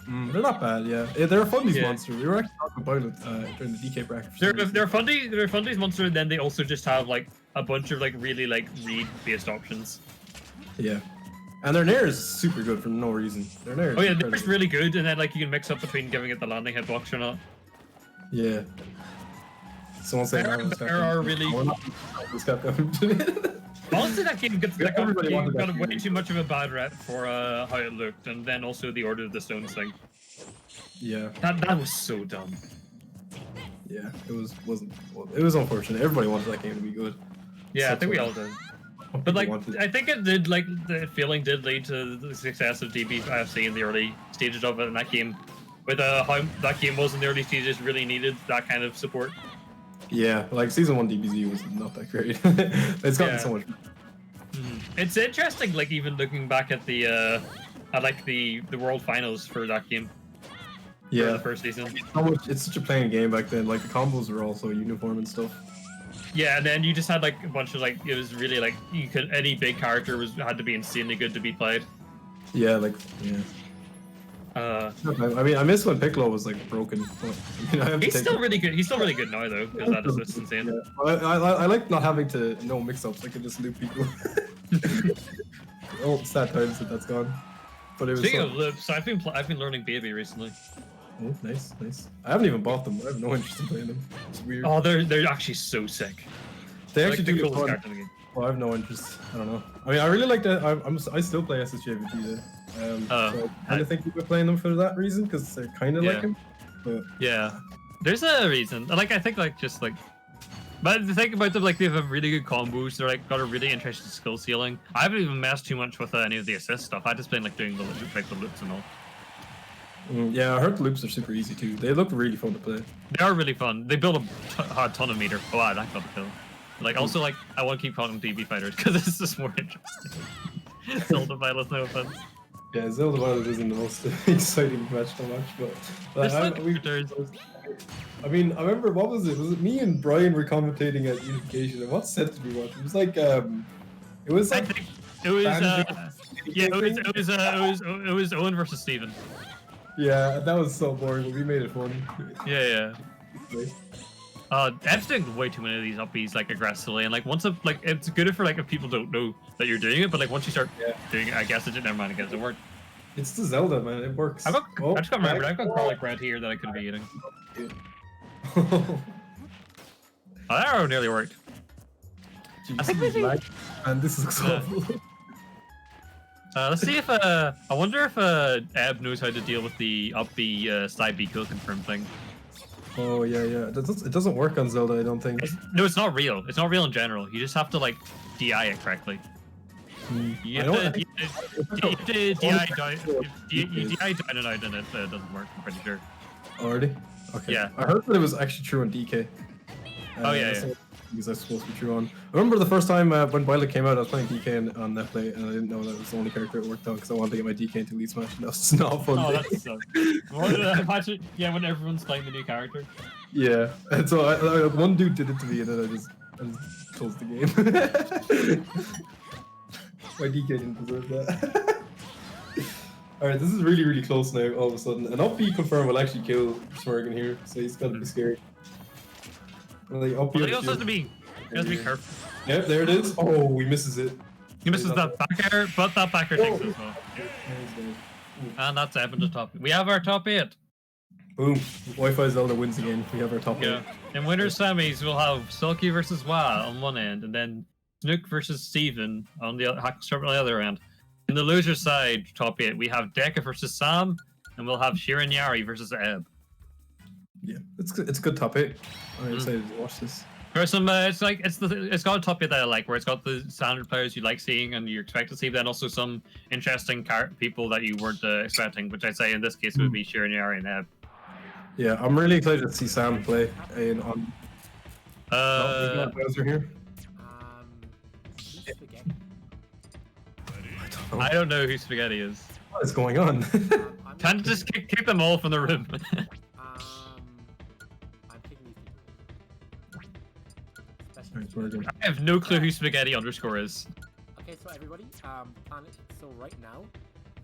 They're not bad, yeah. They're a Fundies monster. We were actually talking about it during the DK bracket. They're Fundies monster, and then they also just have like a bunch of like really like read-based options. Yeah. And their Nair is super good for no reason. Their Nair is Nair's really good, and then like you can mix up between giving it the landing hitbox or not. Yeah. Someone saying there are really... Honestly, that game got way too much of a bad rep for how it looked, and then also the Order of the Stones thing. Yeah. That was so dumb. Yeah, it was unfortunate. Everybody wanted that game to be good. Yeah, I think we all did. But like, I think it did, like, the feeling did lead to the success of DBFC in the early stages of it, and that game, with how that game was in the early stages, really needed that kind of support. Yeah, like Season 1 DBZ was not that great. It's gotten so much. It's interesting, like, even looking back at the World Finals for that game. Yeah. For the first season. It's such a playing game back then. Like, the combos were also uniform and stuff. Yeah, and then you just had like a bunch of like, it was really like any big character had to be insanely good to be played. Yeah, like I mean, I miss when Piccolo was like broken. But, I mean, he's still really good. He's still really good now though, because that is just insane. Yeah. I like not having to know mix-ups. I can just loop people. Oh, sad times that's gone. But it was. Speaking of loops, I've been learning Baby recently. Oh, nice. I haven't even bought them. I have no interest in playing them. It's weird. Oh, they're actually so sick. They actually do get fun. Well, I have no interest. I don't know. I mean, I really like that. I still play SSJVT though. So I kind of think people are playing them for that reason because they're kind of like him. But yeah, there's a reason. Like I think but the thing about them, like they have really good combos. They're like got a really interesting skill ceiling. I haven't even messed too much with any of the assist stuff. I just been like doing the loops and all. Yeah, I heard the loops are super easy too. They look really fun to play. They are really fun. They build a ton of meter. Oh wow, that got the kill. Like also like I want to keep calling them DB fighters because it's just more interesting. Zelda Violet, no offense. Yeah, Zelda Violet isn't the most exciting match to watch, but I mean, I remember what was it? Was it me and Brian were commentating at Unification? And what set did we watch? It was like it was like it was Owen versus Steven. Yeah, that was so boring, but we made it fun. Yeah. Ev's doing way too many of these upbeats like aggressively, and like once it's good for like if people don't know that you're doing it, but like once you start doing it, I guess it never mind, I guess it worked. It's the Zelda, man. It works. I just got remembered. I've got garlic bread here that I could be eating. Oh, that arrow nearly worked. I think maybe. And this looks awful. Let's see if I wonder if Eb knows how to deal with the up B side B kill confirm thing. Oh yeah. It doesn't work on Zelda, I don't think. No, it's not real. It's not real in general. You just have to like DI it correctly. You have to DI down and out, and it doesn't work. I'm pretty sure. Already? Okay. Yeah. I heard that it was actually true on DK. Oh yeah. Because that's supposed to be true on. I remember the first time when Violet came out, I was playing DK on Netplay, and I didn't know that it was the only character it worked on because I wanted to get my DK into Elite Smash, and that was just not a fun. Oh, day. that's so. Imagine, yeah, when everyone's playing the new character. Yeah, and so one dude did it to me, and then I just closed the game. My DK didn't deserve that. Alright, this is really close now, all of a sudden. An up B confirm will actually kill Smurgan here, so he's gotta be scared. Like, up B But he also has to be careful. Yep, there it is. Oh, he misses it. He misses that back air, but that back air takes it as well. And that's Evan to top. We have our top 8. Boom. Wi-Fi Zelda wins again. We have our top 8. Yeah. In winners semis, we'll have Selkie versus Wa on one end, and then Snook versus Steven on the HackleSerpent on the other end. In the loser side, top 8, we have Deka versus Sam, and we'll have Shiranyari versus Eb. Yeah, it's good top 8. I'm excited to watch this. There's some, it's got a top 8 that I like, where it's got the standard players you like seeing and you expect to see, but then also some interesting people that you weren't expecting, which I'd say in this case would be Shiranyari and Eb. Yeah, I'm really excited to see Sam play on. Spaghetti. Bowser here. I don't know who Spaghetti is. What is going on? Time to just kick them all from the room. I'm picking these people. I have no clue who Spaghetti underscore is. Okay, so everybody, so right now,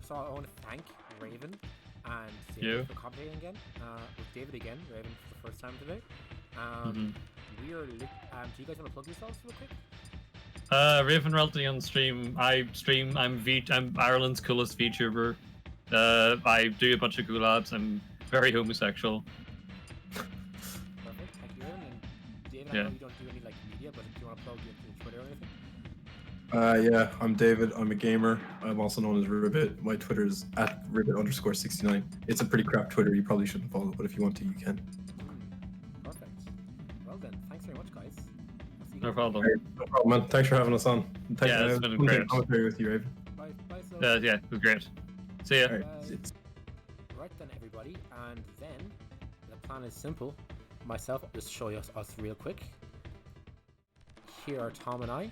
so I want to thank Raven and David for commentating again, with David again, Raven for the first time today. We are, do you guys want to plug yourselves real quick? Raven Realty on stream. I'm Ireland's coolest VTuber. I do a bunch of collabs. I'm very homosexual. Perfect, thank you, Raven. And David, I know you don't do any like media, but if you want to plug your Twitter or anything? Yeah, I'm David. I'm a gamer. I'm also known as Ribbit. My Twitter is @Ribbit_69. It's a pretty crap Twitter. You probably shouldn't follow, but if you want to, you can. Perfect. Well then, thanks very much, guys. No problem. No problem, man. Thanks for having us on. Thanks Yeah, it's been great. Commentary with you, Raven. Bye, Yeah, it was great. See ya. All right. Right then, everybody, and then the plan is simple. Myself, I'll just show you us real quick. Here are Tom and I.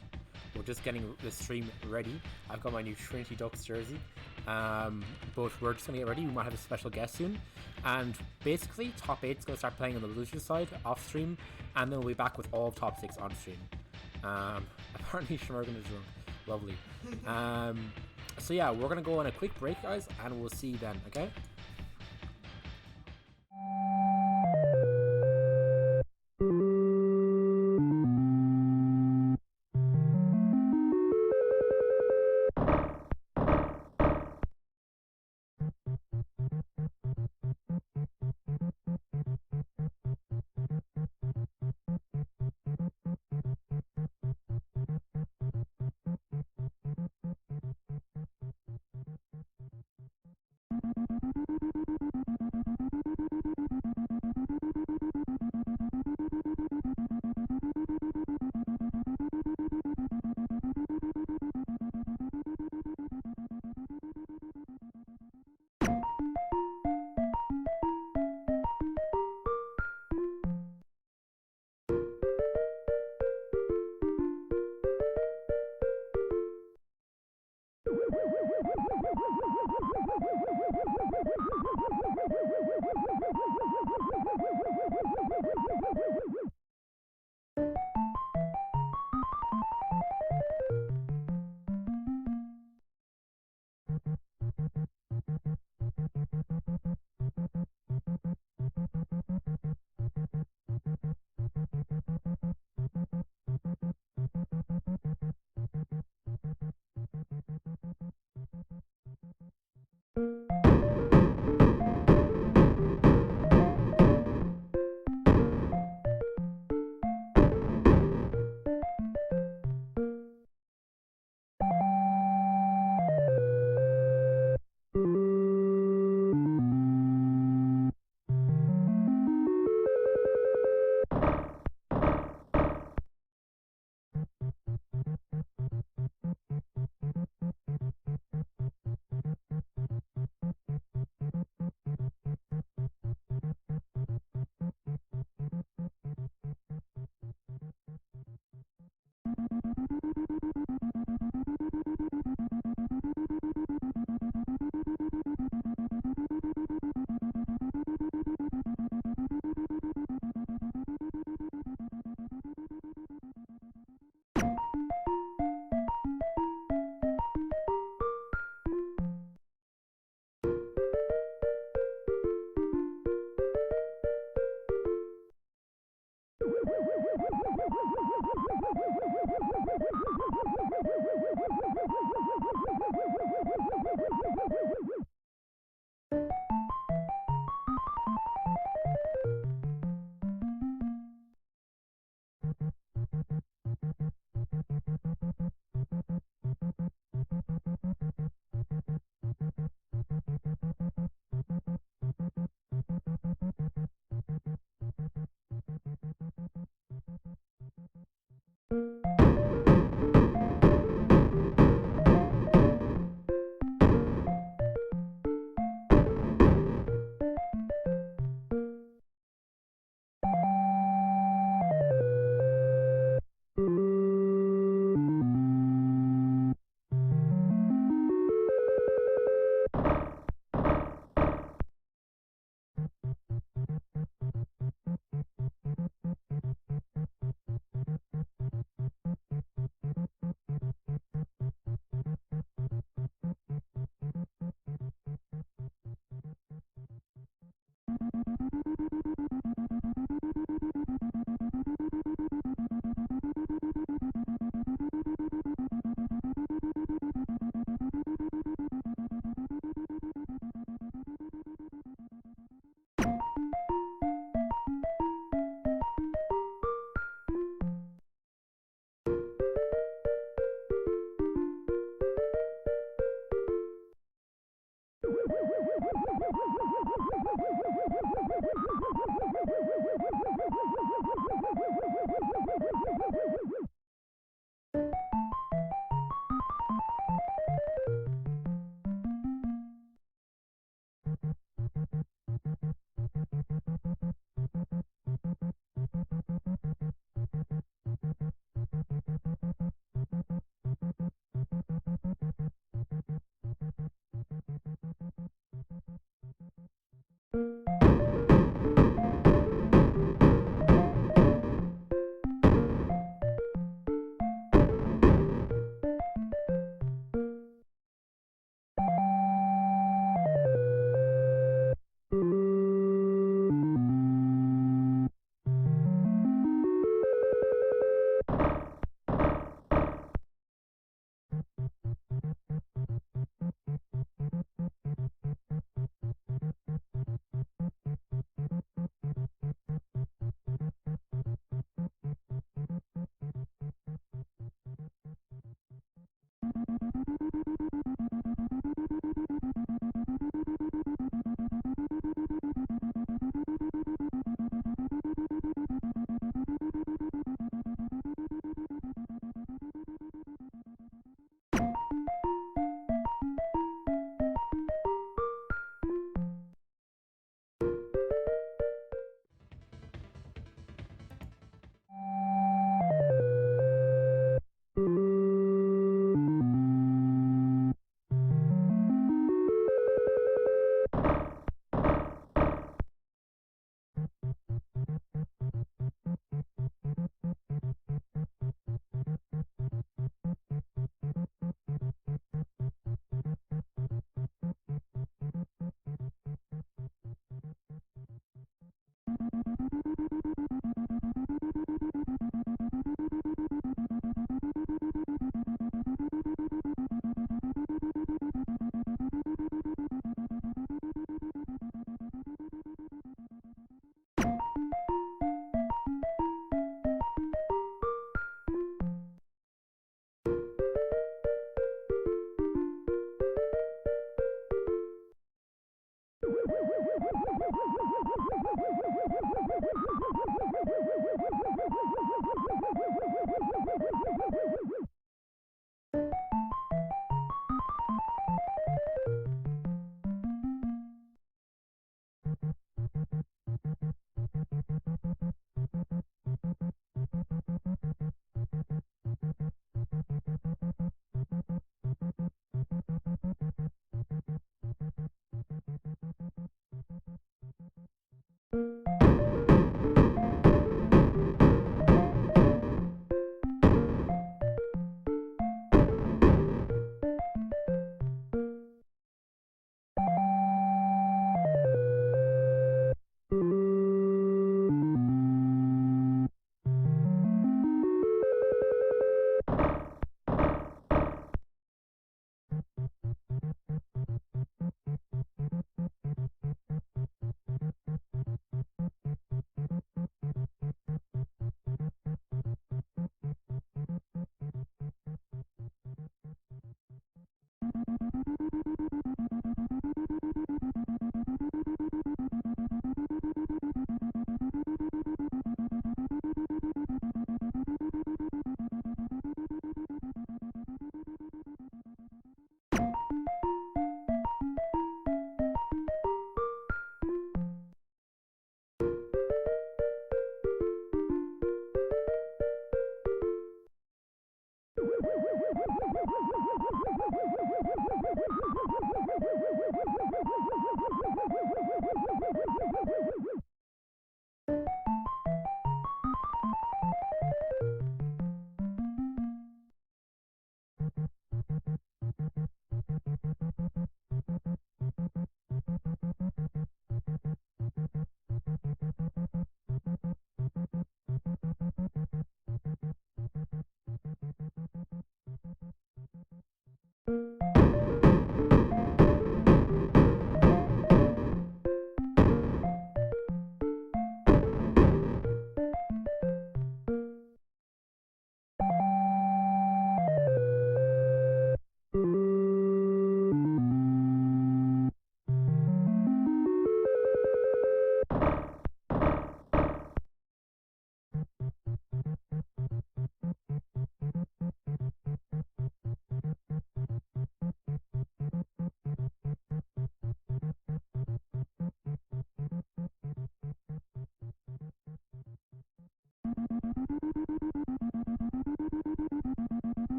We're just getting the stream ready. I've got my new Trinity Ducks jersey. But we're just gonna get ready. We might have a special guest soon. And basically, top 8 is gonna start playing on the loser side off stream, and then we'll be back with all top 6 on stream. Apparently, Shmurgan is drunk. Lovely. So yeah, we're gonna go on a quick break, guys, and we'll see you then. Okay.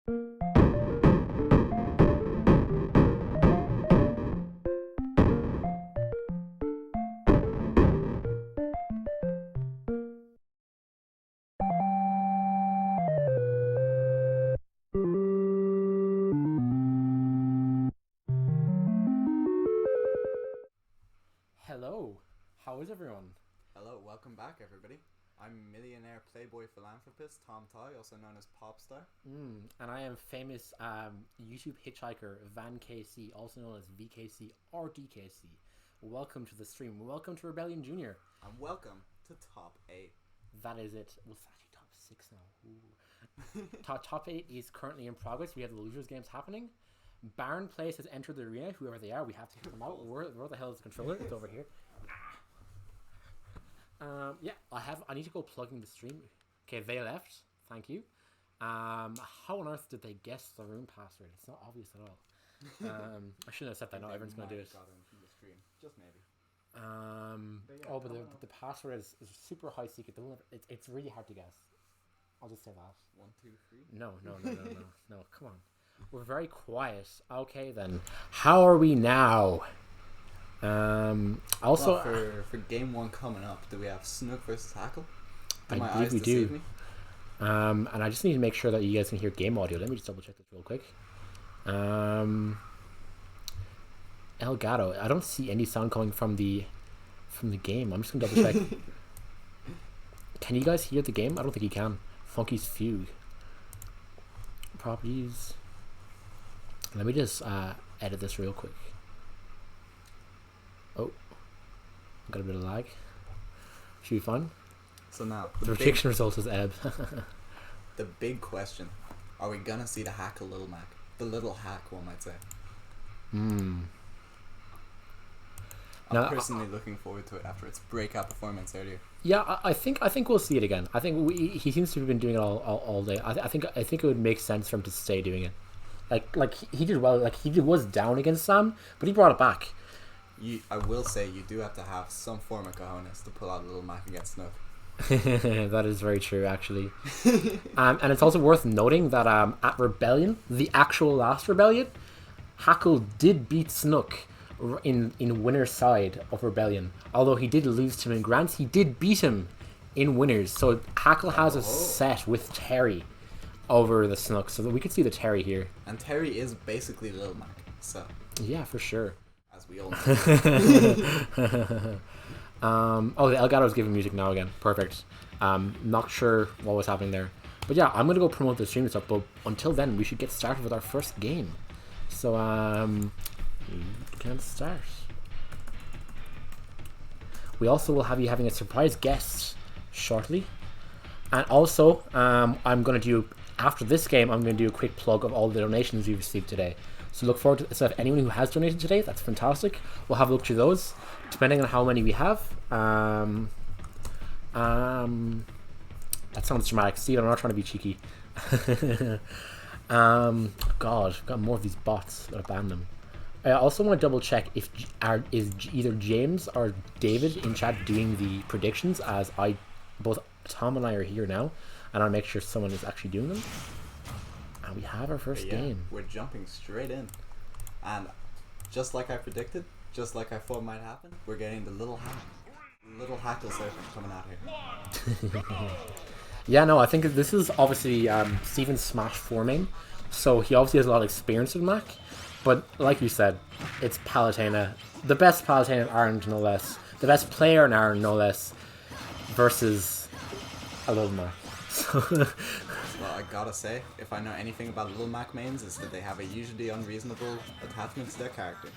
Hello, how is everyone? Hello, welcome back, everybody. I'm millionaire playboy philanthropist Tom Toy, also known as Popstar. And I am famous YouTube hitchhiker Van KC, also known as VKC or DKC. Welcome to the stream. Welcome to Rebellion Junior. And welcome to Top 8. That is it. Well, it's actually top 6 now. Top 8 is currently in progress. We have the losers games happening. Baron Place has entered the arena. Whoever they are, we have to get them out. Where the hell is the controller? It's over here. Yeah, I need to go plug in the stream. Okay, they left. Thank you. How on earth did they guess the room password? It's not obvious at all. I shouldn't have said that. Not everyone's gonna do it. Got in from the screen. Just maybe. But the password is super high secret. It's really hard to guess. I'll just say that. 1, 2, 3. No. Come on. We're very quiet. Okay then. How are we now? Also, well, for game 1 coming up, do we have Snook versus Hackle? I believe we do. And I just need to make sure that you guys can hear game audio. Let me just double check this real quick. Elgato. I don't see any sound coming from the game. I'm just gonna double check. Can you guys hear the game? I don't think you can. Funky's Fugue. Properties. Let me just edit this real quick. Oh, got a bit of lag. Should be fun. So now The prediction result is ebb. the big question: are we gonna see the Hackle Little Mac? The little hack, one might say. I'm personally looking forward to it after its breakout performance earlier. Yeah, I think we'll see it again. I think he seems to have been doing it all day. I think it would make sense for him to stay doing it. Like he did well. Like he was down against Sam, but he brought it back. I will say you do have to have some form of cojones to pull out Little Mac against Snook. That is very true, actually. And it's also worth noting that at Rebellion, the actual last Rebellion, Hackle did beat Snook in winner's side of Rebellion. Although he did lose to him in Grants, he did beat him in winners. So Hackle has a set with Terry over the Snook, so that we could see the Terry here. And Terry is basically Little Mac, so yeah, for sure. As we all know. The Elgato's giving music now again. Perfect. Not sure what was happening there, but yeah, I'm gonna go promote the stream and stuff. But until then, we should get started with our first game. So we can start. We also will have you having a surprise guest shortly, and also I'm gonna do after this game. I'm gonna do a quick plug of all the donations we've received today. So look forward to. So if anyone who has donated today, that's fantastic. We'll have a look through those, depending on how many we have. That sounds dramatic. Steve, I'm not trying to be cheeky. God, I've got more of these bots. Gotta ban them. I also want to double check if is either James or David in chat doing the predictions, as both Tom and I are here now, and I'll make sure someone is actually doing them. And we have our first game. We're jumping straight in, and just like I predicted, just like I thought might happen, we're getting the little HackleSerpent coming out here. Yeah, no, I think this is obviously Steven's Smash 4 main, so he obviously has a lot of experience with Mac. But like you said, it's Palutena, the best Palutena in Ireland, no less, the best player in Ireland, no less, versus a Little Mac. Well, I gotta say, if I know anything about Little Mac mains, is that they have a usually unreasonable attachment to their character.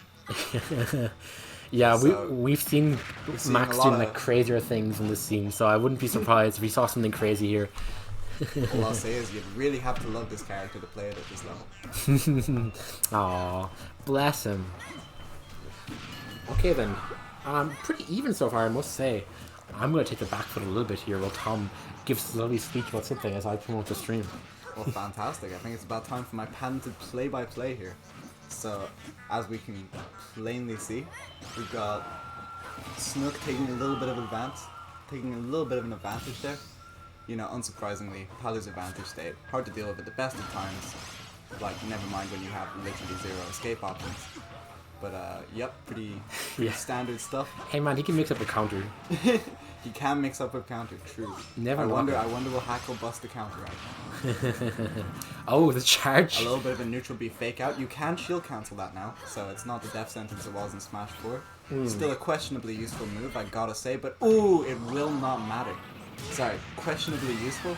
Yeah, so we've seen Max doing like crazier things in this scene, so I wouldn't be surprised if we saw something crazy here. All I'll say is you'd really have to love this character to play it at this level. Aw, bless him. Okay then, pretty even so far, I must say. I'm going to take the back foot a little bit here while Tom gives a lovely speech about something as I promote the stream. Well, fantastic. I think it's about time for my patented play-by-play here. So, as we can plainly see, we've got Snook taking a little bit of an advantage there. You know, unsurprisingly, Palu's advantage state. Hard to deal with at the best of times. Like, never mind when you have literally 0 escape options. But yep, pretty Yeah. standard stuff. Hey man, he can mix up the counter. He can mix up with counter, true. Never I knock wonder it. will Hackle bust the counter out? Oh, the charge. A little bit of a neutral B fake out. You can shield cancel that now, so it's not the death sentence it was in Smash 4. Still a questionably useful move, I gotta say, but ooh, it will not matter. Sorry, questionably useful?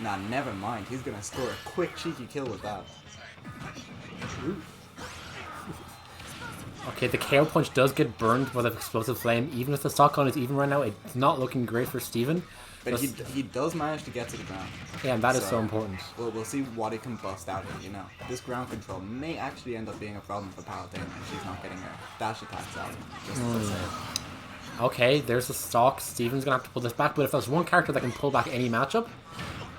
Nah, never mind. He's gonna score a quick cheeky kill with that. Ooh. Okay, the KO punch does get burned by the explosive flame. Even if the stock on is even right now, it's not looking great for Steven. But he does manage to get to the ground. Yeah, and that is so important. We'll see what he can bust out of, you know. This ground control may actually end up being a problem for Palutena if she's not getting her dash attacks out. Just as I said. Okay, there's the stock. Steven's gonna have to pull this back, but if there's one character that can pull back any matchup,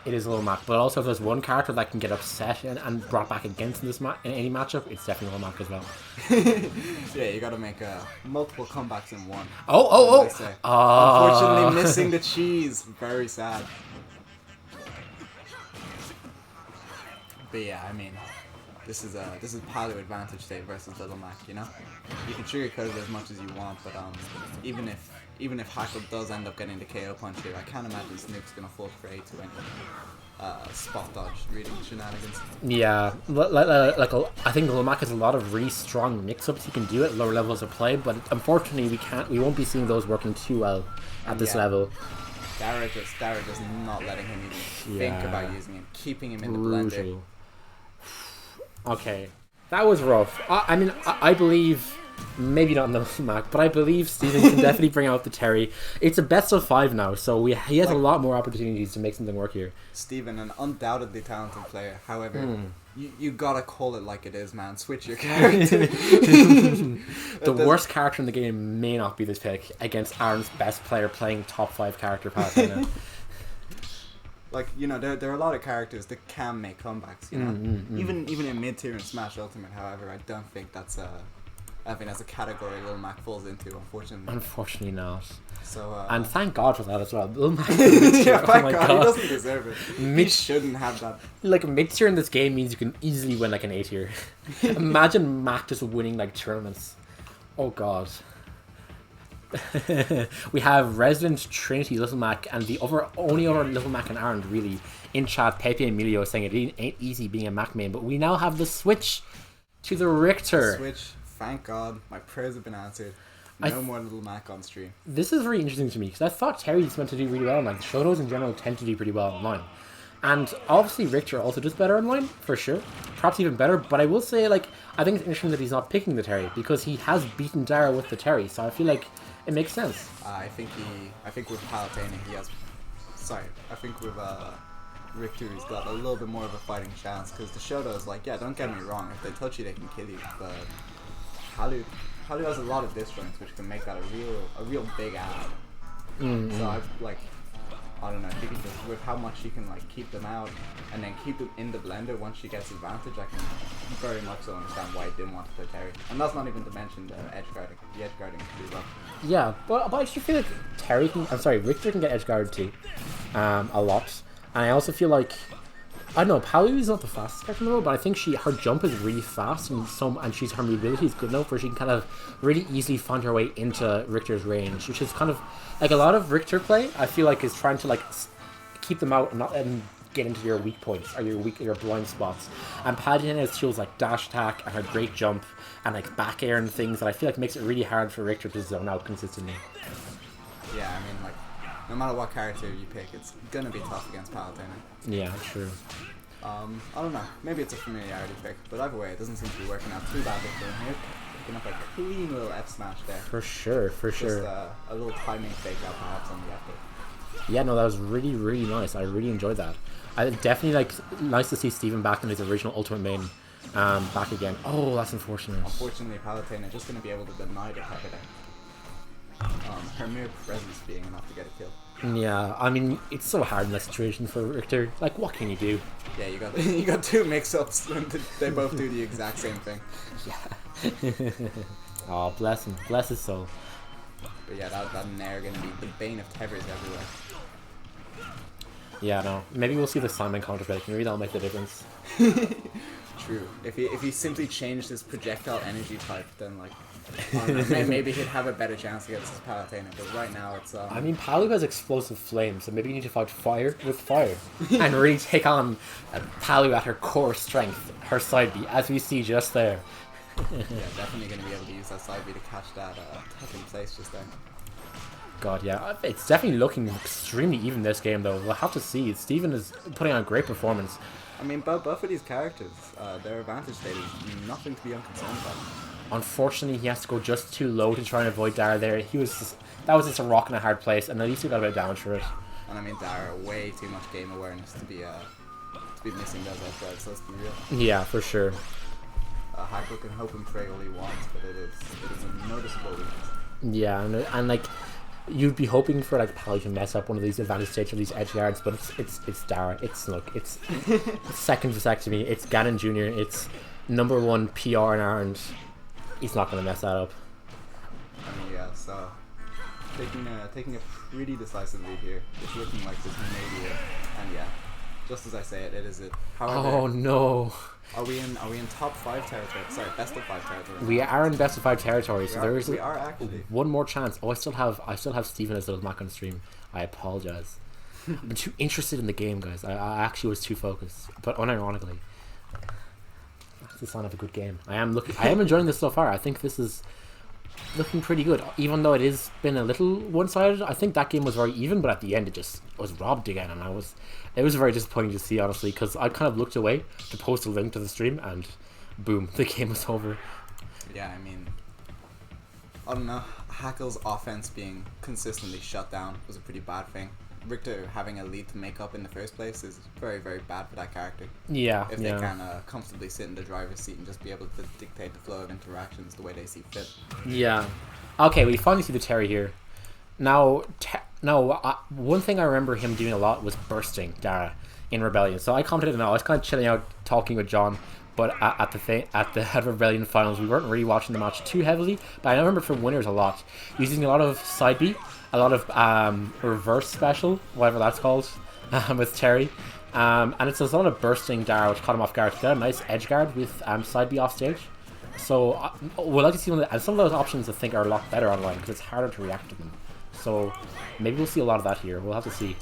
it is Lil Mac. But also if there's one character that can get upset and brought back against in any matchup, it's definitely Lil Mac as well. Yeah, you gotta make multiple comebacks in one. Oh! Unfortunately missing the cheese. Very sad. But yeah, I mean, this is Palu advantage state versus Little Mac, you know? You can sugarcoat it as much as you want, but even if Hackle does end up getting the KO punch here, I can't imagine Snook's gonna fall prey to any spot dodge reading shenanigans. Yeah, like I think Lil Mac has a lot of really strong mix-ups he can do at lower levels of play, but unfortunately we won't be seeing those working too well at this level. Dara just not letting him even think about using it, keeping him in the blender. Okay, that was rough. I mean, I believe, maybe not in the Mac, but I believe Steven can definitely bring out the Terry. It's a best of 5 now, so he has a lot more opportunities to make something work here. Steven, an undoubtedly talented player. However, you gotta call it like it is, man. Switch your character. The worst character in the game may not be this pick against Aaron's best player playing top 5 character Palutena. Like, you know, there are a lot of characters that can make comebacks, you know? Even in mid-tier and Smash Ultimate, however, I don't think that's a category Lil Mac falls into, unfortunately. Unfortunately not. So, and thank God for that as well. Lil Mac yeah, thank God, he doesn't deserve it. He shouldn't have that. Like, mid-tier in this game means you can easily win like an A-tier. Imagine Mac just winning like tournaments. Oh God. We have Resident Trinity Little Mac and the only other Little Mac and Aaron really in chat, Pepe Emilio saying it ain't easy being a Mac main, but we now have the switch to the Richter. Switch, thank God, my prayers have been answered. No more Little Mac on stream. This is really interesting to me because I thought Terry's meant to do really well online. The Shotos in general tend to do pretty well online. And obviously Richter also does better online, for sure. Perhaps even better, but I will say, like, I think it's interesting that he's not picking the Terry because he has beaten Dara with the Terry, so I feel like it makes sense. I think with Palutena I think with Richter he's got a little bit more of a fighting chance because the Shoto is like, yeah, don't get me wrong, if they touch you they can kill you, but Palu has a lot of disjoints which can make that a real big add. So I don't know, if you can just, with how much she can like keep them out and then keep them in the blender once she gets advantage, I can very much so understand why he didn't want to put Terry. And that's not even to mention the edge guarding. The edge guarding is pretty rough. Yeah, but I actually feel like Richter can get edge guarded too, a lot. And I also feel like, I don't know, Palu is not the fastest character in the world, but I think her jump is really fast and her mobility is good enough where she can kind of really easily find her way into Richter's range, which is kind of like a lot of Richter play. I feel like is trying to like keep them out and not get into your weak points or your blind spots. And Palutena's skills like dash attack and her great jump and like back air and things that I feel like makes it really hard for Richter to zone out consistently. Yeah, I mean, like, no matter what character you pick, it's gonna be tough against Palutena. Yeah, true. I don't know, maybe it's a familiarity pick, but either way, it doesn't seem to be working out too badly for him here. Picking up a clean little F smash there. For sure. Just a little timing fake out perhaps on the F pick. Yeah, no, that was really, really nice. I really enjoyed that. I definitely nice to see Steven back in his original Ultimate main, back again. Oh, that's unfortunate. Unfortunately, Palutena just going to be able to deny the cover there. Her mere presence being enough to get a kill. Yeah, I mean, it's so hard in that situation for Richter. Like, what can you do? Yeah, you got two mix-ups and they both do the exact same thing. Yeah. Oh, bless him. Bless his soul. But yeah, that Nair going to be the bane of Tevers everywhere. Yeah, no. Maybe we'll see the Simon counter pick. Maybe that'll make the difference. true. If he simply changed his projectile energy type, then like, I don't know, maybe he'd have a better chance against his Palutena. But right now it's I mean, Palu has explosive flame, so maybe you need to fight fire with fire and really take on Palu at her core strength, her side B, as we see just there. yeah, definitely going to be able to use that side B to catch that tech in place just there. God, yeah, it's definitely looking extremely even this game, though. We'll have to see. Steven is putting on a great performance. I mean, both of these characters, their advantage state is nothing to be unconcerned about. Unfortunately, he has to go just too low to try and avoid Dara there. That was just a rock in a hard place, and at least he got a bit of damage for it. And I mean, Dara, way too much game awareness to be missing those outright, so let's be real. Yeah, for sure. Hackle can hope and pray all he wants, but it is a noticeable weakness. Yeah, and like, you'd be hoping for like Palu to mess up one of these advantage states or these edge guards, but it's Dara, it's Snook, it's second vasectomy, it's Ganon Jr., it's #1 PR in Ireland. He's not gonna mess that up. I mean, yeah, so taking a pretty decisive lead here. It's looking like this may be it, and yeah, just as I say it, it is it. However, Oh no. Are we in top 5 territory? Sorry, best of 5 territory. We are in best of 5 territory, so there is we are actually one more chance. Oh, I still have Steven as the Mac on stream. I apologize. I'm too interested in the game, guys. I actually was too focused, but unironically, that's the sign of a good game. I am enjoying this so far. I think this is looking pretty good, even though it has been a little one-sided. I think that game was very even, but at the end it just was robbed again, and it was very disappointing to see, honestly, because I kind of looked away to post a link to the stream, and boom, the game was over. Yeah, I mean, I don't know. Hackle's offense being consistently shut down was a pretty bad thing. Richter having a lead to make up in the first place is very, very bad for that character. Yeah, if they can comfortably sit in the driver's seat and just be able to dictate the flow of interactions the way they see fit. Yeah. Okay, we finally see the Terry here. Now, one thing I remember him doing a lot was bursting Dara in Rebellion. So I commented on that. I was kind of chilling out, talking with John, but at the Rebellion finals, we weren't really watching the match too heavily. But I remember from winners a lot, using a lot of side B, a lot of reverse special, whatever that's called, with Terry. And it's a lot of bursting Dara, which caught him off guard. He got a nice edge guard with side B off stage. So we'd like to see and some of those options I think are a lot better online because it's harder to react to them. So maybe we'll see a lot of that here. We'll have to see.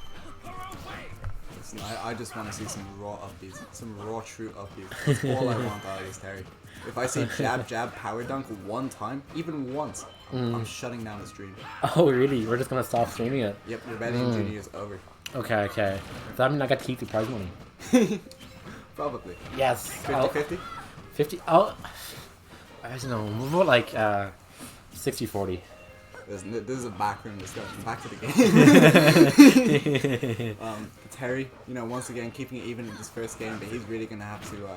Listen, I just want to see some raw upbeats, some raw true upbeats. That's all I want out of this Terry. If I see jab power dunk one time, even once, I'm shutting down the stream. Oh really? We're just gonna stop streaming it? Yep, Rebellion Junior is over. Okay. Does that mean I got to keep the prize money? Probably. Yes. 50-50? 50? Oh, I don't know. More like 60-40. This is a backroom discussion. Back to the game. Terry, once again keeping it even in this first game, but he's really gonna have to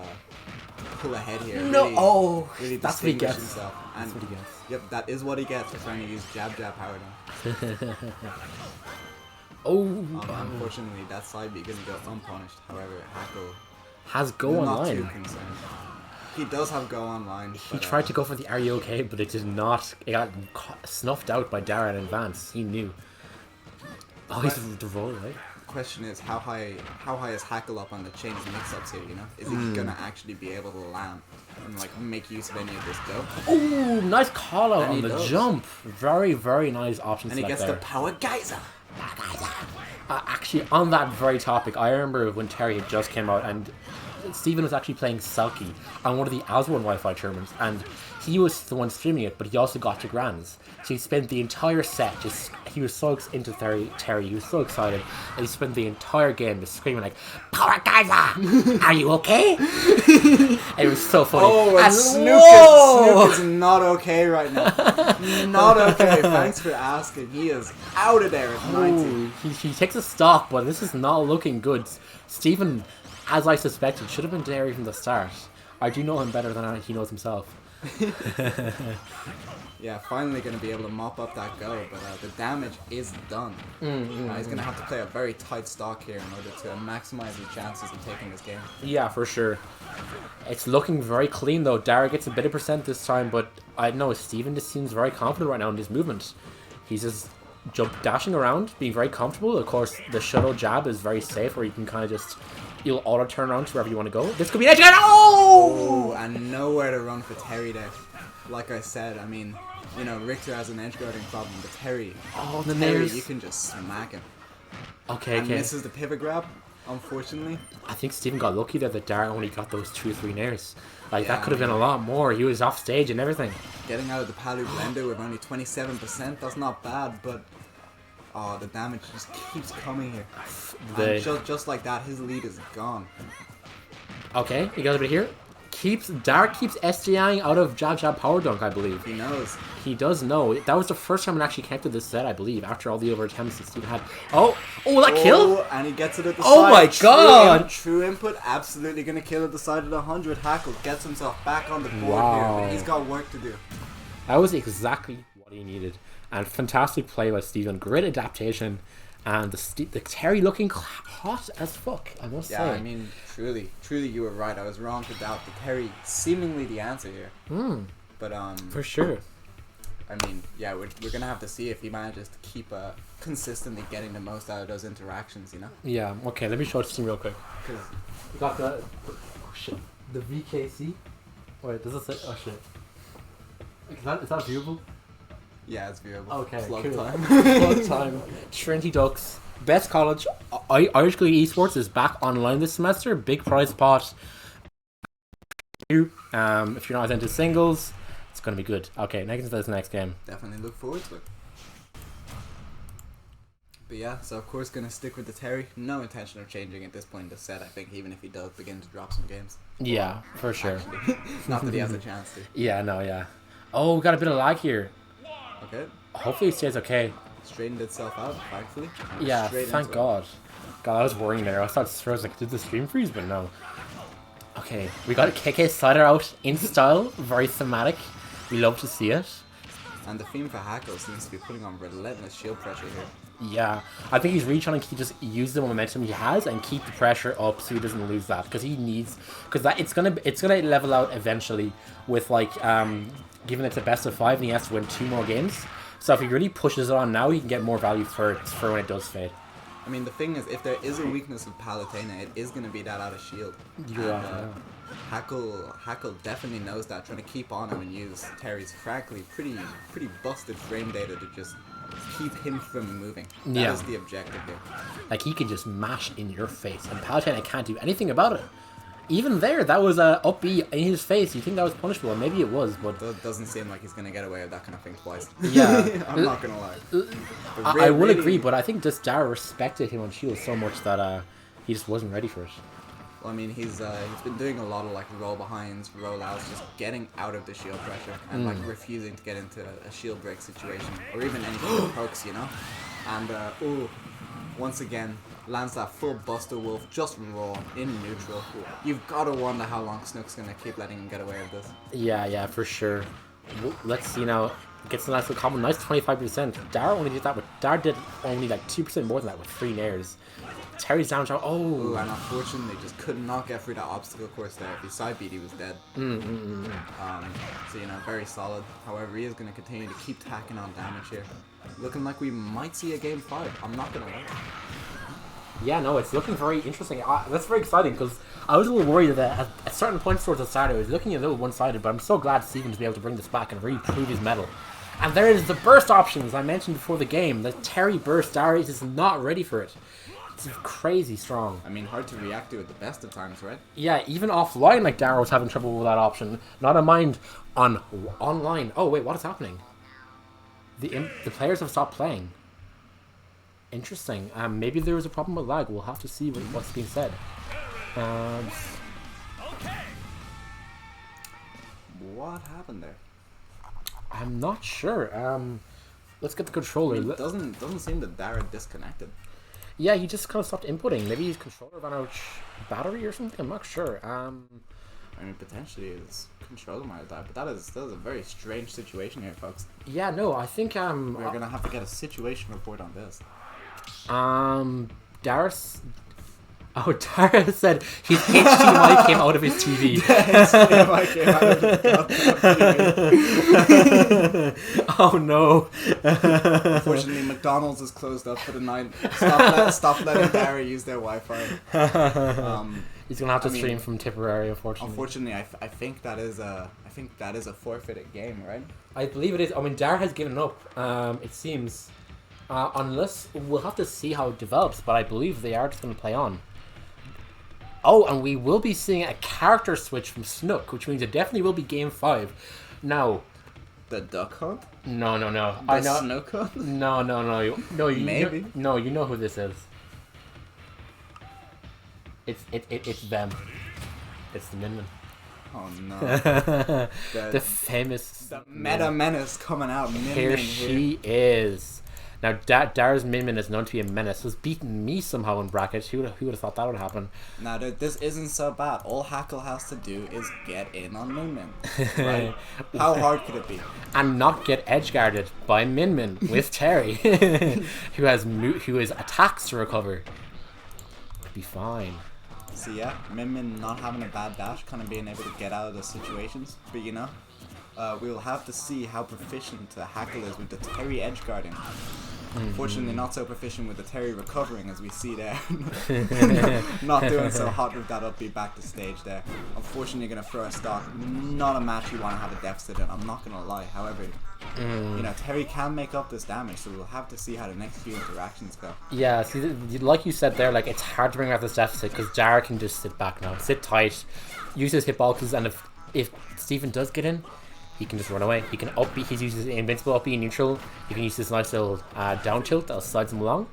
pull ahead here. No, really that's what he gets. Himself. And that's what he gets. Yep, that is what he gets for trying to use jab power down. Unfortunately, that side B gonna go unpunished. However, Hackle has go not online. too concerned. He does have go online. He tried to go for the "Are you okay?" but it did not. It got snuffed out by Dara in advance. He knew. Oh, he's the roll, right? The question is, how high is Hackle up on the chains mix-ups here? Is he gonna actually be able to land and make use of any of this go? Oh, nice call out on the jump. Very, very nice option. And he gets there. the power geyser. Actually, on that very topic, I remember when Terry had just came out and Steven was actually playing Selkie on one of the Aswan Wi-Fi tournaments, and he was the one streaming it, but he also got to Grands. So he spent the entire set he was so into Terry, he was so excited, and he spent the entire game just screaming like, "Power Geyser! Are you okay?" And it was so funny. Oh, and Snook is not okay right now. Not okay. Thanks for asking. He is out of there at 19. He takes a stock, but this is not looking good. Steven, as I suspected, should have been there from the start. I do know him better than he knows himself. Yeah, finally going to be able to mop up that go, but the damage is done. He's going to have to play a very tight stock here in order to maximize his chances of taking this game. Yeah, for sure. It's looking very clean though. Dara gets a bit of percent this time, but I don't know, Steven just seems very confident right now in his movement. He's just dashing around, being very comfortable. Of course, the shuttle jab is very safe, where you can kind of just you'll auto turn around to wherever you want to go. This could be an edge guard. Oh! Oh, and nowhere to run for Terry there. Like I said, I mean, you know, Richter has an edge guarding problem, but Terry, The Terry, nares. you can just smack him. Okay, And okay. misses the pivot grab, unfortunately. I think Steven got lucky there that Dara only got those 2 or 3 nairs. Like, Yeah, that could have been a lot more. He was off stage and everything. Getting out of the Palu blender with only 27%, that's not bad, but the damage just keeps coming here. And just like that, his lead is gone. Okay, he got a bit here. Dara keeps SDIing out of jab jab power dunk, I believe. He knows. He does know. That was the first time it actually connected this set, I believe, after all the over attempts that Steven had. Oh, that kill? And he gets it at the Oh side. my god! True input, absolutely going to kill at the side of the 100. Hackle gets himself back on the board Wow. here, but he's got work to do. That was exactly what he needed. And fantastic play by Steven. Great adaptation. And the Terry looking hot as fuck, I must say. Yeah, I mean, truly you were right. I was wrong to doubt the Terry seemingly the answer here. But for sure. I mean, yeah, we're gonna have to see if he manages to keep consistently getting the most out of those interactions, you know? Yeah, okay, let me show it to you real quick. 'Cause We got the the VKC. Wait, does it say? Oh shit. Is that viewable? yeah, it's viewable. Okay, Slug cool. time. Slug time. Trinity Ducks. Best college. Irish League Esports is back online this semester. Big prize pot. If you're not into singles, it's going to be good. Okay, next to this next game. Definitely look forward to it. But yeah, so of course gonna stick with the Terry. No intention of changing at this point in the set, I think, even if he does begin to drop some games. Yeah, for sure. Actually. Not that he has a chance to. Yeah, no, yeah. Oh, we got a bit of lag here. Okay. Hopefully it stays okay. Straightened itself out, thankfully. and Yeah, straight thank into it. God. God, I was worrying there. I was like, did the stream freeze? But no. Okay, we got a KK slider out in style. Very thematic. We love to see it. And the theme for Hackle seems to be putting on relentless shield pressure here. Yeah, I think he's really trying to just use the momentum he has and keep the pressure up so he doesn't lose that, because he needs, because that it's gonna level out eventually with like giving it to best of 5 and he has to win 2 more games. So if he really pushes it on now, he can get more value for when it does fade. I mean, the thing is, if there is a weakness of Palutena, it is going to be that out of shield. You're And, right, Hackle definitely knows that, trying to keep on him and use Terry's frankly pretty busted frame data to just keep him from moving. That is the objective here. Like, he can just mash in your face, and Palutena can't do anything about it. Even there, that was a up B in his face. You think that was punishable, and maybe it was, but Doesn't seem like he's going to get away with that kind of thing twice. Yeah. I'm not going to lie. But I will really- agree, but I think just Dara respected him on Shield so much that he just wasn't ready for it. Well, I mean, he's been doing a lot of like roll behinds, roll outs, just getting out of the shield pressure and like refusing to get into a shield break situation or even anything that pokes, you know. And once again lands that full Buster Wolf just raw in neutral. You've got to wonder how long Snook's gonna keep letting him get away with this. Yeah, for sure. Let's see now. Gets a nice little combo. Nice 25%. Dara did only like 2% more than that with 3 nairs. Terry's down. Ooh, Oh, and unfortunately just could not get through that obstacle course there. If he side beat, he was dead. So, you know, very solid. However, he is going to continue to keep tacking on damage here. Looking like we might see a game 5. I'm not going to lie. yeah, no, it's looking very interesting. That's very exciting because I was a little worried that at certain points towards the start, it was looking a little one-sided, but I'm so glad Steven to be able to bring this back and really prove his mettle. And there is the burst options I mentioned before the game. The Terry burst, Dara is not ready for it. It's crazy strong. I mean, hard to react to at the best of times, right? Yeah, even offline, like Dara was having trouble with that option. Not a mind on online. Oh wait, what is happening? The players have stopped playing. Interesting. Maybe there was a problem with lag. We'll have to see what's being said. What happened there? I'm not sure. Let's get the controller. It doesn't seem that Dara disconnected. Yeah, he just kind of stopped inputting. Maybe his controller ran out battery or something. I'm not sure. I mean, potentially his controller might have died, but that is a very strange situation here, folks. Yeah, no, I think We're gonna have to get a situation report on this. Dara said his HDMI came out of his TV. Oh no. Unfortunately, McDonald's is closed up for the night. Stop letting Dara use their Wi-Fi. He's gonna have to I mean, stream from Tipperary, unfortunately. Unfortunately, I think that is a forfeited game, right? I believe it is. I mean, Dara has given up. It seems, unless we'll have to see how it develops. But I believe they are just gonna play on. Oh, and we will be seeing a character switch from Snook, which means it definitely will be Game 5. Now, The Duck Hunt? no. The I know. Snook Hunt? No. You Maybe. No, you know who this is. It's them. It's the Minmin. Oh no. The famous. The Meta Menace coming out. Here she is. Now, Dara's Minmin is known to be a menace. Was beating me somehow in brackets. Who would have thought that would happen? Now, this isn't so bad. All Hackle has to do is get in on Minmin. Right? How hard could it be? And not get edge guarded by Minmin with Terry, who has attacks to recover. Be fine. So yeah, Minmin not having a bad dash, kind of being able to get out of the situations. But you know, we'll have to see how proficient Hackle is with the Terry edge guarding. Unfortunately, not so proficient with the Terry recovering as we see there. Not doing so hot with that up B back to stage there. Unfortunately, going to throw a stock. Not a match you want to have a deficit in, I'm not going to lie. However, you know, Terry can make up this damage, so we'll have to see how the next few interactions go. Yeah, see, like you said there, like it's hard to bring out this deficit because Dara can just sit back now, sit tight, use his hitboxes, and if Stephen does get in, he can just run away. He can up B. He uses invincible up B neutral. He can use this nice little down tilt that'll slides him along,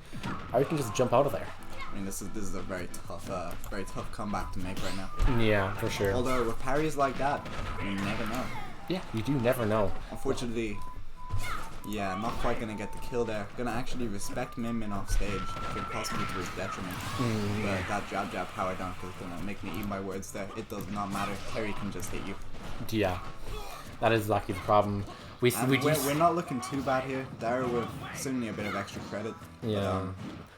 or he can just jump out of there. I mean, this is a very tough comeback to make right now. Yeah, for sure. Although with parries like that, you never know. Yeah, you do never know. Unfortunately, yeah, not quite gonna get the kill there. Gonna actually respect Minmin off stage, could possibly to his detriment. But that jab power dunk is gonna make me eat my words there. It does not matter. Terry can just hit you. Yeah, that is exactly the problem. We're not looking too bad here. Dara with certainly a bit of extra credit. Yeah.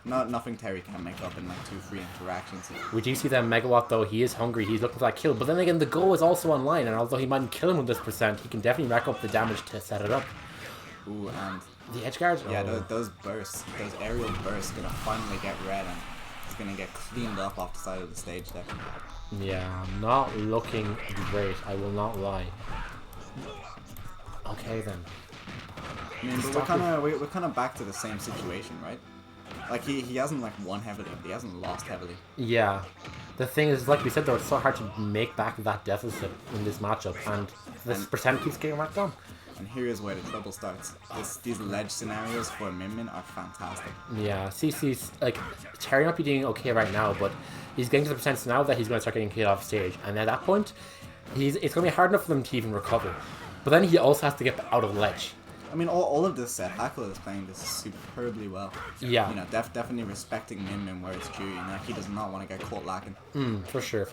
But, nothing Terry can make up in like 2-3 interactions. We do see that Megawatt though, he is hungry, he's looking for that kill, but then again the goal is also online, and although he mightn't kill him with this percent, he can definitely rack up the damage to set it up. Ooh, and the edge guards? yeah, those bursts, those aerial bursts gonna finally get red, and it's gonna get cleaned up off the side of the stage there. Yeah, not looking great, I will not lie. Okay then. I mean, but we're kind of back to the same situation, right? Like he hasn't like won heavily, but he hasn't lost heavily. Yeah, the thing is, like we said though, it's so hard to make back that deficit in this matchup, and this percent keeps getting racked on. And here is where the trouble starts. These ledge scenarios for Minmin are fantastic. Yeah, CC's like Terry might be doing okay right now, but he's getting to the percents now that he's going to start getting killed off stage, and at that point, it's going to be hard enough for them to even recover. But then he also has to get out of the ledge. I mean, all of this set, Hackle is playing this superbly well. Yeah. You know, definitely respecting Minmin where it's due. You know, he does not want to get caught lacking. For sure.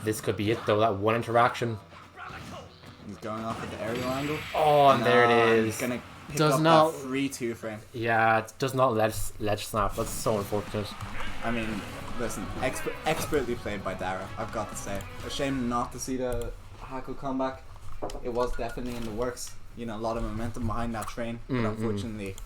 This could be it though. That one interaction. He's going off with the aerial angle. Oh, and there it is. He's gonna pick Does up not that free 2-frame. Yeah, it does not ledge snap. That's so unfortunate. I mean, listen, expertly played by Dara, I've got to say. A shame not to see the Hackle comeback. It was definitely in the works. You know, a lot of momentum behind that train, but unfortunately,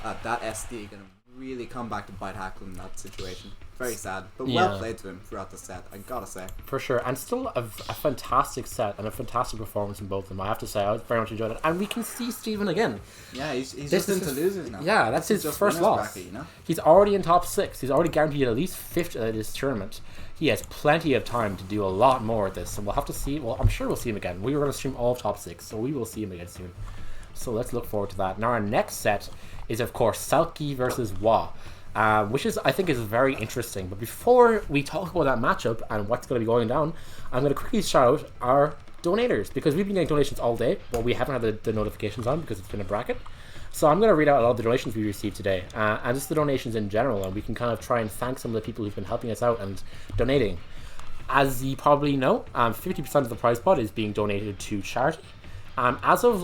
that SD gonna really come back to bite Hackle in that situation. Very sad, but well played to him throughout the set, I gotta say. For sure, and still a fantastic set and a fantastic performance in both of them. I have to say, I very much enjoyed it, and we can see Stephen again. Yeah, he's just into losers now. Yeah, that's his first loss. Bracket, you know? He's already in top 6. He's already guaranteed at least 5th at this tournament. He has plenty of time to do a lot more of this, and we'll have to see. Well, I'm sure we'll see him again. We were going to stream all of top 6, so we will see him again soon. So let's look forward to that. Now our next set is of course Selkie versus Wa, which I think is very interesting. But before we talk about that matchup and what's going to be going down, I'm going to quickly shout out our donators, because we've been getting donations all day, but we haven't had the notifications on because it's been a bracket. So I'm going to read out a lot of the donations we received today, and just the donations in general, and we can kind of try and thank some of the people who've been helping us out and donating. As you probably know, 50% of the prize pot is being donated to charity. As of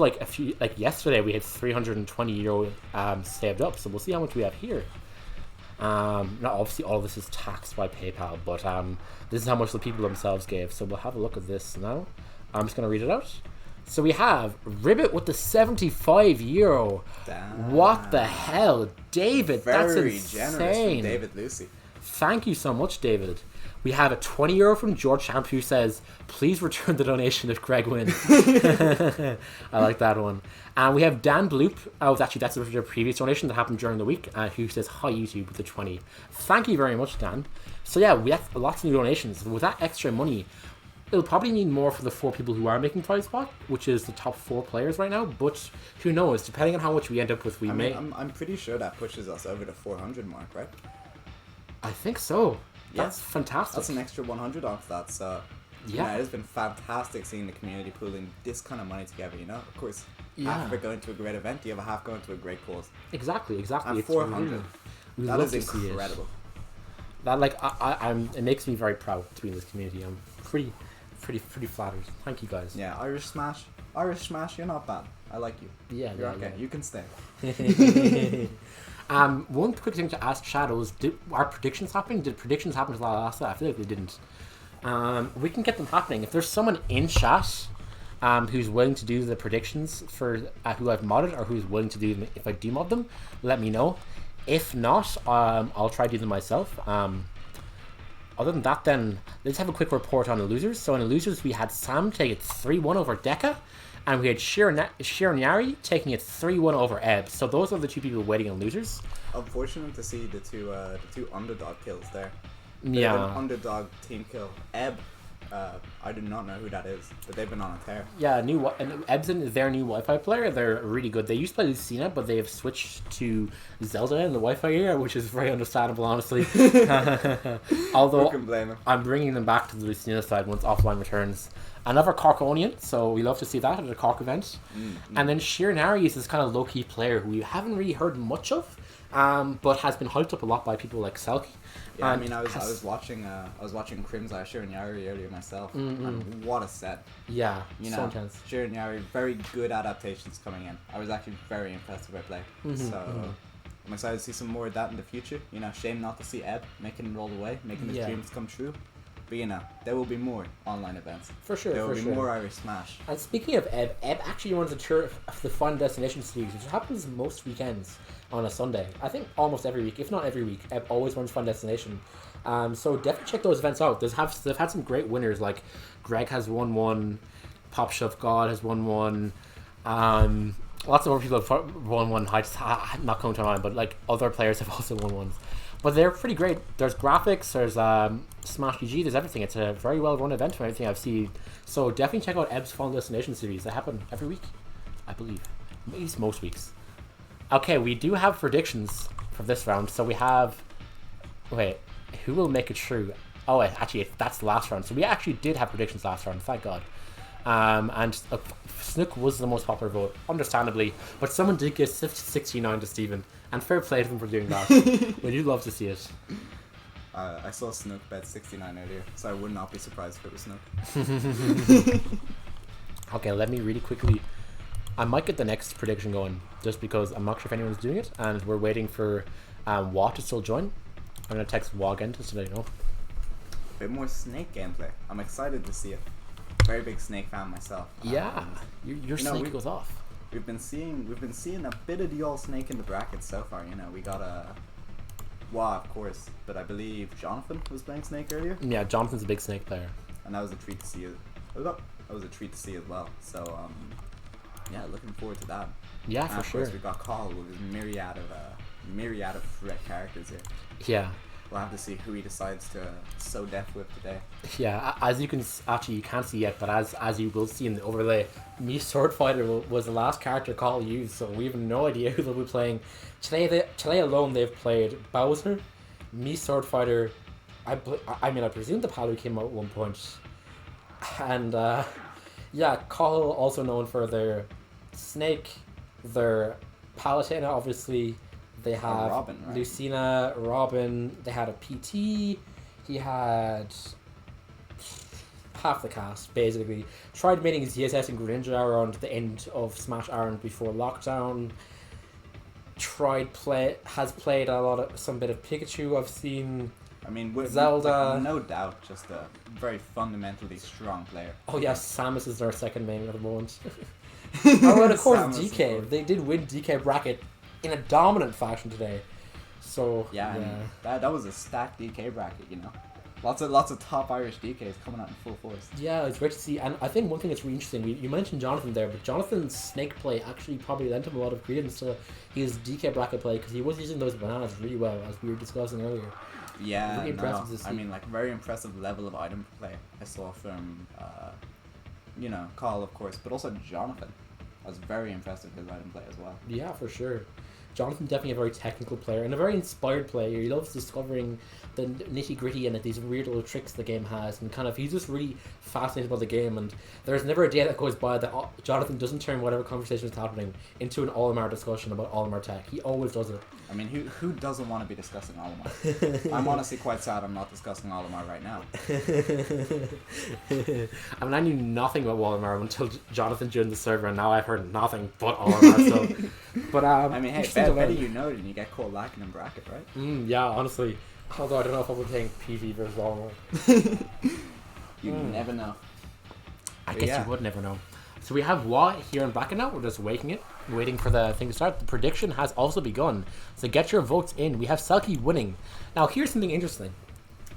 yesterday, we had €320 saved up, so we'll see how much we have here. Now obviously all of this is taxed by PayPal, but this is how much the people themselves gave. So we'll have a look at this now. I'm just going to read it out. So we have Ribbit with the €75. Damn. What the hell, David? That's Very insane. generous from David Lucy. Thank you so much, David. We have a €20 from George Champ who says, please return the donation if Greg wins. I like that one. And we have Dan Bloop. Oh, actually, that's a previous donation that happened during the week, who says, hi, YouTube, with the 20. Thank you very much, Dan. So yeah, we have lots of new donations. With that extra money, it'll probably need more for the 4 people who are making Prize Spot, which is the top 4 players right now. But who knows? Depending on how much we end up with, I'm pretty sure that pushes us over the 400 mark, right? I think so. Yeah. That's fantastic. That's an extra 100 off that. So yeah, it has been fantastic seeing the community pooling this kind of money together. You know, of course, half of it going to a great event, the other half going to a great cause. Exactly. And 400. That is incredible. That it makes me very proud to be in this community. I'm pretty flattered. Thank you guys. Yeah, Irish Smash, you're not bad. I like you. Yeah, you're okay. You can stay. One quick thing to ask Shadows: are predictions happening? Did predictions happen to the last? I feel like they didn't. We can get them happening if there's someone in chat, who's willing to do the predictions for who I've modded or who's willing to do them if I demod them. Let me know. If not, I'll try to do them myself. Other than that, then let's have a quick report on the losers. So in the losers, we had Sam take it 3-1 over Deka, and we had Shiranyari taking it 3-1 over Ebb. So those are the 2 people waiting on losers. Unfortunate to see the two underdog kills there. Yeah. An underdog team kill. Ebb, I do not know who that is, but they've been on a tear. Yeah, and Ebsen is their new Wi-Fi player. They're really good. They used to play Lucina, but they have switched to Zelda in the Wi-Fi era, which is very understandable, honestly. Although I'm bringing them back to the Lucina side once offline returns. Another Corkonian, so we love to see that at a Cork event. And then Shiranyari is this kind of low-key player who we haven't really heard much of, but has been hyped up a lot by people like Selkie. Yeah, I mean, I was watching Crim's Shiranyari earlier myself, and what a set! Yeah, you so know, intense. Shiranyari, very good adaptations coming in. I was actually very impressed with her play. So I'm excited to see some more of that in the future. You know, shame not to see Ebb making it all the way, making his dreams come true. But you know, there will be more online events. For sure, there will be more Irish Smash. And speaking of Ebb actually runs a tour of the Fun Destination Series, which happens most weekends on a Sunday. I think almost every week, if not every week. Ebb always runs Fun Destination. So definitely check those events out. They've had some great winners, like Greg has won one, Pop Shove God has won one. Lots of other people have won one. Not coming to mind, but like other players have also won ones. But they're pretty great. There's graphics, there's Smash PG, there's everything. It's a very well run event from everything I've seen. So definitely check out Ebb's Fun Destination series. They happen every week, I believe. At least most weeks. Okay, we do have predictions for this round. So we have... Wait, who will make it true? Oh, wait, actually, that's the last round. So we actually did have predictions last round, thank God. And Snook was the most popular vote, understandably. But someone did give 69 to Steven. And fair play to them for doing that. We do love to see it. I saw Snook bet 69 earlier, so I would not be surprised if it was Snook. Okay, let me really quickly... I might get the next prediction going, just because I'm not sure if anyone's doing it, and we're waiting for Wa to still join. I'm going to text Wa again just to let you know. A bit more Snake gameplay. I'm excited to see it. Very big Snake fan myself. Yeah, your Snake goes off. We've been seeing a bit of the old Snake in the brackets so far. You know, we got Wa, of course, but I believe Jonathan was playing Snake earlier. Yeah, Jonathan's a big Snake player, and that was a treat to see. That was a treat to see as well. So yeah, looking forward to that. Yeah, and for of sure. course, we got Carl with his myriad of threat characters here. Yeah. We'll have to see who he decides to sow death with today. Yeah, as you can actually you can't see yet, but as you will see in the overlay, me Sword Fighter was the last character Carl used, so we have no idea who they'll be playing. Today alone they've played Bowser, me Sword Fighter. I presume the Palu came out at one point, and yeah, Carl also known for their Snake, their Palutena, obviously. They have Robin, right? Lucina, Robin, they had a PT, he had half the cast, basically. Tried making ZSS and Greninja around the end of Smash Iron before lockdown. Has played some bit of Pikachu I've seen. I mean, with Zelda. no doubt, just a very fundamentally strong player. Oh yeah, Samus is their second main at the moment. Oh, and of course Samus, of DK. course. They did win DK bracket in a dominant fashion today. So Yeah, and that was a stacked DK bracket, you know. Lots of top Irish DKs coming out in full force. Yeah, it's great to see. And I think one thing that's really interesting, you mentioned Jonathan there, but Jonathan's snake play actually probably lent him a lot of credence to his DK bracket play because he was using those bananas really well, as we were discussing earlier. Yeah, Really impressive to see. I mean, like, very impressive level of item play I saw from, you know, Carl, of course, but also Jonathan. I was very impressed with his item play as well. Yeah, for sure. Jonathan definitely a very technical player and a very inspired player. He loves discovering the nitty gritty and these weird little tricks the game has, and kind of he's just really fascinated by the game. And there's never a day that goes by that Jonathan doesn't turn whatever conversation is happening into an Olimar discussion about Olimar tech. He always does it. I mean, who doesn't want to be discussing Olimar? I'm honestly quite sad I'm not discussing Olimar right now. I mean, I knew nothing about Olimar until Jonathan joined the server, and now I've heard nothing but Olimar. So, but I mean, hey, interesting to better learn. you know it and you get caught lacking in bracket, right? Yeah, honestly. Although I don't know if I'll be playing PV versus Olimar. You never know. I But guess yeah. you would never know. So we have Wa here in bracket now. We're just waiting for the thing to start. The prediction has also begun. So get your votes in. We have Selkie winning. Now here's something interesting.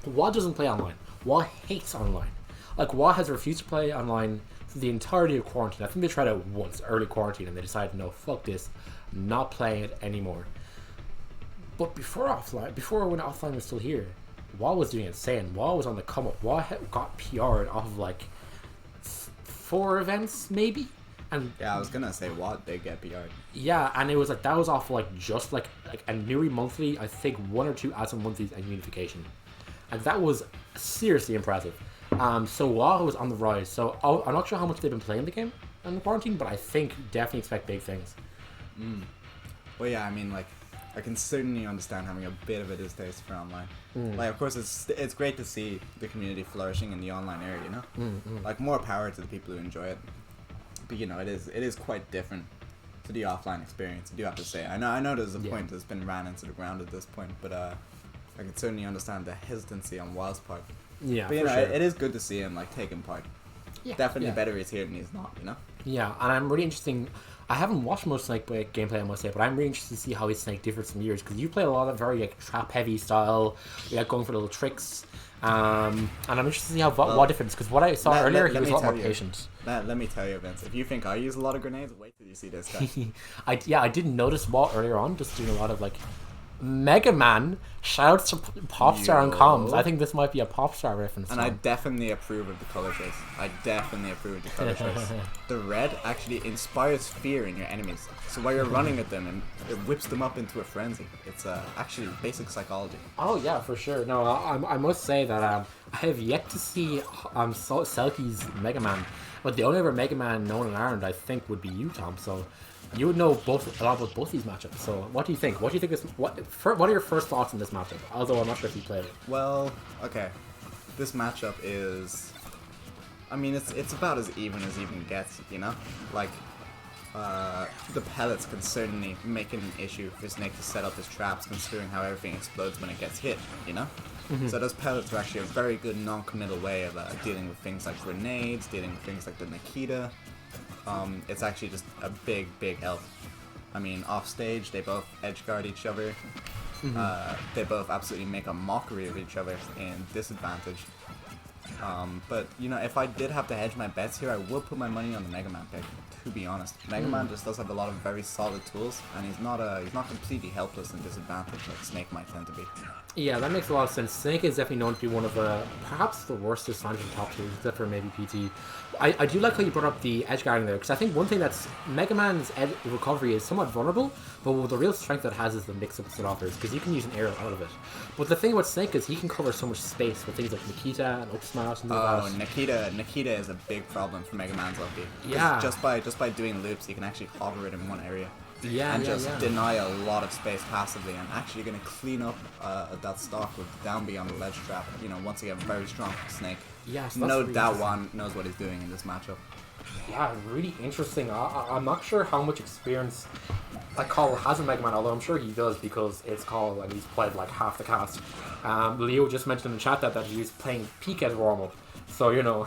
Wa doesn't play online. Wa hates online. Like, Wa has refused to play online for the entirety of quarantine. I think they tried it once, early quarantine, and they decided, no, fuck this. Not playing it anymore. But before when offline was still here, Wa was doing insane. Wa was on the come up. Wa got PR'd off of like 4 events maybe, and Yeah, I was gonna say what did get PR'd. yeah, and it was like that was off like just like a Nuri monthly. I think 1 or 2 Asm monthlies and unification, and that was seriously impressive. So Wa was on the rise. So I'm not sure how much they've been playing the game in quarantine, but I think definitely expect big things. Well, yeah, I mean, like, I can certainly understand having a bit of a distaste for online. Like, of course, it's great to see the community flourishing in the online area, you know? Like, more power to the people who enjoy it. But, you know, it is quite different to the offline experience, I do have to say. I know there's a point that's been ran into the ground at this point, but I can certainly understand the hesitancy on Wild's part. Yeah, But, you for know, sure. it is good to see him, like, taking part. Yeah, Definitely yeah. better he's here than he's not, you know? Yeah, and I'm really interesting. I haven't watched most Snake gameplay, I must say, but I'm really interested to see how his Snake differs from yours, because you play a lot of very like trap heavy style, you like going for little tricks, and I'm interested to see how what difference, because what I saw earlier, he was a lot more patient. Let me tell you, Vince, if you think I use a lot of grenades, wait till you see this guy. I didn't notice Walt earlier on, just doing a lot of like Mega Man. Shouts to Popstar on comms. I think this might be a Popstar reference. And I definitely approve of the color choice. I definitely approve of the color choice. The red actually inspires fear in your enemies. So while you're running at them, it whips them up into a frenzy. It's actually basic psychology. Oh yeah, for sure. No, I must say that I have yet to see Selkie's Mega Man, but the only other Mega Man known in Ireland, I think, would be you, Tom. So you would know a lot about both these matchups. So what do you think? What do you think is what are your first thoughts on this matchup? Although I'm not sure if you played it. Well, okay. This matchup is, I mean, it's about as even gets, you know? Like, the pellets can certainly make it an issue for Snake to set up his traps, considering how everything explodes when it gets hit, you know? So those pellets are actually a very good non-committal way of dealing with things like grenades, dealing with things like the Nikita. It's actually just a big help. I mean, off stage, they both edgeguard each other. They both absolutely make a mockery of each other in disadvantage. But, you know, if I did have to hedge my bets here, I would put my money on the Mega Man pick, to be honest. Mega Man just does have a lot of very solid tools, and he's not completely helpless in disadvantage like Snake might tend to be. Yeah, that makes a lot of sense. Snake is definitely known to be one of the, perhaps the worst disadvantage top tiers, except for maybe PT. I do like how you brought up the edge guarding there, because I think one thing that's Mega Man's recovery is somewhat vulnerable, but the real strength that it has is the mix-ups it offers, because you can use an aerial out of it. But the thing about Snake is he can cover so much space with things like Nikita and up smash and things like that. Nikita is a big problem for Mega Man's LP. Yeah. Just by doing loops, he can actually hover it in one area. Yeah, and yeah, just yeah. deny a lot of space passively, and actually going to clean up that stock with down B on the ledge trap. You know, once again, very strong Snake. Yes, no really doubt interesting. one knows what he's doing in this matchup. Yeah, really interesting. I'm not sure how much experience like Call has a Mega Man, although I'm sure he does because it's Call and he's played like half the cast. Leo just mentioned in the chat that he's playing Pika as warm up. So you know,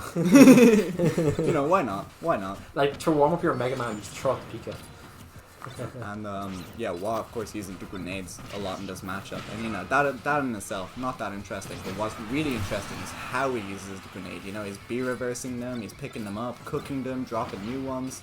Why not? Why not? like to warm up your Mega Man, just throw out the Pika. And yeah, Wa of course using the grenades a lot in this matchup, and that in itself not that interesting. But what's really interesting is how he uses the grenade. He's B reversing them, he's picking them up, cooking them, dropping new ones,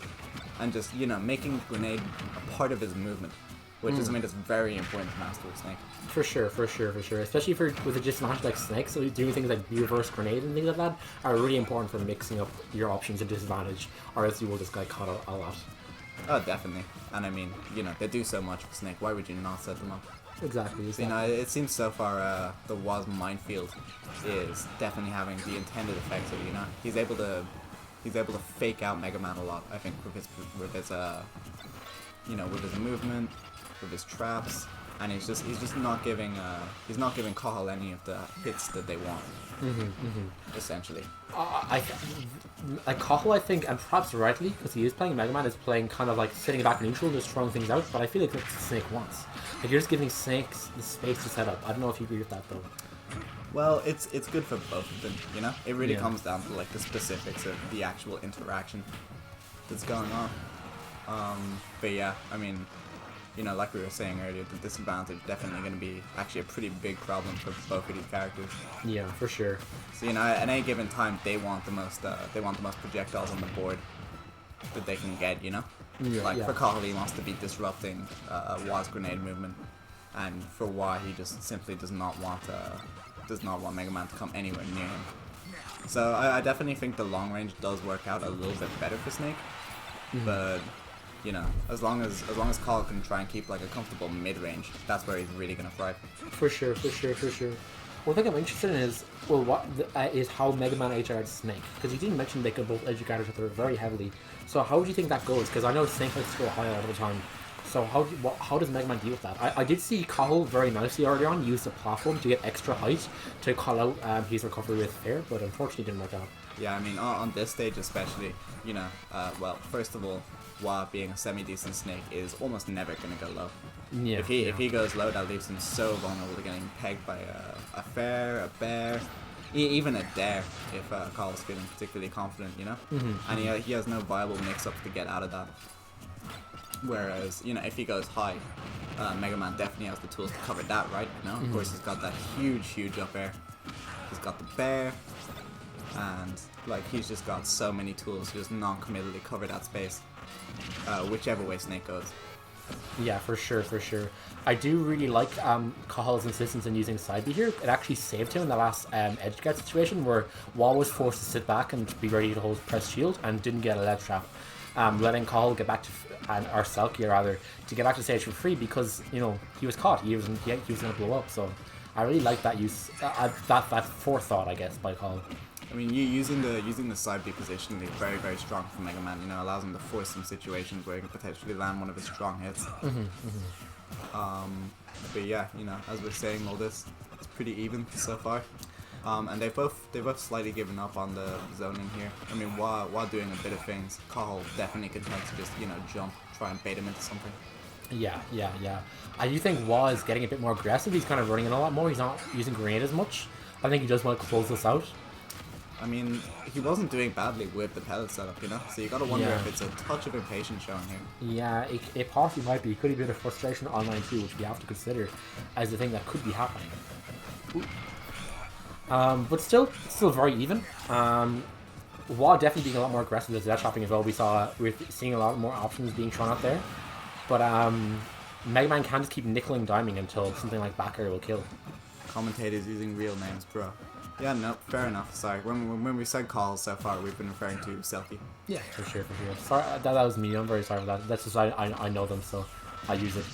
and just making the grenade a part of his movement, which is something that's very important to master with Snake. For sure. Especially with a disadvantage like Snake, so doing things like reverse grenade and things like that are really important for mixing up your options at disadvantage, or else you will just get caught a lot. Oh, definitely. And I mean, they do so much for Snake. Why would you not set them up? Exactly. It seems so far the Waz minefield is definitely having the intended effect of he's able to fake out Mega Man a lot. I think with his movement, with his traps, and he's just not giving Cahill any of the hits that they want. Essentially. Like Cahill, I think, and perhaps rightly, because he is playing Mega Man, is playing kind of like sitting back neutral, just throwing things out. But I feel like that's what Snake wants. Like you're just giving Snake the space to set up. I don't know if you agree with that though. Well, it's good for both of them. It really comes down to like the specifics of the actual interaction that's going on. But yeah, I mean, like we were saying earlier, the disadvantage definitely going to be actually a pretty big problem for both of these characters. Yeah, for sure. So at any given time, they want the most projectiles on the board that they can get. For Cahill, he wants to be disrupting Wa's grenade movement, and for Wa, he just simply does not want Mega Man to come anywhere near him. So I definitely think the long range does work out a little bit better for Snake, but. As long as Cahill can try and keep like a comfortable mid-range, that's where he's really gonna thrive. For sure. One thing I'm interested in is, is how Mega Man edgeguards Snake, because you didn't mention they could both edgeguard each other very heavily. So how do you think that goes? Because I know Snake likes to go high all the time. So how does Mega Man deal with that? I did see Cahill very nicely early on use the platform to get extra height to call out his recovery with fair, but unfortunately didn't work out. Yeah, I mean on this stage especially, well, first of all, Wa being a semi-decent Snake is almost never going to go low. Yeah. If he goes low, that leaves him so vulnerable to getting pegged by a fair, a bear, even a dare if Carl's feeling particularly confident, And he has no viable mix-ups to get out of that. Whereas, if he goes high, Mega Man definitely has the tools to cover that, right? Of course, he's got that huge up air. He's got the bear, and like he's just got so many tools to just non-committally cover that space. Whichever way Snake goes. Yeah, for sure. I do really like Cahill's insistence in using side B here. It actually saved him in the last edge guard situation where Wa was forced to sit back and be ready to hold press shield and didn't get a lead trap. Letting Cahill get back to, or Selkie rather, to get back to stage for free because, he was caught. He was going to blow up. So I really like that use, that forethought, I guess, by Cahill. I mean, using the side B position is very, very strong for Mega Man. Allows him to force some situations where he can potentially land one of his strong hits. But yeah, as we're saying all this, it's pretty even so far. And they've both slightly given up on the zoning here. I mean, while doing a bit of things, Cahill definitely content to just jump, try and bait him into something. Yeah. I do think Wa is getting a bit more aggressive. He's kind of running in a lot more. He's not using grenade as much. I think he does want to close this out. I mean, he wasn't doing badly with the pellet setup, So you gotta wonder if it's a touch of impatience showing here. Yeah, it possibly might be. It could be a bit of frustration online too, which we have to consider as the thing that could be happening. But still very even. Wa definitely being a lot more aggressive with that shopping as well. We're seeing a lot more options being thrown out there. But Mega Man can just keep nickel and diming until something like back air will kill. Commentators using real names, bro. Yeah, no, fair enough. Sorry, when we said calls so far, we've been referring to Selkie. Yeah, for sure. Sorry, that was me. I'm very sorry for that. That's just I know them, so I use it.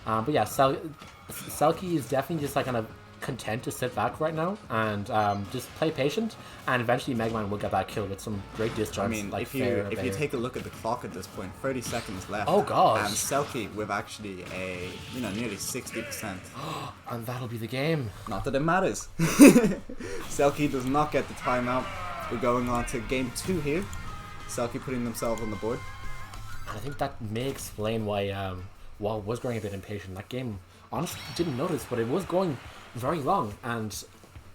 But yeah, Selkie is definitely just like kind of content to sit back right now and just play patient, and eventually Mega Man will get that kill with some great discharge. I mean, if you take a look at the clock at this point, 30 seconds left. Oh gosh! And Selkie with actually a nearly 60%. And that'll be the game. Not that it matters. Selkie does not get the timeout. We're going on to game 2 here. Selkie putting themselves on the board. I think that may explain why was growing a bit impatient. That game, honestly, didn't notice, but it was going very long, and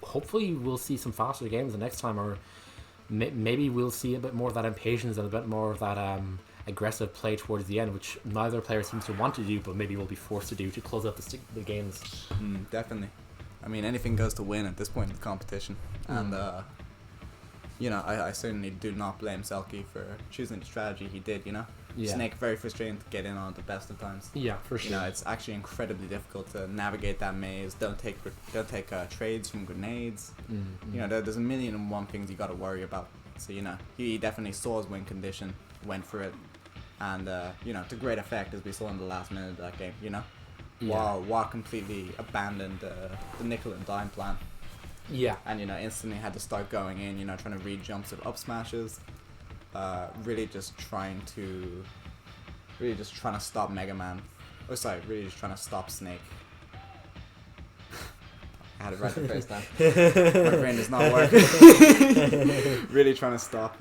hopefully we'll see some faster games the next time, or maybe we'll see a bit more of that impatience and a bit more of that aggressive play towards the end, which neither player seems to want to do, but maybe will be forced to do to close out the games. Definitely. I mean, anything goes to win at this point in the competition, and you know, I certainly do not blame Selkie for choosing the strategy he did. You know, Snake, very frustrating to get in on at the best of times. Yeah, for sure. You know, it's actually incredibly difficult to navigate that maze. Don't take trades from grenades. You know, there's a million and one things you got to worry about. So you know, he definitely saw his win condition, went for it, and you know, to great effect, as we saw in the last minute of that game. You know, while completely abandoned the nickel and dime plan. Yeah. And you know, instantly had to start going in. You know, trying to read jumps of up smashes. Really just trying to stop Mega Man. Oh, sorry, really just trying to stop Snake. I had it right the first time. My brain does not work. really trying to stop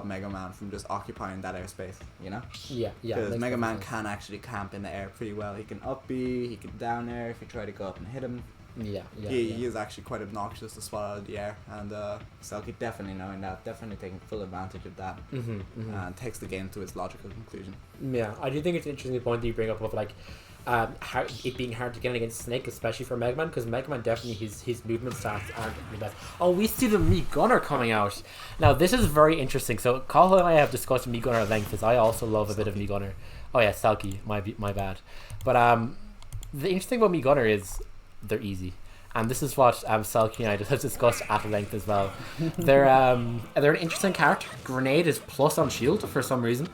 Mega Man from just occupying that airspace. You know? Yeah. Because Mega Man can actually camp in the air pretty well. He can up B, he can down air if you try to go up and hit him. He is actually quite obnoxious to spot out of the air, and Selkie definitely knowing that, definitely taking full advantage of that, and takes the game to its logical conclusion. Yeah, I do think it's an interesting point that you bring up with like how it being hard to get against Snake, especially for Mega Man, because Mega Man definitely his movement stats aren't the best. Oh, we see the Mii Gunner coming out. Now this is very interesting. So Cahill and I have discussed Mii Gunner at length, as I also love a bit of Mii Gunner. Oh yeah, Selkie, my bad. But the interesting thing about Mii Gunner is they're easy, and this is what Selkie and I just have discussed at length as well. They're an interesting character. Grenade is plus on shield for some reason,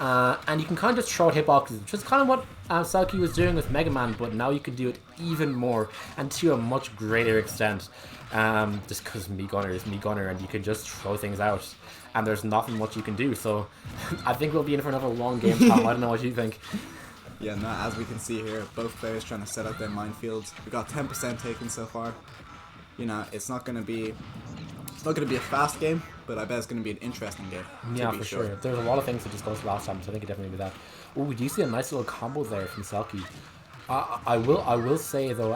and you can kind of just throw hitboxes, which is kind of what Selkie was doing with Mega Man, but now you can do it even more and to a much greater extent. Just because Mii Gunner is Mii Gunner, and you can just throw things out, and there's nothing much you can do. So I think we'll be in for another long game, Tom. I don't know what you think. Yeah, no, as we can see here, both players trying to set up their minefields. We got 10% taken so far. You know, it's not gonna be a fast game, but I bet it's gonna be an interesting game. Yeah, for sure. There's a lot of things to discuss last time, so I think it definitely be that. Oh, we do see a nice little combo there from Selkie. I will say though,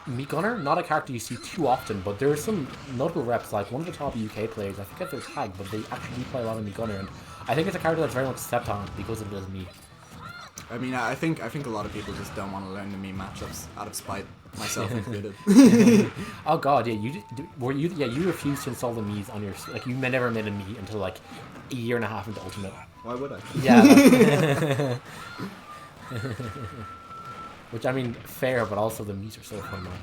Mii Gunner, not a character you see too often, but there are some notable reps, like one of the top UK players, I forget their tag, but they actually do play a lot of Mii Gunner, and I think it's a character that's very much stepped on because of it as me. I mean, I think a lot of people just don't want to learn the Mii matchups out of spite, myself included. Oh god, yeah, you refused to install the Miis on your, like, you never made a Mii until like a year and a half into Ultimate. Why would I? Yeah. Which, I mean, fair, but also the Miis are so fun, man.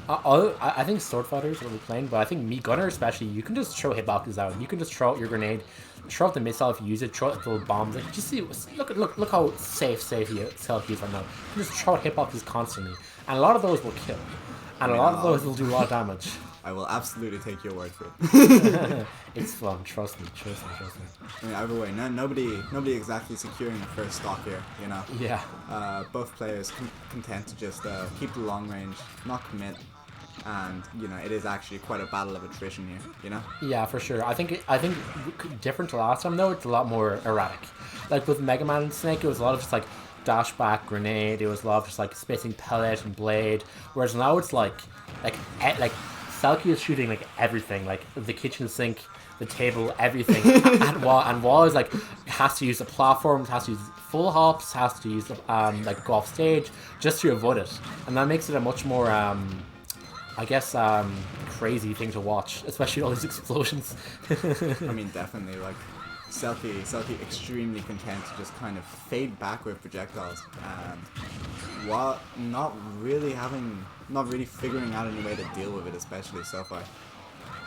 I think Sword Fighters will be playing, but I think Mii Gunner especially, you can just throw hitboxes out. You can just throw out your grenade, throw out the missile if you use it, throw out the little bombs. Like, just see, look how safe Selkie is right now. You can just throw out hitboxes constantly, and a lot of those will kill, and a lot of those will do a lot of damage. I will absolutely take your word for it. It's fun, trust me. I mean, either way, nobody exactly securing the first stock here, you know. Yeah. Both players content to just keep the long range, not commit, and you know, it is actually quite a battle of attrition here, you know. Yeah, for sure. I think different to last time though, it's a lot more erratic. Like with Mega Man and Snake, it was a lot of just like dash back, grenade. It was a lot of just like spacing pellet and blade. Whereas now it's like Selkie is shooting like everything, like the kitchen sink, the table, everything. and Wall is like has to use the platforms, has to use full hops, has to use like go off stage just to avoid it, and that makes it a much more I guess crazy thing to watch, especially all these explosions. I mean, definitely, like Selkie extremely content to just kind of fade back with projectiles, and while not really figuring out any way to deal with it, especially so far.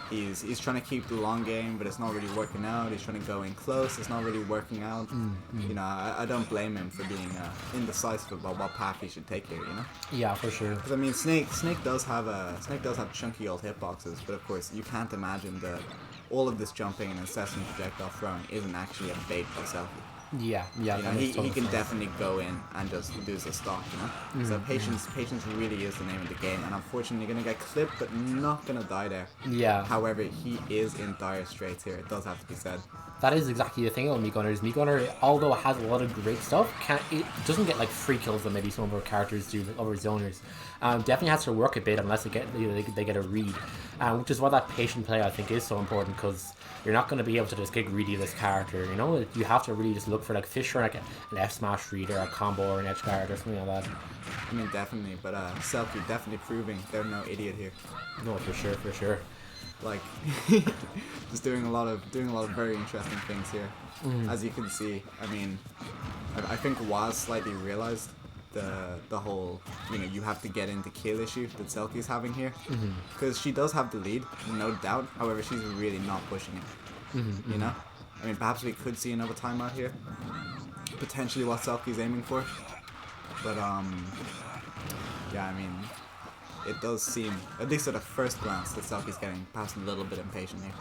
He's trying to keep the long game, but it's not really working out. He's trying to go in close, it's not really working out. You know, I don't blame him for being indecisive about what path he should take here, you know? Yeah, for sure. Because I mean, Snake does have chunky old hitboxes, but of course you can't imagine that all of this jumping and incessant projectile throwing isn't actually a bait by Selkie. Yeah. You know, that makes he total can sense. definitely go in and just lose a stock, you know? So patience really is the name of the game, and unfortunately you're gonna get clipped, but not gonna die there. Yeah. However, he is in dire straits here, it does have to be said. That is exactly the thing with Meat Gunner. Is Meat Gunner, although it has a lot of great stuff, it doesn't get like free kills that maybe some of our characters do, like other zoners. Definitely has to work a bit unless they get a read, which is why that patient play I think is so important, because you're not going to be able to just get greedy this character. You know, you have to really just look for like Fisher, like an F smash read or a combo or an edge guard or something like that. I mean, definitely, but Selkie definitely proving they're no idiot here. No, for sure. Like, just doing a lot of very interesting things here. As you can see, I mean, I think Waz slightly realized the whole, you know, you have to get into kill issue that Selkie's having here, because she does have the lead, no doubt. However, she's really not pushing it. You know, I mean, perhaps we could see another timeout here, potentially what Selkie's aiming for, but yeah, I mean, it does seem, at least at a first glance, that Selkie's getting perhaps a little bit impatient here.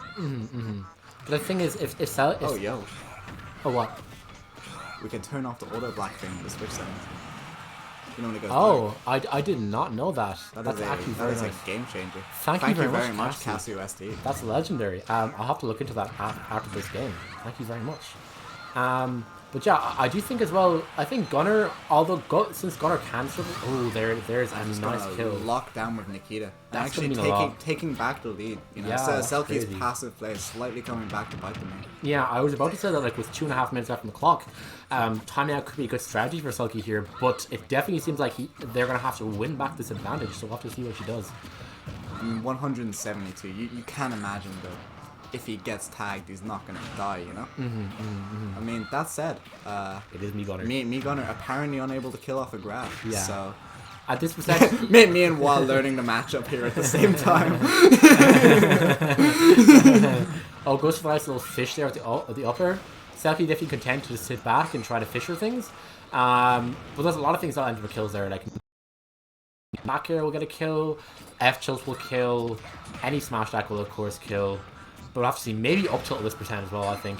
But the thing is, if Oh, yo. Oh, what? We can turn off the auto black thing in the switch settings. You know when it goes Oh, I did not know that. black? That's actually very that is nice. a game changer. Thank you very much, Casio ST. That's legendary. I'll have to look into that after this game. Thank you very much. But yeah, I do think as well, I think Gunner, although since Gunner can survive, oh, there's a nice kill. Lock down with Nikita. That's actually gonna mean a lot. taking back the lead. You know, Yeah, so that's Selkie's crazy. passive play is slightly coming back to bite them. Yeah, I was about to say that like with 2.5 minutes left on the clock, timing out could be a good strategy for Selkie here, but it definitely seems like they're going to have to win back this advantage, so we'll have to see what she does. I mean, 172. You can't imagine though. If he gets tagged, he's not gonna die, you know. I mean, that said, It is Me Gunner. me Gunner apparently unable to kill off a grab. Yeah. So At this percent, me and Wal learning the matchup here at the same time. oh, goes for a nice little fish there at the upper. Selkie definitely content to just sit back and try to fisher things. But there's a lot of things that end up with kills there. Like back air will get a kill, F tilt will kill, any smash attack will of course kill. But we'll have to see, maybe up tilt at this percent as well, I think.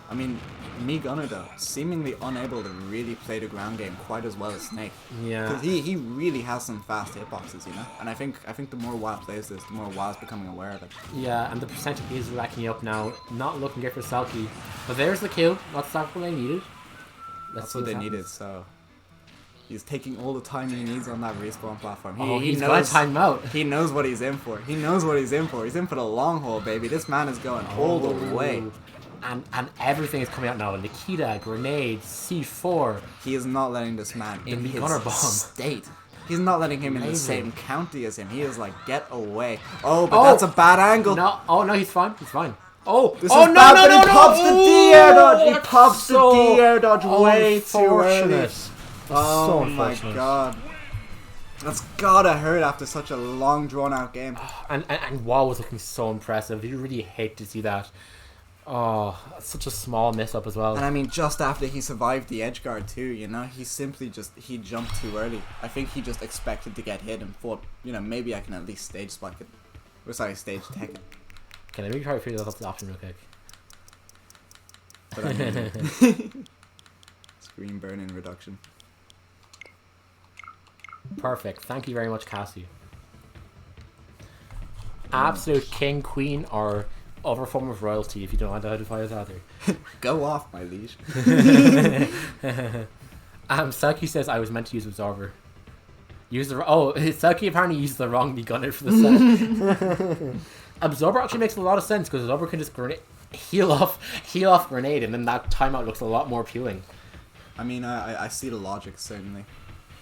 I mean, me Gunner though, seemingly unable to really play the ground game quite as well as Snake. Yeah. Because he really has some fast hitboxes, you know. And I think the more Wild plays this, the more Wild's becoming aware of it. Yeah, and the percentage is racking up now. Not looking good for Selkie. But there's the kill. That's exactly what they needed. That's what they needed. So he's taking all the time he needs on that respawn platform. He's got to time him out. He knows what he's in for. He knows what he's in for. He's in for the long haul, baby. This man is going all the way. And everything is coming out now. Nikita, grenade, C4. He is not letting this man in his Gunner bomb. state. He's not letting him in the Amazing. same county as him. He is like, get away. Oh, but that's a bad angle. No, oh no, he's fine. He's fine. Oh, This oh is no, bad, no, but no, he no! pops the D-air dodge. He That's pops the so D-air dodge way too early. unfortunate. Oh so my unfortunate. god. That's gotta hurt after such a long drawn out game. And Wall was looking so impressive. You really hate to see that. Oh, that's such a small miss up as well. And I mean, just after he survived the edge guard too, you know, he simply he jumped too early. I think he just expected to get hit and thought, you know, maybe I can at least stage spike it. Or sorry, stage tech it. Okay, let me try to figure out the option real quick. But I mean, screen burn-in reduction. Perfect. Thank you very much, Cassie. Absolute king, queen, or other form of royalty if you don't identify as either. Go off, my liege. Selkie says I was meant to use Absorber. Selkie apparently used the wrong begunner for the set. Absorber actually makes a lot of sense because Absorber can just heal off grenade, and then that timeout looks a lot more appealing. I mean, I see the logic certainly.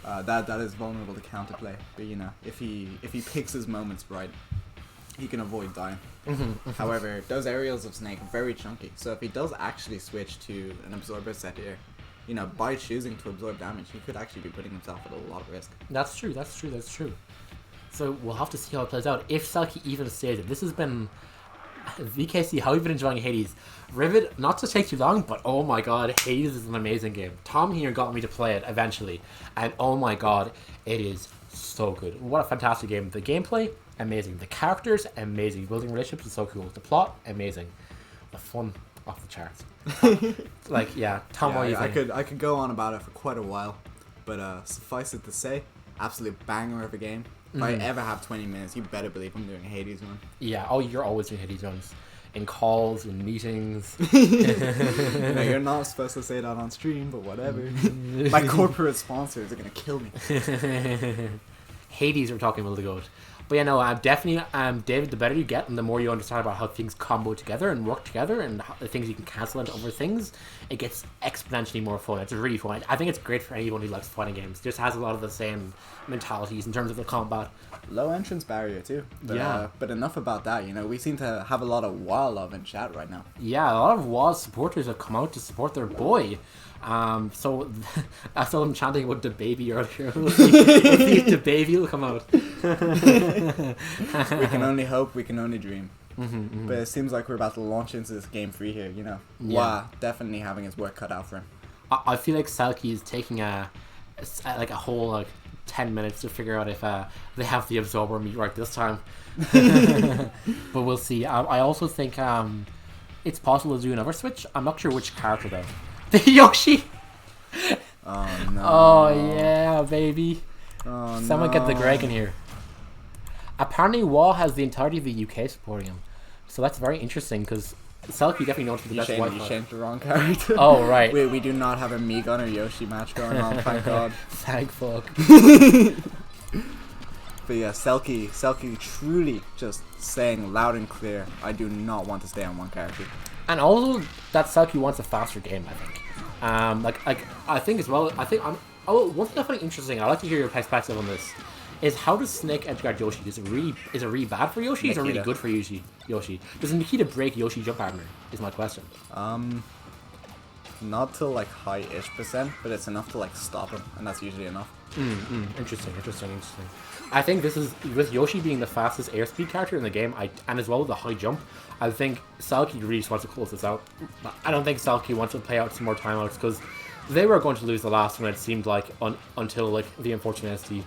That is vulnerable to counterplay, but you know, if he picks his moments right, he can avoid dying. However, those aerials of Snake are very chunky, so if he does actually switch to an absorber set here, you know, by choosing to absorb damage, he could actually be putting himself at a lot of risk. That's true. So we'll have to see how it plays out. If Selkie even stays it, this has been VKC. How have you been enjoying Hades? Rivet, not to take too long, but oh my god, Hades is an amazing game. Tom here got me to play it eventually, and oh my god, it is so good. What a fantastic game. The gameplay, amazing. The characters, amazing. Building relationships is so cool. The plot, amazing. The fun, off the charts. Like, yeah, Tom, what do you I think? I could go on about it for quite a while, but suffice it to say, absolute banger of a game. If I ever have 20 minutes, you better believe I'm doing a Hades one. Yeah, oh, you're always doing Hades runs. In calls, in meetings. You know, you're not supposed to say that on stream, but whatever. My corporate sponsors are gonna kill me. Hades, we're talking about the goat. But yeah, no, definitely, David, the better you get and the more you understand about how things combo together and work together and the things you can cancel into other things, it gets exponentially more fun. It's really fun. I think it's great for anyone who likes fighting games. It just has a lot of the same mentalities in terms of the combat. Low entrance barrier too. But, Yeah. But enough about that. You know, we seem to have a lot of WoW love in chat right now. Yeah, a lot of WoW supporters have come out to support their boy. So I saw them chanting about the baby earlier. We'll see if the baby will come out. We can only hope, we can only dream. But it seems like we're about to launch into this game free here, you know. Yeah. WoW definitely having his work cut out for him. I feel like Selkie is taking a whole like 10 minutes to figure out if they have the absorber meet right this time. But we'll see. I also think it's possible to do another switch. I'm not sure which character though. The Yoshi. Oh no. Oh yeah, baby. Oh, Someone get the Greg in here. Apparently, WoW has the entirety of the UK supporting him, so that's very interesting because Selkie definitely knows for the best You Wi-Fi. shamed the wrong character. Oh right. We do not have a Megon or Yoshi match going on, thank God. Thank fuck. But yeah, Selkie truly just saying loud and clear, I do not want to stay on one character. And also that Selkie wants a faster game, I think. I think as well. I think one thing I find interesting. I'd like to hear your perspective on this. Is how does Snake edgeguard Yoshi? Is it really bad for Yoshi? Is it really Nikita. good for Yoshi? Does Nikita break Yoshi jump armor? Is my question. Not to like high-ish %, but it's enough to like stop him, and that's usually enough. Interesting. I think this is with Yoshi being the fastest airspeed character in the game, and as well with the high jump. I think Selkie really just wants to close this out. I don't think Selkie wants to play out some more timeouts because they were going to lose the last one. It seemed like until like the unfortunate ST.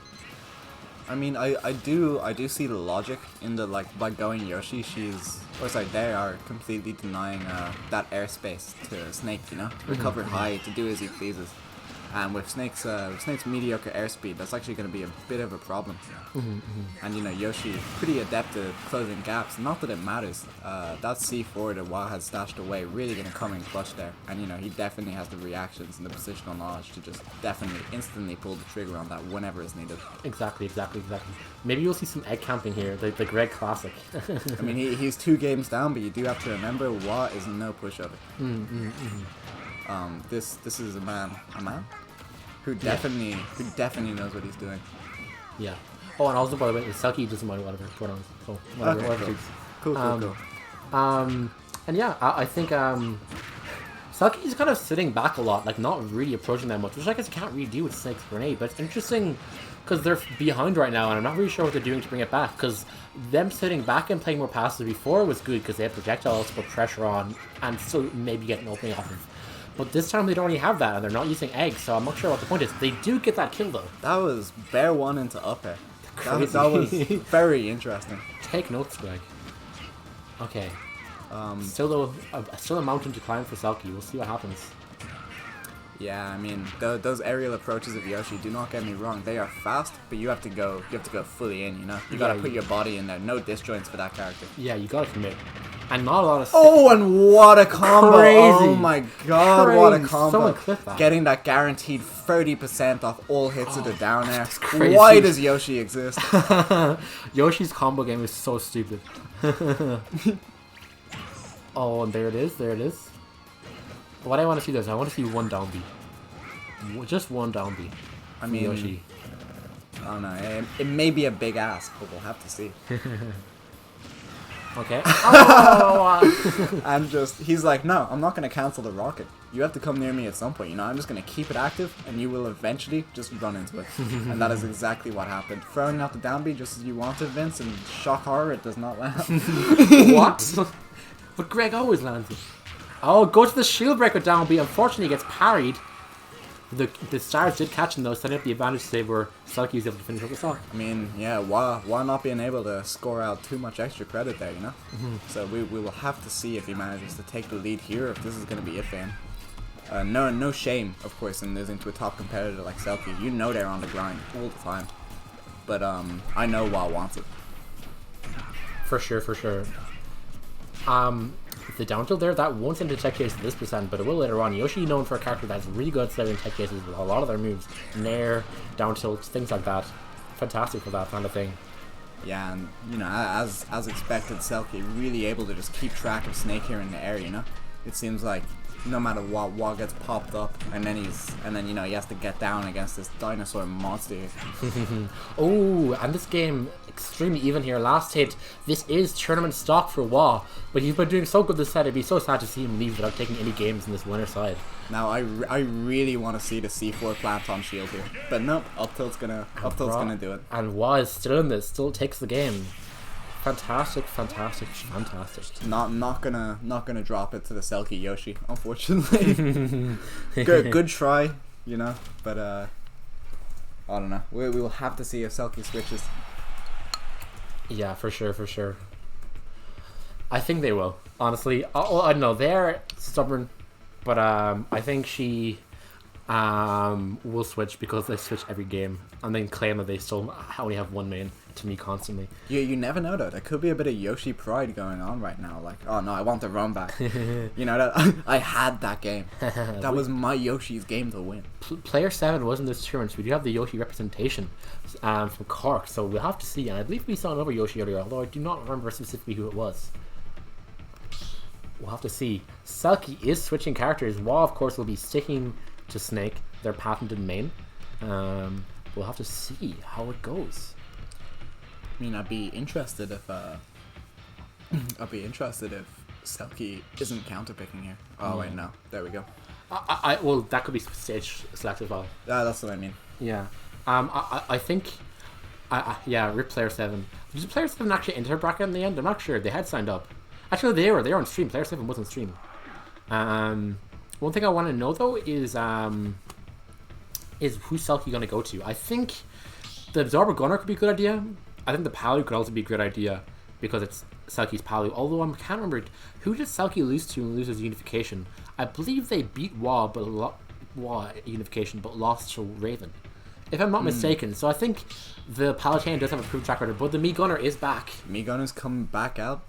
I mean, I do see the logic in the like by going Yoshi, they are completely denying that airspace to Snake, you know, to recover high, to do as he pleases. And with Snake's mediocre airspeed, that's actually going to be a bit of a problem. And you know, Yoshi pretty adept at closing gaps. Not that it matters. That C4 that WoW has stashed away really going to come in clutch there. And you know, he definitely has the reactions and the positional knowledge to just definitely instantly pull the trigger on that whenever it's needed. Exactly. Maybe you'll see some egg camping here, the Greg classic. I mean, he's 2 games down, but you do have to remember WoW is no pushover. This is a man who definitely knows what he's doing. Yeah. Oh, and also by the way, Selkie doesn't mind whatever pronouns. So whatever. Okay, cool. Cool. And yeah, I think Selkie's kind of sitting back a lot, like not really approaching that much, which I guess you can't really do with Snake's grenade. But it's interesting because they're behind right now, and I'm not really sure what they're doing to bring it back. Because them sitting back and playing more passive before was good because they had projectiles to put pressure on and still maybe get an opening off of. But this time they don't really have that, and they're not using eggs, so I'm not sure what the point is. They do get that kill though. That was bear 1 into up air. Crazy. That was very interesting. Take notes, Greg. Okay. Still a mountain to climb for Selkie. We'll see what happens. Yeah, I mean, those aerial approaches of Yoshi, do not get me wrong, they are fast, but you have to go fully in, you know? You gotta put your body in there, no disjoints for that character. Yeah, you gotta commit. And not a lot of... Oh, and what a combo! Crazy. Oh my god, what a combo! Someone clip that. Getting that guaranteed 30% off all hits of the down air. crazy. Why does Yoshi exist? Yoshi's combo game is so stupid. Oh, and there it is. What I want to see is I want to see one down B. Just one down B. I mean, Yoshi. I don't know. It may be a big ask, but we'll have to see. Okay. Oh! And he's like, no, I'm not going to cancel the rocket. You have to come near me at some point, you know? I'm just going to keep it active, and you will eventually just run into it. And that is exactly what happened. Throwing out the down B just as you wanted, Vince, and shock horror, it does not land. What? But Greg always lands it. Oh, go to the shield breaker down B. Unfortunately, he gets parried. The stars did catch him though, setting up the advantage today where Selkie was able to finish up the stock. I mean, yeah, why not being able to score out too much extra credit there, you know? So we will have to see if he manages to take the lead here, if this is going to be it for him. No shame, of course, in losing to a top competitor like Selkie. You know they're on the grind all the time. But I know Wa wants it. For sure. The down tilt there, that won't send to tech chase at this percent, but it will later on. Yoshi known for a character that's really good at setting tech chases with a lot of their moves. Nair, down tilts, things like that. Fantastic for that kind of thing. Yeah, and you know, as expected, Selkie really able to just keep track of Snake here in the air, you know? It seems like no matter what, Wa gets popped up, and then you know, he has to get down against this dinosaur monster here. Oh, and this game extremely even here. Last hit, this is tournament stock for Wa, but he's been doing so good this set. It'd be so sad to see him leave without taking any games in this winner side. Now I really want to see the C4 plant on shield here, but nope, up tilt's gonna do it. And Wa is still in this, still takes the game. Fantastic. Not gonna drop it to the Selkie Yoshi, unfortunately. good try, you know, but I don't know. We will have to see if Selkie switches. Yeah, for sure. I think they will. Honestly, I don't know. They're stubborn, but I think she will switch because they switch every game and then claim that they still only have one main to me constantly. You never know though. There could be a bit of Yoshi pride going on right now. Like, oh no, I want the run back. You know, that I had that game. That was my Yoshi's game to win. Player 7 wasn't this tournament, so we do have the Yoshi representation from Cork, so we'll have to see. And I believe we saw another Yoshi earlier, although I do not remember specifically who it was. We'll have to see. Selkie is switching characters. Wa, of course, will be sticking to Snake, their patented main. We'll have to see how it goes. I mean, I'd be interested if Selkie isn't counterpicking here. Oh wait, no. There we go. Well, that could be stage select as well. That's what I mean. Yeah. I think. Yeah. Rip Player 7. Did Player 7 actually enter bracket in the end? I'm not sure. They had signed up. Actually, they were on stream. Player 7 was on stream. One thing I want to know though is who's Selkie gonna go to? I think the Absorber Gunner could be a good idea. I think the Palu could also be a good idea because it's Selkie's Palu. Although I can't remember who did Selkie lose to and lose his unification. I believe they beat Wa, but unification, but lost to Raven, if I'm not mistaken. So I think the Palatine does have a proved track record, but the Me Gunner is back. Me Gunner's coming back out.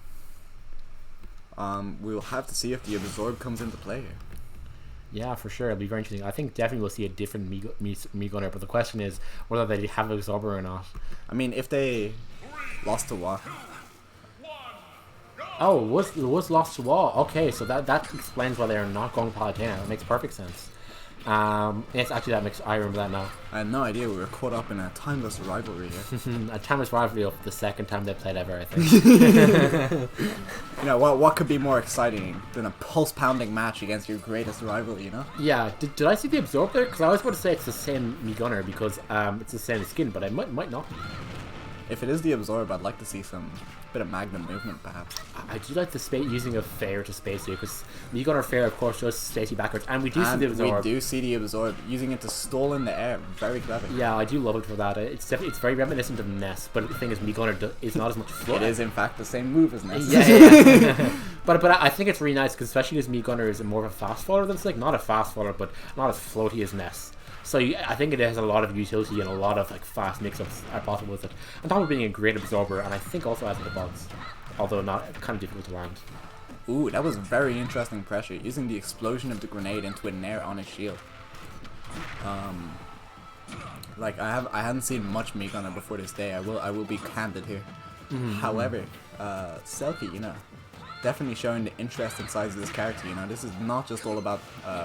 We will have to see if the Absorb comes into play here. Yeah, for sure. It'll be very interesting. I think definitely we'll see a different Me Gunner, but the question is whether they have an Absorber or not. I mean, if they lost to Wa. Oh, it was lost to Wa. Okay, so that explains why they're not going to Palutena. That makes perfect sense. Yes, actually, I remember that now. I had no idea we were caught up in a timeless rivalry here. A timeless rivalry of the second time they played ever, I think. You know, what could be more exciting than a pulse-pounding match against your greatest rival, you know? Yeah, did I see the Absorb there? Because I was about to say it's the same Me Gunner because it's the same skin, but it might not be. If it is the Absorb, I'd like to see some bit of Magnum movement, perhaps. I do like the using of Fair to space here, because Me Gunner Fair, of course, does Stacy backwards, and we do see the Absorb. We do see the Absorb, using it to stall in the air. Very clever. Yeah, I do love it for that. It's very reminiscent of Ness, but the thing is, Me Gunner is not as much float. It is, in fact, the same move as Ness. Yeah. But I think it's really nice, because especially as Me Gunner is more of a fast faller than Slick. Not a fast faller, but not as floaty as Ness. So I think it has a lot of utility and a lot of like fast mix-ups are possible with it. On top of being a great absorber, and I think also has the bugs, although not kind of difficult to land. Ooh, that was very interesting pressure, using the explosion of the grenade into a nair on his shield. Like I hadn't seen much Me Gunner before this day. I will be candid here. However, Selkie, you know, definitely showing the interesting sides of this character. You know, this is not just all about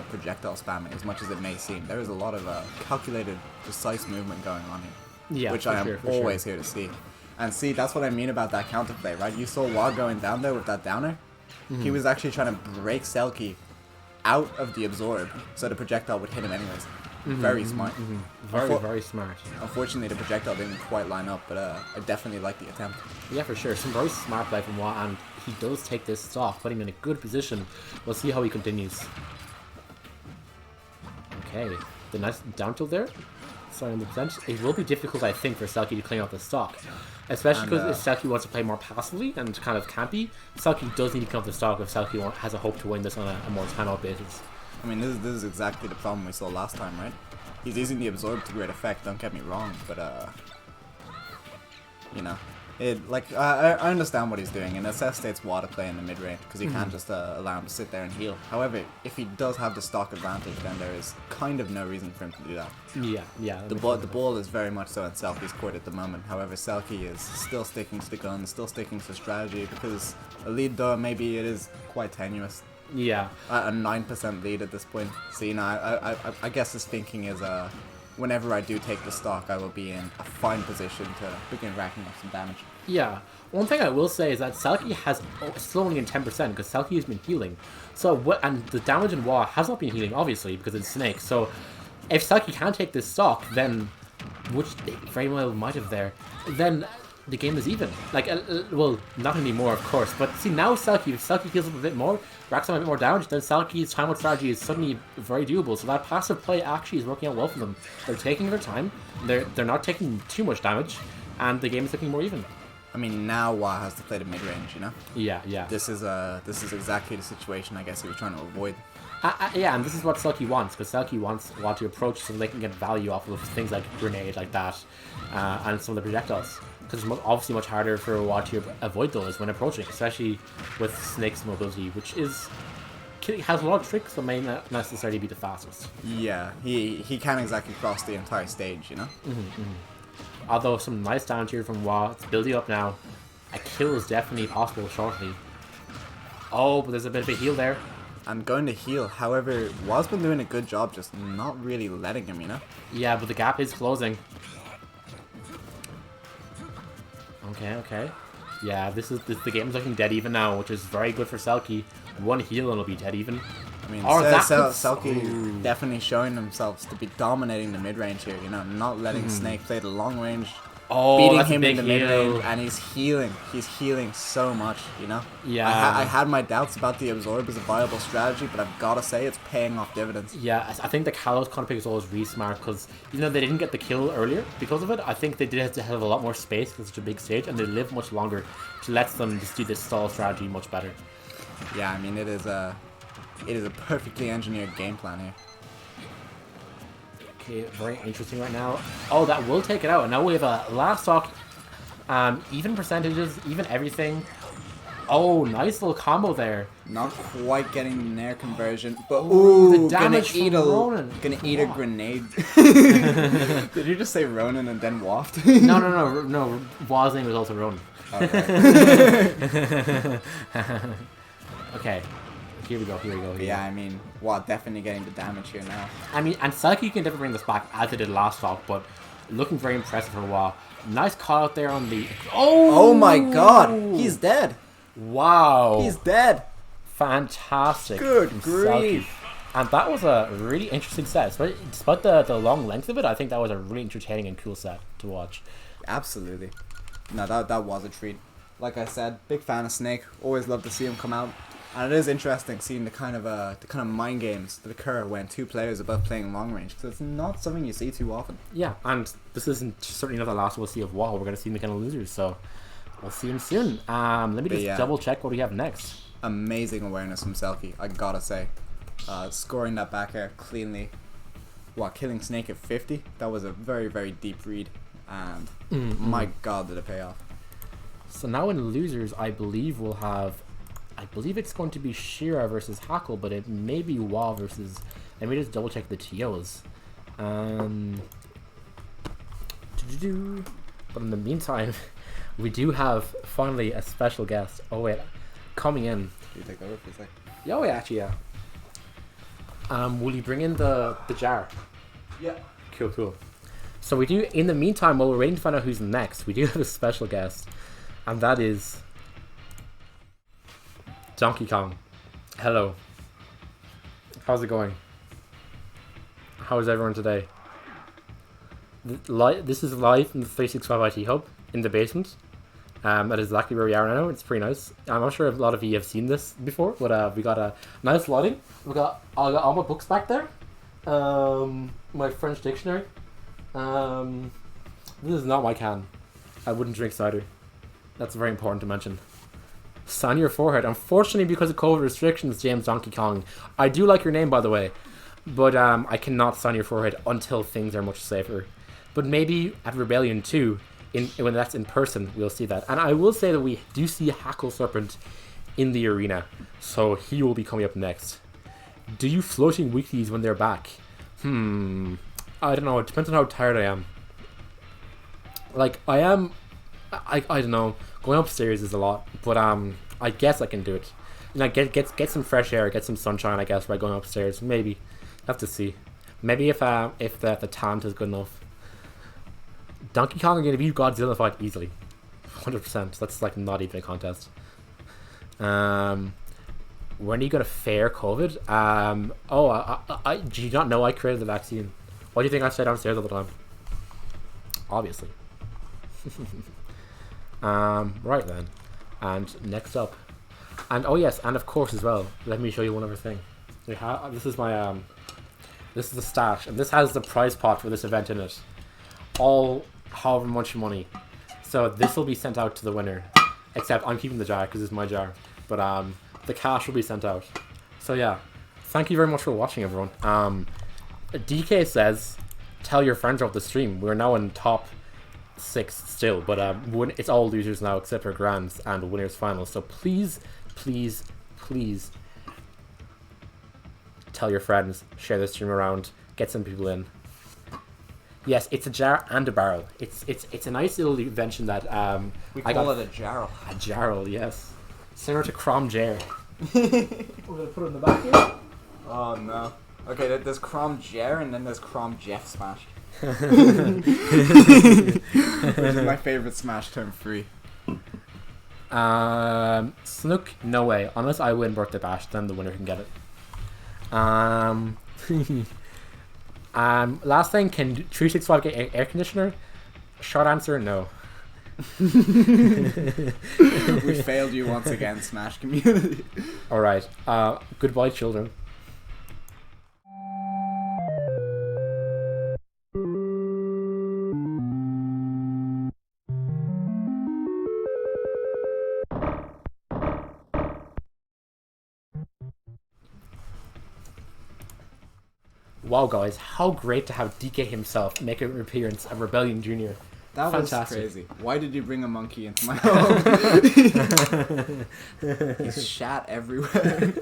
projectile spamming as much as it may seem. There is a lot of calculated, precise movement going on here, yeah, which I am always here to see. And see, that's what I mean about that counterplay, right? You saw Wa going down there with that downer. He was actually trying to break Selkie out of the absorb, so the projectile would hit him anyways. Very smart. Very smart. Unfortunately, the projectile didn't quite line up, but I definitely like the attempt. Yeah, for sure. Some very smart play from Wa, and he does take this stock, putting him in a good position. We'll see how he continues. Okay. the nice down tilt there. Sorry, on the percent. It will be difficult, I think, for Selkie to clean up the stock. Especially because if Selkie wants to play more passively and kind of campy, Selkie does need to clean up the stock if Selkie has a hope to win this on a more time-out basis. I mean, this is exactly the problem we saw last time, right? He's using the absorb to great effect, don't get me wrong, but you know, I understand what he's doing, and it necessitates Wa to play in the mid range because he can't just allow him to sit there and heal. However, if he does have the stock advantage, then there is kind of no reason for him to do that. Yeah. The ball is very much so in Selkie's court at the moment. However, Selkie is still sticking to the gun, still sticking to strategy because a lead, though maybe it is quite tenuous. Yeah. A 9% lead at this point. So, you know, I guess his thinking is, whenever I do take the stock, I will be in a fine position to begin racking up some damage. Yeah. One thing I will say is that Selkie has still only in 10% because Selkie has been healing. So and the damage in Wa has not been healing, obviously, because it's Snake. So if Selkie can take this stock, then, which they very well might have there, then the game is even. Like, well, not anymore, of course. But see, now if Selkie heals up a bit more, racks up a bit more damage, then Selkie's timeout strategy is suddenly very doable. So that passive play actually is working out well for them. They're taking their time, they're not taking too much damage, and the game is looking more even. I mean, now Wa has to play the mid range, you know? Yeah. This is exactly the situation I guess he was trying to avoid. Yeah, and this is what Selkie wants, because Selkie wants Wa to approach so they can get value off of things like grenade like that, and some of the projectiles. Because it's obviously much harder for Wa to avoid those when approaching, especially with Snake's mobility, which has a lot of tricks that may not necessarily be the fastest. Yeah, he can't exactly cross the entire stage, you know? Although some nice damage here from Wa. It's building up now. A kill is definitely possible shortly. Oh, but there's a bit of a heal there. I'm going to heal. However, Wa's been doing a good job just not really letting him, you know? Yeah, but the gap is closing. Okay. Yeah, the game's looking dead even now, which is very good for Selkie. One heal and it'll be dead even. I mean, Or Selkie definitely showing themselves to be dominating the mid-range here, you know, not letting Snake play the long range, beating that's a him in big the heal. mid-range, and he's healing so much, you know? Yeah. I had my doubts about the absorb as a viable strategy, but I've gotta say it's paying off dividends. Yeah, I think the Kalos kind of pick is always really smart because, you know, they didn't get the kill earlier because of it. I think they did have to have a lot more space for such a big stage, and they live much longer, which lets them just do this stall strategy much better. Yeah, I mean, it is a perfectly engineered game plan here. Okay, very interesting right now. Oh, that will take it out. And now we have a last stock. Even percentages, even everything. Oh, nice little combo there. Not quite getting the Nair conversion, but ooh, the damage from Ronan. Gonna eat a grenade. Did you just say Ronan and then waft? No. Wa's name was also Ronan. Okay. Okay. Here we go. Yeah, I mean, Wa definitely getting the damage here now. I mean, and Selkie can definitely bring this back as they did last stock, but looking very impressive for Wa. Nice call out there on the... Oh my god! He's dead! Wow! He's dead! Fantastic. Good from grief. Selkie. And that was a really interesting set. Despite the long length of it, I think that was a really entertaining and cool set to watch. Absolutely. No, that was a treat. Like I said, big fan of Snake. Always love to see him come out. And it is interesting seeing the kind of mind games that occur when two players are both playing long range, because it's not something you see too often. Yeah, and this isn't certainly not the last we'll see of Wall. We're going to see him kind of losers, so we'll see him soon. Let me just double check what we have next. Amazing awareness from Selkie, I gotta say. Scoring that back air cleanly. Killing Snake at 50, that was a very, very deep read, and my god did it pay off. So now in losers, I believe we'll have... I believe it's going to be Shira versus Hackle, but it may be Wa versus... Let me just double check the TOs. But in the meantime, we do have finally a special guest. Oh wait, coming in. Can you take over for a sec? Yeah, wait, actually, yeah. Will you bring in the jar? Yeah. Cool. So we do, in the meantime, while we're waiting to find out who's next, we do have a special guest. And that is... Donkey Kong. Hello. How's it going? How is everyone today? This is live from the 365 IT Hub in the basement. That is exactly where we are now. It's pretty nice. I'm not sure if a lot of you have seen this before, but we got a nice lighting. I got all my books back there. my French dictionary. This is not my can. I wouldn't drink cider. That's very important to mention. Sign your forehead. Unfortunately, because of COVID restrictions, James Donkey Kong. I do like your name, by the way, but I cannot sign your forehead until things are much safer. But maybe at Rebellion 2, when that's in person, we'll see that. And I will say that we do see HackleSerpent in the arena, so he will be coming up next. Do you floating weeklies when they're back? I don't know. It depends on how tired I am. Like, I am... I don't know. Going upstairs is a lot, but I guess I can do it. You know, get some fresh air, get some sunshine, I guess, by going upstairs. Maybe. Have to see. Maybe if the talent is good enough. Donkey Kong are going to beat Godzilla fight easily. 100%. That's like not even a contest. When are you going to fare COVID? Do you not know I created the vaccine? Why do you think I stay downstairs all the time? Obviously. Right then. And next up. And oh yes, and of course as well, let me show you one other thing. This is my this is the stash, and this has the prize pot for this event in it. All however much money. So this will be sent out to the winner. Except I'm keeping the jar because it's my jar. But the cash will be sent out. So yeah. Thank you very much for watching, everyone. DK says, tell your friends about the stream. We're now in top 6 still, but it's all losers now except for grands and winners finals. So please, please, please tell your friends, share the stream around, get some people in. Yes, it's a jar and a barrel. It's a nice little invention that we call it a jarrel. A jarrel, yes, similar to Crom Jar. We're gonna put it in the back here. Oh no. Okay, there's Crom Jar and then there's Crom Jeff Smash. Which is my favorite Smash term free. Snook, no way. Unless I win Birthday Bash, then the winner can get it. Last thing, can 365 get air conditioner? Short answer, no. We failed you once again, Smash community. Alright, goodbye children. Wow, guys, how great to have DK himself make an appearance at Rebellion Junior. That Fantastic. was crazy. Why did you bring a monkey into my home? He's shat everywhere.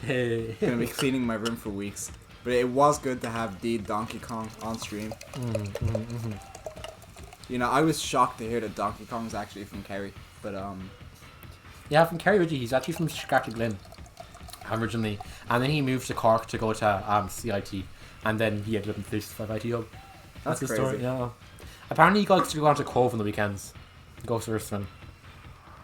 Hey. Gonna be cleaning my room for weeks. But it was good to have the Donkey Kong on stream. You know, I was shocked to hear that Donkey Kong's actually from Kerry. But Yeah, from Kerry Ridgey. He's actually from Strathclyde Glen originally, and then he moved to Cork to go to CIT, and then he ended up in 365 IT Hub. That's the crazy. story. Yeah. Apparently, he got to go down to Cove on the weekends. Go surf swim.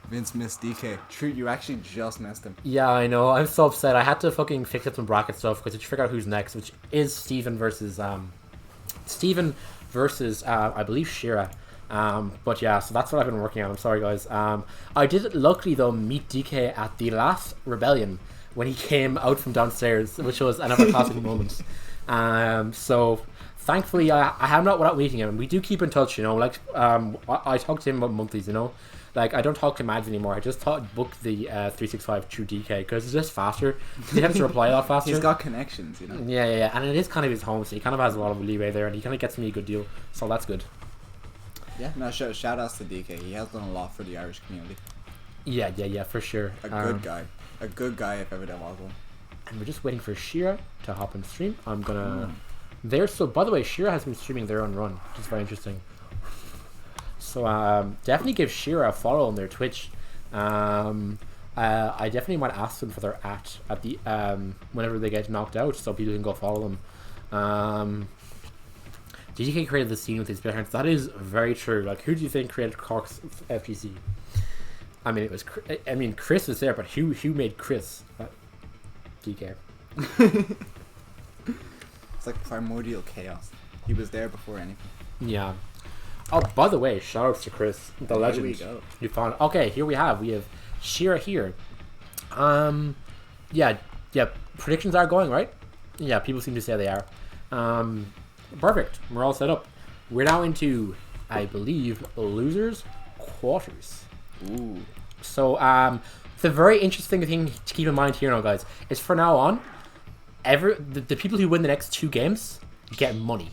Vince missed DK. True, you actually just missed him. Yeah, I know. I'm so upset. I had to fucking fix up some bracket stuff because to figure out who's next, which is Steven versus I believe Shira. But yeah, so that's what I've been working on. I'm sorry, guys. I did luckily though meet DK at the last Rebellion when he came out from downstairs, which was another classic moment. So thankfully, I'm not without meeting him. We do keep in touch, you know. Like I talk to him about monthlies, you know. Like I don't talk to Mads anymore. I just book the 365 through DK because it's just faster. He tends to reply a lot faster. He's got connections, you know. Yeah, and it is kind of his home, so he kind of has a lot of leeway there, and he kind of gets me a good deal. So that's good. Yeah, no, shout outs to DK. He has done a lot for the Irish community. Yeah, for sure. A good guy. A good guy if ever there was one. And we're just waiting for Shira to hop on stream. I'm gonna... So, by the way, Shira has been streaming their own run, which is very interesting. So, definitely give Shira a follow on their Twitch. I definitely might ask them for their at the whenever they get knocked out, so people can go follow them. DK created the scene with his parents. That is very true. Like, who do you think created Cork's FGC? I mean, Chris was there, but who made Chris? DK. It's like primordial chaos. He was there before anything. Yeah. Oh, by the way, shoutouts to Chris, the legend. Here we go. You found. Okay, here we have Shira here. Yeah. Predictions are going right. Yeah, people seem to say they are. Perfect. We're all set up. We're now into, I believe, losers quarters. Ooh. So the very interesting thing to keep in mind here now, guys, is for now on, the people who win the next 2 games get money,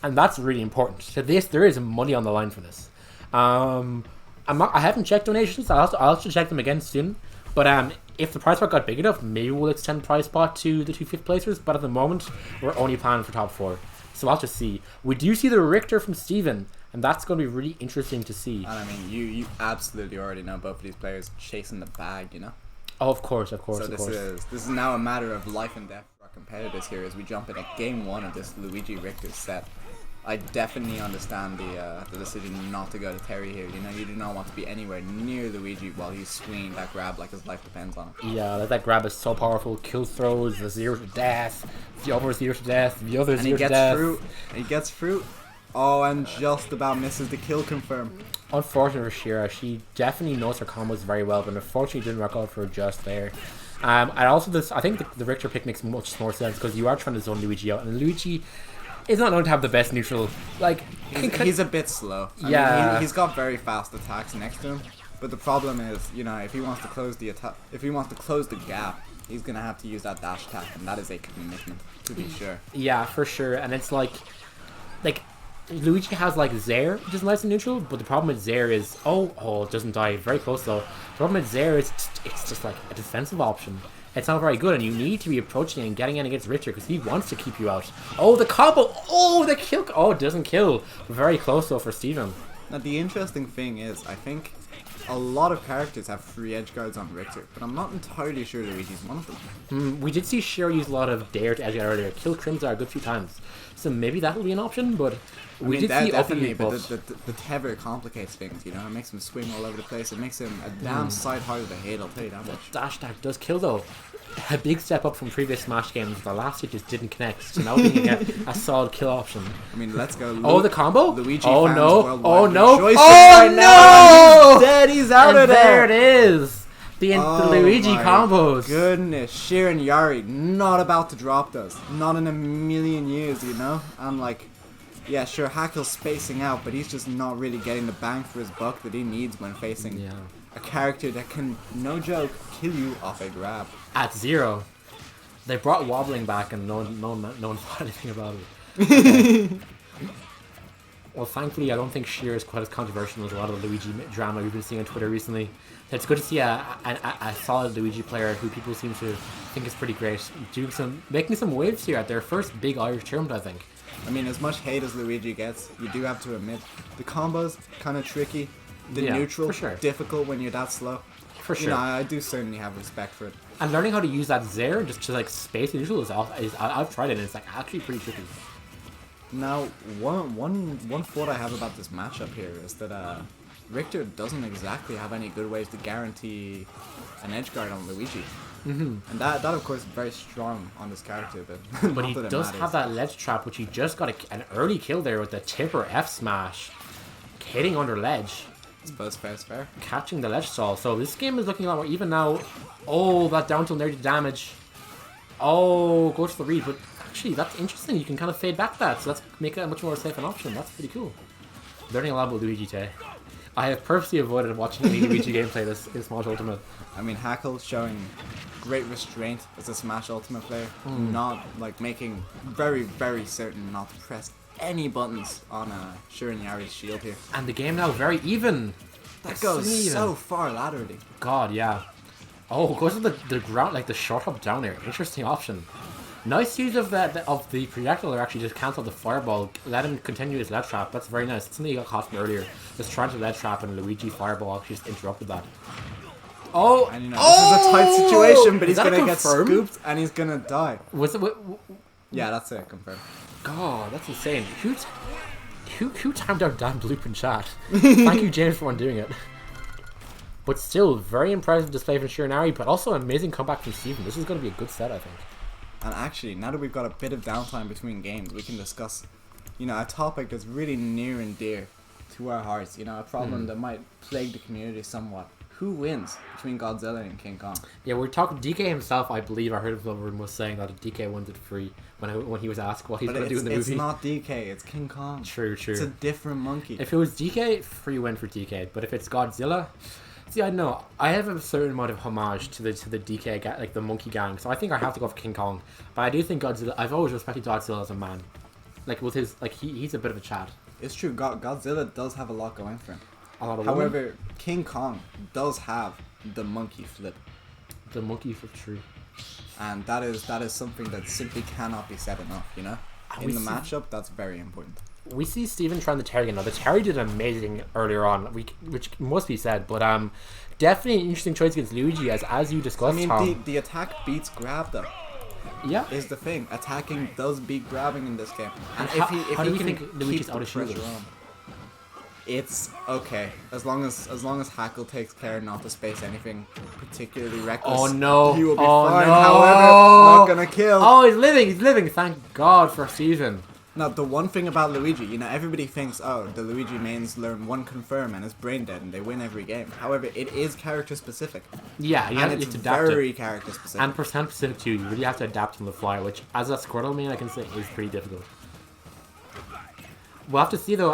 and that's really important. So there is money on the line for this. I haven't checked donations. I'll have to check them again soon. But if the prize pot got big enough, maybe we'll extend the prize pot to the 2 5th placers. But at the moment, we're only planning for top 4. So I'll just see. We do see the Richter from Steven, and that's going to be really interesting to see. And I mean, you absolutely already know both of these players chasing the bag, you know? Oh, of course. So this is now a matter of life and death for our competitors here as we jump into game 1 of this Luigi Richter set. I definitely understand the decision not to go to Terry here. You know, you do not want to be anywhere near Luigi while he's swinging that grab like his life depends on it. Yeah, that grab is so powerful. Kill throws, the 0 to death, the other 0 to death, the other 0 to death. He gets fruit. Oh, and just about misses the kill confirm. Unfortunate for Shira, she definitely knows her combos very well, but unfortunately didn't work out for her just there. And also, I think the Richter pick makes much more sense because you are trying to zone Luigi out, and Luigi is not known to have the best neutral. Like he's a bit slow. I mean, he's got very fast attacks next to him, but the problem is, you know, if he wants to close the gap, he's gonna have to use that dash attack, and that is a commitment to be sure. Yeah, for sure. And it's like Luigi has like Zaire, which is nice and neutral, but the problem with Zaire is it doesn't die. Very close though. The problem with Zaire is it's just like a defensive option. It's not very good, and you need to be approaching and getting in against Richter because he wants to keep you out. Oh, the combo! Oh, the kill! Oh, it doesn't kill. Very close though for Steven. Now the interesting thing is, I think a lot of characters have free edge guards on Richter, but I'm not entirely sure Luigi's one of them. We did see Cher use a lot of Dare to edge guard earlier. Kill Crimzar a good few times, so maybe that'll be an option. But we did see definitely, but the tether complicates things. You know, it makes him swing all over the place. It makes him a damn sight harder to hit. I'll tell you that much. Dash attack does kill though. A big step up from previous Smash games. The last hit just didn't connect, so now we can get a solid kill option. I mean, let's go. Oh, the combo! Luigi oh fans no! worldwide Oh no! rejoicing Oh right no! Now, he's dead. He's out of there. There it is. The Luigi combos. Goodness, Shiranyari not about to drop those. Not in a million years, you know. I'm like, yeah, sure, Hackle's spacing out, but he's just not really getting the bang for his buck that he needs when facing a character that can, no joke, kill you off a grab. At 0. They brought wobbling back and no one thought anything about it. Okay. Well, thankfully, I don't think Sheer is quite as controversial as a lot of the Luigi drama we've been seeing on Twitter recently. It's good to see a solid Luigi player who people seem to think is pretty great, making some waves here at their first big Irish tournament, I think. I mean, as much hate as Luigi gets, you do have to admit, the combos, kind of tricky. The neutral, difficult when you're that slow. For sure. You know, I do certainly have respect for it. And learning how to use that Zaire just to like space the neutral I've tried it and it's like actually pretty tricky. Now, one thought I have about this matchup here is that Richter doesn't exactly have any good ways to guarantee an edge guard on Luigi. And that of course is very strong on this character, but he does have that ledge trap, which he just got an early kill there with the tipper F smash, hitting under ledge. I suppose fair. Catching the ledge stall. So this game is looking a lot more even now. Oh, that down tilt near the damage. Oh, goes for the read, but actually that's interesting. You can kind of fade back that, so let's make it a much more safe an option. That's pretty cool. Learning a lot about Luigi today. I have purposely avoided watching any Luigi gameplay in Smash Ultimate. I mean, Hackle showing great restraint as a Smash Ultimate player, not like making very certain not to press any buttons on Shiranyari's shield here. And the game now very even. That goes so far laterally. God, yeah. Oh, goes to the ground, like the short hop down there. Interesting option. Nice use of the projectile there, actually just cancelled the fireball, let him continue his ledge trap. That's very nice. It's something he got caught from earlier. Just trying to ledge trap and Luigi fireball actually just interrupted that. Oh! And you know, this is a tight situation, but he's gonna get scooped and he's gonna die. Was it? Yeah, that's it. Confirmed. God, that's insane. Who timed out damn bloop in chat? Thank you, James, for undoing it. But still, very impressive display from Shiranyari, but also an amazing comeback from Steven. This is going to be a good set, I think. And actually, now that we've got a bit of downtime between games, we can discuss, you know, a topic that's really near and dear to our hearts. You know, a problem that might plague the community somewhat. who wins between Godzilla and King Kong? Yeah, we're talking DK himself. I believe I heard of someone was saying that DK wins it free when he was asked what he's going to do in the movie. It's not DK, it's King Kong. True. It's a different monkey. If it was DK, free win for DK. But if it's Godzilla, see, I don't know. I have a certain amount of homage to the DK like the monkey gang, so I think I have to go for King Kong. But I do think Godzilla. I've always respected Godzilla as a man, like with his he's a bit of a Chad. It's true. Godzilla does have a lot going for him. A lot of However, women. King Kong does have the monkey flip, The monkey for true. and that is something that simply cannot be said enough. You know, in the matchup, that's very important. We see Steven trying the Terry now. The Terry did amazing earlier on, which must be said, but definitely an interesting choice against Luigi, as you discussed. I mean, Tom. the attack beats grab though. Yeah. Is the thing. Attacking does beat grabbing in this game. And how if do he we can think Luigi's keep out the of shield? pressure on, it's okay. As long as Hackle takes care not to space anything particularly reckless. Oh no! He will be oh fine. no! However, not gonna kill. Oh, he's living! Thank God for Steven. Now, the one thing about Luigi, you know, everybody thinks, oh, the Luigi mains learn one confirm and it's brain dead and they win every game. However, it is character specific. Yeah, and it's it's adaptive. very character specific. And percent specific too. You really have to adapt on the fly, which, as a Squirtle main, I can say is pretty difficult. We'll have to see though.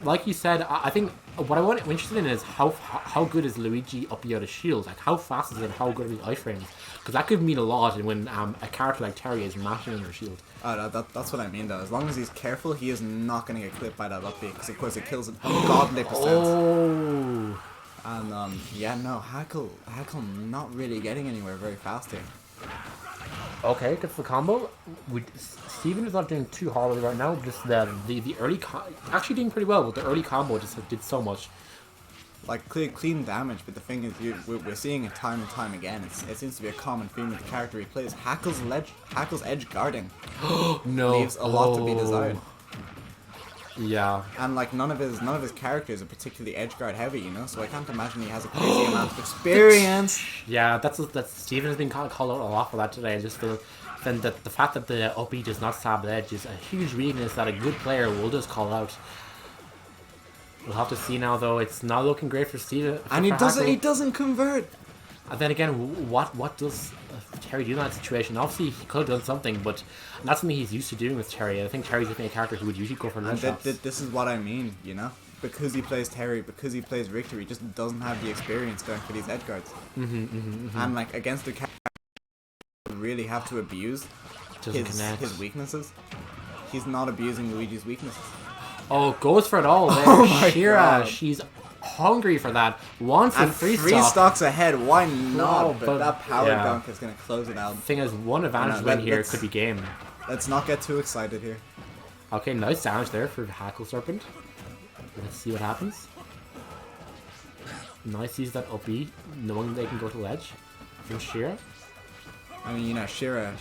Like you said, I think what I'm interested in is how good is Luigi up out of shield? Like how fast is it? How good are his iframes? Because that could mean a lot when a character like Terry is mashing on your shield. That's what I mean though. As long as he's careful, he is not going to get clipped by that up B, because of course it kills a godly percent. Oh. And yeah, no, Hackle not really getting anywhere very fast here. Okay, gets the combo. Steven is not doing too horribly right now. Just the early actually doing pretty well, but the early combo just did so much. Like clean damage, but the thing is, we're seeing it time and time again. It seems to be a common theme with the character he plays. Hackle's edge guarding no leaves a lot to be desired. Yeah. And like none of his characters are particularly edge guard heavy, you know. So I can't imagine he has a crazy amount of experience. Yeah, that's Steven has been called out a lot for that today. Just the fact that the up B does not stab the edge is a huge weakness that a good player will just call out. We'll have to see now, though. It's not looking great for Steven. And he doesn't convert. And then again, what does Terry do in that situation? Obviously, he could have done something, but that's something he's used to doing with Terry. I think Terry's a character who would usually go for ledge shots. This is what I mean, you know? Because he plays Terry, because he plays Richter, he just doesn't have the experience going for these edge guards. And like against the character you really have to abuse his weaknesses. He's not abusing Luigi's weaknesses. Oh, goes for it all there. Oh my Shira, God. she's hungry for that. Wants a And free three stock. stocks ahead, why not? No, but that power yeah. dunk is going to close it out. Thing is, one advantage win here could be game. Let's not get too excited here. Okay, nice damage there for HackleSerpent. Let's see what happens. Nice use that up B, knowing they can go to ledge. From Shira. I mean, you know, Shira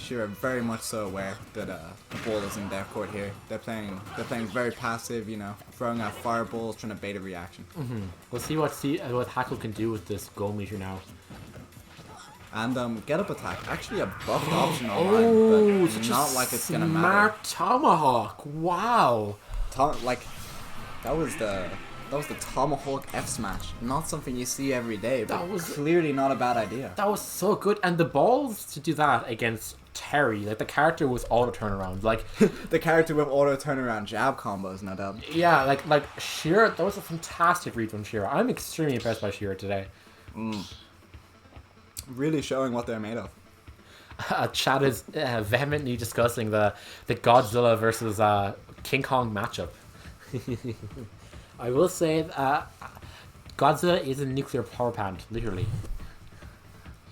very much so aware that the ball is in their court here. They're playing very passive, you know, throwing out fireballs, trying to bait a reaction. We'll see what Hackle can do with this goal meter now. And get up attack, actually a buffed option online, but not like it's gonna matter. Smart tomahawk! Wow. That was the tomahawk F smash. Not something you see every day, but That was clearly not a bad idea. That was so good, and the balls to do that against Terry, like the character was auto turnaround, like The character with auto turnaround jab combos, no doubt. yeah, like Shira. That was a fantastic read from Shira. I'm extremely impressed by Shira today. Really showing what they're made of. Chad is vehemently discussing the Godzilla versus King Kong matchup. I will say Godzilla is a nuclear power plant, literally.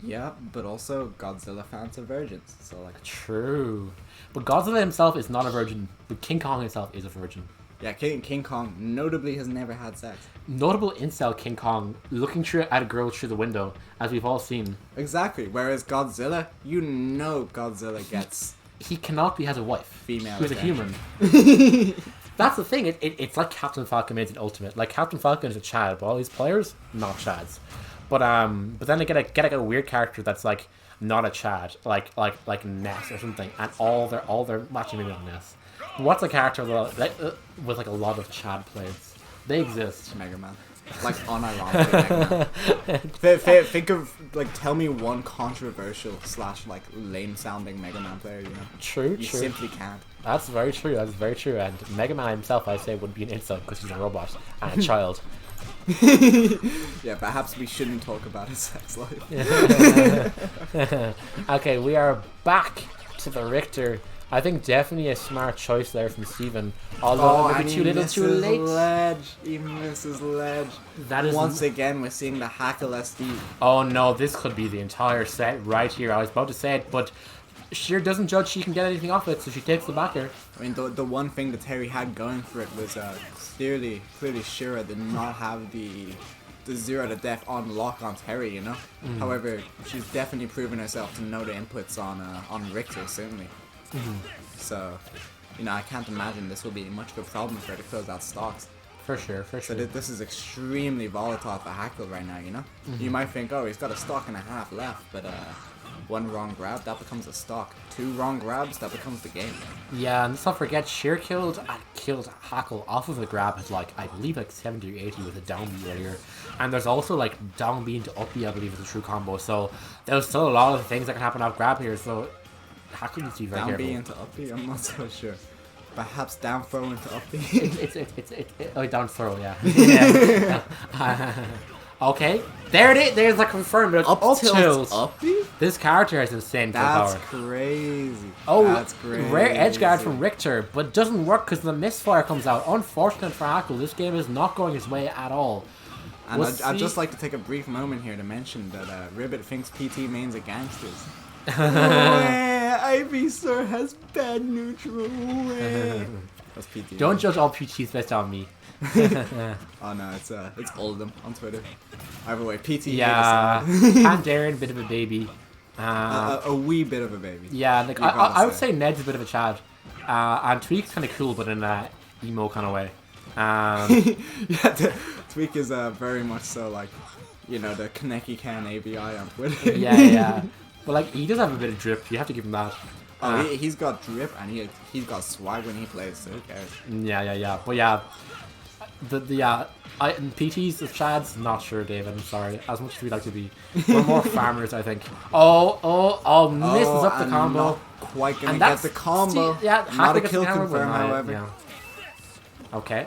Yeah, but also Godzilla fans are virgins, so like. True. But Godzilla himself is not a virgin, but King Kong himself is a virgin. Yeah, King Kong notably has never had sex. Notable incel King Kong looking at a girl through the window, as we've all seen. Exactly. Whereas Godzilla, you know Godzilla gets He cannot be has a wife. female. Who's a attention. human. That's the thing. It's like Captain Falcon made it ultimate. Like Captain Falcon is a Chad, but all these players not Chads. But then they get a weird character that's like not a Chad, like Ness or something, and all their matching maybe on Ness. What's a character with like a lot of Chad plays? They exist. Mega Man. Like unironically. Mega Man. Think of like tell me one controversial / like lame sounding Mega Man player. You know. True. You simply can't. That's very true. That's very true. And Mega Man himself, I say, would be an insult because he's a robot and a child. Yeah, perhaps we shouldn't talk about his sex life. Okay, we are back to the Richter. I think definitely a smart choice there from Steven. Although maybe too little, too late. Ledge. He misses ledge. That is Once again, we're seeing the Hackle SD. Oh no, this could be the entire set right here. I was about to say it, but Sheer doesn't judge she can get anything off it, so she takes the backer. I mean, the one thing that Terry had going for it was clearly Shira did not have the 0 to death on lock on Terry, you know. However, she's definitely proven herself to know the inputs on Richter, certainly. So, you know, I can't imagine this will be much of a problem for her to close out stocks. For sure. So this is extremely volatile for Hackle right now, you know. You might think, oh, he's got a stock and a half left, but one wrong grab, that becomes a stock. 2 wrong grabs, that becomes the game. Yeah, and let's not forget, Sheer killed Hackle off of a grab at like, I believe like 70 or 80 with a down B earlier. And there's also like down B into up B, I believe is a true combo. So there's still a lot of things that can happen off grab here. So Hackle needs to be very careful. Down B into up B, I'm not so sure. Perhaps down throw into up B. It's down throw, yeah. Okay, there it is. There's a confirmed up tilt. Up B? This character has insane kill power. That's crazy. Oh, that's crazy. Rare edge guard from Richter, but doesn't work because the misfire comes out. Unfortunate for Hackle. This game is not going his way at all. And I'd just like to take a brief moment here to mention that Ribbit thinks PT mains are gangsters. Ivysaur has bad neutral. That's PT. Don't judge all PTs based on me. Oh no, it's Oldham on Twitter. Either way, PT. Yeah, Pandaren, bit of a baby. A wee bit of a baby. Yeah, like I would say Ned's a bit of a Chad. And Tweak's kind of cool, but in a emo kind of way. Yeah, Tweak is very much so like, you know, the Kaneki Can ABI on Twitter. Yeah. But like, he does have a bit of drip. You have to give him that. Oh, he's got drip and he's got swag when he plays. So who cares? Yeah. But yeah, PTs of Chads, not sure, David. I'm sorry. As much as we'd like to be, we're more farmers, I think. Misses up the combo. Not quite gonna get the combo. Not a kill confirm, however. Yeah. Okay.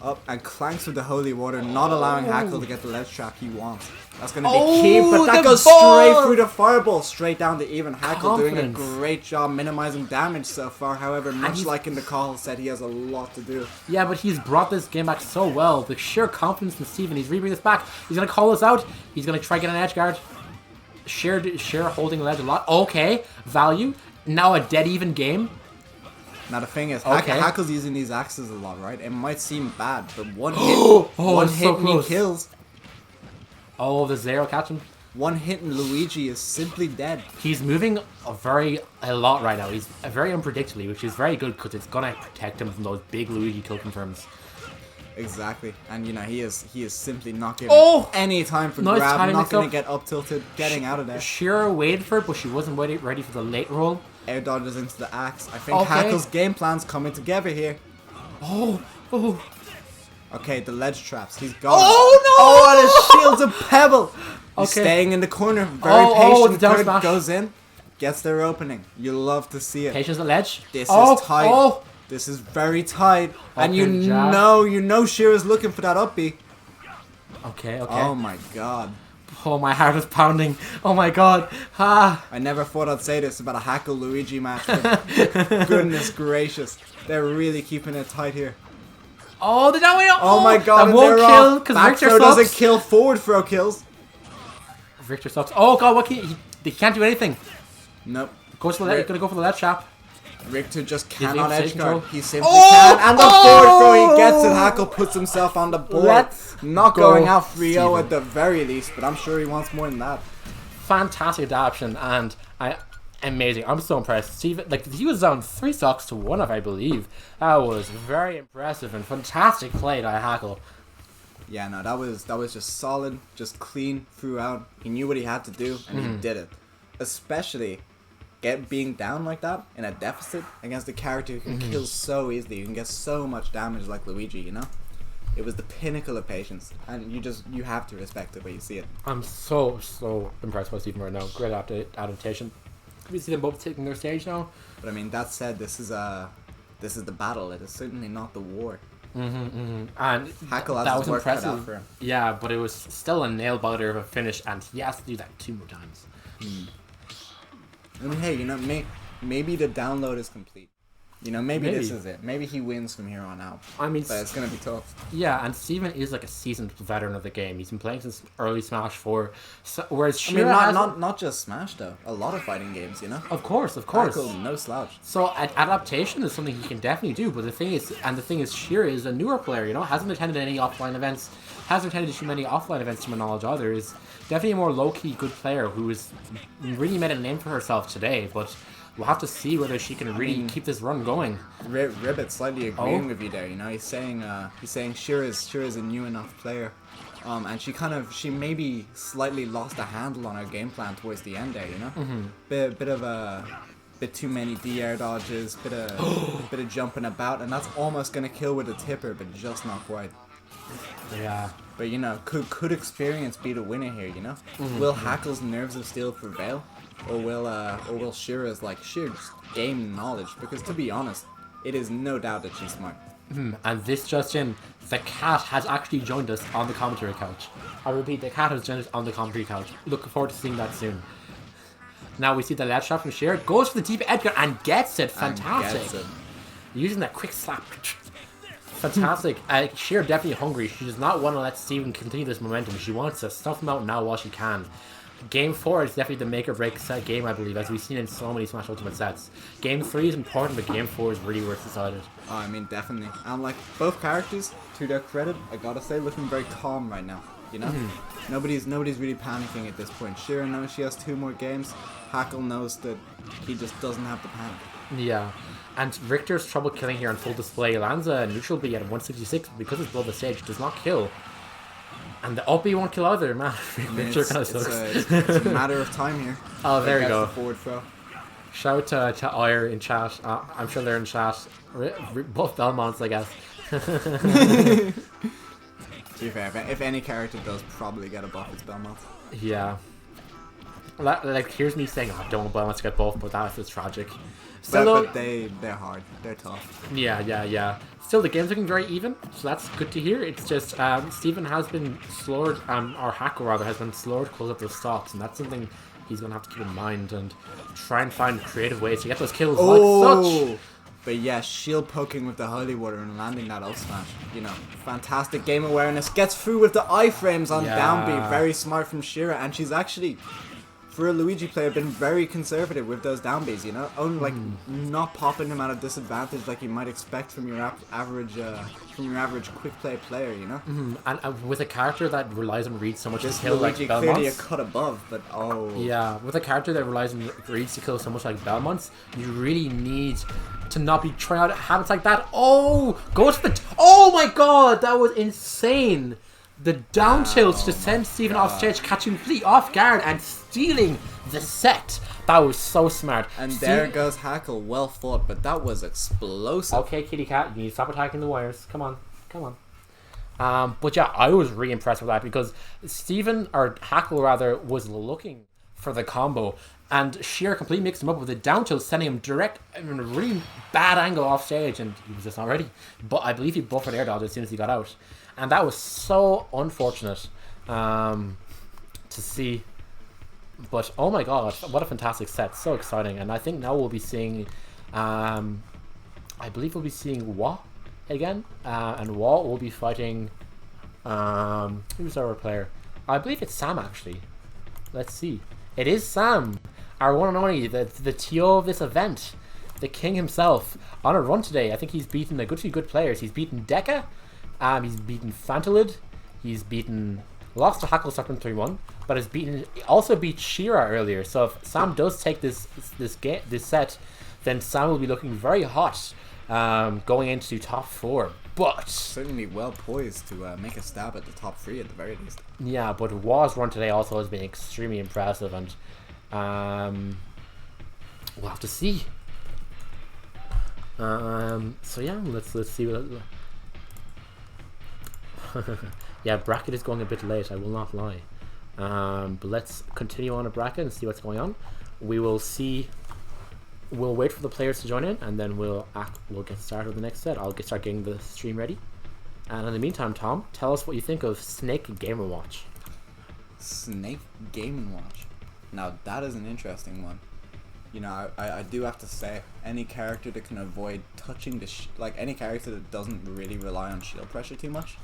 Up and clanks with the holy water, not allowing Hackle to get the ledge trap he wants. That's going to be key, but that goes straight through the fireball, straight down to even. Hackle doing a great job minimizing damage so far. However, much like in the call said, he has a lot to do. Yeah, but he's brought this game back so well. The sheer confidence in Steven. He's rebringing this back. He's going to call us out. He's going to try to get an edge guard. Sheer holding the ledge a lot. Okay, value. Now a dead even game. Now the thing is, Hackle's using these axes a lot, right? It might seem bad, but one hit and he kills. Oh, the Zero catch him. One hit and Luigi is simply dead. He's moving a lot right now. He's very unpredictably, which is very good because it's gonna protect him from those big Luigi kill confirms. Exactly, and you know he is simply not giving any time for grab. Not gonna get up tilted, getting out of there. Shearer waited for it, but she wasn't ready for the late roll. Air dodges into the axe. I think Hackle's game plan's coming together here. Okay, the ledge traps. He's gone. Oh no! Oh, and his shield's a pebble. He's staying in the corner. Very patient. The down goes in, gets their opening. You love to see it. Patience at ledge. This is tight. This is very tight. And you know Shearer's looking for that up B. Okay. Oh my god. Oh, my heart is pounding. Oh my god. I never thought I'd say this about a Hackle Luigi match, but goodness gracious. They're really keeping it tight here. Oh, the down way. Oh my god, that won't kill because back Victor throw sucks. doesn't kill, forward throw kills. Victor sucks. Oh god, what can he can't do anything. Nope. He's gonna go for the left trap. Richter just cannot edge guard. He simply can. And the forward throw, he gets it. Hackle puts himself on the board. Not going out 3-0 at the very least, but I'm sure he wants more than that. Fantastic adaptation, and amazing. I'm so impressed. Steven, like, he was down 3 stocks to 1, I believe. That was very impressive and fantastic play by Hackle. Yeah, no, that was just solid, just clean throughout. He knew what he had to do, and he did it. Especially being down like that in a deficit against a character who can kill so easily. You can get so much damage like Luigi, you know? It was the pinnacle of patience, and you have to respect it when you see it. I'm so impressed by Steven right now. Great adaptation. We see them both taking their stage now. But I mean, that said, this is the battle. It is certainly not the war. And Hackle has that his was work cut out impressive. for him. Yeah, but it was still a nail biter of a finish, and he has to do that 2 more times. I mean, hey, you know, maybe the download is complete. You know, maybe this is it. Maybe he wins from here on out. I mean, But it's gonna be tough. yeah, and Steven is like a seasoned veteran of the game. He's been playing since early Smash 4. So, whereas I mean, Shira not just Smash though. A lot of fighting games, you know. Of course. Hackle, no slouch. So adaptation is something he can definitely do. But the thing is, Shira is a newer player. You know, hasn't attended any offline events. Hasn't attended too many offline events to my knowledge either. Is definitely a more low-key good player who has really made a name for herself today. But we'll have to see whether she can really keep this run going. Ribbit slightly agreeing with you there. You know, he's saying Shira's a new enough player, and she maybe slightly lost a handle on her game plan towards the end there. You know, bit too many D-air dodges, bit of jumping about, and that's almost gonna kill with a tipper, but just not quite. Yeah. But you know, could experience be the winner here? You know, will Hackle's nerves of steel prevail? Or will Shira's sheer game knowledge? Because to be honest, it is no doubt that she's smart. And this just in, the cat has actually joined us on the commentary couch. I repeat, the cat has joined us on the commentary couch. Looking forward to seeing that soon. Now we see the ledge shot from Shira, goes for the deep Edgar and gets it. Fantastic. Using that quick slap. Fantastic. Shira definitely hungry. She does not want to let Steven continue this momentum. She wants to stuff him out now while she can. Game 4 is definitely the make or break set game, I believe, as we've seen in so many Smash Ultimate sets. Game 3 is important, but Game 4 is really where it's decided. Oh, I mean, definitely. And both characters, to their credit, I gotta say, looking very calm right now. You know, nobody's really panicking at this point. Shira knows she has 2 more games. Hackle knows that he just doesn't have the panic. Yeah. And Richter's trouble killing here on full display lands a neutral B at 166 because it's below the stage, does not kill. And the up B won't kill either, man. Richter kind of sucks. It's a matter of time here. Oh, there you go. The forward throw. Shout out to Ire in chat. I'm sure they're in chat. Both Belmonts, I guess. To be fair, if any character does probably get a buff, it's Belmont. Yeah. Here's me saying, oh, I don't want Belmont to get both, but that's just tragic. But they're hard. They're tough. Yeah. Still, the game's looking very even, so that's good to hear. It's just, Steven has been slowed, or Hackle rather, has been slowed to close up those stocks, and that's something he's going to have to keep in mind and try and find creative ways to get those kills like such. But yeah, shield poking with the holy water and landing that up smash. You know, fantastic game awareness. Gets through with the iframes on down B. Very smart from Shira, and she's actually, for a Luigi player, been very conservative with those down Bs, you know? Only not popping him at a disadvantage like you might expect from your average quick play player, you know? And with a character that relies on reads so much This to kill Luigi like clearly a Belmonts. cut above, but Yeah, with a character that relies on reads to kill so much like Belmonts, you really need to not be trying out habits like that. Oh, go to the... Oh my god, that was insane. The down tilt to send Steven off stage, catching completely off guard and stealing the set. That was so smart. And there goes Hackle, well fought, but that was explosive. Okay, kitty cat, you need to stop attacking the wires. Come on. But yeah, I was really impressed with that because Steven, or Hackle rather, was looking for the combo, and Sheer completely mixed him up with a down tilt, sending him direct in a really bad angle off stage, and he was just not ready. But I believe he buffered air dodge as soon as he got out. And that was so unfortunate to see. But oh my god, what a fantastic set. So exciting. And I think now we'll be seeing, I believe we'll be seeing Wa again. And Wa will be fighting, who's our player? I believe it's Sam actually. Let's see. It is Sam, our one and only, the TO of this event. The king himself. On a run today. I think he's beaten a few good players. He's beaten Deka. He's beaten Fantalid. He's lost to HackleSerpent 3-1, but also beat Shira earlier. So if Sam does take this set, then Sam will be looking very hot going into top 4. But certainly well poised to make a stab at the top 3 at the very least. Yeah, but Wa's run today also has been extremely impressive, and we'll have to see. So yeah, let's see what. Yeah, bracket is going a bit late, I will not lie. But let's continue on a bracket and see what's going on. We'll wait for the players to join in, and then we'll get started with the next set. I'll start getting the stream ready. And in the meantime, Tom, tell us what you think of Snake Game & Watch. Snake Game & Watch. Now that is an interesting one. You know, I do have to say, any character that can avoid touching the any character that doesn't really rely on shield pressure too much,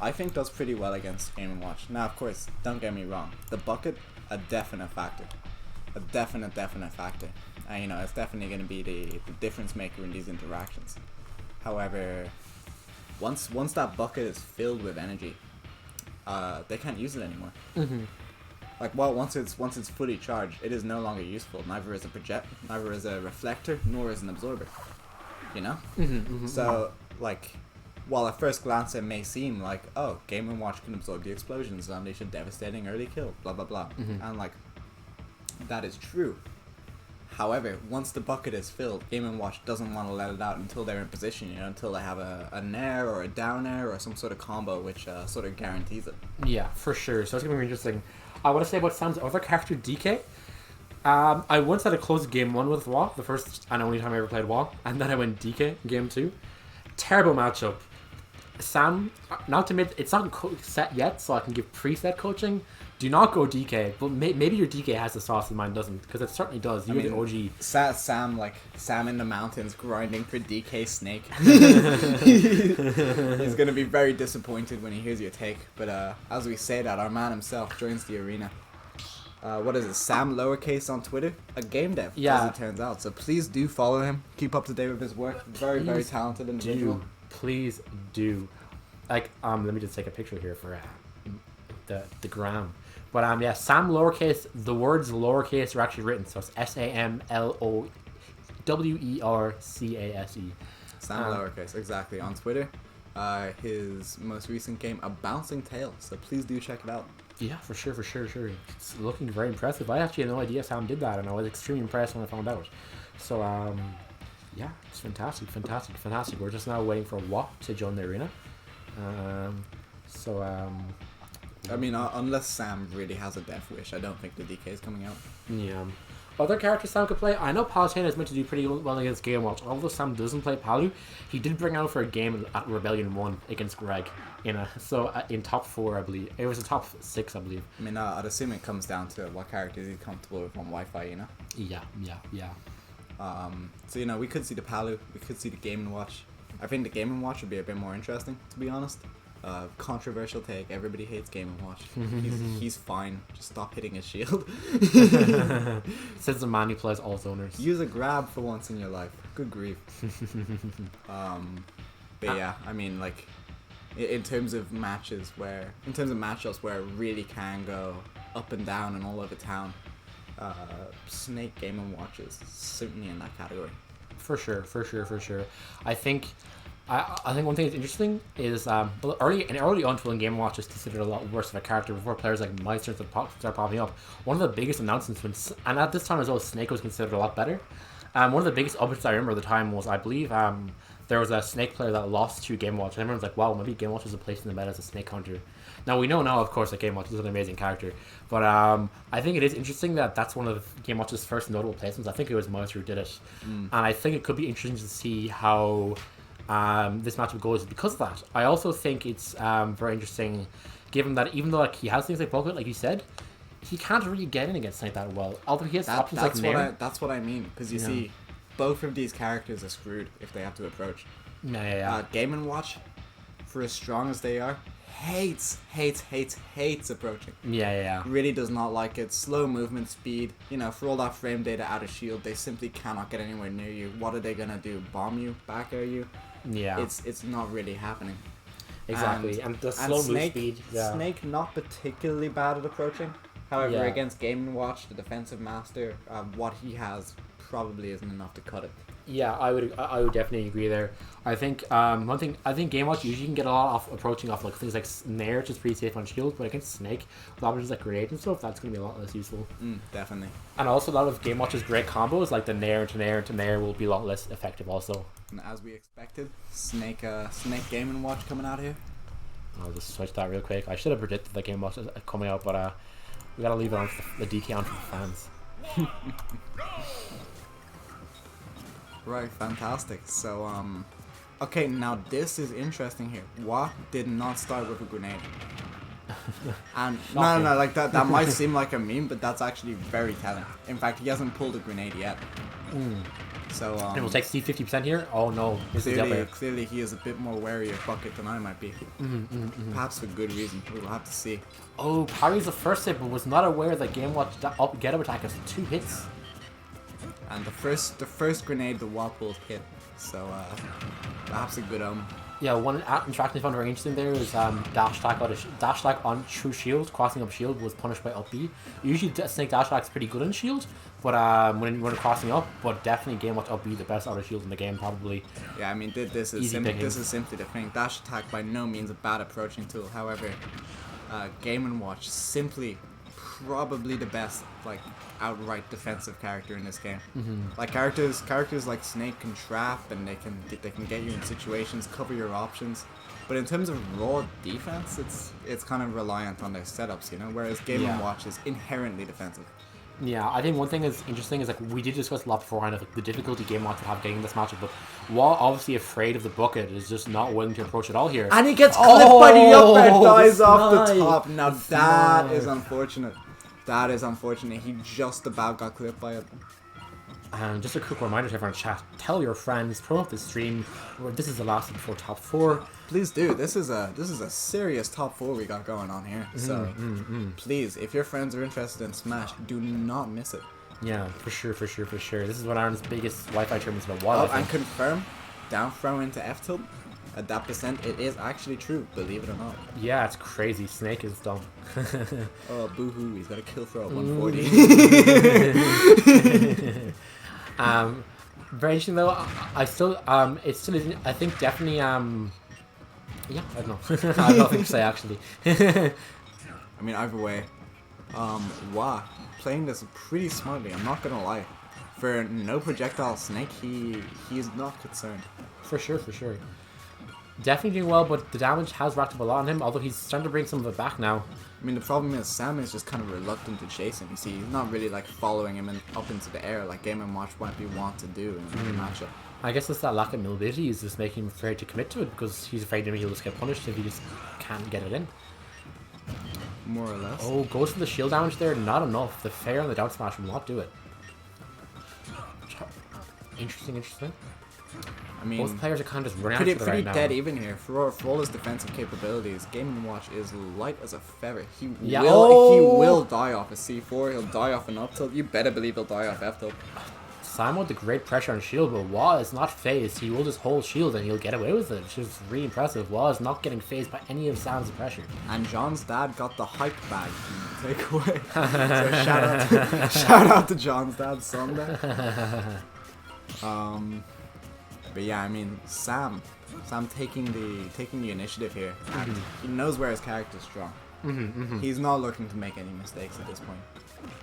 I think does pretty well against Game & Watch. Now, of course, don't get me wrong, the bucket, a definite factor. A definite factor. And, you know, it's definitely going to be the difference maker in these interactions. However, once that bucket is filled with energy, they can't use it anymore. Like, well, once it's fully charged, it is no longer useful. Neither as a neither as a reflector, nor as an absorber. You know. So, like, while at first glance it may seem like, oh, Game & Watch can absorb the explosions and unleash a devastating early kill, blah blah blah, and like, that is true. However, once the bucket is filled, Game & Watch doesn't want to let it out until they're in position, you know, until they have a nair or a down air or some sort of combo which sort of guarantees it. Yeah, for sure. So it's going to be interesting. I want to say about Sam's other character, DK. I once had a close game 1 with WoW, the first and only time I ever played WoW, and then I went DK game 2. Terrible matchup. Sam, not to admit, it's not set yet, so I can give preset coaching. Do not go DK, but maybe your DK has the sauce and mine doesn't, because it certainly does. You the OG. Sam in the mountains grinding for DK Snake. He's gonna be very disappointed when he hears your take. But as we say that, our man himself joins the arena. What is it? Sam lowercase on Twitter, a game dev, as it turns out. So please do follow him. Keep up to date with his work. Very talented individual. Please do. Like, let me just take a picture here for the gram. But yeah, Sam lowercase. The words lowercase are actually written, so it's SAMLOWERCASE. Sam lowercase, exactly, on Twitter. His most recent game, A Bouncing Tail. So please do check it out. Yeah, for sure. It's looking very impressive. I actually had no idea Sam did that, and I was extremely impressed when I found out. So yeah, it's fantastic. We're just now waiting for Watt to join the arena. I mean, unless Sam really has a death wish, I don't think the DK is coming out. Yeah. Other characters Sam could play, I know Palutena is meant to do pretty well against Game Watch. Although Sam doesn't play Palu, he did bring out for a game at Rebellion 1 against Greg. In top 4, I believe. It was a top 6, I believe. I mean, I'd assume it comes down to what characters he's comfortable with on Wi-Fi, you know? Yeah. So, you know, we could see the Palu, we could see the Game & Watch. I think the Game & Watch would be a bit more interesting, to be honest. Controversial take, everybody hates Game & Watch. He's fine, just stop hitting his shield. Says the man who plays all zoners. Use a grab for once in your life. Good grief. But yeah, I mean, like, in terms of matchups where it really can go up and down and all over town, Snake Game & Watch is certainly in that category. For sure. I think one thing that's interesting is early on when Game & Watch is considered a lot worse of a character before players like Meister start popping up. One of the biggest announcements and at this time as well, Snake was considered a lot better. One of the biggest updates I remember at the time was, I believe, there was a Snake player that lost to Game & Watch. And everyone's like, wow, maybe Game & Watch is a place in the meta as a Snake hunter. Now we know of course, that Game & Watch is an amazing character, but I think it is interesting that that's one of Game & Watch's first notable placements. I think it was Meister who did it, and I think it could be interesting to see how this matchup goes because of that. I also think it's very interesting, given that even though he has things like Bulk, like you said, he can't really get in against Snake that well. Although he has options like Nair. That's what I mean, because you see, both of these characters are screwed if they have to approach. Yeah. Game & Watch, for as strong as they are, hates approaching. Yeah. Really does not like it. Slow movement speed. You know, for all that frame data out of shield, they simply cannot get anywhere near you. What are they gonna do? Bomb you? Back air you? Yeah. It's not really happening. Exactly. And the slow move speed. Yeah. Snake not particularly bad at approaching. However, against Game & Watch, the defensive master, what he has probably isn't enough to cut it. Yeah, I would definitely agree there. I think Game Watch usually can get a lot off approaching off like things like Nair, which is pretty safe on shield, but against Snake, with options like grenade and stuff, that's gonna be a lot less useful. Definitely. And also a lot of Game Watch's great combos, like the Nair to Nair to Nair, will be a lot less effective also. And as we expected, Snake Game & Watch coming out here. I'll just switch that real quick. I should have predicted the game was coming out, but we gotta leave it on for the DK on for the fans. Right, fantastic. So, okay, now this is interesting here. Wah did not start with a grenade. And no, like that might seem like a meme, but that's actually very telling. In fact, he hasn't pulled a grenade yet. So, and we'll take C 50% here. Oh no, clearly he is a bit more wary of bucket than I might be. Perhaps for good reason. We will have to see. Oh, parries the first hit, but was not aware that Game Watch get up attack has 2 hits. And the first grenade the Wah pulled hit. So perhaps a good Yeah, one interaction I found very interesting there was dash attack on true shield, crossing up shield was punished by up B. Usually Snake dash attack is pretty good in shield, but when you're crossing up, but definitely Game Watch up B the best out of shield in the game probably. Yeah, I mean this is simply the thing. Dash attack by no means a bad approaching tool. However, Game & Watch simply probably the best like outright defensive character in this game. Like characters like Snake can trap and they can get you in situations, cover your options. But in terms of raw defense, it's kind of reliant on their setups, you know. Whereas Game & Watch is inherently defensive. Yeah, I think one thing that's interesting is like we did discuss a lot beforehand of like, the difficulty Game Watch would have getting this matchup, but while obviously afraid of the bucket, is just not willing to approach it all here. And he gets clipped by the up air, dies off the top. Now that is unfortunate. That is unfortunate. He just about got clipped by it. And just a quick reminder to everyone in chat, tell your friends, promote this stream. This is the last before top 4. Please do. This is a serious top 4 we got going on here. So please, if your friends are interested in Smash, do not miss it. Yeah, for sure. This is one of Ireland's biggest Wi-Fi tournaments in a while. Oh, and confirm, down throw into F tilt. At that percent, it is actually true, believe it or not. Yeah, it's crazy. Snake is dumb. Oh, boo-hoo, he's got a kill throw at 140. Very interesting though. I still, it still isn't, I think definitely, yeah, I don't know. I have nothing to say actually. I mean, either way, Wah playing this pretty smartly, I'm not gonna lie. For no projectile Snake, he is not concerned. For sure. Definitely doing well, but the damage has racked up a lot on him, although he's starting to bring some of it back now. I mean, the problem is Sam is just kind of reluctant to chase him. You see, he's not really like following him up into the air like Game & Watch might be want to do in the matchup. I guess it's that lack of mobility is just making him afraid to commit to it because he's afraid maybe he'll just get punished if he just can't get it in. More or less. Oh, goes for the shield damage there, not enough. The fair on the down smash will not do it. Interesting. I mean, both players are kind of just running out of pretty right now. dead even here. For all his defensive capabilities, Game & Watch is light as a feather. He Yeah. will die off a C4. He'll die off an up tilt. You better believe he'll die off F tilt. Sam with the great pressure on shield, but Wah is not phased. He will just hold shield and he'll get away with it, which is really impressive. Wah is not getting phased by any of Sam's pressure. And John's dad got the hype bag takeaway. So shout out to John's dad's son there. But yeah, I mean, Sam taking the initiative here. And he knows where his character's strong. He's not looking to make any mistakes at this point.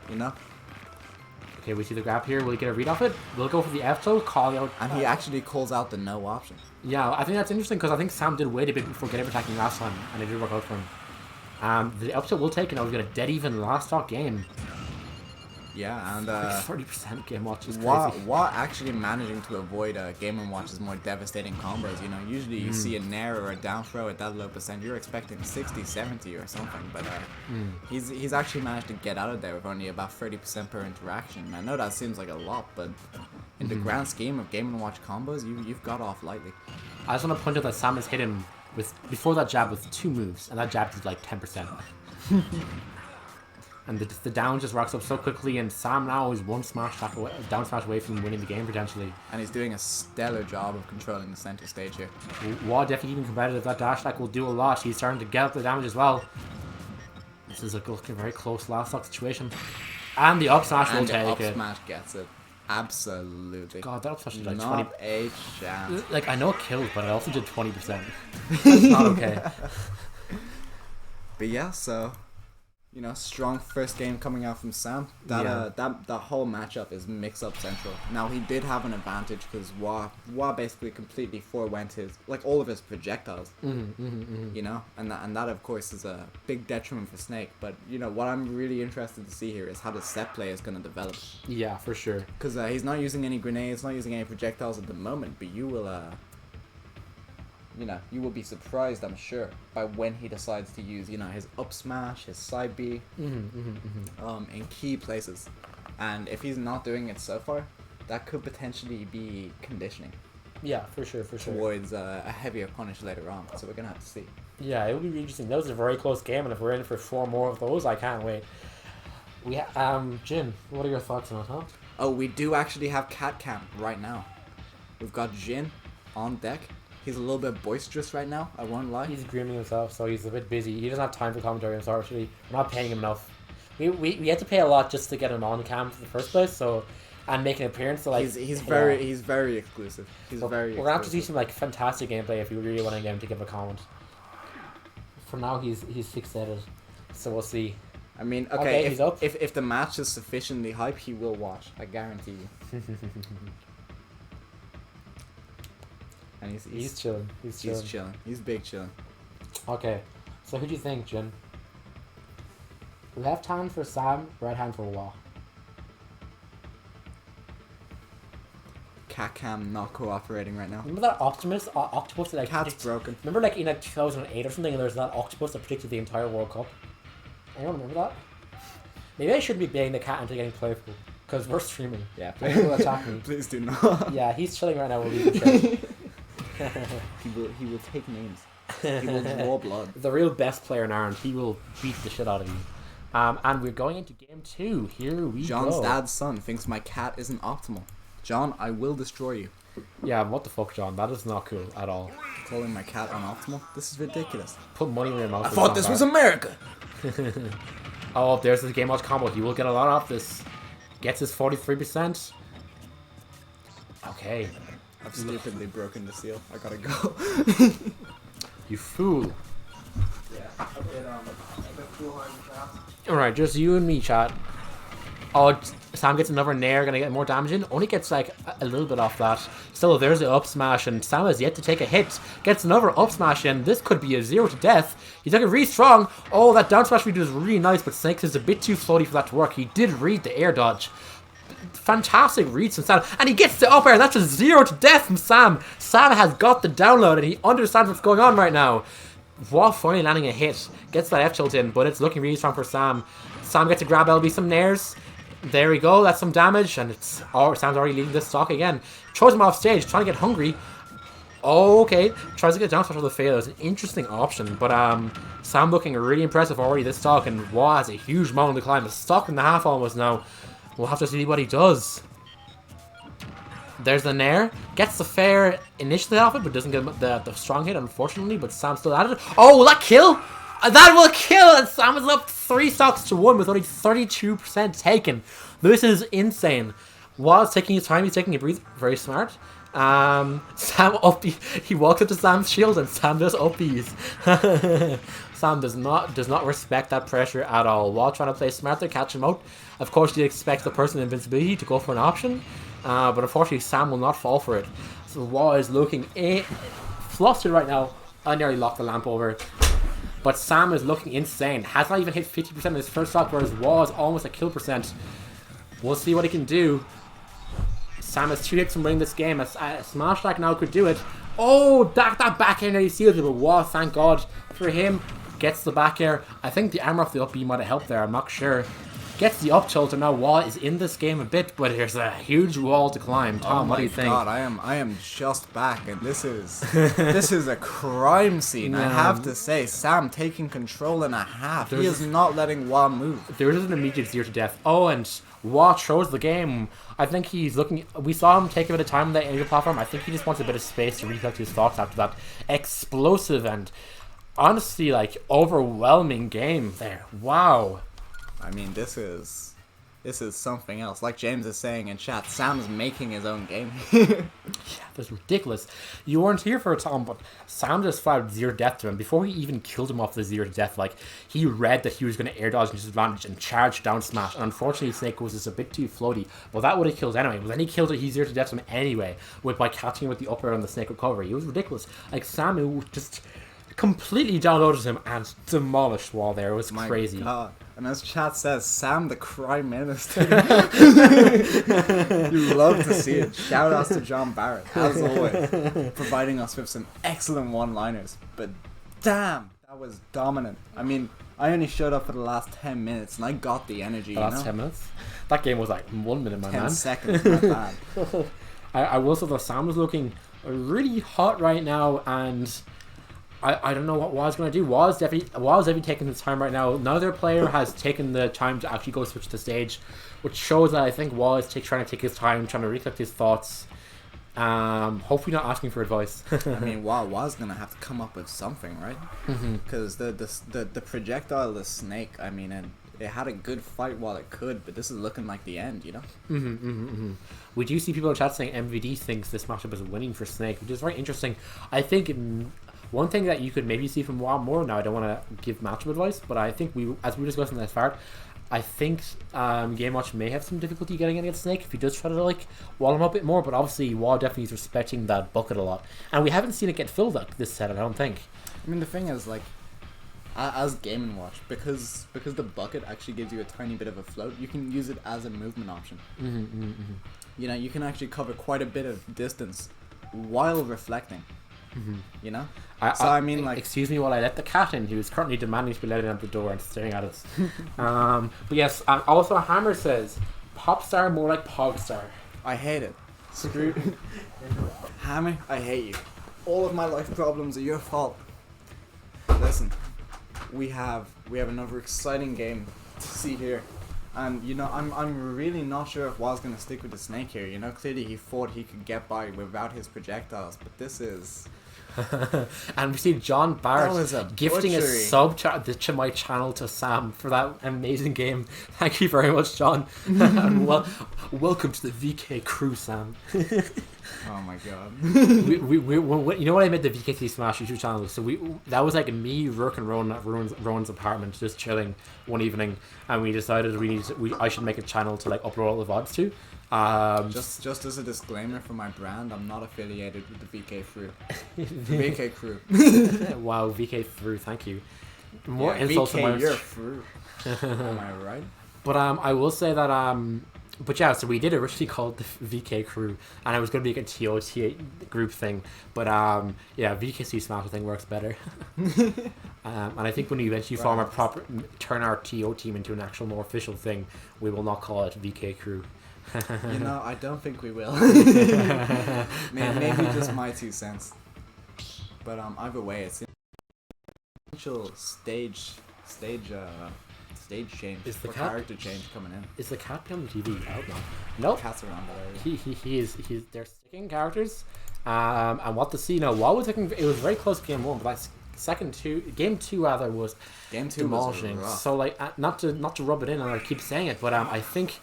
You know? Okay, we see the grab here. Will he get a read off it? We'll go for the F tilt, call out. And he actually calls out the no option. Yeah, I think that's interesting because I think Sam did wait a bit before getting attacking last time, and it did work out for him. The up tilt will take it now. We've got a dead even last stock game. Yeah, and 30% Game Watch is crazy. Wah actually managing to avoid Game & Watch's more devastating combos. You know, usually you see a nair or a down throw at that low percent, you're expecting 60, 70 or something, but he's actually managed to get out of there with only about 30% per interaction. I know that seems like a lot, but in the grand scheme of Game & Watch combos, you've got off lightly. I just want to point out that Sam has hit him before that jab with 2 moves, and that jab did like 10%. And the down just rocks up so quickly, and Sam now is one down smash away from winning the game potentially. And he's doing a stellar job of controlling the center stage here. Wah definitely even competitive. That dash attack will do a lot. He's starting to get up the damage as well. This is looking very close last stock situation. And the up smash will take it. Up smash gets it. Absolutely. God, that up smash did like not 20. A chance. Like, I know it killed, but it also did 20%. That's not okay. But yeah, so you know, strong first game coming out from Sam. That that whole matchup is mix-up central. Now he did have an advantage because Wah basically completely forewent his all of his projectiles. You know, and that of course is a big detriment for Snake. But you know what I'm really interested to see here is how the set play is going to develop. Yeah, for sure. Because he's not using any grenades, not using any projectiles at the moment. But you will you know, you will be surprised, I'm sure, by when he decides to use, you know, his up smash, his side B, in key places. And if he's not doing it so far, that could potentially be conditioning. Yeah, for sure. Towards a heavier punish later on. So we're gonna have to see. Yeah, it will be really interesting. That was a very close game, and if we're in for 4 more of those, I can't wait. We Jin, what are your thoughts on it, huh? Oh, we do actually have Cat Cam right now. We've got Jin on deck. He's a little bit boisterous right now, I won't lie. He's grooming himself, so he's a bit busy. He doesn't have time for commentary, unfortunately. We're not paying him enough. We had to pay a lot just to get him on cam in the first place, so, and make an appearance. So like he's very exclusive. We're gonna have to see some like fantastic gameplay if we really want to get him to give a comment. For now, he's fixated, so we'll see. I mean, Okay, he's up. If the match is sufficiently hype, he will watch. I guarantee you. And he's chilling. He's chilling. He's big chilling. Okay, so who do you think, Jin? Left hand for Sam, right hand for Wah. Cat Cam not cooperating right now. Remember that octopus that like Cat's broken. Remember like in like 2008 or something, and there's that octopus that predicted the entire World Cup. Anyone remember that? Maybe I shouldn't be baiting the cat into getting playful because we're streaming. Yeah, people attack me. Please do not. Yeah, he's chilling right now. We'll leave him. He will take names. He will draw blood. The real best player in Ireland. He will beat the shit out of you. And we're going into game 2. Here we go. John's dad's son thinks my cat isn't optimal. John, I will destroy you. Yeah, what the fuck, John? That is not cool at all. Calling my cat unoptimal? This is ridiculous. Put money in your mouth. I thought this was America. Oh, there's the game watch combo. He will get a lot off this. Gets his 43%. Okay. I've stupidly broken the seal. I gotta go. You fool. Yeah, a bit foolhardy perhaps. Alright, just you and me, chat. Oh, Sam gets another nair, gonna get more damage in. Only gets like a little bit off that. Still, there's the up smash, and Sam has yet to take a hit. Gets another up smash in. This could be a 0 to death. He's looking really strong. Oh, that down smash we do is really nice, but Snakes is a bit too floaty for that to work. He did read the air dodge. Fantastic reads from Sam, and he gets the up air. That's a 0 to death from Sam. Sam has got the download, and he understands what's going on right now. Wah finally landing a hit. Gets that F tilt in, but it's looking really strong for Sam. Sam gets to grab LB some nairs. There we go, that's some damage, and it's Sam's already leading this stock again. Throws him off stage, trying to get hungry. Okay, tries to get down smash with the fail. It's an interesting option, but Sam looking really impressive already this stock, and Wah has a huge mountain to climb. A stock and a half almost now. We'll have to see what he does. There's the nair. Gets the fair initially off it, but doesn't get the strong hit, unfortunately. But Sam still at it. Oh, will that kill? That will kill! And Sam is up 3 stocks to 1 with only 32% taken. This is insane. While he's taking his time, he's taking a breathe. Very smart. Sam up. He walks up to Sam's shield, and Sam just up these. Sam does not respect that pressure at all. While trying to play smart to catch him out. Of course, you expect the person in invincibility to go for an option, but unfortunately, Sam will not fall for it. So Wah is looking flustered right now. I nearly locked the lamp over. But Sam is looking insane. Has not even hit 50% in his first stock, whereas Wah is almost at kill percent. We'll see what he can do. Sam has 2 hits from winning this game. A smash attack now could do it. Oh, that back air nearly sealed it, but Wah, thank God for him, gets the back air. I think the armor off the up B might have helped there, I'm not sure. Gets the up tilt, and now Wah is in this game a bit, but there's a huge wall to climb. Tom, what do you think? Oh my God, I am just back, and this is a crime scene. Yeah. I have to say, Sam taking control in a half. He is not letting Wah move. There is an immediate 0 to death. Oh, and Wah throws the game. I think he's looking. We saw him take a bit of time on that angle platform. I think he just wants a bit of space to recollect his thoughts after that explosive and honestly like overwhelming game there. Wow. I mean, this is This is something else. Like James is saying in chat, Sam's making his own game. Yeah, that's ridiculous. You weren't here for a time, but Sam just fired 0 death to him. Before he even killed him off the 0 death, like, he read that he was going to air dodge disadvantage and charge down smash. And unfortunately, Snake was just a bit too floaty. But that would have killed anyway. But then he killed it, he 0 death to him anyway, by catching him with the upper on the Snake recovery. It was ridiculous. Like, Sam just completely downloaded him and demolished Wall there. It was crazy. God. And as chat says, Sam the Crime Minister. You love to see it. Shout outs to John Barrett, as always, providing us with some excellent one-liners. But damn, that was dominant. I mean, I only showed up for the last 10 minutes and I got the energy. The last 10 minutes? That game was like 1 minute, my 10 man. 10 seconds, not bad. I will say that Sam was looking really hot right now, and I don't know what Waz going to do. Waz definitely taking his time right now. None other player has taken the time to actually go switch the stage, which shows that I think Waz trying to take his time, trying to recollect his thoughts. Hopefully not asking for advice. I mean, Waz going to have to come up with something, right? Because the projectile, the snake, I mean, it had a good fight while it could, but this is looking like the end, you know? We do see people in chat saying MVD thinks this matchup is winning for Snake, which is very interesting. I think one thing that you could maybe see from WoW more, now I don't want to give matchup advice, but I think as we were discussing this part, I think Game Watch may have some difficulty getting against Snake if he does try to like wall him up a bit more, but obviously WoW definitely is respecting that bucket a lot. And we haven't seen it get filled like this set, I don't think. I mean, the thing is, like, as Game & Watch, because the bucket actually gives you a tiny bit of a float, you can use it as a movement option. You know, you can actually cover quite a bit of distance while reflecting. You know? I mean, like... Excuse me while I let the cat in, who is currently demanding to be let in at the door and staring at us. But yes, also Hammer says, Popstar more like Pogstar. I hate it. Screw Hammer, I hate you. All of my life problems are your fault. Listen, we have another exciting game to see here. And, you know, I'm really not sure if Waz going to stick with the Snake here. You know, clearly he thought he could get by without his projectiles, but this is... And we see John Barrett gifting butchery. a sub to my channel to Sam for that amazing game. Thank you very much, John. And welcome to the VK crew, Sam. Oh my god. we you know when I made the VKC Smash YouTube channel? So that was like me, Rourke, and Rowan at Rowan's apartment, just chilling one evening, and we decided I should make a channel to like upload all the VODs to. Just as a disclaimer for my brand, I'm not affiliated with the VK crew. The VK crew. Wow, VK through, thank you. More insults VK, than you're through. Am I right? But I will say that but yeah, so we did originally call it the VK crew, and it was going to be like a TOT group thing, but yeah, VKC Smash thing works better. And I think when we eventually turn our TO team into an actual more official thing, we will not call it VK crew. You know, I don't think we will. Maybe just my 2 cents. But either way, it's an essential stage change, or character change coming in. Is the cat on the TV? I hope not. Nope. Cat's around that area. He is. They're sticking characters. And what to see now? What was looking? It was very close game 1, but game 2 rather was demolishing. Was rough. So like, not to rub it in, and I keep saying it, but I think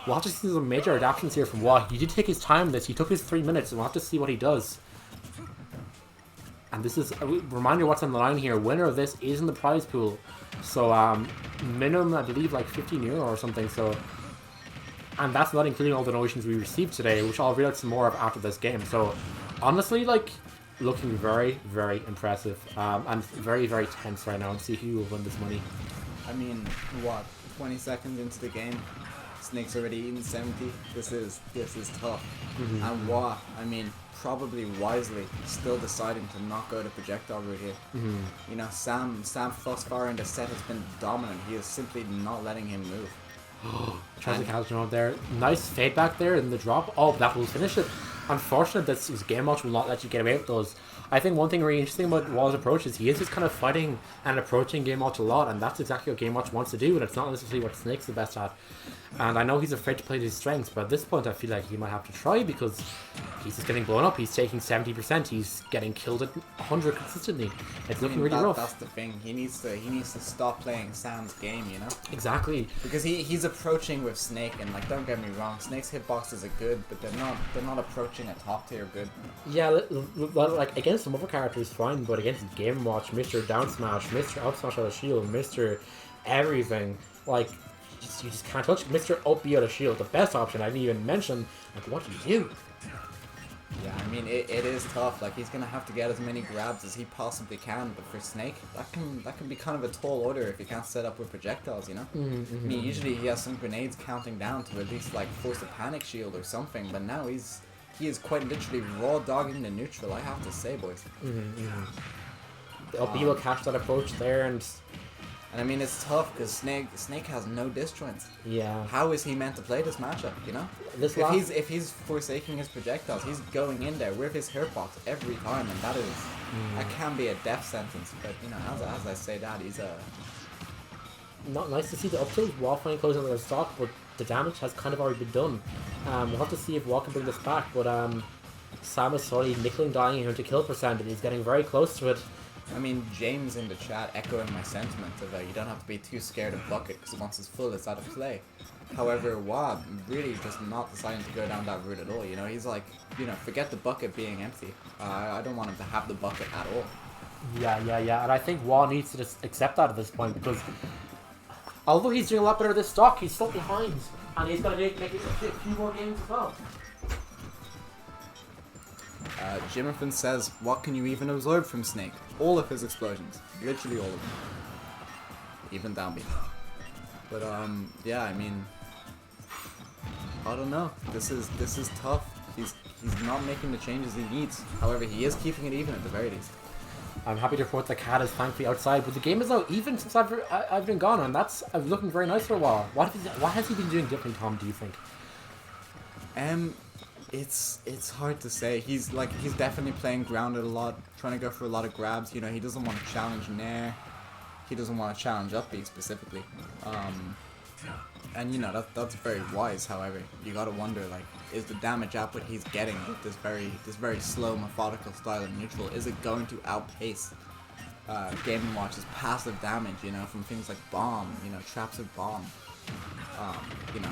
we'll have to see some major adaptations here from Watt. He did take his time. He took his 3 minutes, and we'll have to see what he does. And this is a reminder what's on the line here. Winner of this is in the prize pool. So minimum, I believe, like €15 or something. So, and that's not including all the donations we received today, which I'll read out some more of after this game. So honestly, like, looking very, very impressive, and very, very tense right now to see who will win this money. I mean, what? 20 seconds into the game, Snake's already eaten 70. This is tough. And what? I mean, probably wisely still deciding to not go the projectile route here. You know, Sam thus far in the set has been dominant. He is simply not letting him move. Tries to catch him up there. Nice fade back there in the drop. Oh, that will finish it. unfortunate that his game watch will not let you get away with those. I think one thing really interesting about Wall's approach is he is just kind of fighting and approaching Game Watch a lot, and that's exactly what Game Watch wants to do, and it's not necessarily what Snake's the best at. And I know he's afraid to play to his strengths, but at this point I feel like he might have to try because he's just getting blown up. He's taking 70%. He's getting killed at 100 consistently. It's looking really rough. That's the thing. He needs to stop playing Sam's game, you know? Exactly. Because he's approaching with Snake, and like, don't get me wrong, Snake's hitboxes are good, but they're not approaching a top tier good. Yeah, well, like against some other characters fine, but against Game Watch, Mr. Down Smash, Mr. Up Smash out of shield, Mr. Everything, like you just can't touch Mr. Up B out of shield. The best option I didn't even mention. Like, what do you do? Yeah, I mean it is tough. Like, he's gonna have to get as many grabs as he possibly can, but for Snake, that can be kind of a tall order if he can't set up with projectiles, you know. I mean, usually he has some grenades counting down to at least like force a panic shield or something, but now he is quite literally raw dogging the neutral. I have to say, boys. The Up B will catch that approach there, and I mean, it's tough because Snake has no disjoints. yeah. How is he meant to play this matchup, you know? If he's forsaking his projectiles, he's going in there with his hurtbox every time, and that can be a death sentence. But you know, as I say that, he's a Not nice to see the up tilt. Wall finally closing on the stock, but the damage has kind of already been done. We'll have to see if Wall can bring this back, but Sam is slowly nickel and dying here to kill percent, and he's getting very close to it. I mean, James in the chat echoing my sentiment of you don't have to be too scared of Bucket because once it's full, it's out of play. However, Wad really just not deciding to go down that route at all. You know, he's like, you know, forget the bucket being empty. I don't want him to have the bucket at all. Yeah. And I think Wall needs to just accept that at this point because although he's doing a lot better this stock, he's still behind. And he's going to make it a few more games as well. Jimothan says, what can you even absorb from Snake? All of his explosions. Literally all of them. Even down B. But yeah, I mean, I don't know. This is tough. He's not making the changes he needs. However, he is keeping it even at the very least. I'm happy to report the cat is thankfully outside, but the game is now even since I've been gone, and that's looking very nice for a while. What has he been doing different, Tom, do you think? It's hard to say. He's definitely playing grounded a lot, trying to go for a lot of grabs. You know, he doesn't want to challenge Nair. He doesn't want to challenge up B specifically. And you know, that's very wise. However, you gotta wonder, like, is the damage output he's getting with this very slow, methodical style of neutral, is it going to outpace Game & Watch's passive damage, you know, from things like bomb, you know, traps of bomb, you know,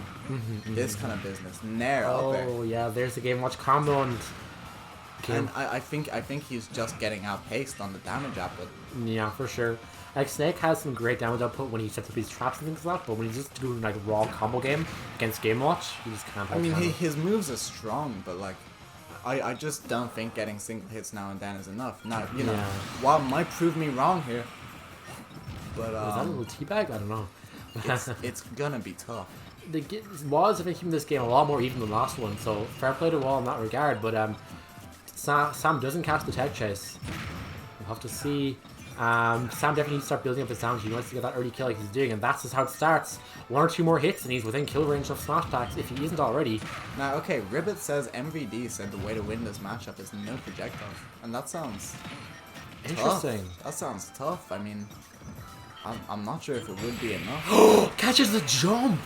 this kind of business. Nair up there. Oh yeah, there's the Game Watch combo, and I think he's just getting outpaced on the damage output. yeah, for sure. Like, Snake has some great damage output when he sets up his traps and things like that, but when he's just doing like raw combo game against Game Watch, he just can't. I mean, his moves are strong, but like, I just don't think getting single hits now and then is enough. Now, you know, Wow might prove me wrong here, but is that a little teabag? I don't know. it's gonna be tough. Wall has been keeping this game a lot more even than the last one, so fair play to Wall in that regard. But Sam doesn't catch the tech chase. We'll have to see. Sam definitely needs to start building up his damage. He wants to get that early kill like he's doing, and that's just how it starts. 1 or 2 more hits and he's within kill range of smash attacks if he isn't already. Now, okay, Ribbit says MVD said the way to win this matchup is no projectiles, and that sounds interesting. Tough. That sounds tough. I mean, I'm not sure if it would be enough. Catches the jump.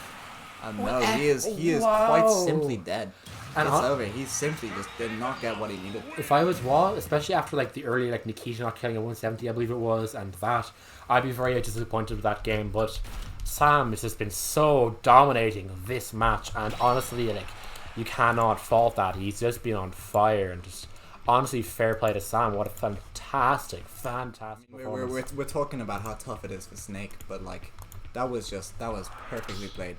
No, he is quite simply dead. And it's over. He simply just did not get what he needed. If I was Wall, especially after like the early like Nikita not killing at 170, I believe it was, and that, I'd be very disappointed with that game. But Sam has just been so dominating this match, and honestly, like, you cannot fault that. He's just been on fire, and just honestly, fair play to Sam. What a fantastic performance. We're talking about how tough it is for Snake, but like, that was perfectly played.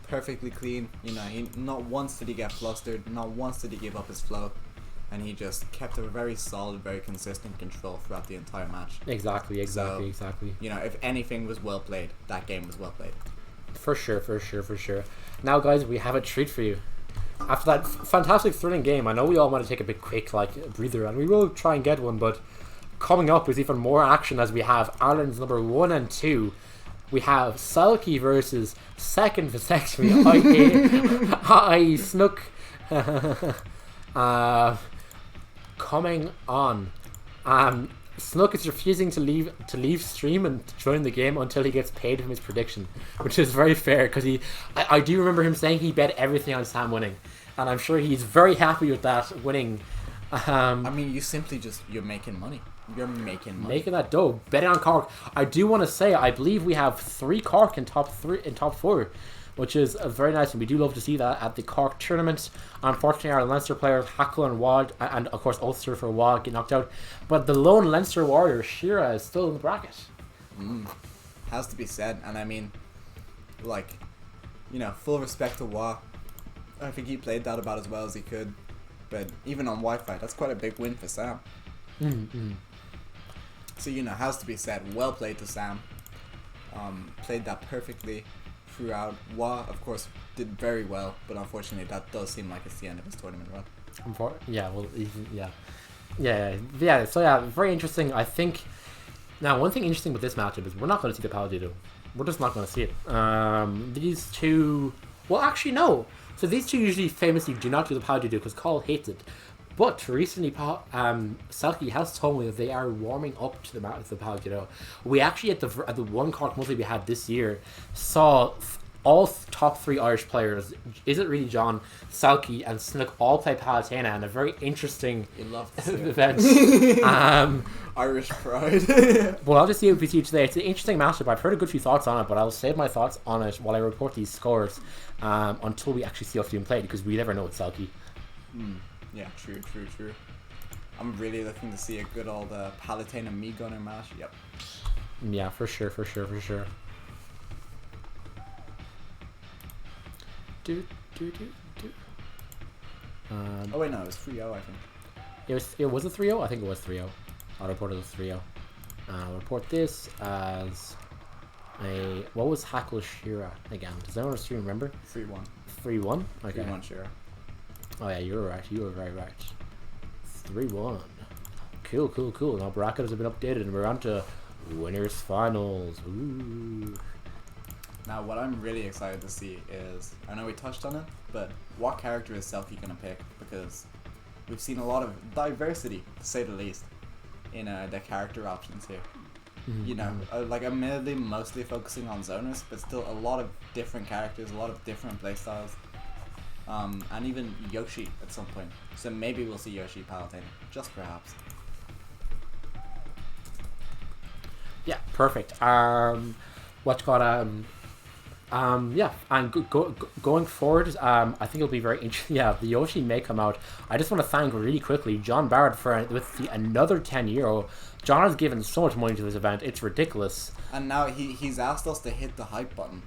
Perfectly clean, you know, he not once did he get flustered, not once did he give up his flow, and he just kept a very solid, very consistent control throughout the entire match. Exactly. You know, if anything was well played, that game was well played. For sure. Now, guys, we have a treat for you. After that fantastic thrilling game, I know we all want to take a bit quick, like, breather, and we will try and get one, but coming up is even more action as we have Ireland's number 1 and 2. We have Selkie versus second vasectomy, i.e. Snook. Coming on, Snook is refusing to leave stream and join the game until he gets paid from his prediction, which is very fair because I do remember him saying he bet everything on Sam winning, and I'm sure he's very happy with that winning. I mean, you're making money. You're making money. Making that dough, betting on Cork. I do want to say, I believe we have 3 Cork in top 4, which is very nice, and we do love to see that at the Cork tournament. Unfortunately, our Leinster players, Hackle and Wad, and of course Ulster for Wad, get knocked out. But the lone Leinster warrior, Shira, is still in the bracket. Has to be said, and I mean, like, you know, full respect to Wad. I think he played that about as well as he could. But even on Wi-Fi, that's quite a big win for Sam. So, you know, has to be said, well played to Sam. Played that perfectly throughout. Wah, of course, did very well, but unfortunately that does seem like it's the end of his tournament run. So yeah, very interesting. I think, now one thing interesting with this matchup is we're not going to see the Paladido. We're just not going to see it. These two, well actually no. So these two usually famously do not do the Paladido because Cole hates it. But recently, Selkie has told me that they are warming up to the Paladido. We actually, at the one Cork Monthly we had this year, saw all top 3 Irish players, Is It Really John, Selkie, and Snook all play Palatena in a very interesting event. Irish pride. Well, I'll just see what we see today. It's an interesting matchup. I've heard a good few thoughts on it, but I'll save my thoughts on it while I report these scores until we actually see what's being played, because we never know with Selkie. Yeah, true. I'm really looking to see a good old Palatena Me Gunner match. Yep. Yeah, for sure. Oh wait, no, it was 3-0, I think. It was a 3-0? I think it was 3-0. I'll report it as 3-0. I'll report this as a... What was Hackle Shira again? Does anyone still remember? 3-1. 3-1? Okay. 3-1 Shira. Oh yeah, you were right. You were very right. 3-1. Cool. Now brackets have been updated and we're on to winners finals. Ooh. Now what I'm really excited to see is, I know we touched on it, but what character is Selkie gonna pick? Because we've seen a lot of diversity, to say the least, in the character options here. You know, like admittedly mostly focusing on zoners, but still a lot of different characters, a lot of different playstyles. And even Yoshi at some point. So maybe we'll see Yoshi Palatine, just perhaps. Yeah, perfect. Yeah, and going forward, I think it'll be very interesting. Yeah, the Yoshi may come out. I just want to thank really quickly John Barrett for another €10. John has given so much money to this event; it's ridiculous. And now he's asked us to hit the hype button,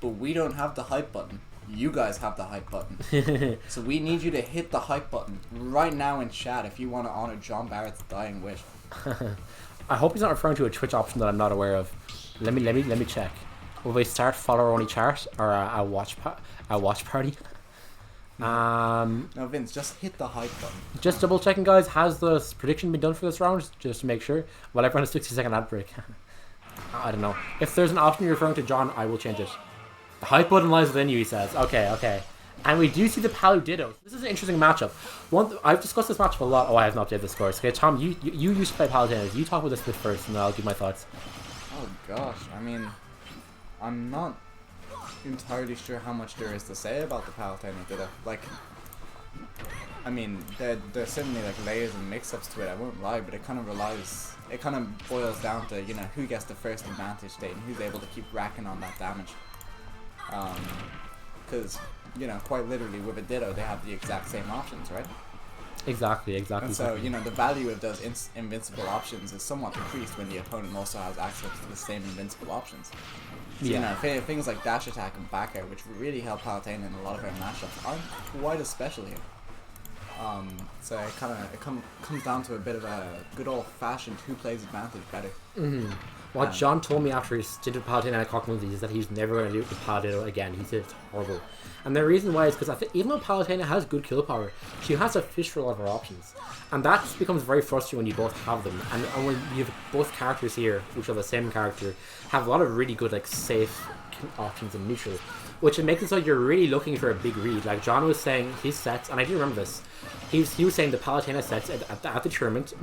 but we don't have the hype button. You guys have the hype button. So we need you to hit the hype button right now in chat if you want to honor John Barrett's dying wish. I hope he's not referring to a Twitch option that I'm not aware of. Let me check. Will we start follower only chart or a watch party? No, Vince, just hit the hype button. Just double checking, guys. Has the prediction been done for this round? Just to make sure. Well, I've run a 60-second ad break. I don't know. If there's an option you're referring to, John, I will change it. The hype button lies within you, he says. Okay. And we do see the Paladido. This is an interesting matchup. I've discussed this matchup a lot. Oh, I have not updated the scores. Okay, Tom, you used to play Paladinos. You talk about this bit first, and then I'll give my thoughts. Oh gosh, I mean, I'm not entirely sure how much there is to say about the Palatine Ditto. Like, I mean, there's certainly like layers and mix-ups to it. I won't lie, but it kind of boils down to, you know, who gets the first advantage state and who's able to keep racking on that damage. Because, you know, quite literally with a Ditto, they have the exact same options, right? Exactly. And so, you know, the value of those invincible options is somewhat decreased when the opponent also has access to the same invincible options. So, you know, things like dash attack and back air, which really help Palatine in a lot of our matchups, aren't quite as special here. So it comes down to a bit of a good old-fashioned who plays advantage better. What John told me after he did Paladino at Cork Monthly is that he's never going to do it with Paladino again. He said it's horrible. And the reason why is because I think even though Paladino has good kill power, she has a fish for a lot of her options. And that just becomes very frustrating when you both have them. And when you have both characters here, which are the same character, have a lot of really good, like, safe options in neutral. which makes it so you're really looking for a big read. Like John was saying, his sets, and I do remember this. He was saying the Palutena sets at the tournament,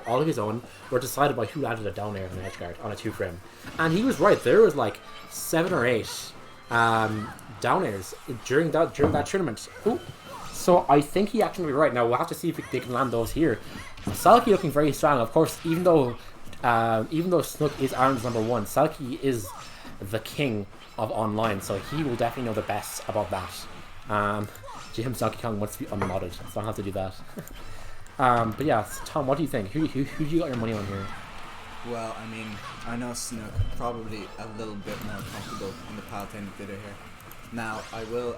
all of his own, were decided by who landed a down air on an edge guard on a 2-frame, and he was right. There was like 7 or 8 down airs during that tournament. Ooh. So I think he actually right. Now we'll have to see if they can land those here. Selkie looking very strong, of course. Even though Snook is Ireland's #1, Selkie is the king of online, so he will definitely know the best about that. Jim Selkie Kong wants to be unmodded, so I'll have to do that. But yeah, Tom, what do you think? Who do you got your money on here? Well, I mean, I know Snook probably a little bit more comfortable in the Palutena Ditto here. Now,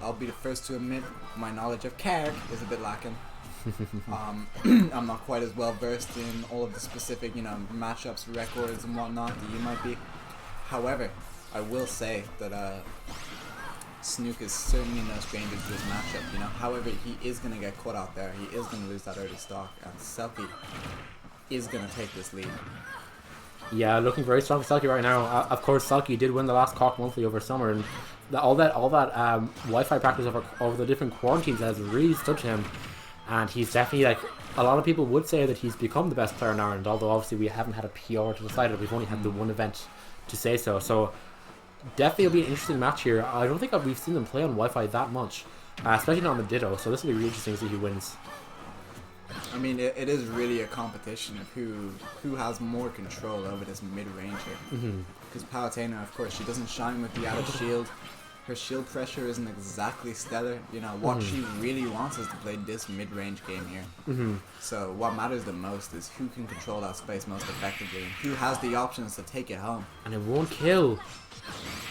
I'll be the first to admit my knowledge of Cork is a bit lacking. I'm not quite as well versed in all of the specific, matchups, records, and whatnot that you might be. However, I will say that Snook is certainly no stranger to this matchup. However, he is going to get caught out there. He is going to lose that early stock, and Selkie is going to take this lead. Yeah, looking very strong for Selkie right now. Of course, Selkie did win the last Cork Monthly over summer, and all that Wi-Fi practice over the different quarantines has really stood to him. And he's definitely, like, a lot of people would say that he's become the best player in Ireland, although obviously we haven't had a PR to decide it. We've only had the one event to say so. So definitely it'll be an interesting match here. I don't think we've seen them play on Wi-Fi that much, especially not on the Ditto. So this will be really interesting to see who wins. I mean, it is really a competition of who has more control over this mid-range here. Because Palutena, of course, she doesn't shine with the added shield. Her shield pressure isn't exactly stellar. What she really wants is to play this mid-range game here. So what matters the most is who can control that space most effectively, and who has the options to take it home. And it won't kill.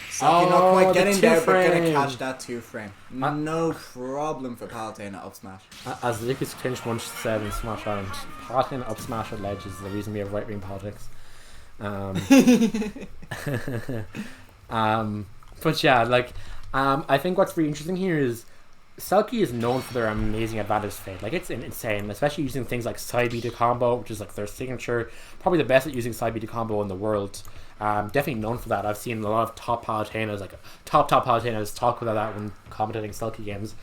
Selkie not quite getting there, but gonna catch that 2-frame. No problem for Palutena up smash. As Lucas Clinch once said in Smash Ireland, Palutena up smash at ledge is the reason we have right-wing politics. But yeah, like, I think what's really interesting here is Selkie is known for their amazing advantage fade. Like, it's insane, especially using things like side B to combo, which is like their signature. Probably the best at using side B to combo in the world. Definitely known for that. I've seen a lot of top Palutenas, like top Palutenas, talk about that when commentating Selkie games.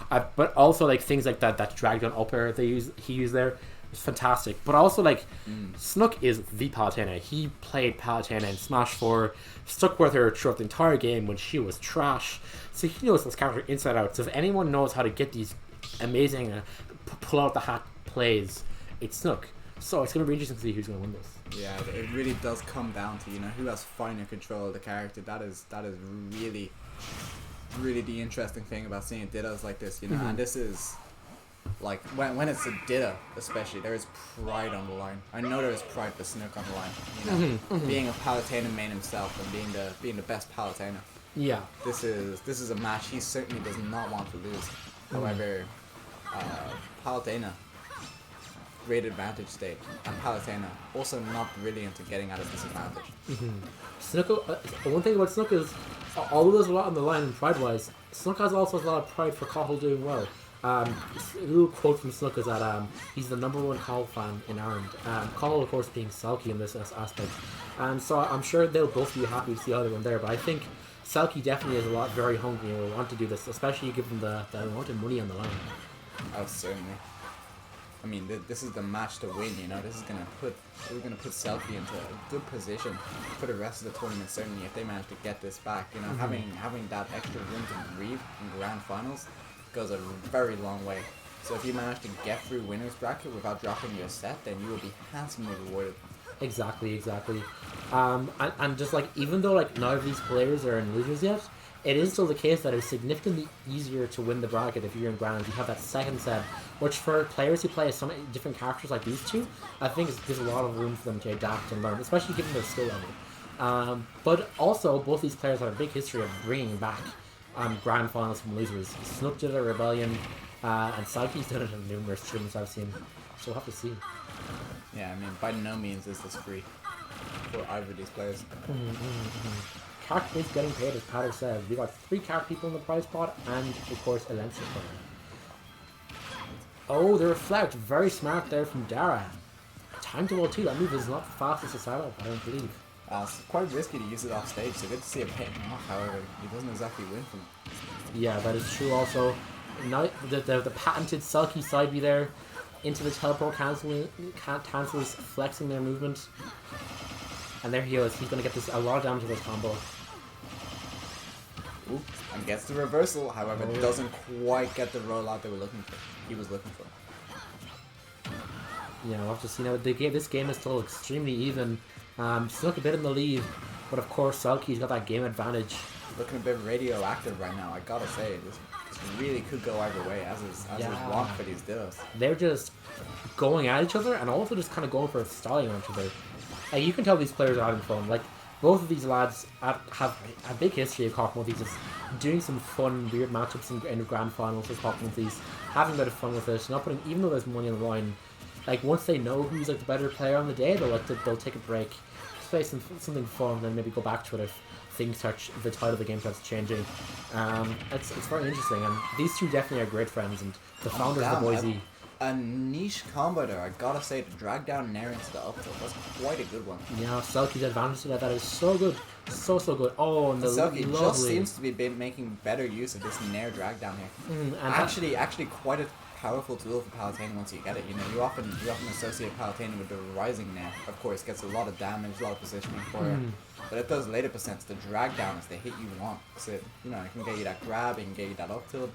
But also like things like that drag down up air he used there. It's fantastic. But also like Snook is the Palutena. He played Palutena in Smash 4, stuck with her throughout the entire game when she was trash. So he knows this character inside out. So if anyone knows how to get these amazing pull out the hat plays, it's Snook. So it's going to be interesting to see who's going to win this. Yeah, it really does come down to who has finer control of the character. That is really the interesting thing about seeing Dittos like this, and this is like when it's a Ditto especially, there is pride on the line. I know there is pride for Snook on the line, being a Palutena main himself and being the best Palutena. Yeah, this is a match he certainly does not want to lose. However, Palutena, great advantage state, and Palutena also not brilliant at getting out of disadvantage. Snook, one thing about Snook is, although there's a lot on the line pride-wise, Snook also has a lot of pride for Cathal doing well. A little quote from Snook is that he's the #1 Cathal fan in Ireland. Cathal, of course, being Selkie in this aspect. And so I'm sure they'll both be happy to see either one there, but I think Selkie definitely is very hungry and will want to do this, especially given the amount of money on the line. Oh, certainly. I mean, this is the match to win. This is gonna put Selkie into a good position for the rest of the tournament. Certainly, if they manage to get this back, having that extra room to breathe in grand finals goes a very long way. So if you manage to get through winners bracket without dropping your set, then you will be handsomely rewarded. Exactly. And just like, even though like none of these players are in losers yet, it is still the case that it's significantly easier to win the bracket if you're in grand. You have that second set, which for players who play some different characters like these two, I think there's a lot of room for them to adapt and learn, especially given their skill level. But also, both these players have a big history of bringing back grand finals from losers. Snook did it at Rebellion, and Selkie's done it in numerous tournaments I've seen. So we'll have to see. Yeah, I mean, by no means is this free for either of these players. Cork is getting paid, as Patter said. We got 3 Cork people in the prize pot, and of course, Alencia. Oh, the reflect. Very smart there from Dara. Time to roll 2. That move is not the fastest to start up, I don't believe. It's quite risky to use it off stage, so good to see it paying off. However, he doesn't exactly win from it. Yeah, that is true. Also, now the patented Selkie side B there into the teleport cancels, flexing their movement, and there he is. He's gonna get this a lot of damage with this combo. Ooh, and gets the reversal. However, doesn't quite get the rollout they were looking for. He was looking for. Yeah, we'll have to see now. This game is still extremely even. Snook a bit in the lead, but of course Selkie's got that game advantage. Looking a bit radioactive right now. I gotta say, this really could go either way, as is wont for these duos. They're just going at each other and also just kind of going for a styling on each other. Like, you can tell these players are having fun. Like, both of these lads have a big history of Cork Multis, just doing some fun, weird matchups in the grand finals with Cork Multis, having a bit of fun with it, not putting, even though there's money on the line. Like, once they know who's like the better player on the day, they'll take a break, play something fun, and then maybe go back to it if the tide of the game starts changing. It's very interesting, and these two definitely are great friends, and the founders of the Boise. A niche combo there, I gotta say, to drag down Nair into the up tilt. That's quite a good one. Yeah, Selkie's advantage to that is so good. So good. Oh, and the Selkie lovely... just seems to be making better use of this Nair drag down here. and actually quite a powerful tool for Palutena once you get it. You know, you often associate Palutena with the rising Nair. Of course, gets a lot of damage, a lot of positioning for it. But at those later percents, the drag down is the hit you want. So, you know, it can get you that grab, it can get you that up tilt.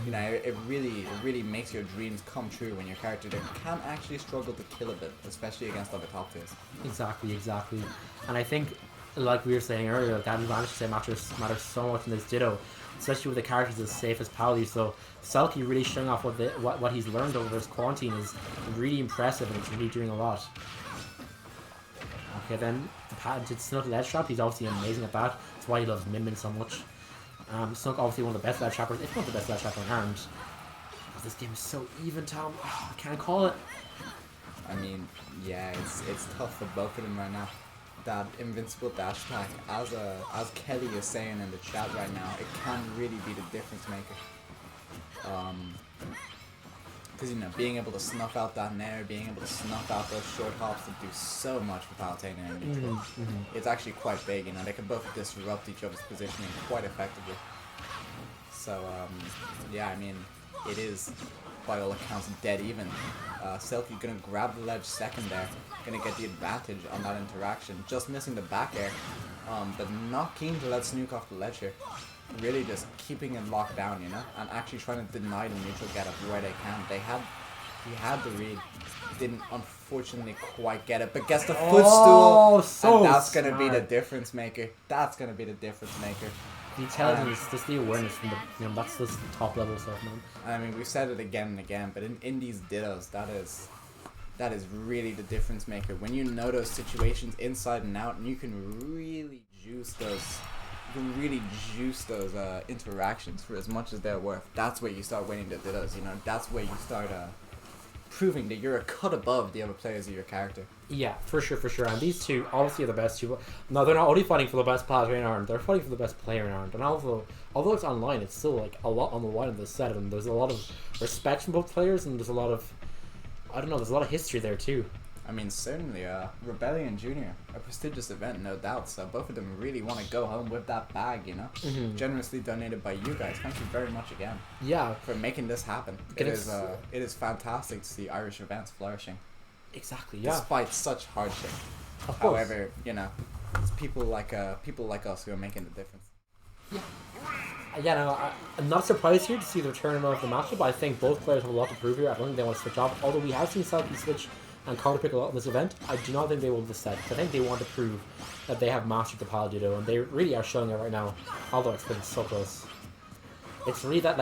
You know, it really makes your dreams come true when your character can actually struggle to kill a bit, especially against other top tiers. Exactly. And I think, like we were saying earlier, that advantage to matters so much in this Ditto, especially with the characters as safe as Pauli. So Selkie really showing off what he's learned over his quarantine is really impressive, and it's really doing a lot. Okay, then the patented Snook ledge trap. He's obviously amazing at that. That's why he loves Min so much. Snook obviously one of the best ledge trappers, if not the best ledge trapper in Ireland. Oh, this game is so even, Tom. Oh, I can't call it. I mean, yeah, it's tough for both of them right now. That invincible dash attack, as Kelly is saying in the chat right now, it can really be the difference maker. Because, you know, being able to snuff out that Nair, being able to snuff out those short hops to do so much for Palutena and neutral. It's actually quite big, you know, they can both disrupt each other's positioning quite effectively. So, yeah, I mean, it is, by all accounts, dead even. Selkie gonna grab the ledge second there, gonna get the advantage on that interaction, just missing the back air, but not keen to let Snook off the ledge here. Really just keeping it locked down, you know, and actually trying to deny the neutral get up where they can. He had the read, didn't unfortunately quite get it, but gets the footstool, and that's gonna be the difference maker. That's gonna be the difference maker. The intelligence, just the awareness from the, you know, that's just top level stuff, man. I mean, we've said it again and again, but in these dittos, that is really the difference maker. When you know those situations inside and out, and you can really juice those. You can really juice those interactions for as much as they're worth. That's where you start winning the dittos, you know. That's where you start proving that you're a cut above the other players of your character. Yeah, for sure. And these two obviously are the best two. No, they're not only fighting for the best player in Ireland, they're fighting for the best player in Ireland. And although it's online, it's still like a lot on the line of the set, and there's a lot of respect from both players, and there's a lot of, I don't know, there's a lot of history there too. I mean, certainly, Rebellion Junior, a prestigious event, no doubt. So both of them really want to go home with that bag, you know. Generously donated by you guys. Thank you very much again. Yeah. For making this happen. It is fantastic to see Irish events flourishing. Exactly. Yeah. Despite such hardship. Of course. However, you know, it's people like us who are making the difference. Yeah. Yeah, no, I'm not surprised here to see the return of the matchup. I think both players have a lot to prove here. I don't think they want to switch off. Although we have seen Selkie switch and Cork pick a lot in this event, I do not think they will this set. I think they want to prove that they have mastered the Paladido, and they really are showing it right now. Although it's been so close. It's really that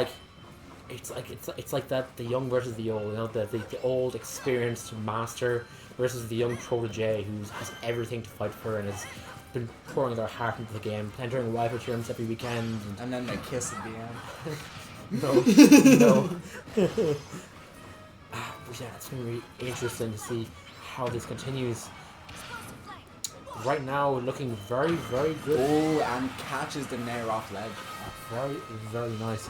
it's like that the young versus the old, you know, the old experienced master versus the young protege who has everything to fight for and has been pouring their heart into the game, entering rival tournaments every weekend. And then they kiss at the end. No. But yeah, it's going to be interesting to see how this continues. Right now, looking very, very good. Oh, and catches the Nair off ledge. Very, very nice.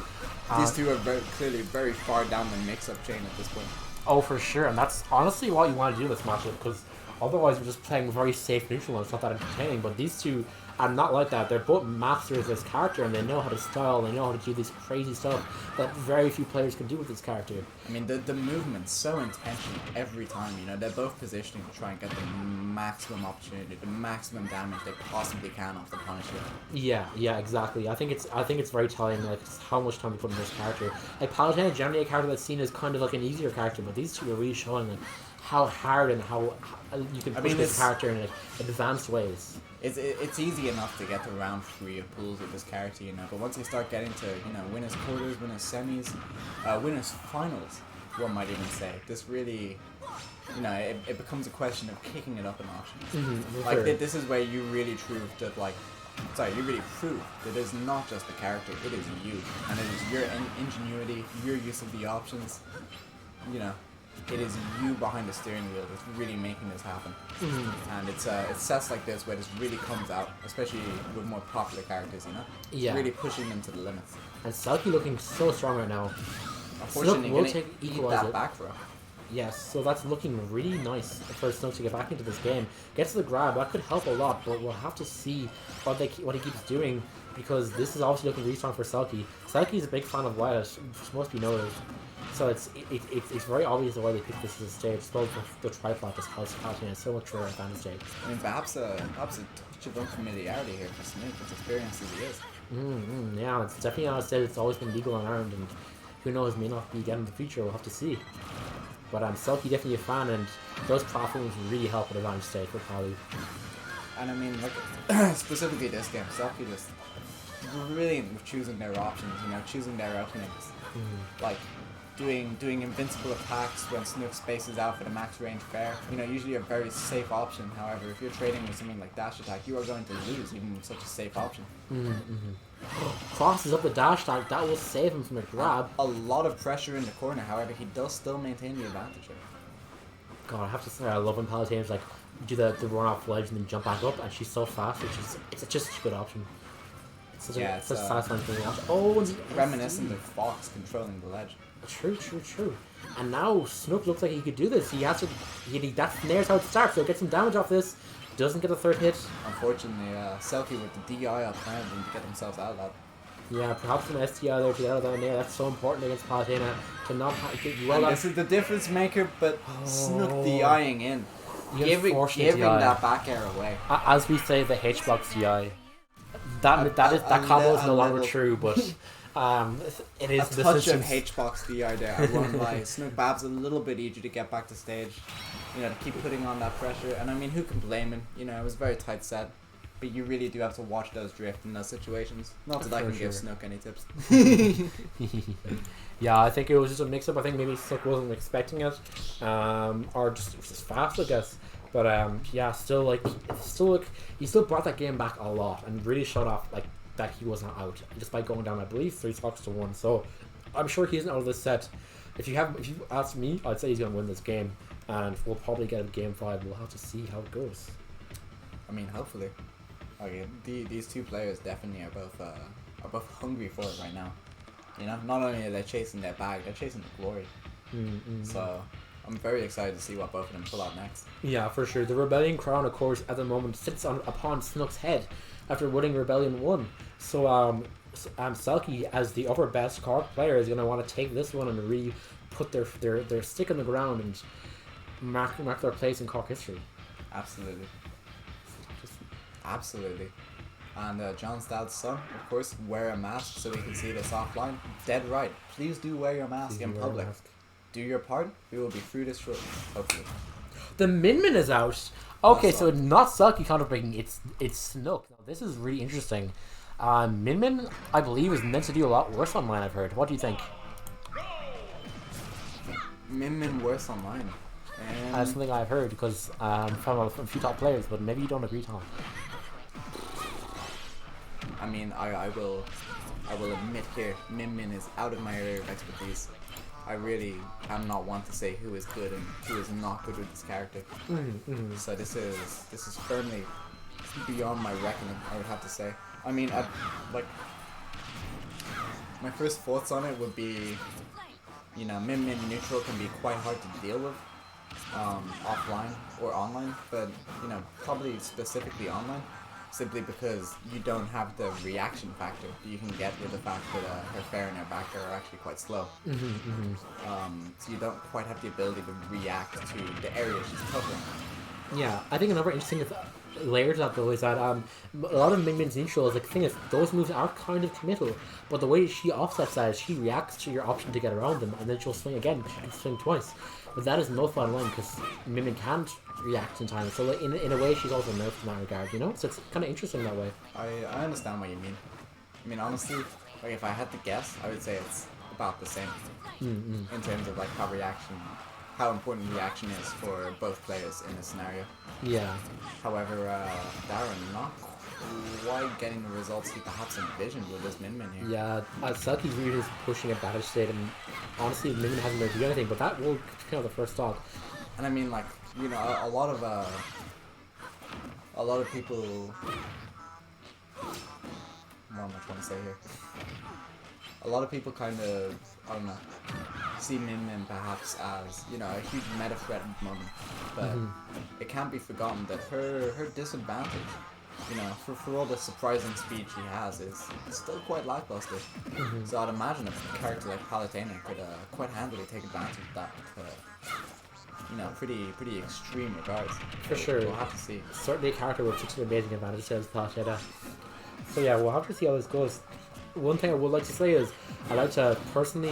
These two are clearly very far down the mix-up chain at this point. Oh, for sure. And that's honestly what you want to do in this matchup, because Otherwise, we're just playing very safe neutral and it's not that entertaining. But these two are not like that. They're both masters of this character and they know how to style, they know how to do this crazy stuff that very few players can do with this character. I mean, the movement's so intentional every time, you know, they're both positioning to try and get the maximum opportunity, the maximum damage they possibly can off the Punisher. Yeah, exactly. I think it's very telling, like, how much time we put in this character. Like, Paladin is generally a character that's seen as kind of like an easier character, but these two are really showing like how hard and how you can push this character in like advanced ways. It's easy enough to get to round 3 of pools with this character, you know, but once you start getting to, you know, winners quarters, winners semis, winners finals, one might even say, this really, you know, it becomes a question of kicking it up a notch. Like, this is where you really prove that, like, you really prove that it's not just the character, it is you, and it is your ingenuity, your use of the options, you know. It is you behind the steering wheel that's really making this happen. And it's sets like this where this really comes out, especially with more popular characters, you know? Yeah. Really pushing them to the limits. And Selkie looking so strong right now. Unfortunately, will gonna take eat equalize that it. back throw. Yes, so that's looking really nice for Snook to get back into this game. Gets the grab, that could help a lot, but we'll have to see what he keeps doing, because this is obviously looking really strong for Selkie. Selkie's a big fan of Violet, which must be noticed. So it's very obvious the way they picked this as a stage. Both the tripod just helps Paladin so much for advanced stage. I mean, perhaps a touch of unfamiliarity here for Snook, as experienced as he is. Yeah, it's definitely not a stage that's always been legal and earned, and who knows, may not be again in the future, we'll have to see. But Selkie definitely a fan, and those platforms really help with advanced stage for Palu. And I mean, like, specifically this game, Selkie just brilliant with choosing their options, you know, choosing their openings. Like, doing invincible attacks when Snook spaces out for the max range fair. You know, usually a very safe option. However, if you're trading with something like dash attack, you are going to lose even with such a safe option. Crosses up the dash attack, that will save him from a grab. A lot of pressure in the corner, however, he does still maintain the advantage here. God, I have to say, I love when Paladin's like do the run off ledge and then jump back up, and she's so fast. It's just such a good option. It's such a satisfying thing to watch. Oh, reminiscent of Fox controlling the ledge. True. And now Snook looks like he could do this. He has to. That snares how it starts. So get some damage off this. Doesn't get a third hit. Unfortunately, Selkie with the DI up behind him to get themselves out of that. Yeah, perhaps an STI there to get out of that there. That's so important against Paladina to not this is the difference maker, but Snook DIing in, giving that back air away. As we say, the H-box DI. That combo is no longer true, but. It is a touch of H-box DI there. I won't lie. Snook Bab's a little bit easier to get back to stage, you know, to keep putting on that pressure. And I mean, who can blame him? You know, it was a very tight set, but you really do have to watch those drift in those situations. Not that I can give Snook any tips. Yeah, I think it was just a mix-up. I think maybe Snook wasn't expecting it, or just it was just fast, I guess. But yeah, he still brought that game back a lot and really showed off like. That he was not out just by going down, I believe, 3 stocks to 1. So I'm sure he isn't out of this set. If you ask me, I'd say he's gonna win this game, and we'll probably get a game 5. We'll have to see how it goes. I mean, hopefully. Okay, these two players definitely are both hungry for it right now. You know, not only are they chasing their bag, they're chasing the glory. So I'm very excited to see what both of them pull out next. Yeah, for sure. The Rebellion crown, of course, at the moment sits upon Snook's head after winning Rebellion 1. So Selkie, as the other best Cork player, is going to want to take this one and really put their stick on the ground and mark their place in Cork history. Absolutely. Absolutely. And John Stout's son, of course, wear a mask so we can see this offline. Dead right. Please do wear your mask in public. Do your part. We will be through this shortly, hopefully. The Min is out. Okay, so not Selkie counterbreaking, it's Snook. Now, this is really interesting. Min, I believe, is meant to do a lot worse online, I've heard. What do you think? Min worse online? That's something I've heard, because from a few top players, but maybe you don't agree, Tom. I mean, I will admit here, Min is out of my area of expertise. I really am not one to say who is good and who is not good with this character. So this is firmly beyond my reckoning, I would have to say. I mean, my first thoughts on it would be, you know, Min neutral can be quite hard to deal with. offline or online, but you know, probably specifically online, simply because you don't have the reaction factor that you can get with the fact that her fair and her back are actually quite slow. So you don't quite have the ability to react to the area she's covering. Yeah, I think another interesting layer to that though is that a lot of Min Min's neutrals, like the thing is, those moves are kind of committal, but the way she offsets that is she reacts to your option to get around them, and then she'll swing again, but she can swing twice. But that is nullified online because Min Min can't react in time, so like, in a way she's also nerfed in that regard, you know? So it's kind of interesting that way. I understand what you mean. I mean, honestly, like if I had to guess, I would say it's about the same in terms of like how important reaction is for both players in this scenario. Yeah. However, Darren not quite getting the results he perhaps envisioned with this Min Min here. Yeah, Selkie's really is pushing a battle state, and honestly, Min Min hasn't been able to do anything, but that will kind of the first stock. And I mean, like, you know, a lot of people. What am I trying to say here? A lot of people kind of, I don't know, see Min Min perhaps as, you know, a huge meta threat at the moment. But it can't be forgotten that her disadvantage, you know, for all the surprising speed she has, is still quite lackluster. So I'd imagine a character like Palutena could quite handily take advantage of that. You know, pretty extreme regards. For sure. We'll have to see. Certainly a character with such an amazing advantage as Palutena. So yeah, we'll have to see how this goes. One thing I would like to say is I'd like to personally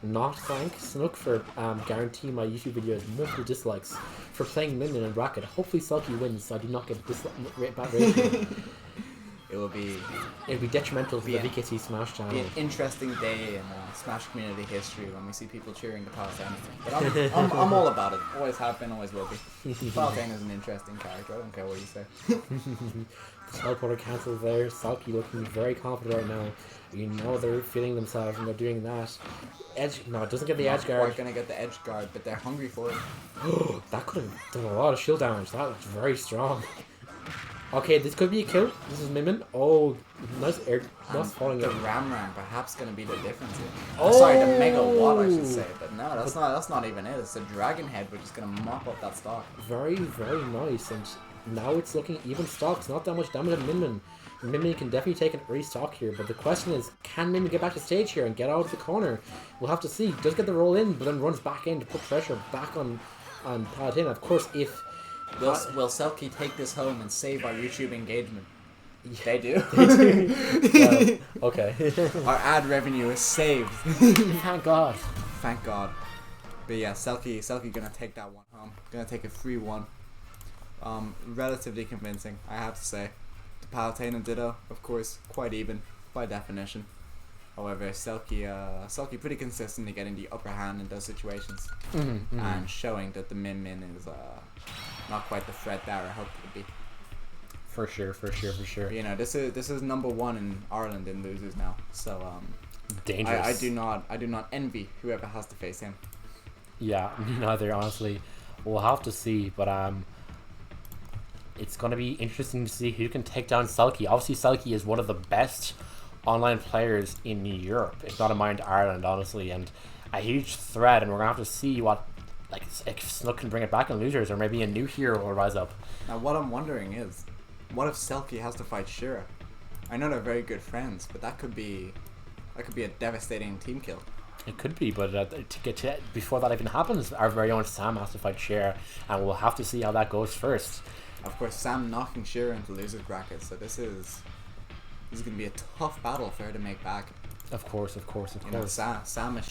not thank Snook for guaranteeing my YouTube videos multiple dislikes for playing Min Min in bracket. Hopefully Selkie wins so I do not get bad rating. It'll be detrimental to the VKT Smash channel. Be an interesting day in Smash community history when we see people cheering the Palutena. But I'm all about it. Always have been, always will be. Palutena is an interesting character. I don't care what you say. The teleporter cancels there. Selkie looking very confident right now. You know they're feeling themselves and they're doing that. Edge, no, it doesn't get the edge guard. We're gonna get the edge guard, but they're hungry for it. That could have done a lot of shield damage. That was very strong. Okay, this could be a kill. This is Min Min. Oh, nice air. Nice falling the out. Ram perhaps gonna be the difference here. Oh, sorry, the Mega Watt I should say, but no, that's not even it. It's a Dragon Head which is gonna mop up that stock. Very, very nice. And now it's looking even stocks. Not that much damage on Min Min. Min Min can definitely take an early stock here, but the question is, can Min Min get back to stage here and get out of the corner? We'll have to see. Does get the roll in, but then runs back in to put pressure back on Palutena. Of course, if Will Selkie take this home and save our YouTube engagement? They do. Well, okay. Our ad revenue is saved. Thank God. Thank God. But yeah, Selkie gonna take that one home. Gonna take a 3-1. Relatively convincing, I have to say. The Palutena ditto, of course, quite even by definition. However, Selkie pretty consistently getting the upper hand in those situations, and showing that the Min Min is not quite the threat that I hoped it would be. For sure. You know, this is number 1 in Ireland in losers now. So dangerous. I do not envy whoever has to face him. Yeah, neither honestly. We'll have to see, but it's gonna be interesting to see who can take down Selkie. Obviously, Selkie is one of the best online players in Europe, if not in mind Ireland, honestly, and a huge threat. And we're gonna have to see what, like, if Snook can bring it back in losers, or maybe a new hero will rise up. Now, what I'm wondering is, what if Selkie has to fight Shira? I know they're very good friends, but that could be a devastating team kill. It could be, but before that even happens, our very own Sam has to fight Shira, and we'll have to see how that goes first. Of course, Sam knocking Shira into losers bracket, so this is going to be a tough battle for her to make back. Of course. You know, Sam is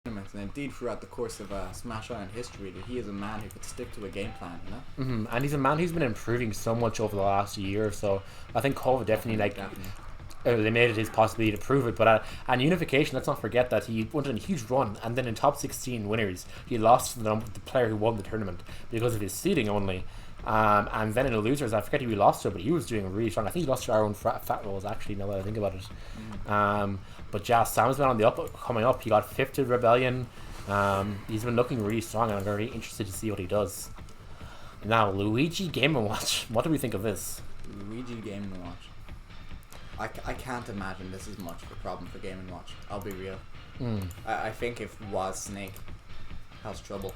and indeed throughout the course of Smash Island history, that he is a man who could stick to a game plan, you know? And he's a man who's been improving so much over the last year or so. I think Cole definitely eliminated his possibility to prove it, but and Unification, let's not forget that he went on a huge run, and then in top 16 winners he lost to the player who won the tournament because of his seeding only. And then in the losers, I forget who he lost to, but he was doing really strong. I think he lost to our own Fat Rolls, actually, now that I think about it. But yeah, Sam's been on the coming up. He got 5th to Rebellion. He's been looking really strong, and I'm very interested to see what he does. Now, Luigi Game & Watch. What do we think of this? Luigi Game & Watch. I can't imagine this is much of a problem for Game & Watch. I'll be real. I think if Was Snake has trouble,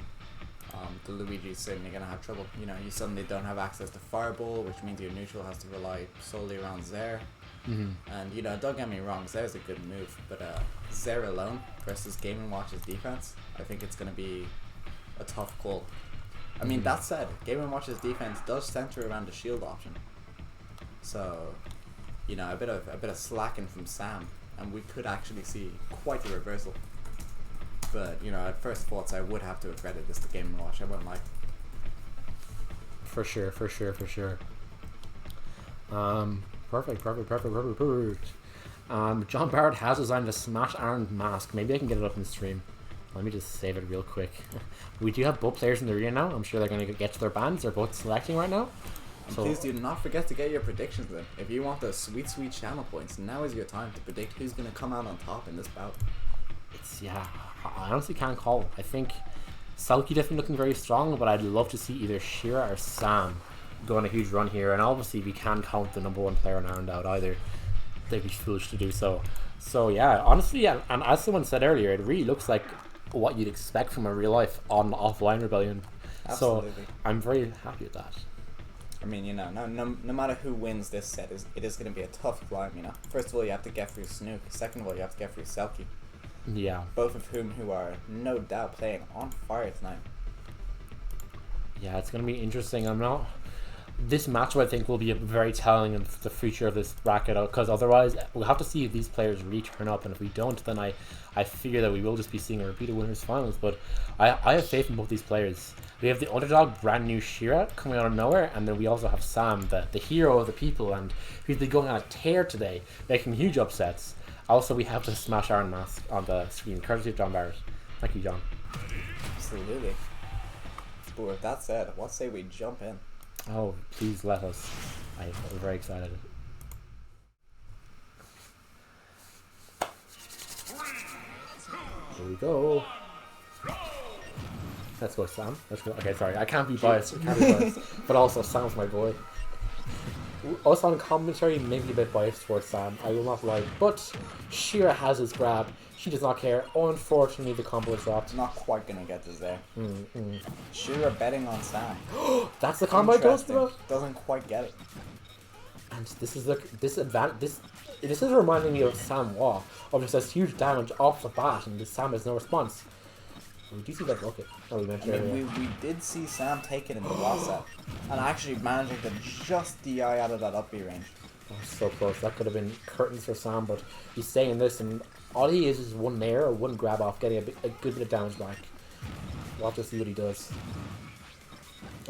the Luigi's certainly going to have trouble. You know, you suddenly don't have access to Fireball, which means your neutral has to rely solely around Zair. And, you know, don't get me wrong, Zair's a good move, but Zair alone versus Game & Watch's defense, I think it's going to be a tough call. I mean, that said, Game & Watch's defense does center around the shield option. So, you know, a bit of slacking from Sam, and we could actually see quite a reversal. But, you know, at first thoughts, I would have to accredit this to Game & Watch. I wouldn't like. For sure. Perfect. John Barrett has designed a Smash Iron mask. Maybe I can get it up in the stream. Let me just save it real quick. We do have both players in the arena now. I'm sure they're going to get to their bands. They're both selecting right now. And please do not forget to get your predictions in. If you want those sweet channel points, now is your time to predict who's going to come out on top in this bout. Yeah, I honestly can't call. I think Selkie definitely looking very strong, but I'd love to see either Shira or Sam go on a huge run here. And obviously we can't count the #1 player in Iron out either. They'd be foolish to do so. So yeah, honestly, and as someone said earlier, it really looks like what you'd expect from a real life on offline Rebellion. Absolutely. So I'm very happy with that. I mean, you know, no matter who wins this set, it is going to be a tough climb, you know. First of all, you have to get through Snook. Second of all, you have to get through Selkie. Yeah. Both of who are no doubt playing on fire tonight. Yeah, it's going to be interesting. This matchup, I think, will be very telling of the future of this bracket, because otherwise we'll have to see if these players really turn up, and if we don't, then I fear that we will just be seeing a repeat of winners finals. But I have faith in both these players. We have the underdog brand new Shira coming out of nowhere, and then we also have Sam, the hero of the people, and he's been going on a tear today, making huge upsets. Also, we have the Smash Iron mask on the screen, courtesy of John Barrett. Thank you, John. Absolutely. But with that said, what say we jump in? Oh, please let us. I'm very excited. Here we go. Let's go, Sam. Let's go. Okay, sorry. I can't be biased. But also, Sam's my boy. Also on commentary, maybe a bit biased towards Sam. I will not lie. But Shira has his grab. She does not care. Unfortunately, the combo is dropped. Not quite gonna get this there. Shira betting on Sam. That's the combo I told you about? Doesn't quite get it. And this is this is reminding me of Sam Wah. Of just this huge damage off the bat, and this Sam has no response. We do see that rocket. Oh, we mentioned earlier. We did see Sam take it in the last set, and actually managing to just DI out of that up B range. Oh, so close. That could have been curtains for Sam, but he's saying this, and all he is one nair or one grab off, getting a good bit of damage back. We'll have to see what he does.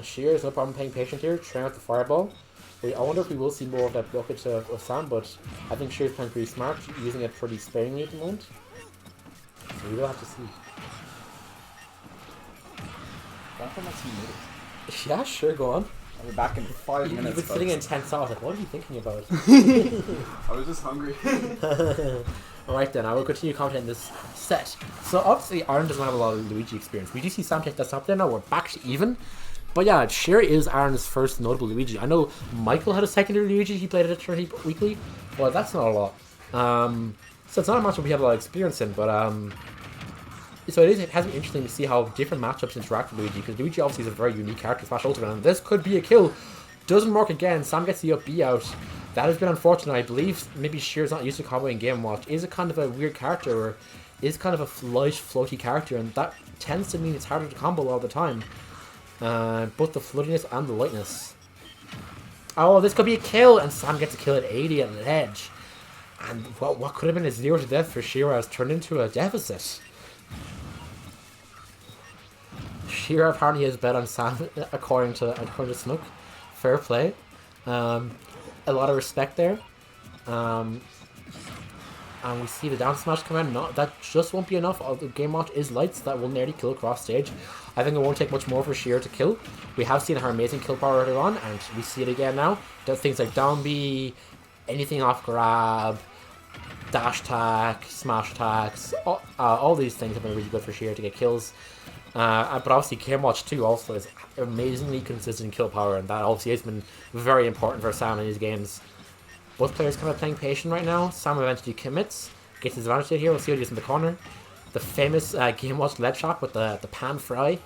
Sheer is no problem playing patient here, trying out the fireball. I wonder if we will see more of that blockage of Sam, but I think Sheer's playing pretty smart, using it pretty sparingly at the moment. So we will have to see. Yeah, sure, go on. I'll be back in 5 minutes. You've been sitting in tense thought, like, what are you thinking about? I was just hungry. Alright then, I will continue commenting this set. So obviously, Aaron doesn't have a lot of Luigi experience. We do see Sam take that top there now, we're back to even. But yeah, Sheer is Aaron's first notable Luigi. I know Michael had a secondary Luigi, he played it at Trinity Weekly, but that's not a lot. So it's not a matchup we have a lot of experience in, but so it has been interesting to see how different matchups interact with Luigi, because Luigi obviously is a very unique character, Smash Ultimate, and this could be a kill. Doesn't work again, Sam gets the up B out. That has been unfortunate. I believe maybe Sheer's not used to comboing Game Watch. Is a kind of a weird character, or is kind of a light, floaty character, and that tends to mean it's harder to combo all the time. Both the floatiness and the lightness. Oh, this could be a kill, and Sam gets a kill at 80 at ledge. And what could have been a 0 to death for Shira has turned into a deficit. Shira apparently has bet on Sam according to Snook. Fair play. A lot of respect there. And we see the down smash come in. That just won't be enough. The Game Watch is lights. That will nearly kill across stage. I think it won't take much more for Shira to kill. We have seen her amazing kill power earlier on, and we see it again now. Does things like down B, anything off grab, dash attack, smash attacks, all these things have been really good for Shira to get kills. But obviously Game Watch 2 also is amazingly consistent kill power, and that obviously has been very important for Sam in his games. Both players kind of playing patient right now. Sam eventually commits, gets his advantage here. We'll see what he does in the corner. The famous Game Watch lead shot with the pan fry.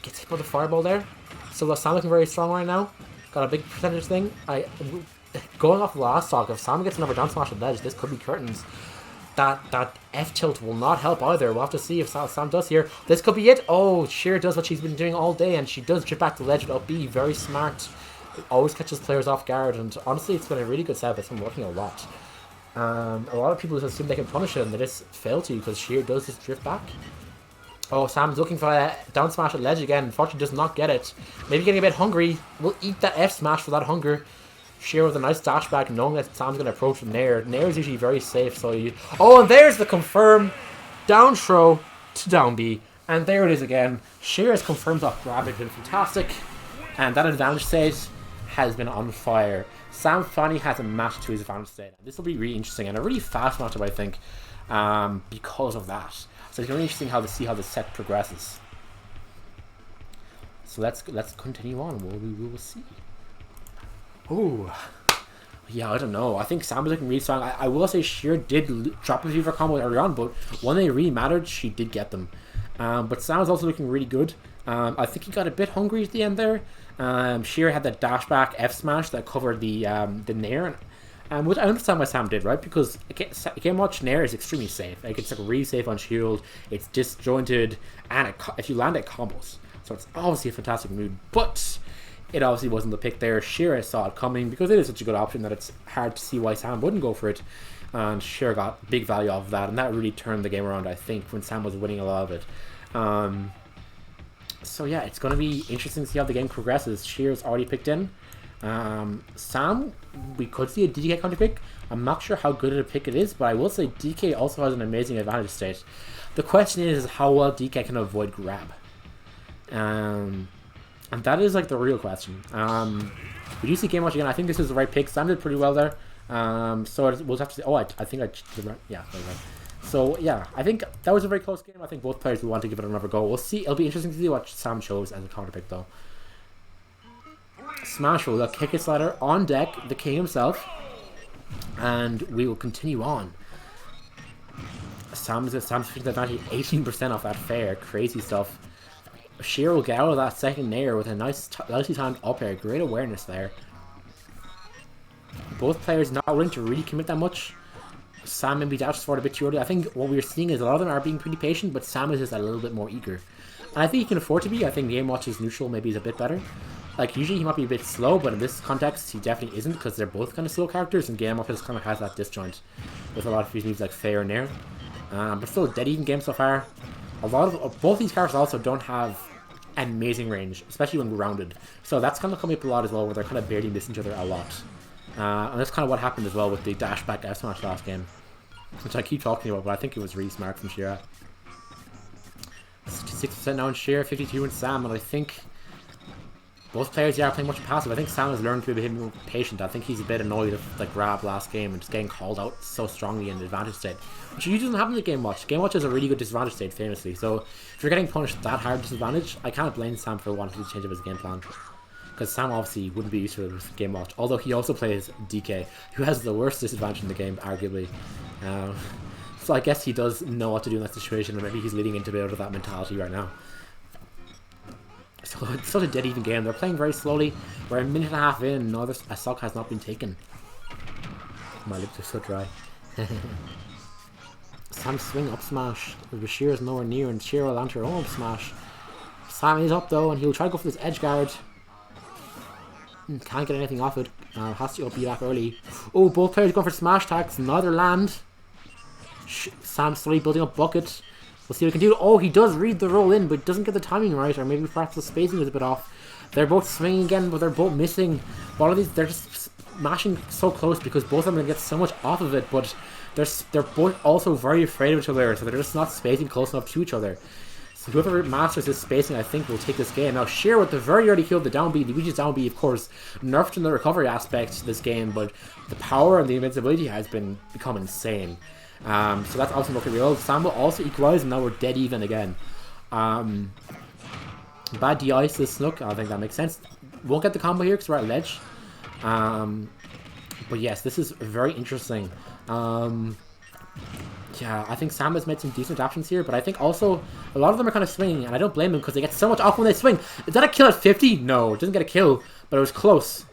gets hit by the fireball there. So Sam looking very strong right now. Got a big percentage thing. Going off last talk, if Sam gets another down smash at ledge, this could be curtains. That F tilt will not help either. We'll have to see if Sam does here. This could be it. Oh, Sheer does what she's been doing all day, and she does trip back to ledge with up B. Very smart. It always catches players off guard, and honestly, it's been a really good setup. It's been working a lot. A lot of people just assume they can punish it, and they just fail to because Sheer does just drift back. Oh, Sam's looking for a down smash at ledge again. Unfortunately, does not get it. Maybe getting a bit hungry. Will eat that F smash for that hunger. Sheer with a nice dash back, knowing that Sam's going to approach from Nair. Nair is usually very safe, so you... Oh, and there's the confirm down throw to down B. And there it is again. Sheer has confirmed off grab. It's been fantastic. And that advantage state has been on fire. Sam finally has a match to his advantage state. This will be really interesting and a really fast matchup, I think, because of that. So it's really interesting to see how the set progresses. So let's continue on. We will see. Ooh, yeah, I don't know. I think Sam was looking really strong. I will say Sheer did drop a few of her combos early on, but when they really mattered, she did get them. But Sam was also looking really good. I think he got a bit hungry at the end there. Sheer had that dash back F smash that covered the Nair, which I understand why Sam did, right? Because Game Watch Nair is extremely safe. Like, it's like really safe on shield. It's disjointed, and if you land it, combos. So it's obviously a fantastic move, but it obviously wasn't the pick there. Sheer saw it coming because it is such a good option that it's hard to see why Sam wouldn't go for it. And Sheer got big value off of that, and that really turned the game around, I think, when Sam was winning a lot of it. So yeah, it's going to be interesting to see how the game progresses. Sheer's already picked in. Sam, we could see a DK counter pick. I'm not sure how good of a pick it is, but I will say DK also has an amazing advantage state. The question is how well DK can avoid grab. And that is like the real question. We do see Game Watch again. I think this is the right pick. Sam did pretty well there. So we'll have to see. Oh, I think I did right. Yeah, right. So yeah, I think that was a very close game. I think both players will want to give it another go. We'll see. It'll be interesting to see what Sam shows as a counter pick though. Smash will kick it slider on deck, the king himself, and we will continue on. Sam's taking advantage 18% off that fair, crazy stuff. Sheer will get out of that second Nair with a nicely timed up air. Great awareness there. Both players not willing to really commit that much. Sam maybe dashes forward a bit too early. I think what we're seeing is a lot of them are being pretty patient, but Sam is just a little bit more eager. And I think he can afford to be. I think Game Watch's neutral maybe is a bit better. Like, usually he might be a bit slow, but in this context, he definitely isn't, because they're both kind of slow characters, and Game Watch just kind of has that disjoint with a lot of his moves like Fair and Nair. But still, dead even game so far. A lot of both these characters also don't have amazing range, especially when grounded. So that's kind of coming up a lot as well, where they're kind of barely missing each other a lot. And that's kind of what happened as well with the dash back F smash last game, which I keep talking about, but I think it was really smart from Shira. 66% now in Sheer, 52% in Sam, and I think both players are playing much passive. I think Sam has learned to be a bit more patient. I think he's a bit annoyed at the grab last game and just getting called out so strongly in the advantage state, which usually doesn't happen in Game Watch. Game Watch has a really good disadvantage state, famously. So if you're getting punished that hard disadvantage, I can't blame Sam for wanting to change up his game plan, because Sam obviously wouldn't be used to it with Game Watch. Although he also plays DK, who has the worst disadvantage in the game, arguably. So I guess he does know what to do in that situation, and maybe he's leading into a bit of that mentality right now. So it's such a dead even game. They're playing very slowly. We're a minute and a half in, and another assault has not been taken. My lips are so dry. Sam swing up smash. Bashir is nowhere near, and Sheer will enter home smash. Sam is up though, and he'll try to go for this edge guard. Can't get anything off it. Has to be back early. Oh, both players going for smash attacks. Neither land. Sam slowly building up bucket. We'll see what he can do. Oh, he does read the roll in, but doesn't get the timing right, or maybe perhaps the spacing is a bit off. They're both swinging again, but they're both missing. One of these, they're just mashing so close because both of them get so much off of it, but they're both also very afraid of each other, so they're just not spacing close enough to each other. So whoever masters this spacing, I think, will take this game. Now, Sheer with the very early kill, the down B, Luigi's down B, of course, nerfed in the recovery aspect to this game, but the power and the invincibility has become insane. So that's obviously looking real. Sam will also equalize, and now we're dead even again. Bad DI to Snook, I think that makes sense. Won't get the combo here because we're at ledge. But yes, this is very interesting. Yeah, I think Sam has made some decent adaptations here, but I think also a lot of them are kind of swinging, and I don't blame them because they get so much off when they swing. Is that a kill at 50? No, it doesn't get a kill, but it was close.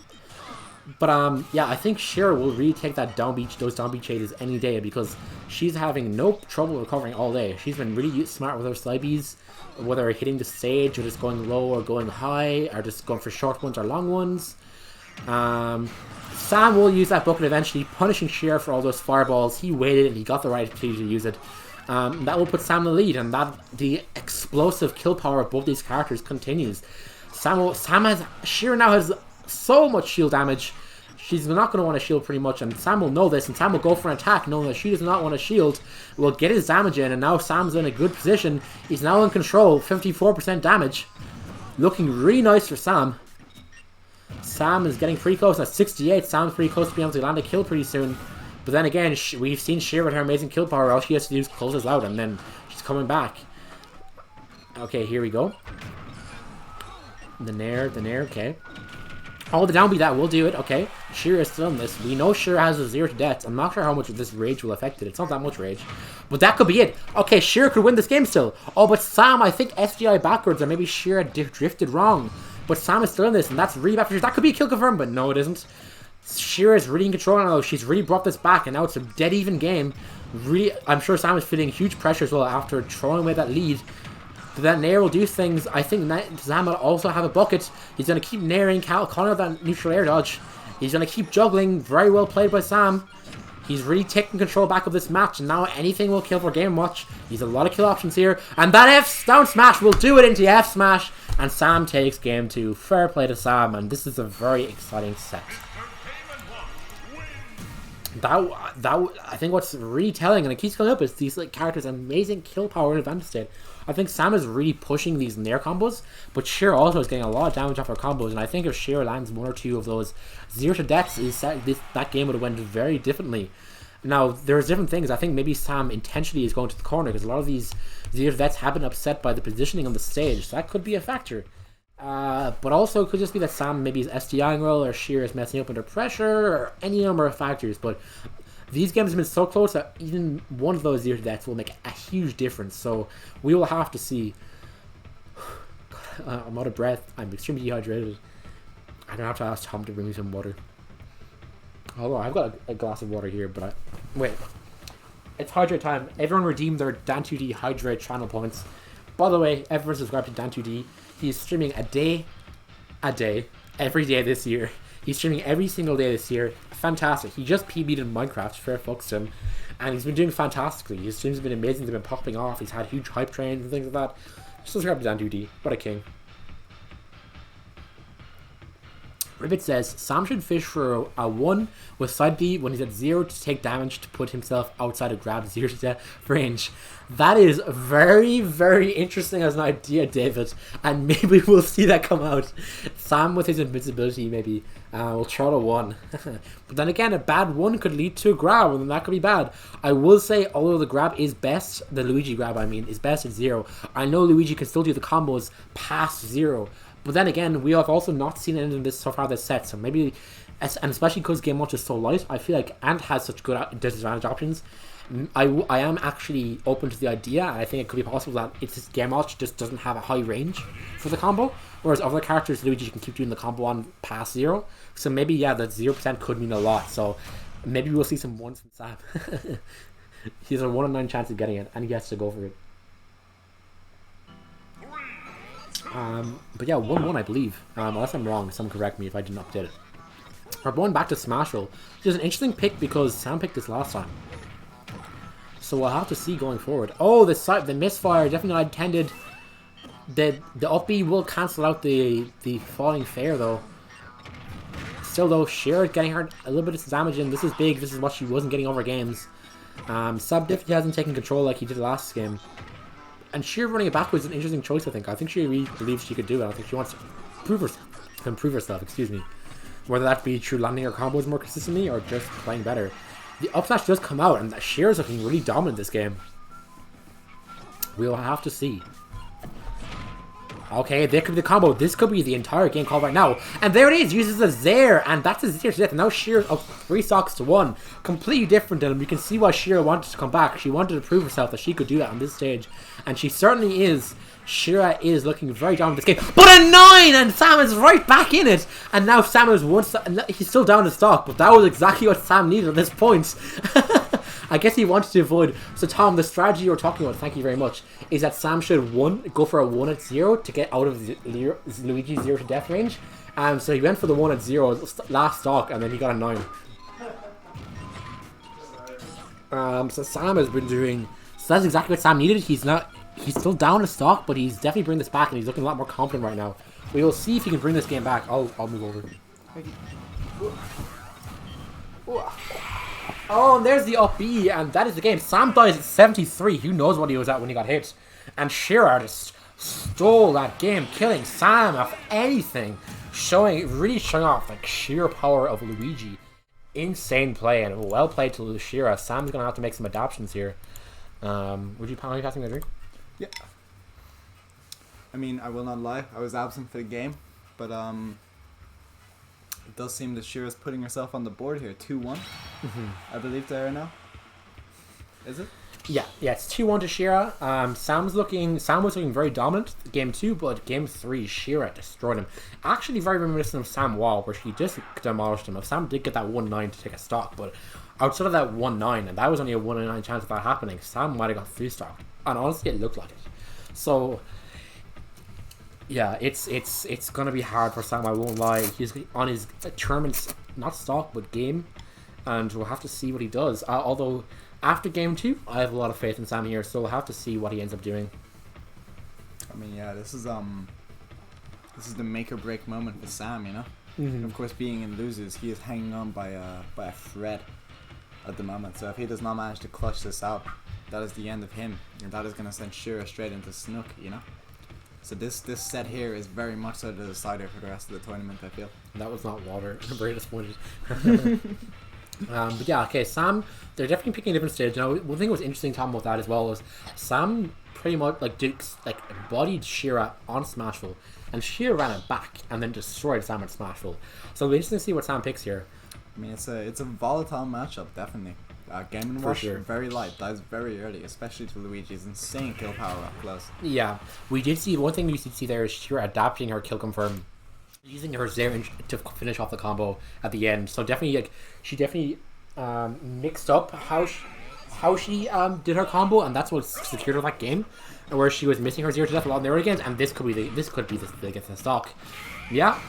But yeah, I think Shira will really take that those down beat chases any day because she's having no trouble recovering all day. She's been really smart with her slide Bs, whether hitting the stage or just going low or going high, or just going for short ones or long ones. Sam will use that bucket eventually, punishing Shira for all those fireballs. He waited and he got the right opportunity to use it. That will put Sam in the lead, and that the explosive kill power of both these characters continues. Shira now has so much shield damage. She's not going to want to shield pretty much, and Sam will know this, and Sam will go for an attack knowing that she does not want to shield. Will get his damage in, and now Sam's in a good position. He's now in control, 54% damage. Looking really nice for Sam. Sam is getting pretty close at 68. Sam's pretty close to being able to land a kill pretty soon. But then again, we've seen Shira with her amazing kill power. All she has to do is close us out, and then she's coming back. Okay, here we go. The nair, okay. Oh, the down B, that will do it. Okay, Shira is still in this. We know Shira has a 0 to death. I'm not sure how much of this rage will affect it. It's not that much rage. But that could be it. Okay, Shira could win this game still. Oh, but Sam, I think SDI backwards, or maybe Shira drifted wrong. But Sam is still in this, and that's really bad for Shira. That could be a kill confirmed, but no, it isn't. Shira is really in control now. She's really brought this back, and now it's a dead even game. Really, I'm sure Sam is feeling huge pressure as well after throwing away that lead. That nair will do things. I think Sam will also have a bucket. He's going to keep nairing, calling out that neutral air dodge. He's going to keep juggling. Very well played by Sam. He's really taking control back of this match, and now anything will kill for game watch. He's a lot of kill options here, and that F down smash will do it into F smash, and Sam takes game 2. Fair play to Sam, and this is a very exciting set. I think what's really telling, and it keeps coming up, is these characters' amazing kill power and advantage state. I think Sam is really pushing these nair combos, but Shira also is getting a lot of damage off her combos, and I think if Shira lands 1 or 2 of those 0 to deaths, that game would have went very differently. Now, there's different things. I think maybe Sam intentionally is going to the corner, because a lot of these 0 to deaths have been upset by the positioning on the stage, so that could be a factor. But also it could just be that Sam maybe is SDIing well, or Shira is messing up under pressure, or any number of factors, but these games have been so close that even one of those 0 to deaths will make a huge difference, so we will have to see. I'm out of breath. I'm extremely dehydrated. I'm gonna have to ask Tom to bring me some water. Although I've got a glass of water here, but wait. It's hydrate time. Everyone redeem their Dan2D hydrate channel points. By the way, everyone subscribe to Dan2D. He's streaming a day, every day this year. He's streaming every single day this year. Fantastic. He just PB'd in Minecraft, fair fucks to him. And he's been doing fantastically. His streams have been amazing. They've been popping off. He's had huge hype trains and things like that. Just subscribe to Dan2D. What a king. Ribbit says, Sam should fish for a 1 with side B when he's at 0 to take damage to put himself outside of grab 0 to death range. That is very, very interesting as an idea, David. And maybe we'll see that come out. Sam with his invincibility maybe will throw a 1. But then again, a bad 1 could lead to a grab, and that could be bad. I will say, although the grab is best, the Luigi grab I mean, is best at 0. I know Luigi can still do the combos past 0. But then again, we have also not seen any of this so far this set, so maybe, and especially because Game Watch is so light, I feel like Ant has such good disadvantage options. I am actually open to the idea, and I think it could be possible that it's Game Watch just doesn't have a high range for the combo, whereas other characters, Luigi can keep doing the combo on past 0. So maybe, yeah, that 0% could mean a lot, so maybe we'll see some 1s from Sam. He has a 1 in 9 chance of getting it, and he gets to go for it. But yeah, 1-1 I believe, unless I'm wrong, someone correct me if I didn't update it. We're going back to Smash Roll, which is an interesting pick because Sam picked this last time. So we'll have to see going forward. Oh, the misfire, definitely not intended. The up B will cancel out the falling fair though. Still though, Shira getting her a little bit of damage in. This is big, this is what she wasn't getting over games. Sub definitely hasn't taken control like he did last game. And Shira running it backwards is an interesting choice, I think. I think she really believes she could do it. I think she wants to improve herself, excuse me. Whether that be through landing her combos more consistently or just playing better. The up smash does come out, and Shira's looking really dominant this game. We'll have to see. Okay, there could be the combo. This could be the entire game called right now. And there it is. Uses a Zair. And that's a Zair to death. And now Shira up 3 stocks to 1. Completely different. And we can see why Shira wanted to come back. She wanted to prove herself that she could do that on this stage. And she certainly is. Shira is looking very down in this game. But a 9! And Sam is right back in it. And now Sam is he's still down to stock. But that was exactly what Sam needed at this point. I guess he wanted to avoid. So Tom, the strategy you're talking about, thank you very much, is that Sam should go for a 1 at 0 to get out of Luigi's 0 to death range. So he went for the 1 at 0 last stock, and then he got a 9. So Sam has been doing. So that's exactly what Sam needed. He's still down a stock, but he's definitely bringing this back, and he's looking a lot more confident right now. We will see if he can bring this game back. I'll move over. Oh, and there's the up B, and that is the game. Sam dies at 73. Who knows what he was at when he got hit? And Shira just stole that game, killing Sam off anything, really showing off like sheer power of Luigi. Insane play, and well played to Shira. Sam's gonna have to make some adaptations here. Would you mind passing the drink? Yeah. I mean, I will not lie. I was absent for the game, but it does seem that Shira's putting herself on the board here. 2-1. I believe they are now. Is it? Yeah, it's 2-1 to Shira. Sam was looking very dominant game 2, but game 3, Shira destroyed him. Actually, very reminiscent of Sam Wall, where she just demolished him. If Sam did get that 1-9 to take a stock, but outside of that 1-9, and that was only a 1 in 9 chance of that happening, Sam might have got 3 stock. And honestly, it looked like it. So yeah, it's gonna be hard for Sam, I won't lie. He's on his tournament, not stock, but game, and we'll have to see what he does. Although after game 2, I have a lot of faith in Sam here, so we'll have to see what he ends up doing. I mean, yeah, this is the make or break moment for Sam, you know. Of course, being in losers, he is hanging on by a thread at the moment. So if he does not manage to clutch this out, that is the end of him, and that is gonna send Shira straight into Snook, you know. So this set here is very much so the decider for the rest of the tournament, I feel. That was not water. I'm very disappointed. But yeah, okay, Sam, they're definitely picking a different stage. Now, one thing that was interesting, Tom, about that as well was Sam pretty much embodied Shira on Smashville, and Shira ran it back and then destroyed Sam at Smashville. So it'll be interesting to see what Sam picks here. I mean, it's a volatile matchup, definitely. Game & Watch, sure. very light, dies very early, especially to Luigi's insane kill power up close. Yeah, we did see, one thing we did see there is Shira adapting her kill confirm, using her Zair to finish off the combo at the end. So definitely, she definitely mixed up how she did her combo, and that's what secured her that game, where she was missing her Zair to death a lot in the early games, and this could be the stock. Yeah,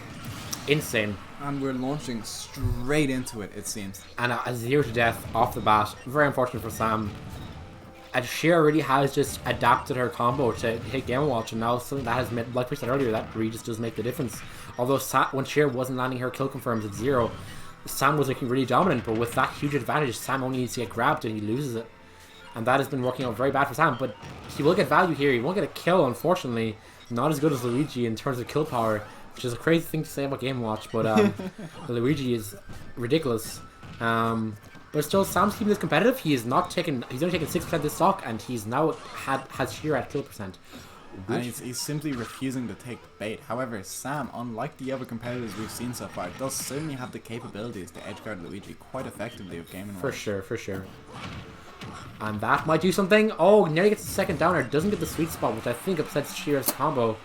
insane. And we're launching straight into it, it seems. And a 0 to death off the bat. Very unfortunate for Sam. And Shira really has just adapted her combo to hit Game & Watch, and now something that has made, like we said earlier, that really just does make the difference. Although when Shira wasn't landing her kill confirms at 0, Sam was looking really dominant, but with that huge advantage, Sam only needs to get grabbed and he loses it. And that has been working out very bad for Sam, but he will get value here. He won't get a kill, unfortunately. Not as good as Luigi in terms of kill power, which is a crazy thing to say about Game & Watch, but Luigi is ridiculous. But still, Sam's keeping this competitive. He's only taken 6% this stock, and he's now has Shira at kill percent. And he's simply refusing to take the bait. However, Sam, unlike the other competitors we've seen so far, does certainly have the capabilities to edgeguard Luigi quite effectively with Game & Watch. For sure. And that might do something. Oh, nearly gets the second downer. Doesn't get the sweet spot, which I think upsets Shira's combo.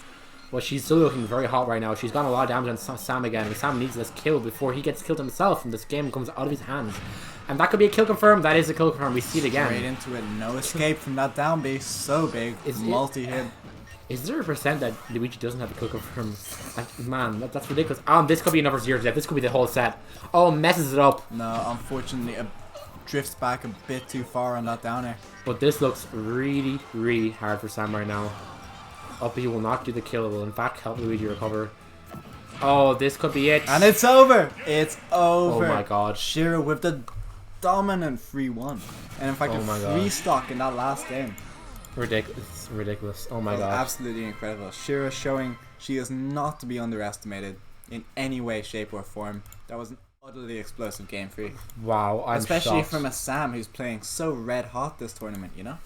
Well, she's still looking very hot right now. She's got a lot of damage on Sam again, and Sam needs this kill before he gets killed himself, and this game comes out of his hands. And that could be a kill confirm. That is a kill confirm. We see it again. Straight into it. No escape from that down B. So big. Multi-hit. Is there a percent that Luigi doesn't have a kill confirm? Man, that's ridiculous. This could be another 0 to death. This could be the whole set. Oh, messes it up. No, unfortunately, it drifts back a bit too far on that downer. But this looks really, really hard for Sam right now. Uppy will not do the kill. It will in fact help Luigi recover. Oh, this could be it. And it's over. It's over. Oh my god. Shira with the dominant 3-1. And in fact, a 3 stock in that last game. Ridiculous. Oh my god. Absolutely incredible. Shira showing she is not to be underestimated in any way, shape, or form. That was an utterly explosive game for you. Wow, I'm especially shocked. From a Sam who's playing so red hot this tournament, you know?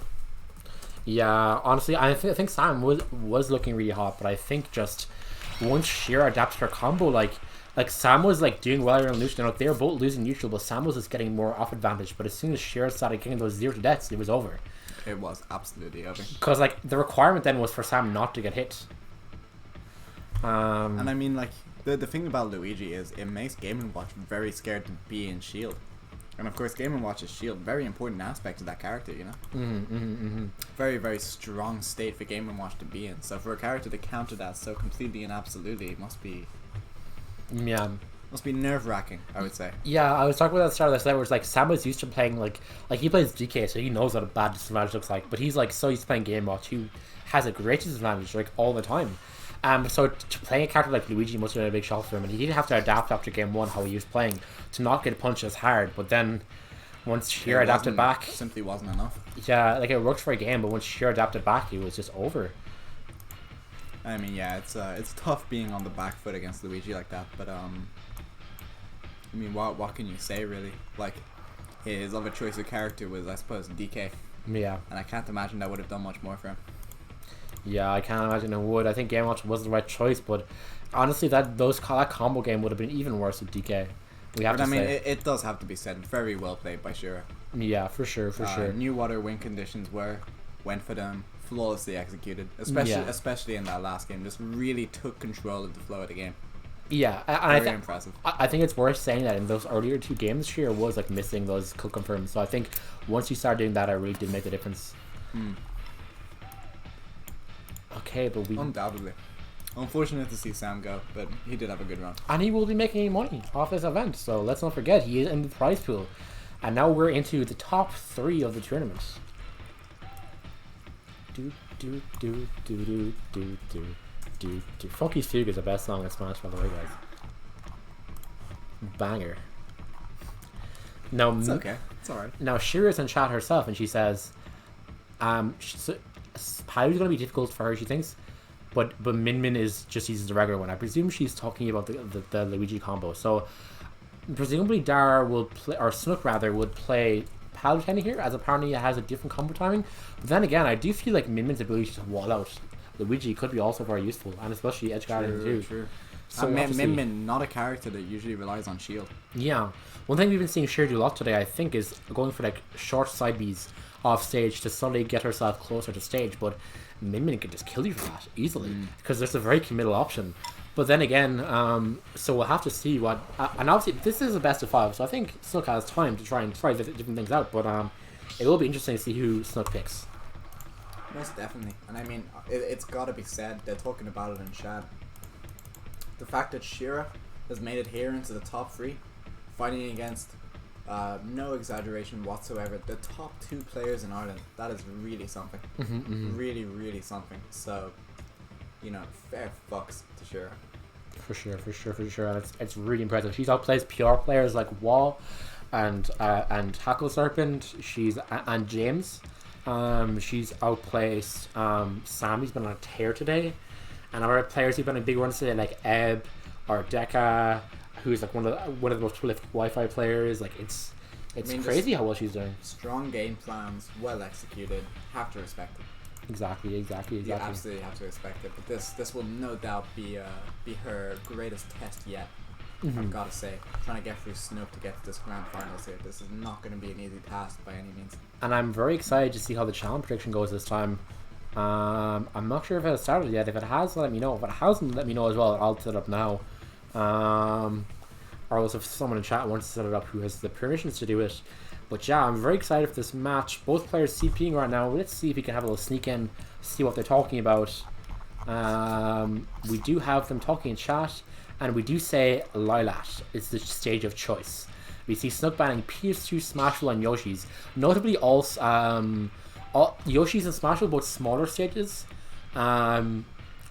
Yeah, honestly, I think Sam was looking really hot, but I think just once Shira adapted her combo, like Sam was like doing well on neutral. You know, they were both losing neutral, but Sam was just getting more off advantage. But as soon as Shira started getting those 0 to deaths, it was over. It was absolutely over. Because like the requirement then was for Sam not to get hit. And I mean, like the thing about Luigi is it makes Game & Watch very scared to be in shield. And of course, Game & Watch's shield, very important aspect of that character, you know? Very, very strong state for Game & Watch to be in. So for a character to counter that so completely and absolutely, it must be nerve-wracking, I would say. Yeah, I was talking about that at the start of this, where it's like Sam was used to playing like he plays DK, so he knows what a bad disadvantage looks like. But he's like so used to playing Game Watch, who has a great disadvantage like all the time. So to play a character like Luigi must have been a big shock for him, and he did have to adapt after game 1 how he was playing to not get punched as hard. But then once Sheer adapted back, simply wasn't enough. Yeah, like it worked for a game, but once Sheer adapted back, it was just over. I mean, yeah, it's tough being on the back foot against Luigi like that. But I mean, what can you say really? Like his other choice of character was, I suppose, DK. Yeah. And I can't imagine that would have done much more for him. Yeah, I can't imagine it would. I think Game Watch was the right choice, but honestly, that combo game would have been even worse with DK. We have to say. I mean, it does have to be said, very well played by Shira. Yeah, for sure. New water win conditions went for them, flawlessly executed, especially in that last game. Just really took control of the flow of the game. Yeah, and very impressive. I think it's worth saying that in those earlier 2 games, Shira was like missing those kill confirms. So I think once you start doing that, it really did make the difference. Okay, but undoubtedly. Unfortunate to see Sam go, but he did have a good run. And he will be making money off this event, so let's not forget he is in the prize pool. And now we're into the top 3 of the tournament. Funky Fugue is the best song in Smash, by the way, guys. Banger. Now, it's okay. It's alright. Now, Shira's in chat herself, and she says, Pyro's going to be difficult for her, she thinks, but Min Min is just uses the regular one. I presume she's talking about the Luigi combo. So presumably Dara will play, or Snook rather, would play Palutena here, as apparently it has a different combo timing. But then again, I do feel like Min Min's ability to wall out Luigi could be also very useful, and especially edge guarding too. True. So Min Min, not a character that usually relies on shield. Yeah. One thing we've been seeing Shir do a lot today, I think, is going for like short side Bs off stage to suddenly get herself closer to stage, but Min Min can just kill you for that easily because there's a very committal option. But then again, so we'll have to see what, and obviously this is a best of 5, so I think Snook has time to try different things out, but it will be interesting to see who Snook picks. Most definitely. And I mean, it's got to be said, they're talking about it in chat, the fact that Shira has made it here into the top 3, fighting against no exaggeration whatsoever, the top 2 players in Ireland, that is really something. Really, really something. So, you know, fair fucks to Shira. For sure. And it's really impressive. She's outplays PR players like Wall and HackleSerpent. And James. She's outplaced Sam, who's been on a tear today. And other players who've been on big runs today, like Ebb or Deka, who's like one of the most prolific Wi-Fi players. Like it's crazy how well she's doing. Strong game plans, well executed. Have to respect it. Exactly. You absolutely have to respect it. But this will no doubt be her greatest test yet. I've got to say, trying to get through Snook to get to this grand finals here. This is not going to be an easy task by any means. And I'm very excited to see how the challenge prediction goes this time. I'm not sure if it has started yet. If it has, let me know. If it hasn't, let me know as well. I'll set it up now. Or else if someone in chat wants to set it up who has the permissions to do it. But yeah, I'm very excited for this match. Both players CPing right now. Let's see if we can have a little sneak in, see what they're talking about. We do have them talking in chat, and we do say Lilat is the stage of choice. We see Snook banning PS2, Smashville, and Yoshi's. Notably, all Yoshi's and Smashville, both smaller stages,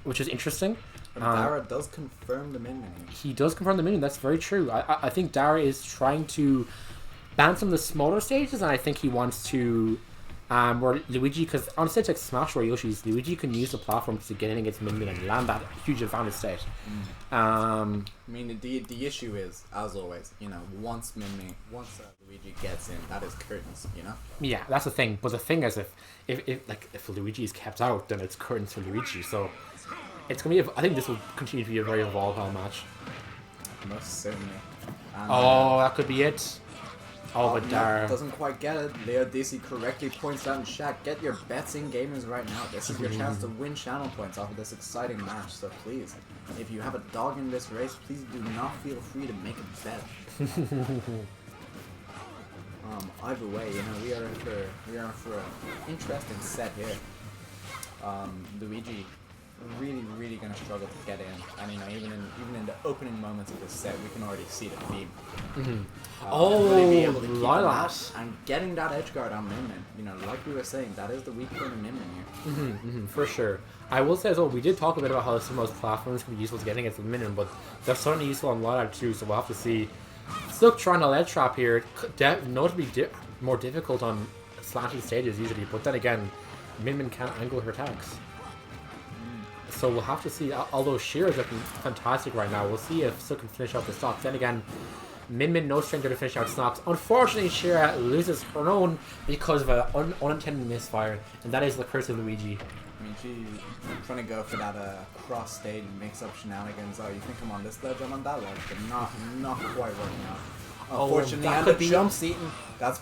which is interesting. Dara does confirm the min. He does confirm the min. That's very true. I think Dara is trying to ban some of the smaller stages, and I think he wants to Where Luigi, because on stage like Smash or Yoshi's, Luigi can use the platforms to get in against Min Min and land that huge advantage state. I mean, the issue is, as always, you know, once Luigi gets in, that is curtains, you know. Yeah, that's the thing. But the thing is, if Luigi is kept out, then it's curtains for Luigi. So it's gonna be. I think this will continue to be a very volatile match. Most certainly. And, that could be it. Oh, but Dara doesn't quite get it. Leo DC correctly points out in chat, get your bets in, gamers, right now. This is your chance to win channel points off of this exciting match. So please, if you have a dog in this race, please do not feel free to make a bet. Either way, you know, we are in for an interesting set here. Luigi really gonna struggle to get in, and you know, even in the opening moments of this set, we can already see the theme. Really be able to keep that and getting that edge guard on Min Min. You know, like we were saying, that is the weak point of Min Min here. For sure. I will say as well, we did talk a bit about how some of those platforms can be useful to getting against the Min Min, but they're certainly useful on Lilac too. So we'll have to see. Snook trying to ledge trap here, notably more difficult on slanted stages usually, but then again, Min Min can't angle her attacks. So we'll have to see, although Shira's looking fantastic right now, we'll see if Snook can finish out the stocks. Then again, Min Min no stranger to finish out stocks. Unfortunately, Shira loses her own because of an unintended misfire, and that is the curse of Luigi. I mean, she's trying to go for that cross-stage mix-up shenanigans. Oh, you think I'm on this ledge, I'm on that ledge, but not quite working out. Unfortunately, that and could the be jump seating, that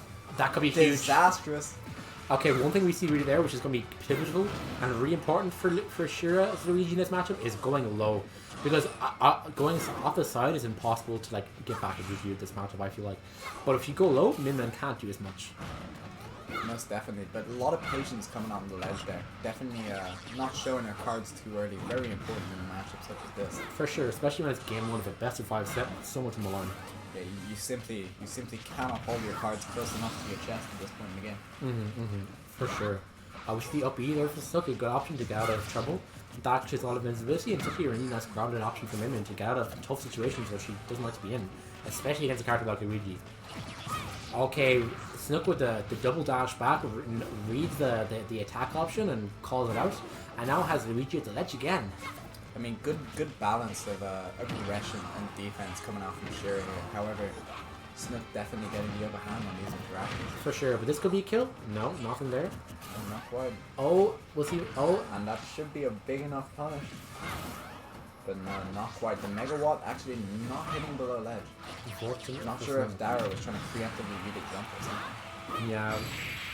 could be huge. Disastrous. Okay, one thing we see really there, which is going to be pivotal and really important for Shira as Luigi in this matchup, is going low. Because going off the side is impossible to like get back at Luigi with this matchup, I feel like. But if you go low, Min Min can't do as much. Most definitely, but a lot of patience coming on the ledge there. Definitely not showing her cards too early. Very important in a matchup such as this. For sure, especially when it's game one of a best of 5 set, so much on the line. Yeah, you simply cannot hold your cards close enough to your chest at this point in the game. For sure. We see up E there for Snook, a good option to get out of trouble. That actually has a lot of invincibility, and Snook a really nice grounded option for Min Min to get out of tough situations where she doesn't like to be in, especially against a character like Luigi. Okay, Snook with the double dash back reads the attack option and calls it out, and now has Luigi at the ledge again. I mean, good balance of aggression and defense coming out from Shira here. However, Snook definitely getting the upper hand on these interactions. For sure, but this could be a kill. No, nothing there. Oh, not quite. Oh, we'll see. Oh, and that should be a big enough punish. But no, not quite. The Megawatt actually not hitting below ledge. Unfortunately. Not sure if Dara was trying to preemptively read a jump or something. Yeah.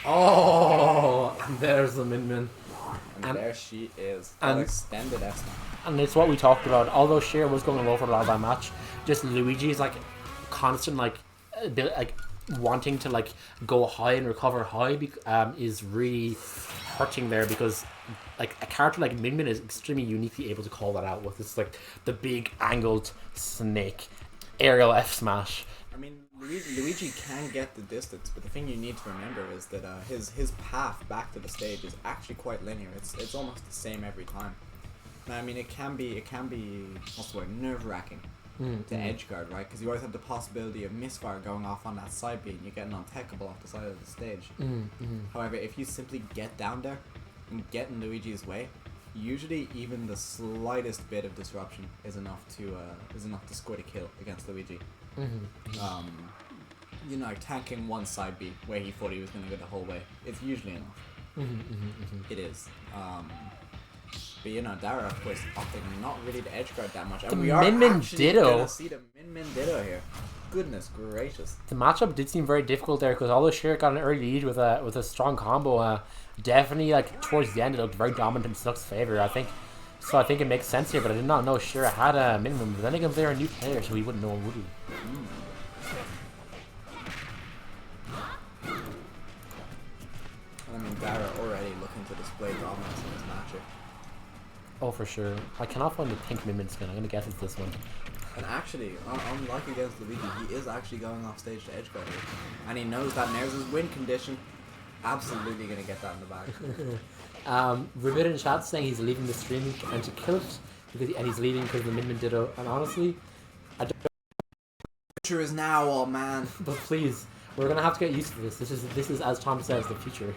Oh, and there's the Min Min. And there she is. That extended S. And it's what we talked about. Although Shira was going low for a lot of that match, just Luigi's like constant like wanting to like go high and recover high is really hurting there, because like a character like Min Min is extremely uniquely able to call that out with this like the big angled snake aerial F smash. I mean, Luigi can get the distance, but the thing you need to remember is that his path back to the stage is actually quite linear. It's almost the same every time. Now, I mean, it can be what's the word, nerve-wracking to edge guard, right? Because you always have the possibility of misfire going off on that side beat and you're getting untechable off the side of the stage. However, if you simply get down there and get in Luigi's way, usually even the slightest bit of disruption is enough to score the kill against Luigi. You know, tanking one side beat where he thought he was going to go the whole way, it's usually enough. It is. But you know, Dara, of course, opting not really to edge guard that much. And we are actually going to see the Min Min Ditto here. Goodness gracious. The matchup did seem very difficult there, because although Shira got an early lead with a strong combo, definitely like towards the end it looked very dominant in Snook's favor. I think it makes sense here, but I did not know Shira had a minimum. But then again, they're a new player, so we wouldn't know, would we? I mean, Dara already looking to display dominance in this match here. Oh, for sure. I cannot find the pink Min Min skin. I'm going to guess it's this one. And actually, unlike against Luigi, he is actually going off stage to edge guard here. And he knows that there's his win condition. Absolutely going to get that in the bag. Ribbit in chat saying he's leaving the stream and to kill it, and he's leaving because of the Min Min Ditto. And honestly, I don't... Future is now, old man. But please, We're gonna have to get used to this. This is as Tom says, the future.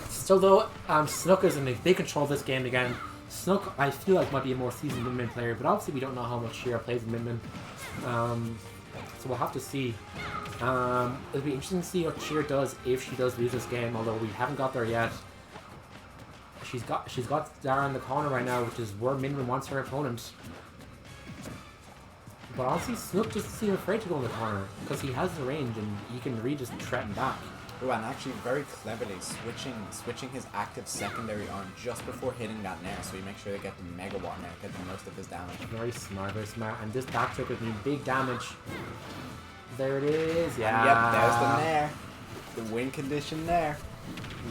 Still though, Snook is in big control of this game again. Snook, I feel like might be a more seasoned Min player, but obviously we don't know how much Shira plays in Min. So we'll have to see. It'll be interesting to see what Shira does if she does lose this game, although we haven't got there yet. She's got Dara in the corner right now, which is where Min wants her opponent. But honestly, Snook doesn't seem afraid to go in the corner because he has the range and he can really just threaten back. Oh, and actually very cleverly switching his active secondary on just before hitting that nair, so you make sure to get the megawatt nair, get the most of his damage. Very smart, very smart. And this back took with me big damage. There it is. Yeah. And yep, there's the nair. The win condition there.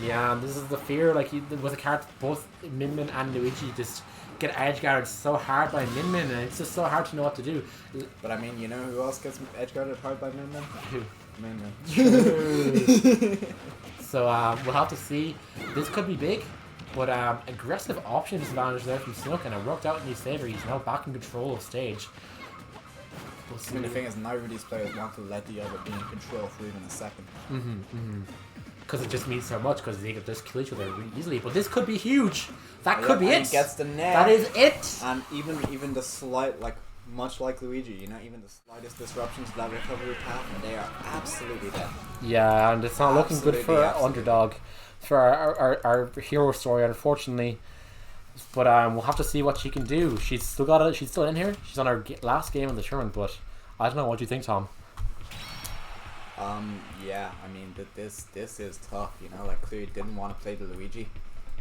Yeah, this is the fear. Like with a card, both Min and Luigi just get edge guarded so hard by Min, and it's just so hard to know what to do. But I mean, you know who else gets edge guarded hard by Min? Who? Min. So we'll have to see. This could be big, but aggressive option disadvantage there from Snook, and it worked out in his favor. He's now back in control of stage. We'll see. I mean, the thing is, neither of these players want to let the other be in control for even a second. Because it just means so much, because they could just kill each other really easily. But this could be huge. That Yeah, could be and it. He gets the nair. That is it. And even the slight, like, much like Luigi, you know, even the slightest disruptions to that recovery path, and they are absolutely dead. Yeah, and it's not looking good for our underdog, for our hero story, unfortunately. But we'll have to see what she can do. She's still in here. She's on her last game of the tournament. But I don't know. What do you think, Tom? Yeah, I mean, this is tough, you know, like, clearly didn't want to play the Luigi,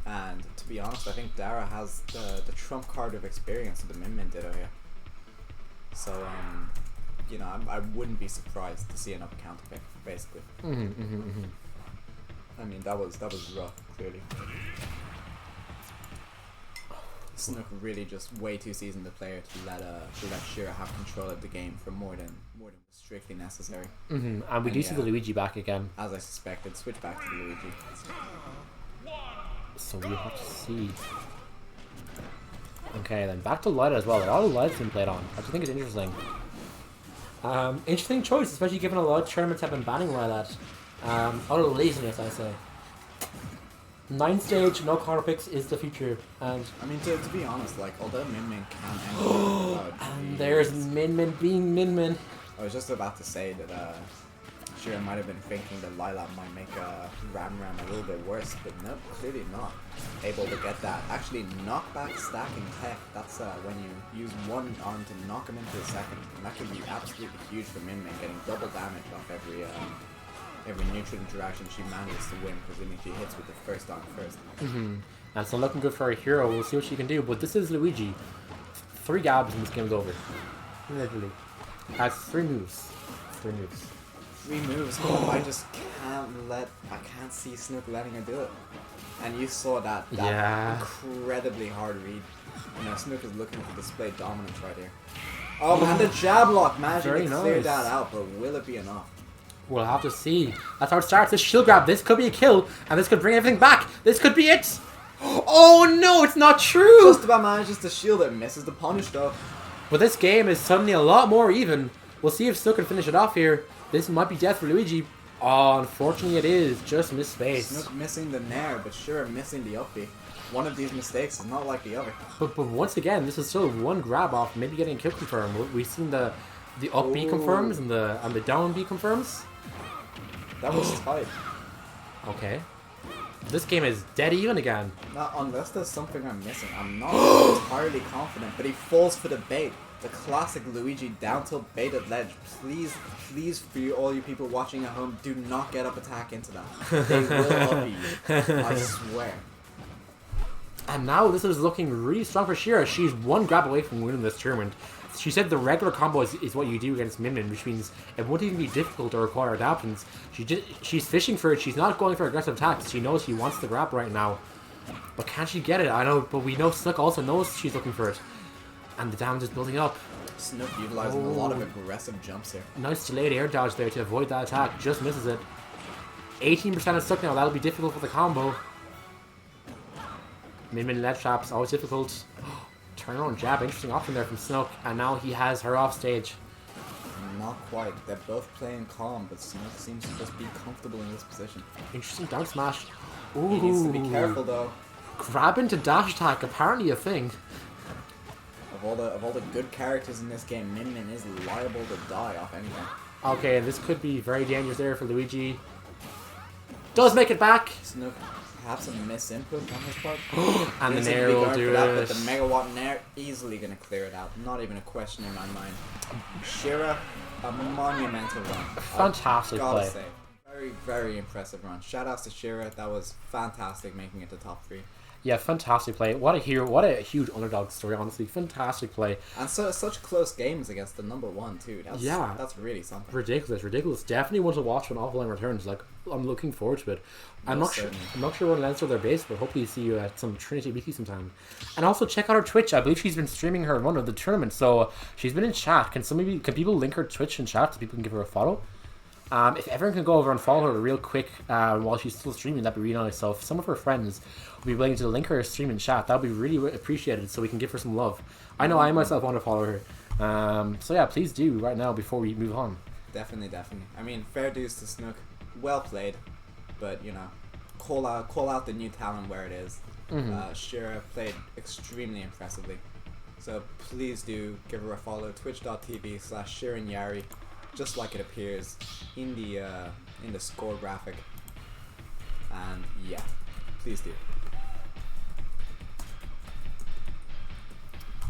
and to be honest, I think Dara has the trump card of experience that the Min did here. So, you know, I wouldn't be surprised to see an up counter pick, basically. I mean, that was rough, clearly. Snook really just way too seasoned a player to let Shira have control of the game for more than was strictly necessary. And we do see the Luigi back again. As I suspected, switch back to the Luigi. So we have to see. Okay, then back to Lida as well. A lot of Lida's been played on. I just think it's interesting. Interesting choice, especially given a lot of tournaments have been banning Lida. Out of laziness, I say. 9th stage, no corner picks is the future, and I mean, to be honest, like, although Min can enter and there's Min being Min. I was just about to say that Shira might have been thinking that Lila might make Ram a little bit worse, but nope, clearly not. Able to get that actually knockback stacking tech. That's when you use one arm to knock him into a second, and that could be absolutely huge for Min, getting double damage off every neutral interaction she manages to win, presuming she hits with the first arm first. That's not looking good for our hero. We'll see what she can do. But this is Luigi. 3 gabs and this game's over. Literally. That's 3 moves. 3 moves. 3 moves. I just I can't see Snook letting her do it. And you saw that incredibly hard read. You know, Snook is looking to display dominance right here. Oh, and the jab lock managing to clear that out, but will it be enough? We'll have to see. That's how it starts. This shield grab. This could be a kill, and this could bring everything back. This could be it. Oh no, it's not true. Just about manages to shield it, misses the punish though. But this game is suddenly a lot more even. We'll see if Snook can finish it off here. This might be death for Luigi. Oh, unfortunately it is. Just missed space. Snook missing the nair, but sure missing the up B. One of these mistakes is not like the other. But once again, this is still 1 grab off, maybe getting a kill confirm. We've seen the up B confirms and the down B confirms. That was tight. Okay. This game is dead even again. Now, unless there's something I'm missing, I'm not entirely confident, but he falls for the bait. The classic Luigi down tilt bait at ledge. Please, for all you people watching at home, do not get up attack into that. They will up you. I swear. And now this is looking really strong for Shira. She's 1 grab away from winning this tournament. She said the regular combo is what you do against Min, which means it wouldn't even be difficult to require adaptance. She's fishing for it. She's not going for aggressive attacks. She knows she wants the grab right now. But can she get it? I know, but we know Snook also knows she's looking for it. And the damage is building up. Snook utilizing a lot of aggressive jumps here. Nice delayed air dodge there to avoid that attack. Just misses it. 18% is stuck now. That'll be difficult for the combo. Min ledge traps, always difficult. Turn around jab, interesting option there from Snook, and now he has her off stage. not quite. They're both playing calm, but Snook seems to just be comfortable in this position. Interesting down smash. Ooh. He needs to be careful though. Grab into dash attack, apparently a thing. Of all the good characters in this game, Min Min is liable to die off anything. Okay, this could be very dangerous there for Luigi. Does make it back. Snook, perhaps a misinput on his part. And the Seems to Nair be will going do for that, it. But the Megawatt Nair easily gonna clear it out. Not even a question in my mind. Shira, a monumental run. Fantastic Gotta play. say. Very, very impressive run. Shoutouts to Shira. That was fantastic making it to top 3. Yeah, fantastic play. What a hero. What a huge underdog story, honestly. Fantastic play. And so such close games against the number 1 too. That's really something. Ridiculous. Definitely one to watch when offline returns. Like, I'm looking forward to it. I'm not sure when Leinster their base, but hopefully see you at some Trinity Weekly sometime. And also check out her Twitch. I believe she's been streaming her run of the tournament, so she's been in chat. Can people link her Twitch in chat so people can give her a follow? If everyone can go over and follow her real quick while she's still streaming, that'd be really nice. So if some of her friends would be willing to link her stream in chat, that'd be really appreciated so we can give her some love. I know I myself want to follow her. So yeah, please do right now before we move on. Definitely. I mean, fair dues to Snook. Well played. But, you know, call out the new talent where it is. Shira played extremely impressively. So please do give her a follow. Twitch.tv/Shiranyari. Just like it appears in the score graphic. And yeah, please do.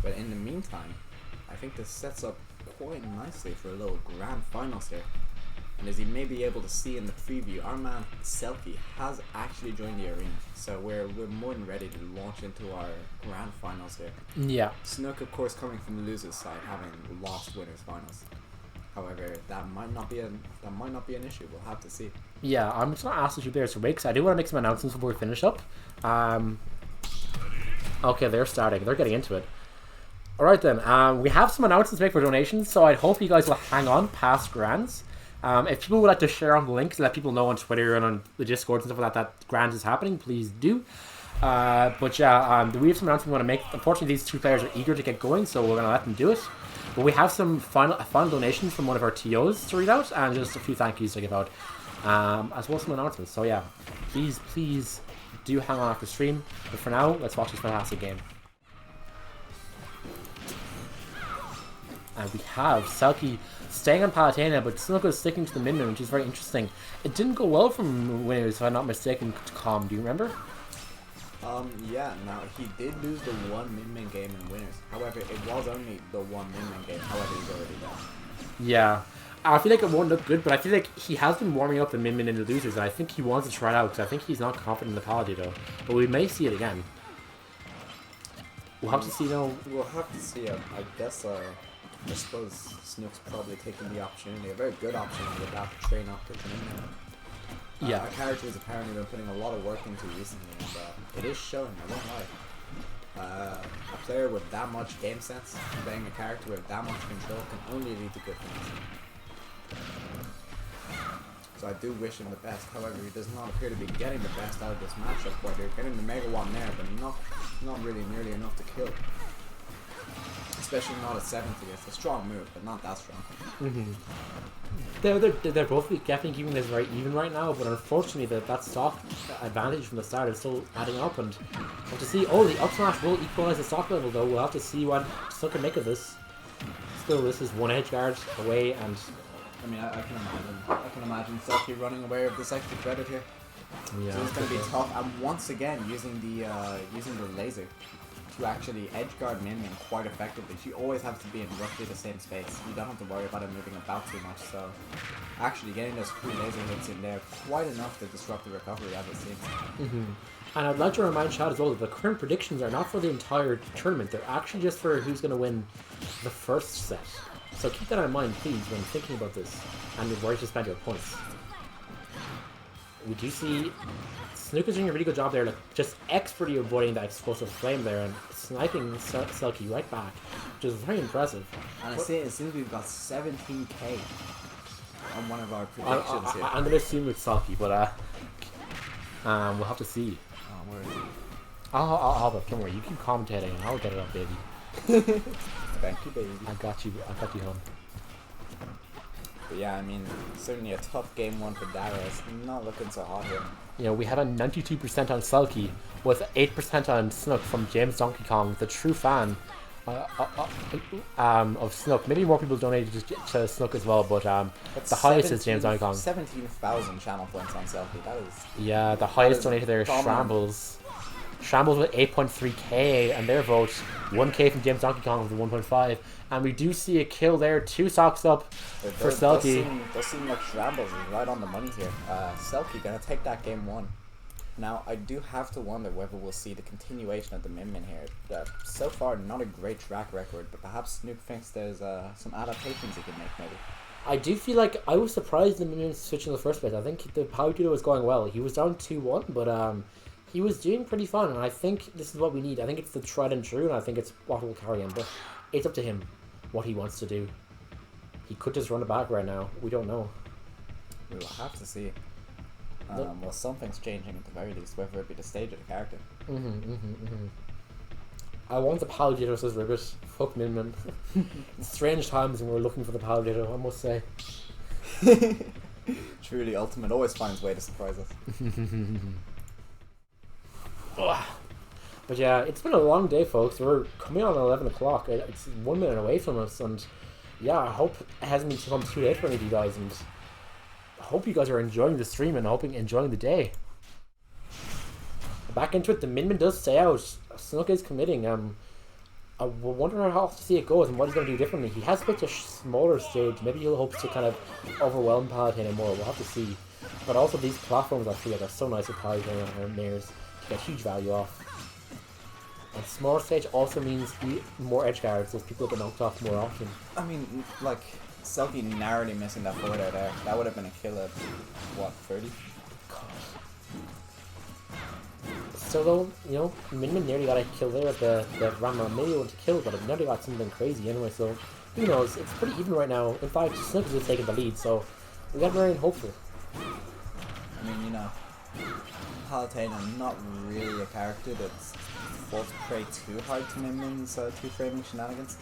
But in the meantime, I think this sets up quite nicely for a little grand finals here. And as you may be able to see in the preview, our man Selkie has actually joined the arena. So we're more than ready to launch into our grand finals here. Yeah. Snook, of course, coming from the losers side, having lost winners finals. However, that might not be an issue. We'll have to see. Yeah, I'm just gonna ask the two players to wait because I do want to make some announcements before we finish up. Okay, they're starting. They're getting into it. All right then. We have some announcements to make for donations, so I hope you guys will hang on past grands. If people would like to share on the links, let people know on Twitter and on the Discord and stuff like that grand is happening, please do. But yeah, we have some announcements we want to make. Unfortunately, these two players are eager to get going, so we're gonna let them do it. But we have some final donations from one of our TOs to read out, and just a few thank yous to give out, as well as some announcements. So yeah, please do hang on after stream. But for now, let's watch this fantastic game. And we have Selkie staying on Palutena, but Snook is sticking to the Min Min, which is very interesting. It didn't go well from winners, if I'm not mistaken, to Calm. Do you remember? Yeah, now he did lose the one Min Min game in winners. However, it was only the one Min Min game. However, he's already done. Yeah. I feel like it won't look good, but I feel like he has been warming up the Min Min in the losers, and I think he wants to try it out, because I think he's not confident in the Paladin, though. But we may see it again. We'll have to see, though. We'll have to see. I suppose Snook's probably taking the opportunity, a very good opportunity, about to train up to the Min Min. Yeah. A character has apparently been putting a lot of work into recently, and it is showing, I won't lie. A player with that much game sense, playing a character with that much control, can only lead to good things. So I do wish him the best. However, he does not appear to be getting the best out of this matchup, where they're getting the Mega One there, but not really nearly enough to kill. Especially not at 70. It's a strong move, but not that strong. They're both definitely keeping this very even right now, but unfortunately that stock advantage from the start is still adding up, and we'll to see. Oh, the up smash will equalize the stock level, though. We'll have to see what Snook can make of this. Still, this is one edge guard away, and I mean, I can imagine Selkie running away with this extra credit here. yeah, So it's going to be tough, and once again using the laser to actually edge guard Min Min quite effectively. She always has to be in roughly the same space. You don't have to worry about her moving about too much, so actually getting those 3 laser hits in there quite enough to disrupt the recovery, as it seems. And I'd like to remind Chad as well that the current predictions are not for the entire tournament. They're actually just for who's going to win the first set. So keep that in mind, please, when thinking about this and where to spend your points. We do see Snook is doing a really good job there, like just expertly avoiding that explosive flame there and sniping Selkie right back, which is very impressive. And it seems we've got 17k on one of our predictions here. I'm gonna assume it's Selkie, but we'll have to see. Oh, where is he? I'll help it. Don't worry, you keep commentating and I'll get it up, baby. Thank you, baby. I got you home. But yeah, I mean, certainly a tough game one for Dara. It's not looking so hot here. You know, we had a 92% on Selkie, with 8% on Snook from James Donkey Kong, the true fan of Snook. Maybe more people donated to Snook as well, but the highest is James Donkey Kong. 17,000 channel points on Selkie. That is. Yeah, the highest is donated there is dominant. Shambles. Shambles with 8.3k, and their vote 1k from James Donkey Kong with 1.5. And we do see a kill there, 2 socks up for Selkie. Does seem like Shambles is right on the money here. Selkie gonna take that game 1. Now, I do have to wonder whether we'll see the continuation of the Min Min here. So far, not a great track record, but perhaps Snook thinks there's some adaptations he can make, maybe. I do feel like I was surprised the Min Min switch in the first place. I think the power judo was going well. He was down 2-1, but he was doing pretty fun, and I think this is what we need. I think it's the tried and true, and I think it's what will carry him, but it's up to him what he wants to do. He could just run it back right now. We don't know. We will have to see. Well, something's changing at the very least, whether it be the stage or the character. I want the Power Ditto, says Ribbit. Fuck Min Min. Strange times when we're looking for the Power Ditto, I must say. Truly, Ultimate always finds a way to surprise us. But yeah, it's been a long day, folks. We're coming on 11 o'clock. It's 1 minute away from us, and yeah, I hope it hasn't become too late for any of you guys, and I hope you guys are enjoying the stream and enjoying the day. Back into it, the Min Min does stay out. Snook is committing. I wonder how to see it goes and what he's going to do differently. He has picked a smaller stage. Maybe he'll hope to kind of overwhelm Palatine more. We'll have to see. But also these platforms, I feel like, are so nice with Palatine and Mares to get huge value off. And smaller stage also means more edge guards, so people get knocked off more often. I mean, like, Selkie narrowly missing that forward air there. That would have been a kill at, what, 30? So though, you know, Min Min nearly got a kill there at the Rama. Maybe he went to kill, but it nearly got something crazy anyway, so who knows? It's pretty even right now. In fact, Snook is just taking the lead, so we got very hopeful. I mean, you know, Palatine are not really a character that's falls prey too hard to Min Min's two-framing shenanigans.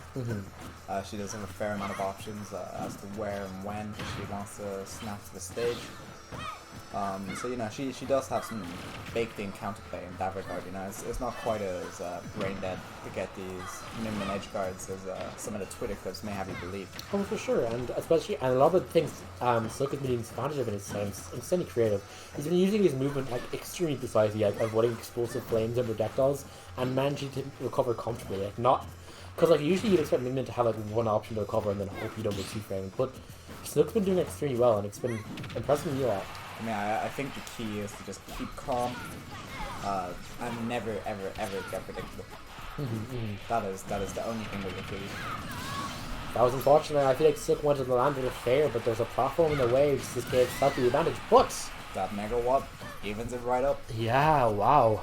She does have a fair amount of options as to where and when she wants to snap to the stage. So, you know, she does have some baked-in counterplay in that regard, you know. It's not quite as brain-dead to get these Min Min edge guards as some of the Twitter clips may have you believe. Oh, for sure, and especially, and a lot of the things Snook has been using advantage of in his times, insanely creative. He's been using his movement like extremely precisely, like avoiding explosive flames and projectiles, and managing to recover comfortably, like not... Because like usually you'd expect Min Min to have like one option to recover and then hope you don't get two-framed, but Snook's been doing extremely well, and it's been impressing me a lot. I mean, I think the key is to just keep calm and never, ever, ever get predictable. That is the only thing we can do. That was unfortunate. I feel like Snook wanted to land with a fair, but there's a platform in the way which just gave Selkie the advantage. But that megawatt evens it right up. Yeah, wow.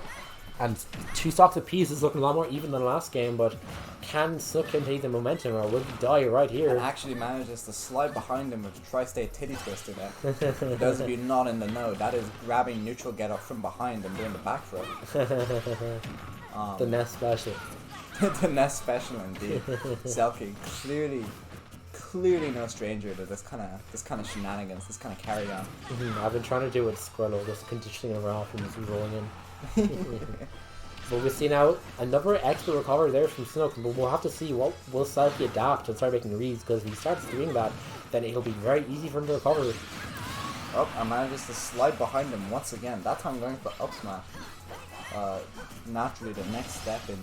And 2 stocks apiece is looking a lot more even than last game, but can Snook continue the momentum or will he die right here? And actually manages to slide behind him with the tri-state titty twister there. For those of you not in the know, that is grabbing neutral get up from behind and doing the back throw. The nest special. The nest special indeed. Selkie clearly no stranger to this kind of shenanigans, this kind of carry on. I've been trying to do it with Squirtle, just conditioning him off and just rolling in. But we see now another expert recovery there from Snook, but we'll have to see what will Selkie adapt and start making reads, because if he starts doing that, then it'll be very easy for him to recover. Oh, and manages to slide behind him once again, that time going for up smash. Naturally the next step in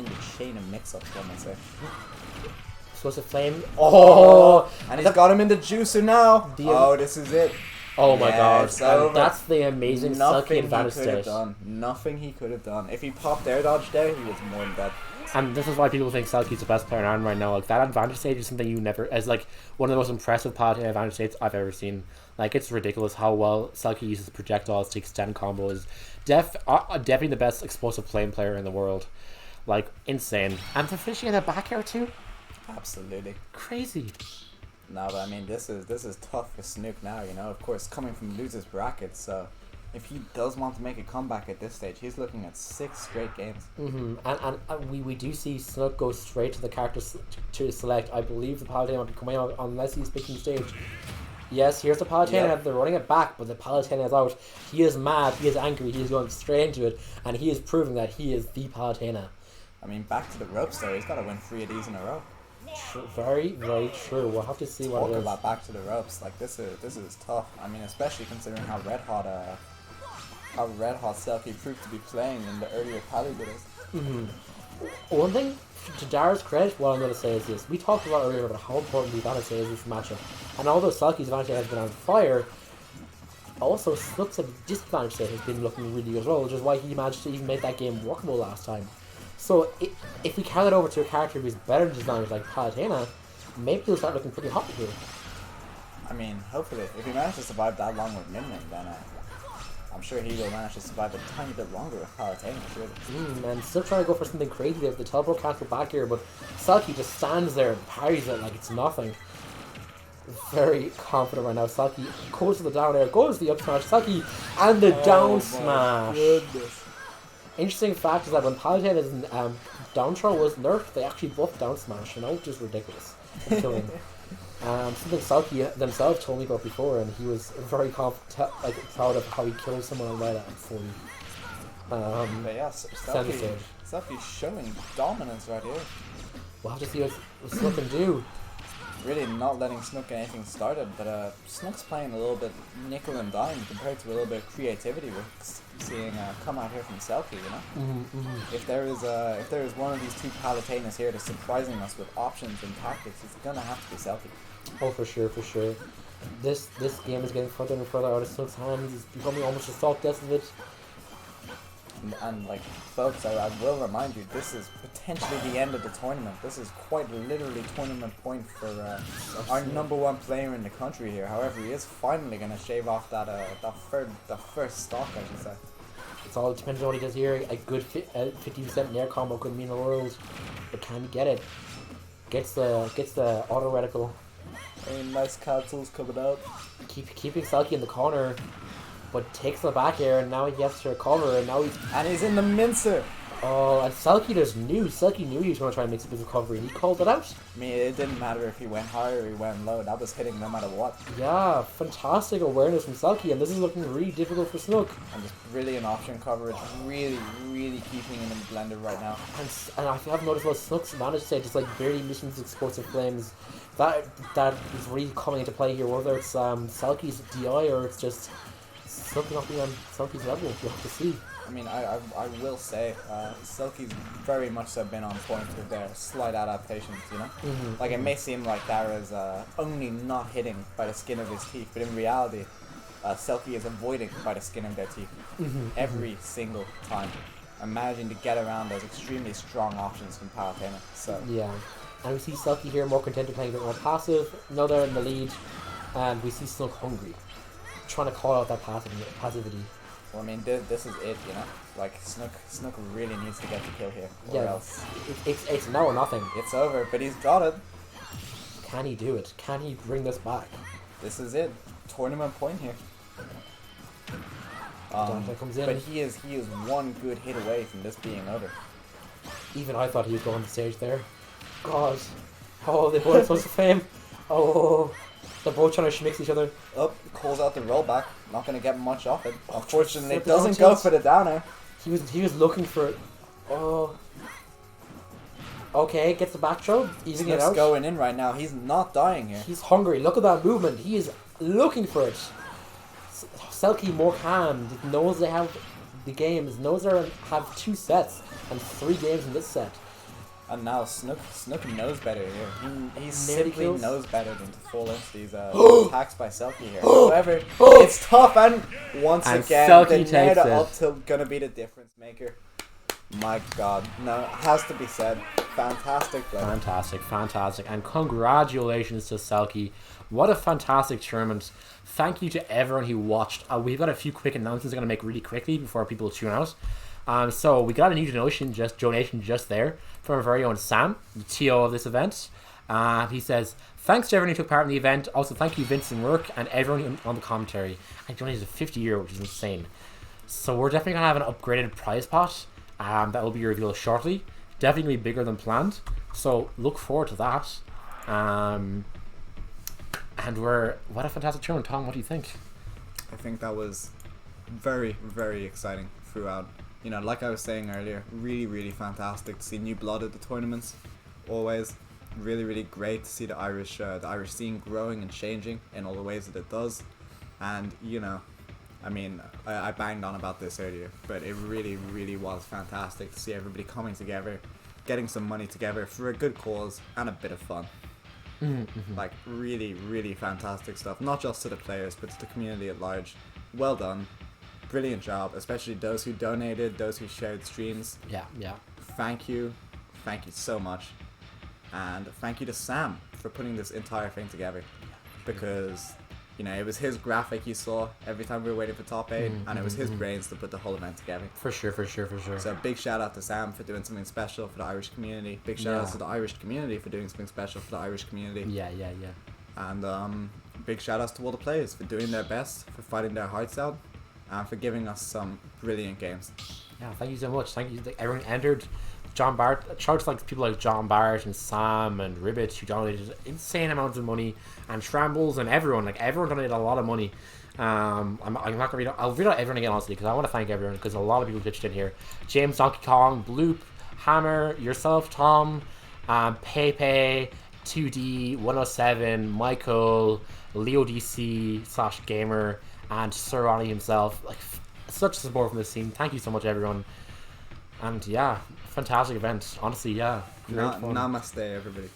the chain of mix-ups, one might say. Explosive flame. Oh! And he's got him in the juicer now! Oh, this is it. Oh my god, and that's the amazing Selkie advantage stage. Nothing he could have done. If he popped air dodge there, he was more than dead. And this is why people think Selkie's the best player in ARM right now. Like, that advantage stage is something you never... Is like one of the most impressive Palatine advantage stages I've ever seen. Like, it's ridiculous how well Selkie uses projectiles to extend combos. Definitely the best explosive flame player in the world. Like, insane. And to finish in the back air too? Absolutely. Crazy. No, but I mean, this is tough for Snook now, you know. Of course, coming from losers brackets, so if he does want to make a comeback at this stage, he's looking at 6 straight games. And we do see Snook go straight to the character to select. I believe the Palutena will be coming out unless he's picking stage. Yes, here's the Palutena. Yeah. They're running it back, but the Palutena is out. He is mad. He is angry. He is going straight into it, and he is proving that he is the Palutena. I mean, back to the ropes though. He's got to win 3 of these in a row. Very, very true. We'll have to see what Talk it is. about back to the ropes. Like this is tough. I mean, especially considering how red hot Selkie proved to be playing in the earlier Pally videos. One thing, to Dara's credit, what I'm going to say is this. We talked about earlier about how important the advantage is this matchup. And although Selkie's advantage has been on fire, also Snook's disadvantage state has been looking really good as well, which is why he managed to even make that game workable last time. So if we carry that over to a character who's better designed like Palutena, maybe he'll start looking pretty hot here. I mean, hopefully, if he manages to survive that long with Min Min, then I'm sure he will manage to survive a tiny bit longer with Palutena, surely. And still trying to go for something crazy there. The teleport cancel back here, but Selkie just stands there and parries it like it's nothing. Very confident right now. Selkie goes to the down air, goes to the up smash, Selkie, and the down smash. Goodness. Interesting fact is that when Palutena's down throw was nerfed, they actually buffed down smash, and that was just ridiculous. Something Selkie themselves told me about before, and he was very proud of how he killed someone on Reddit at 40. But yeah, Selkie's showing dominance right here. We'll have to see what Snook can do. Really not letting Snook get anything started, but Snook's playing a little bit nickel and dime compared to a little bit of creativity we're seeing come out here from Selkie, you know? If there is one of these two Palutenas here that's surprising us with options and tactics, it's gonna have to be Selkie. Oh, for sure, for sure. This game is getting further and further out of Snook's hands. It's becoming almost a salt death of it. And like, folks, I will remind you, this is potentially the end of the tournament. This is quite literally tournament point for our #1 player in the country here. However, he is finally going to shave off that first stock, I should say. It's all depends on what he does here. A good 50% nair combo could mean the world, but can he get it? Gets the auto reticle. I mean, nice cancels coming out. Keeping Selkie in the corner. But takes the back air, and now he has to recover, and now he's in the mincer. Oh, and Selkie just knew. Selkie knew he was going to try and make some big recovery, and he called it out. I mean, it didn't matter if he went high or he went low. That was hitting no matter what. Yeah, fantastic awareness from Selkie, and this is looking really difficult for Snook. And just brilliant option coverage, really, really keeping him in the blender right now. And I have noticed about Snook's advantage state, just like barely missing his explosive flames. That is really coming into play here, whether it's Selkie's DI or it's just Snook not being on Selkie's level. You have to see. I mean, I will say, Selkie's very much so been on point with their slight adaptations, you know? Like, it may seem like Dara's only not hitting by the skin of his teeth, but in reality, Selkie is avoiding by the skin of their teeth every single time. And managing to get around those extremely strong options from Palutena. So yeah. And we see Selkie here more content to playing a bit more passive. Now they're in the lead, and we see Snook hungry, trying to call out that passivity. Well, I mean, this is it, you know? Like, Snook really needs to get the kill here, or else it's now or nothing. It's over, but he's got it. Can he do it? Can he bring this back? This is it. Tournament point here. Comes in. But he is one good hit away from this being over. Even I thought he would go on the stage there. God. Oh, they both are supposed to fame. Oh. They're both trying to schmix each other. Up, calls out the rollback. Not going to get much off it. Unfortunately, it doesn't go for the downer. He was looking for it. Oh. Okay, gets the back throw. Easing it out. Going in right now. He's not dying here. He's hungry. Look at that movement. He is looking for it. Selkie more calm. Knows they have the games. Knows they have 2 sets and 3 games in this set. And now Snook knows better here. He simply knows better than to fall into these attacks by Selkie here. However, it's tough, and once again, Selkie the nair takes to it. up tilt gonna be the difference maker. My God, no, it has to be said. Fantastic play. Fantastic, and congratulations to Selkie. What a fantastic tournament. Thank you to everyone who watched. We've got a few quick announcements I'm going to make really quickly before people tune out. So we got a new donation just there from our very own Sam, the TO of this event. He says, Thanks to everyone who took part in the event. Also, thank you, Vince and Rourke, and everyone on the commentary. I donated a 50 €, which is insane. So we're definitely going to have an upgraded prize pot that will be revealed shortly. Definitely going to be bigger than planned. So look forward to that. And what a fantastic tournament. Tom, what do you think? I think that was very, very exciting throughout. You know, like I was saying earlier, really, really fantastic to see new blood at the tournaments. Always really, really great to see the Irish scene growing and changing in all the ways that it does. And you know, I mean, I banged on about this earlier, but it really, really was fantastic to see everybody coming together, getting some money together for a good cause and a bit of fun. Like really, really fantastic stuff. Not just to the players, but to the community at large. Well done. Brilliant job, especially those who donated, those who shared streams. Yeah. Thank you so much. And thank you to Sam for putting this entire thing together. Because, you know, it was his graphic you saw every time we were waiting for top 8, and it was his brains to put the whole event together. For sure. So big shout out to Sam for doing something special for the Irish community. Big shout out to the Irish community for doing something special for the Irish community. Yeah. And big shout outs to all the players for doing their best, for fighting their hearts out, and for giving us some brilliant games. Yeah, thank you so much. Thank you. Everyone entered. John Barrett, shouts like people like John Barrett and Sam and Ribbit who donated insane amounts of money, and Shrambles and everyone donated a lot of money. I'm not gonna read out, I'll read out everyone again honestly because I want to thank everyone because a lot of people pitched in here. James Donkey Kong, Bloop, Hammer, yourself, Tom, Pepe, 2D, 107, Michael, Leo DC / gamer, and Sir Ronnie himself. Like such support from the scene. Thank you so much, everyone. And yeah, fantastic event. Honestly, yeah. Great fun. Namaste, everybody.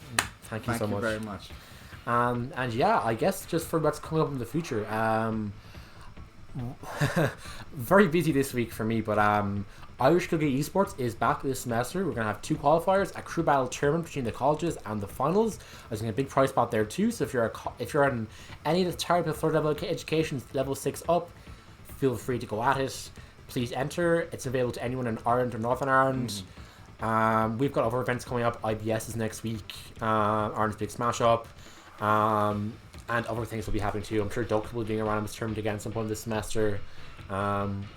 Thank you so much. Very much. And yeah, I guess just for what's coming up in the future, very busy this week for me, but Irish Cookie Esports is back this semester. We're gonna have 2 qualifiers, a crew battle tournament between the colleges and the finals. There's gonna be a big prize pot there too. So if you're in any of the type of third level education, level 6 up, feel free to go at it. Please enter. It's available to anyone in Ireland or Northern Ireland. We've got other events coming up. IBS is next week. Ireland's Big Smash Up. And other things will be happening too. I'm sure Deka will be doing a random tournament again at some point this semester,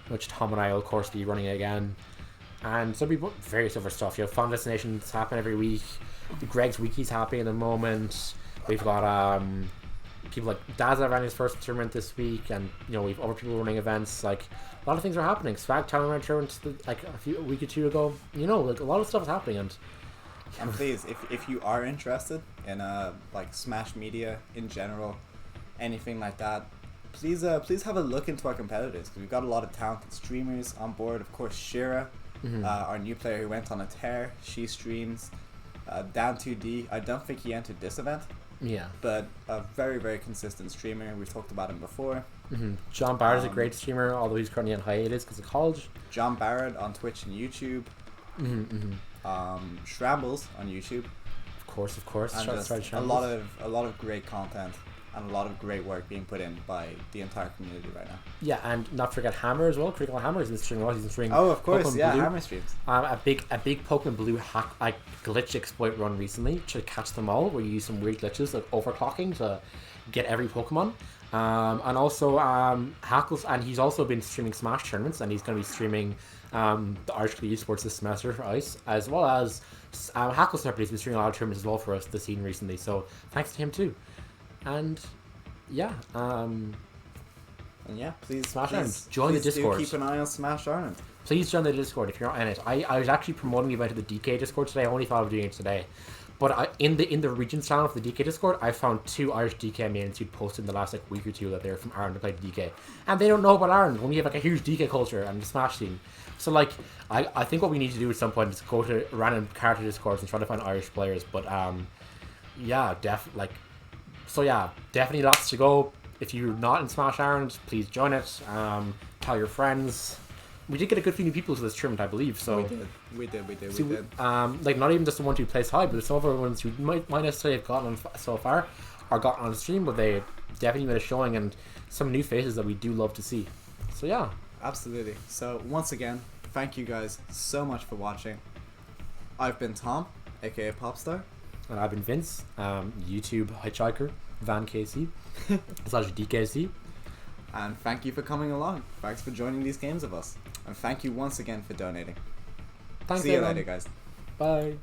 which Tom and I will of course be running again. And there'll be various other stuff. You know, fun destinations happen every week. Greg's Wiki's happening at the moment. We've got people like Daza ran his first tournament this week, and you know we've other people running events. Like a lot of things are happening. Swag Town ran a tournament like a week or 2 ago. You know, like a lot of stuff is happening. And please, if you are interested in like Smash Media in general, anything like that, please have a look into our competitors because we've got a lot of talented streamers on board. Of course, Shira, our new player who went on a tear, she streams. Dan2D, I don't think he entered this event. Yeah. But a very, very consistent streamer. We've talked about him before. John Barrett is a great streamer, although he's currently on hiatus because of college. John Barrett on Twitch and YouTube. Shrambles on YouTube. Of course. And just a lot of great content and a lot of great work being put in by the entire community right now. Yeah, and not forget Hammer as well. Critical Hammer is streaming. He's streaming. Oh, of course, Pokemon yeah, Blue. Hammer streams. A big Pokemon Blue glitch exploit run recently to catch them all, where you use some weird glitches like overclocking to get every Pokemon. And also Hackles, and he's also been streaming Smash tournaments, and he's going to be streaming the Irish Esports this semester for Ice, as well as HackleSerpent. He's been streaming a lot of tournaments as well for us this scene recently, so thanks to him too. And yeah, please join the Discord. Keep an eye on Smash Ireland. Please join the Discord if you're not in it. I was actually promoting the event to the DK Discord today. I only thought of doing it today. But in the regions channel for the DK Discord, I found 2 Irish DK mains who posted in the last week or 2 that they're from Ireland to play DK. And they don't know about Ireland when we have a huge DK culture and the Smash scene. So I think what we need to do at some point is go to random character Discords and try to find Irish players. But definitely lots to go. If you're not in Smash Ireland, please join it. Tell your friends. We did get a good few new people to this tournament, I believe. So we did. Not even just the ones who place high, but some of the ones who might necessarily have gotten on so far or gotten on the stream, but they definitely made a showing and some new faces that we do love to see. So yeah, absolutely. So once again, thank you guys so much for watching. I've been Tom, aka Popstar. And I've been Vince, YouTube hitchhiker, Van KC, slash DKC. And thank you for coming along. Thanks for joining these games of us. And thank you once again for donating. Thanks, See you everyone. later, guys. Bye.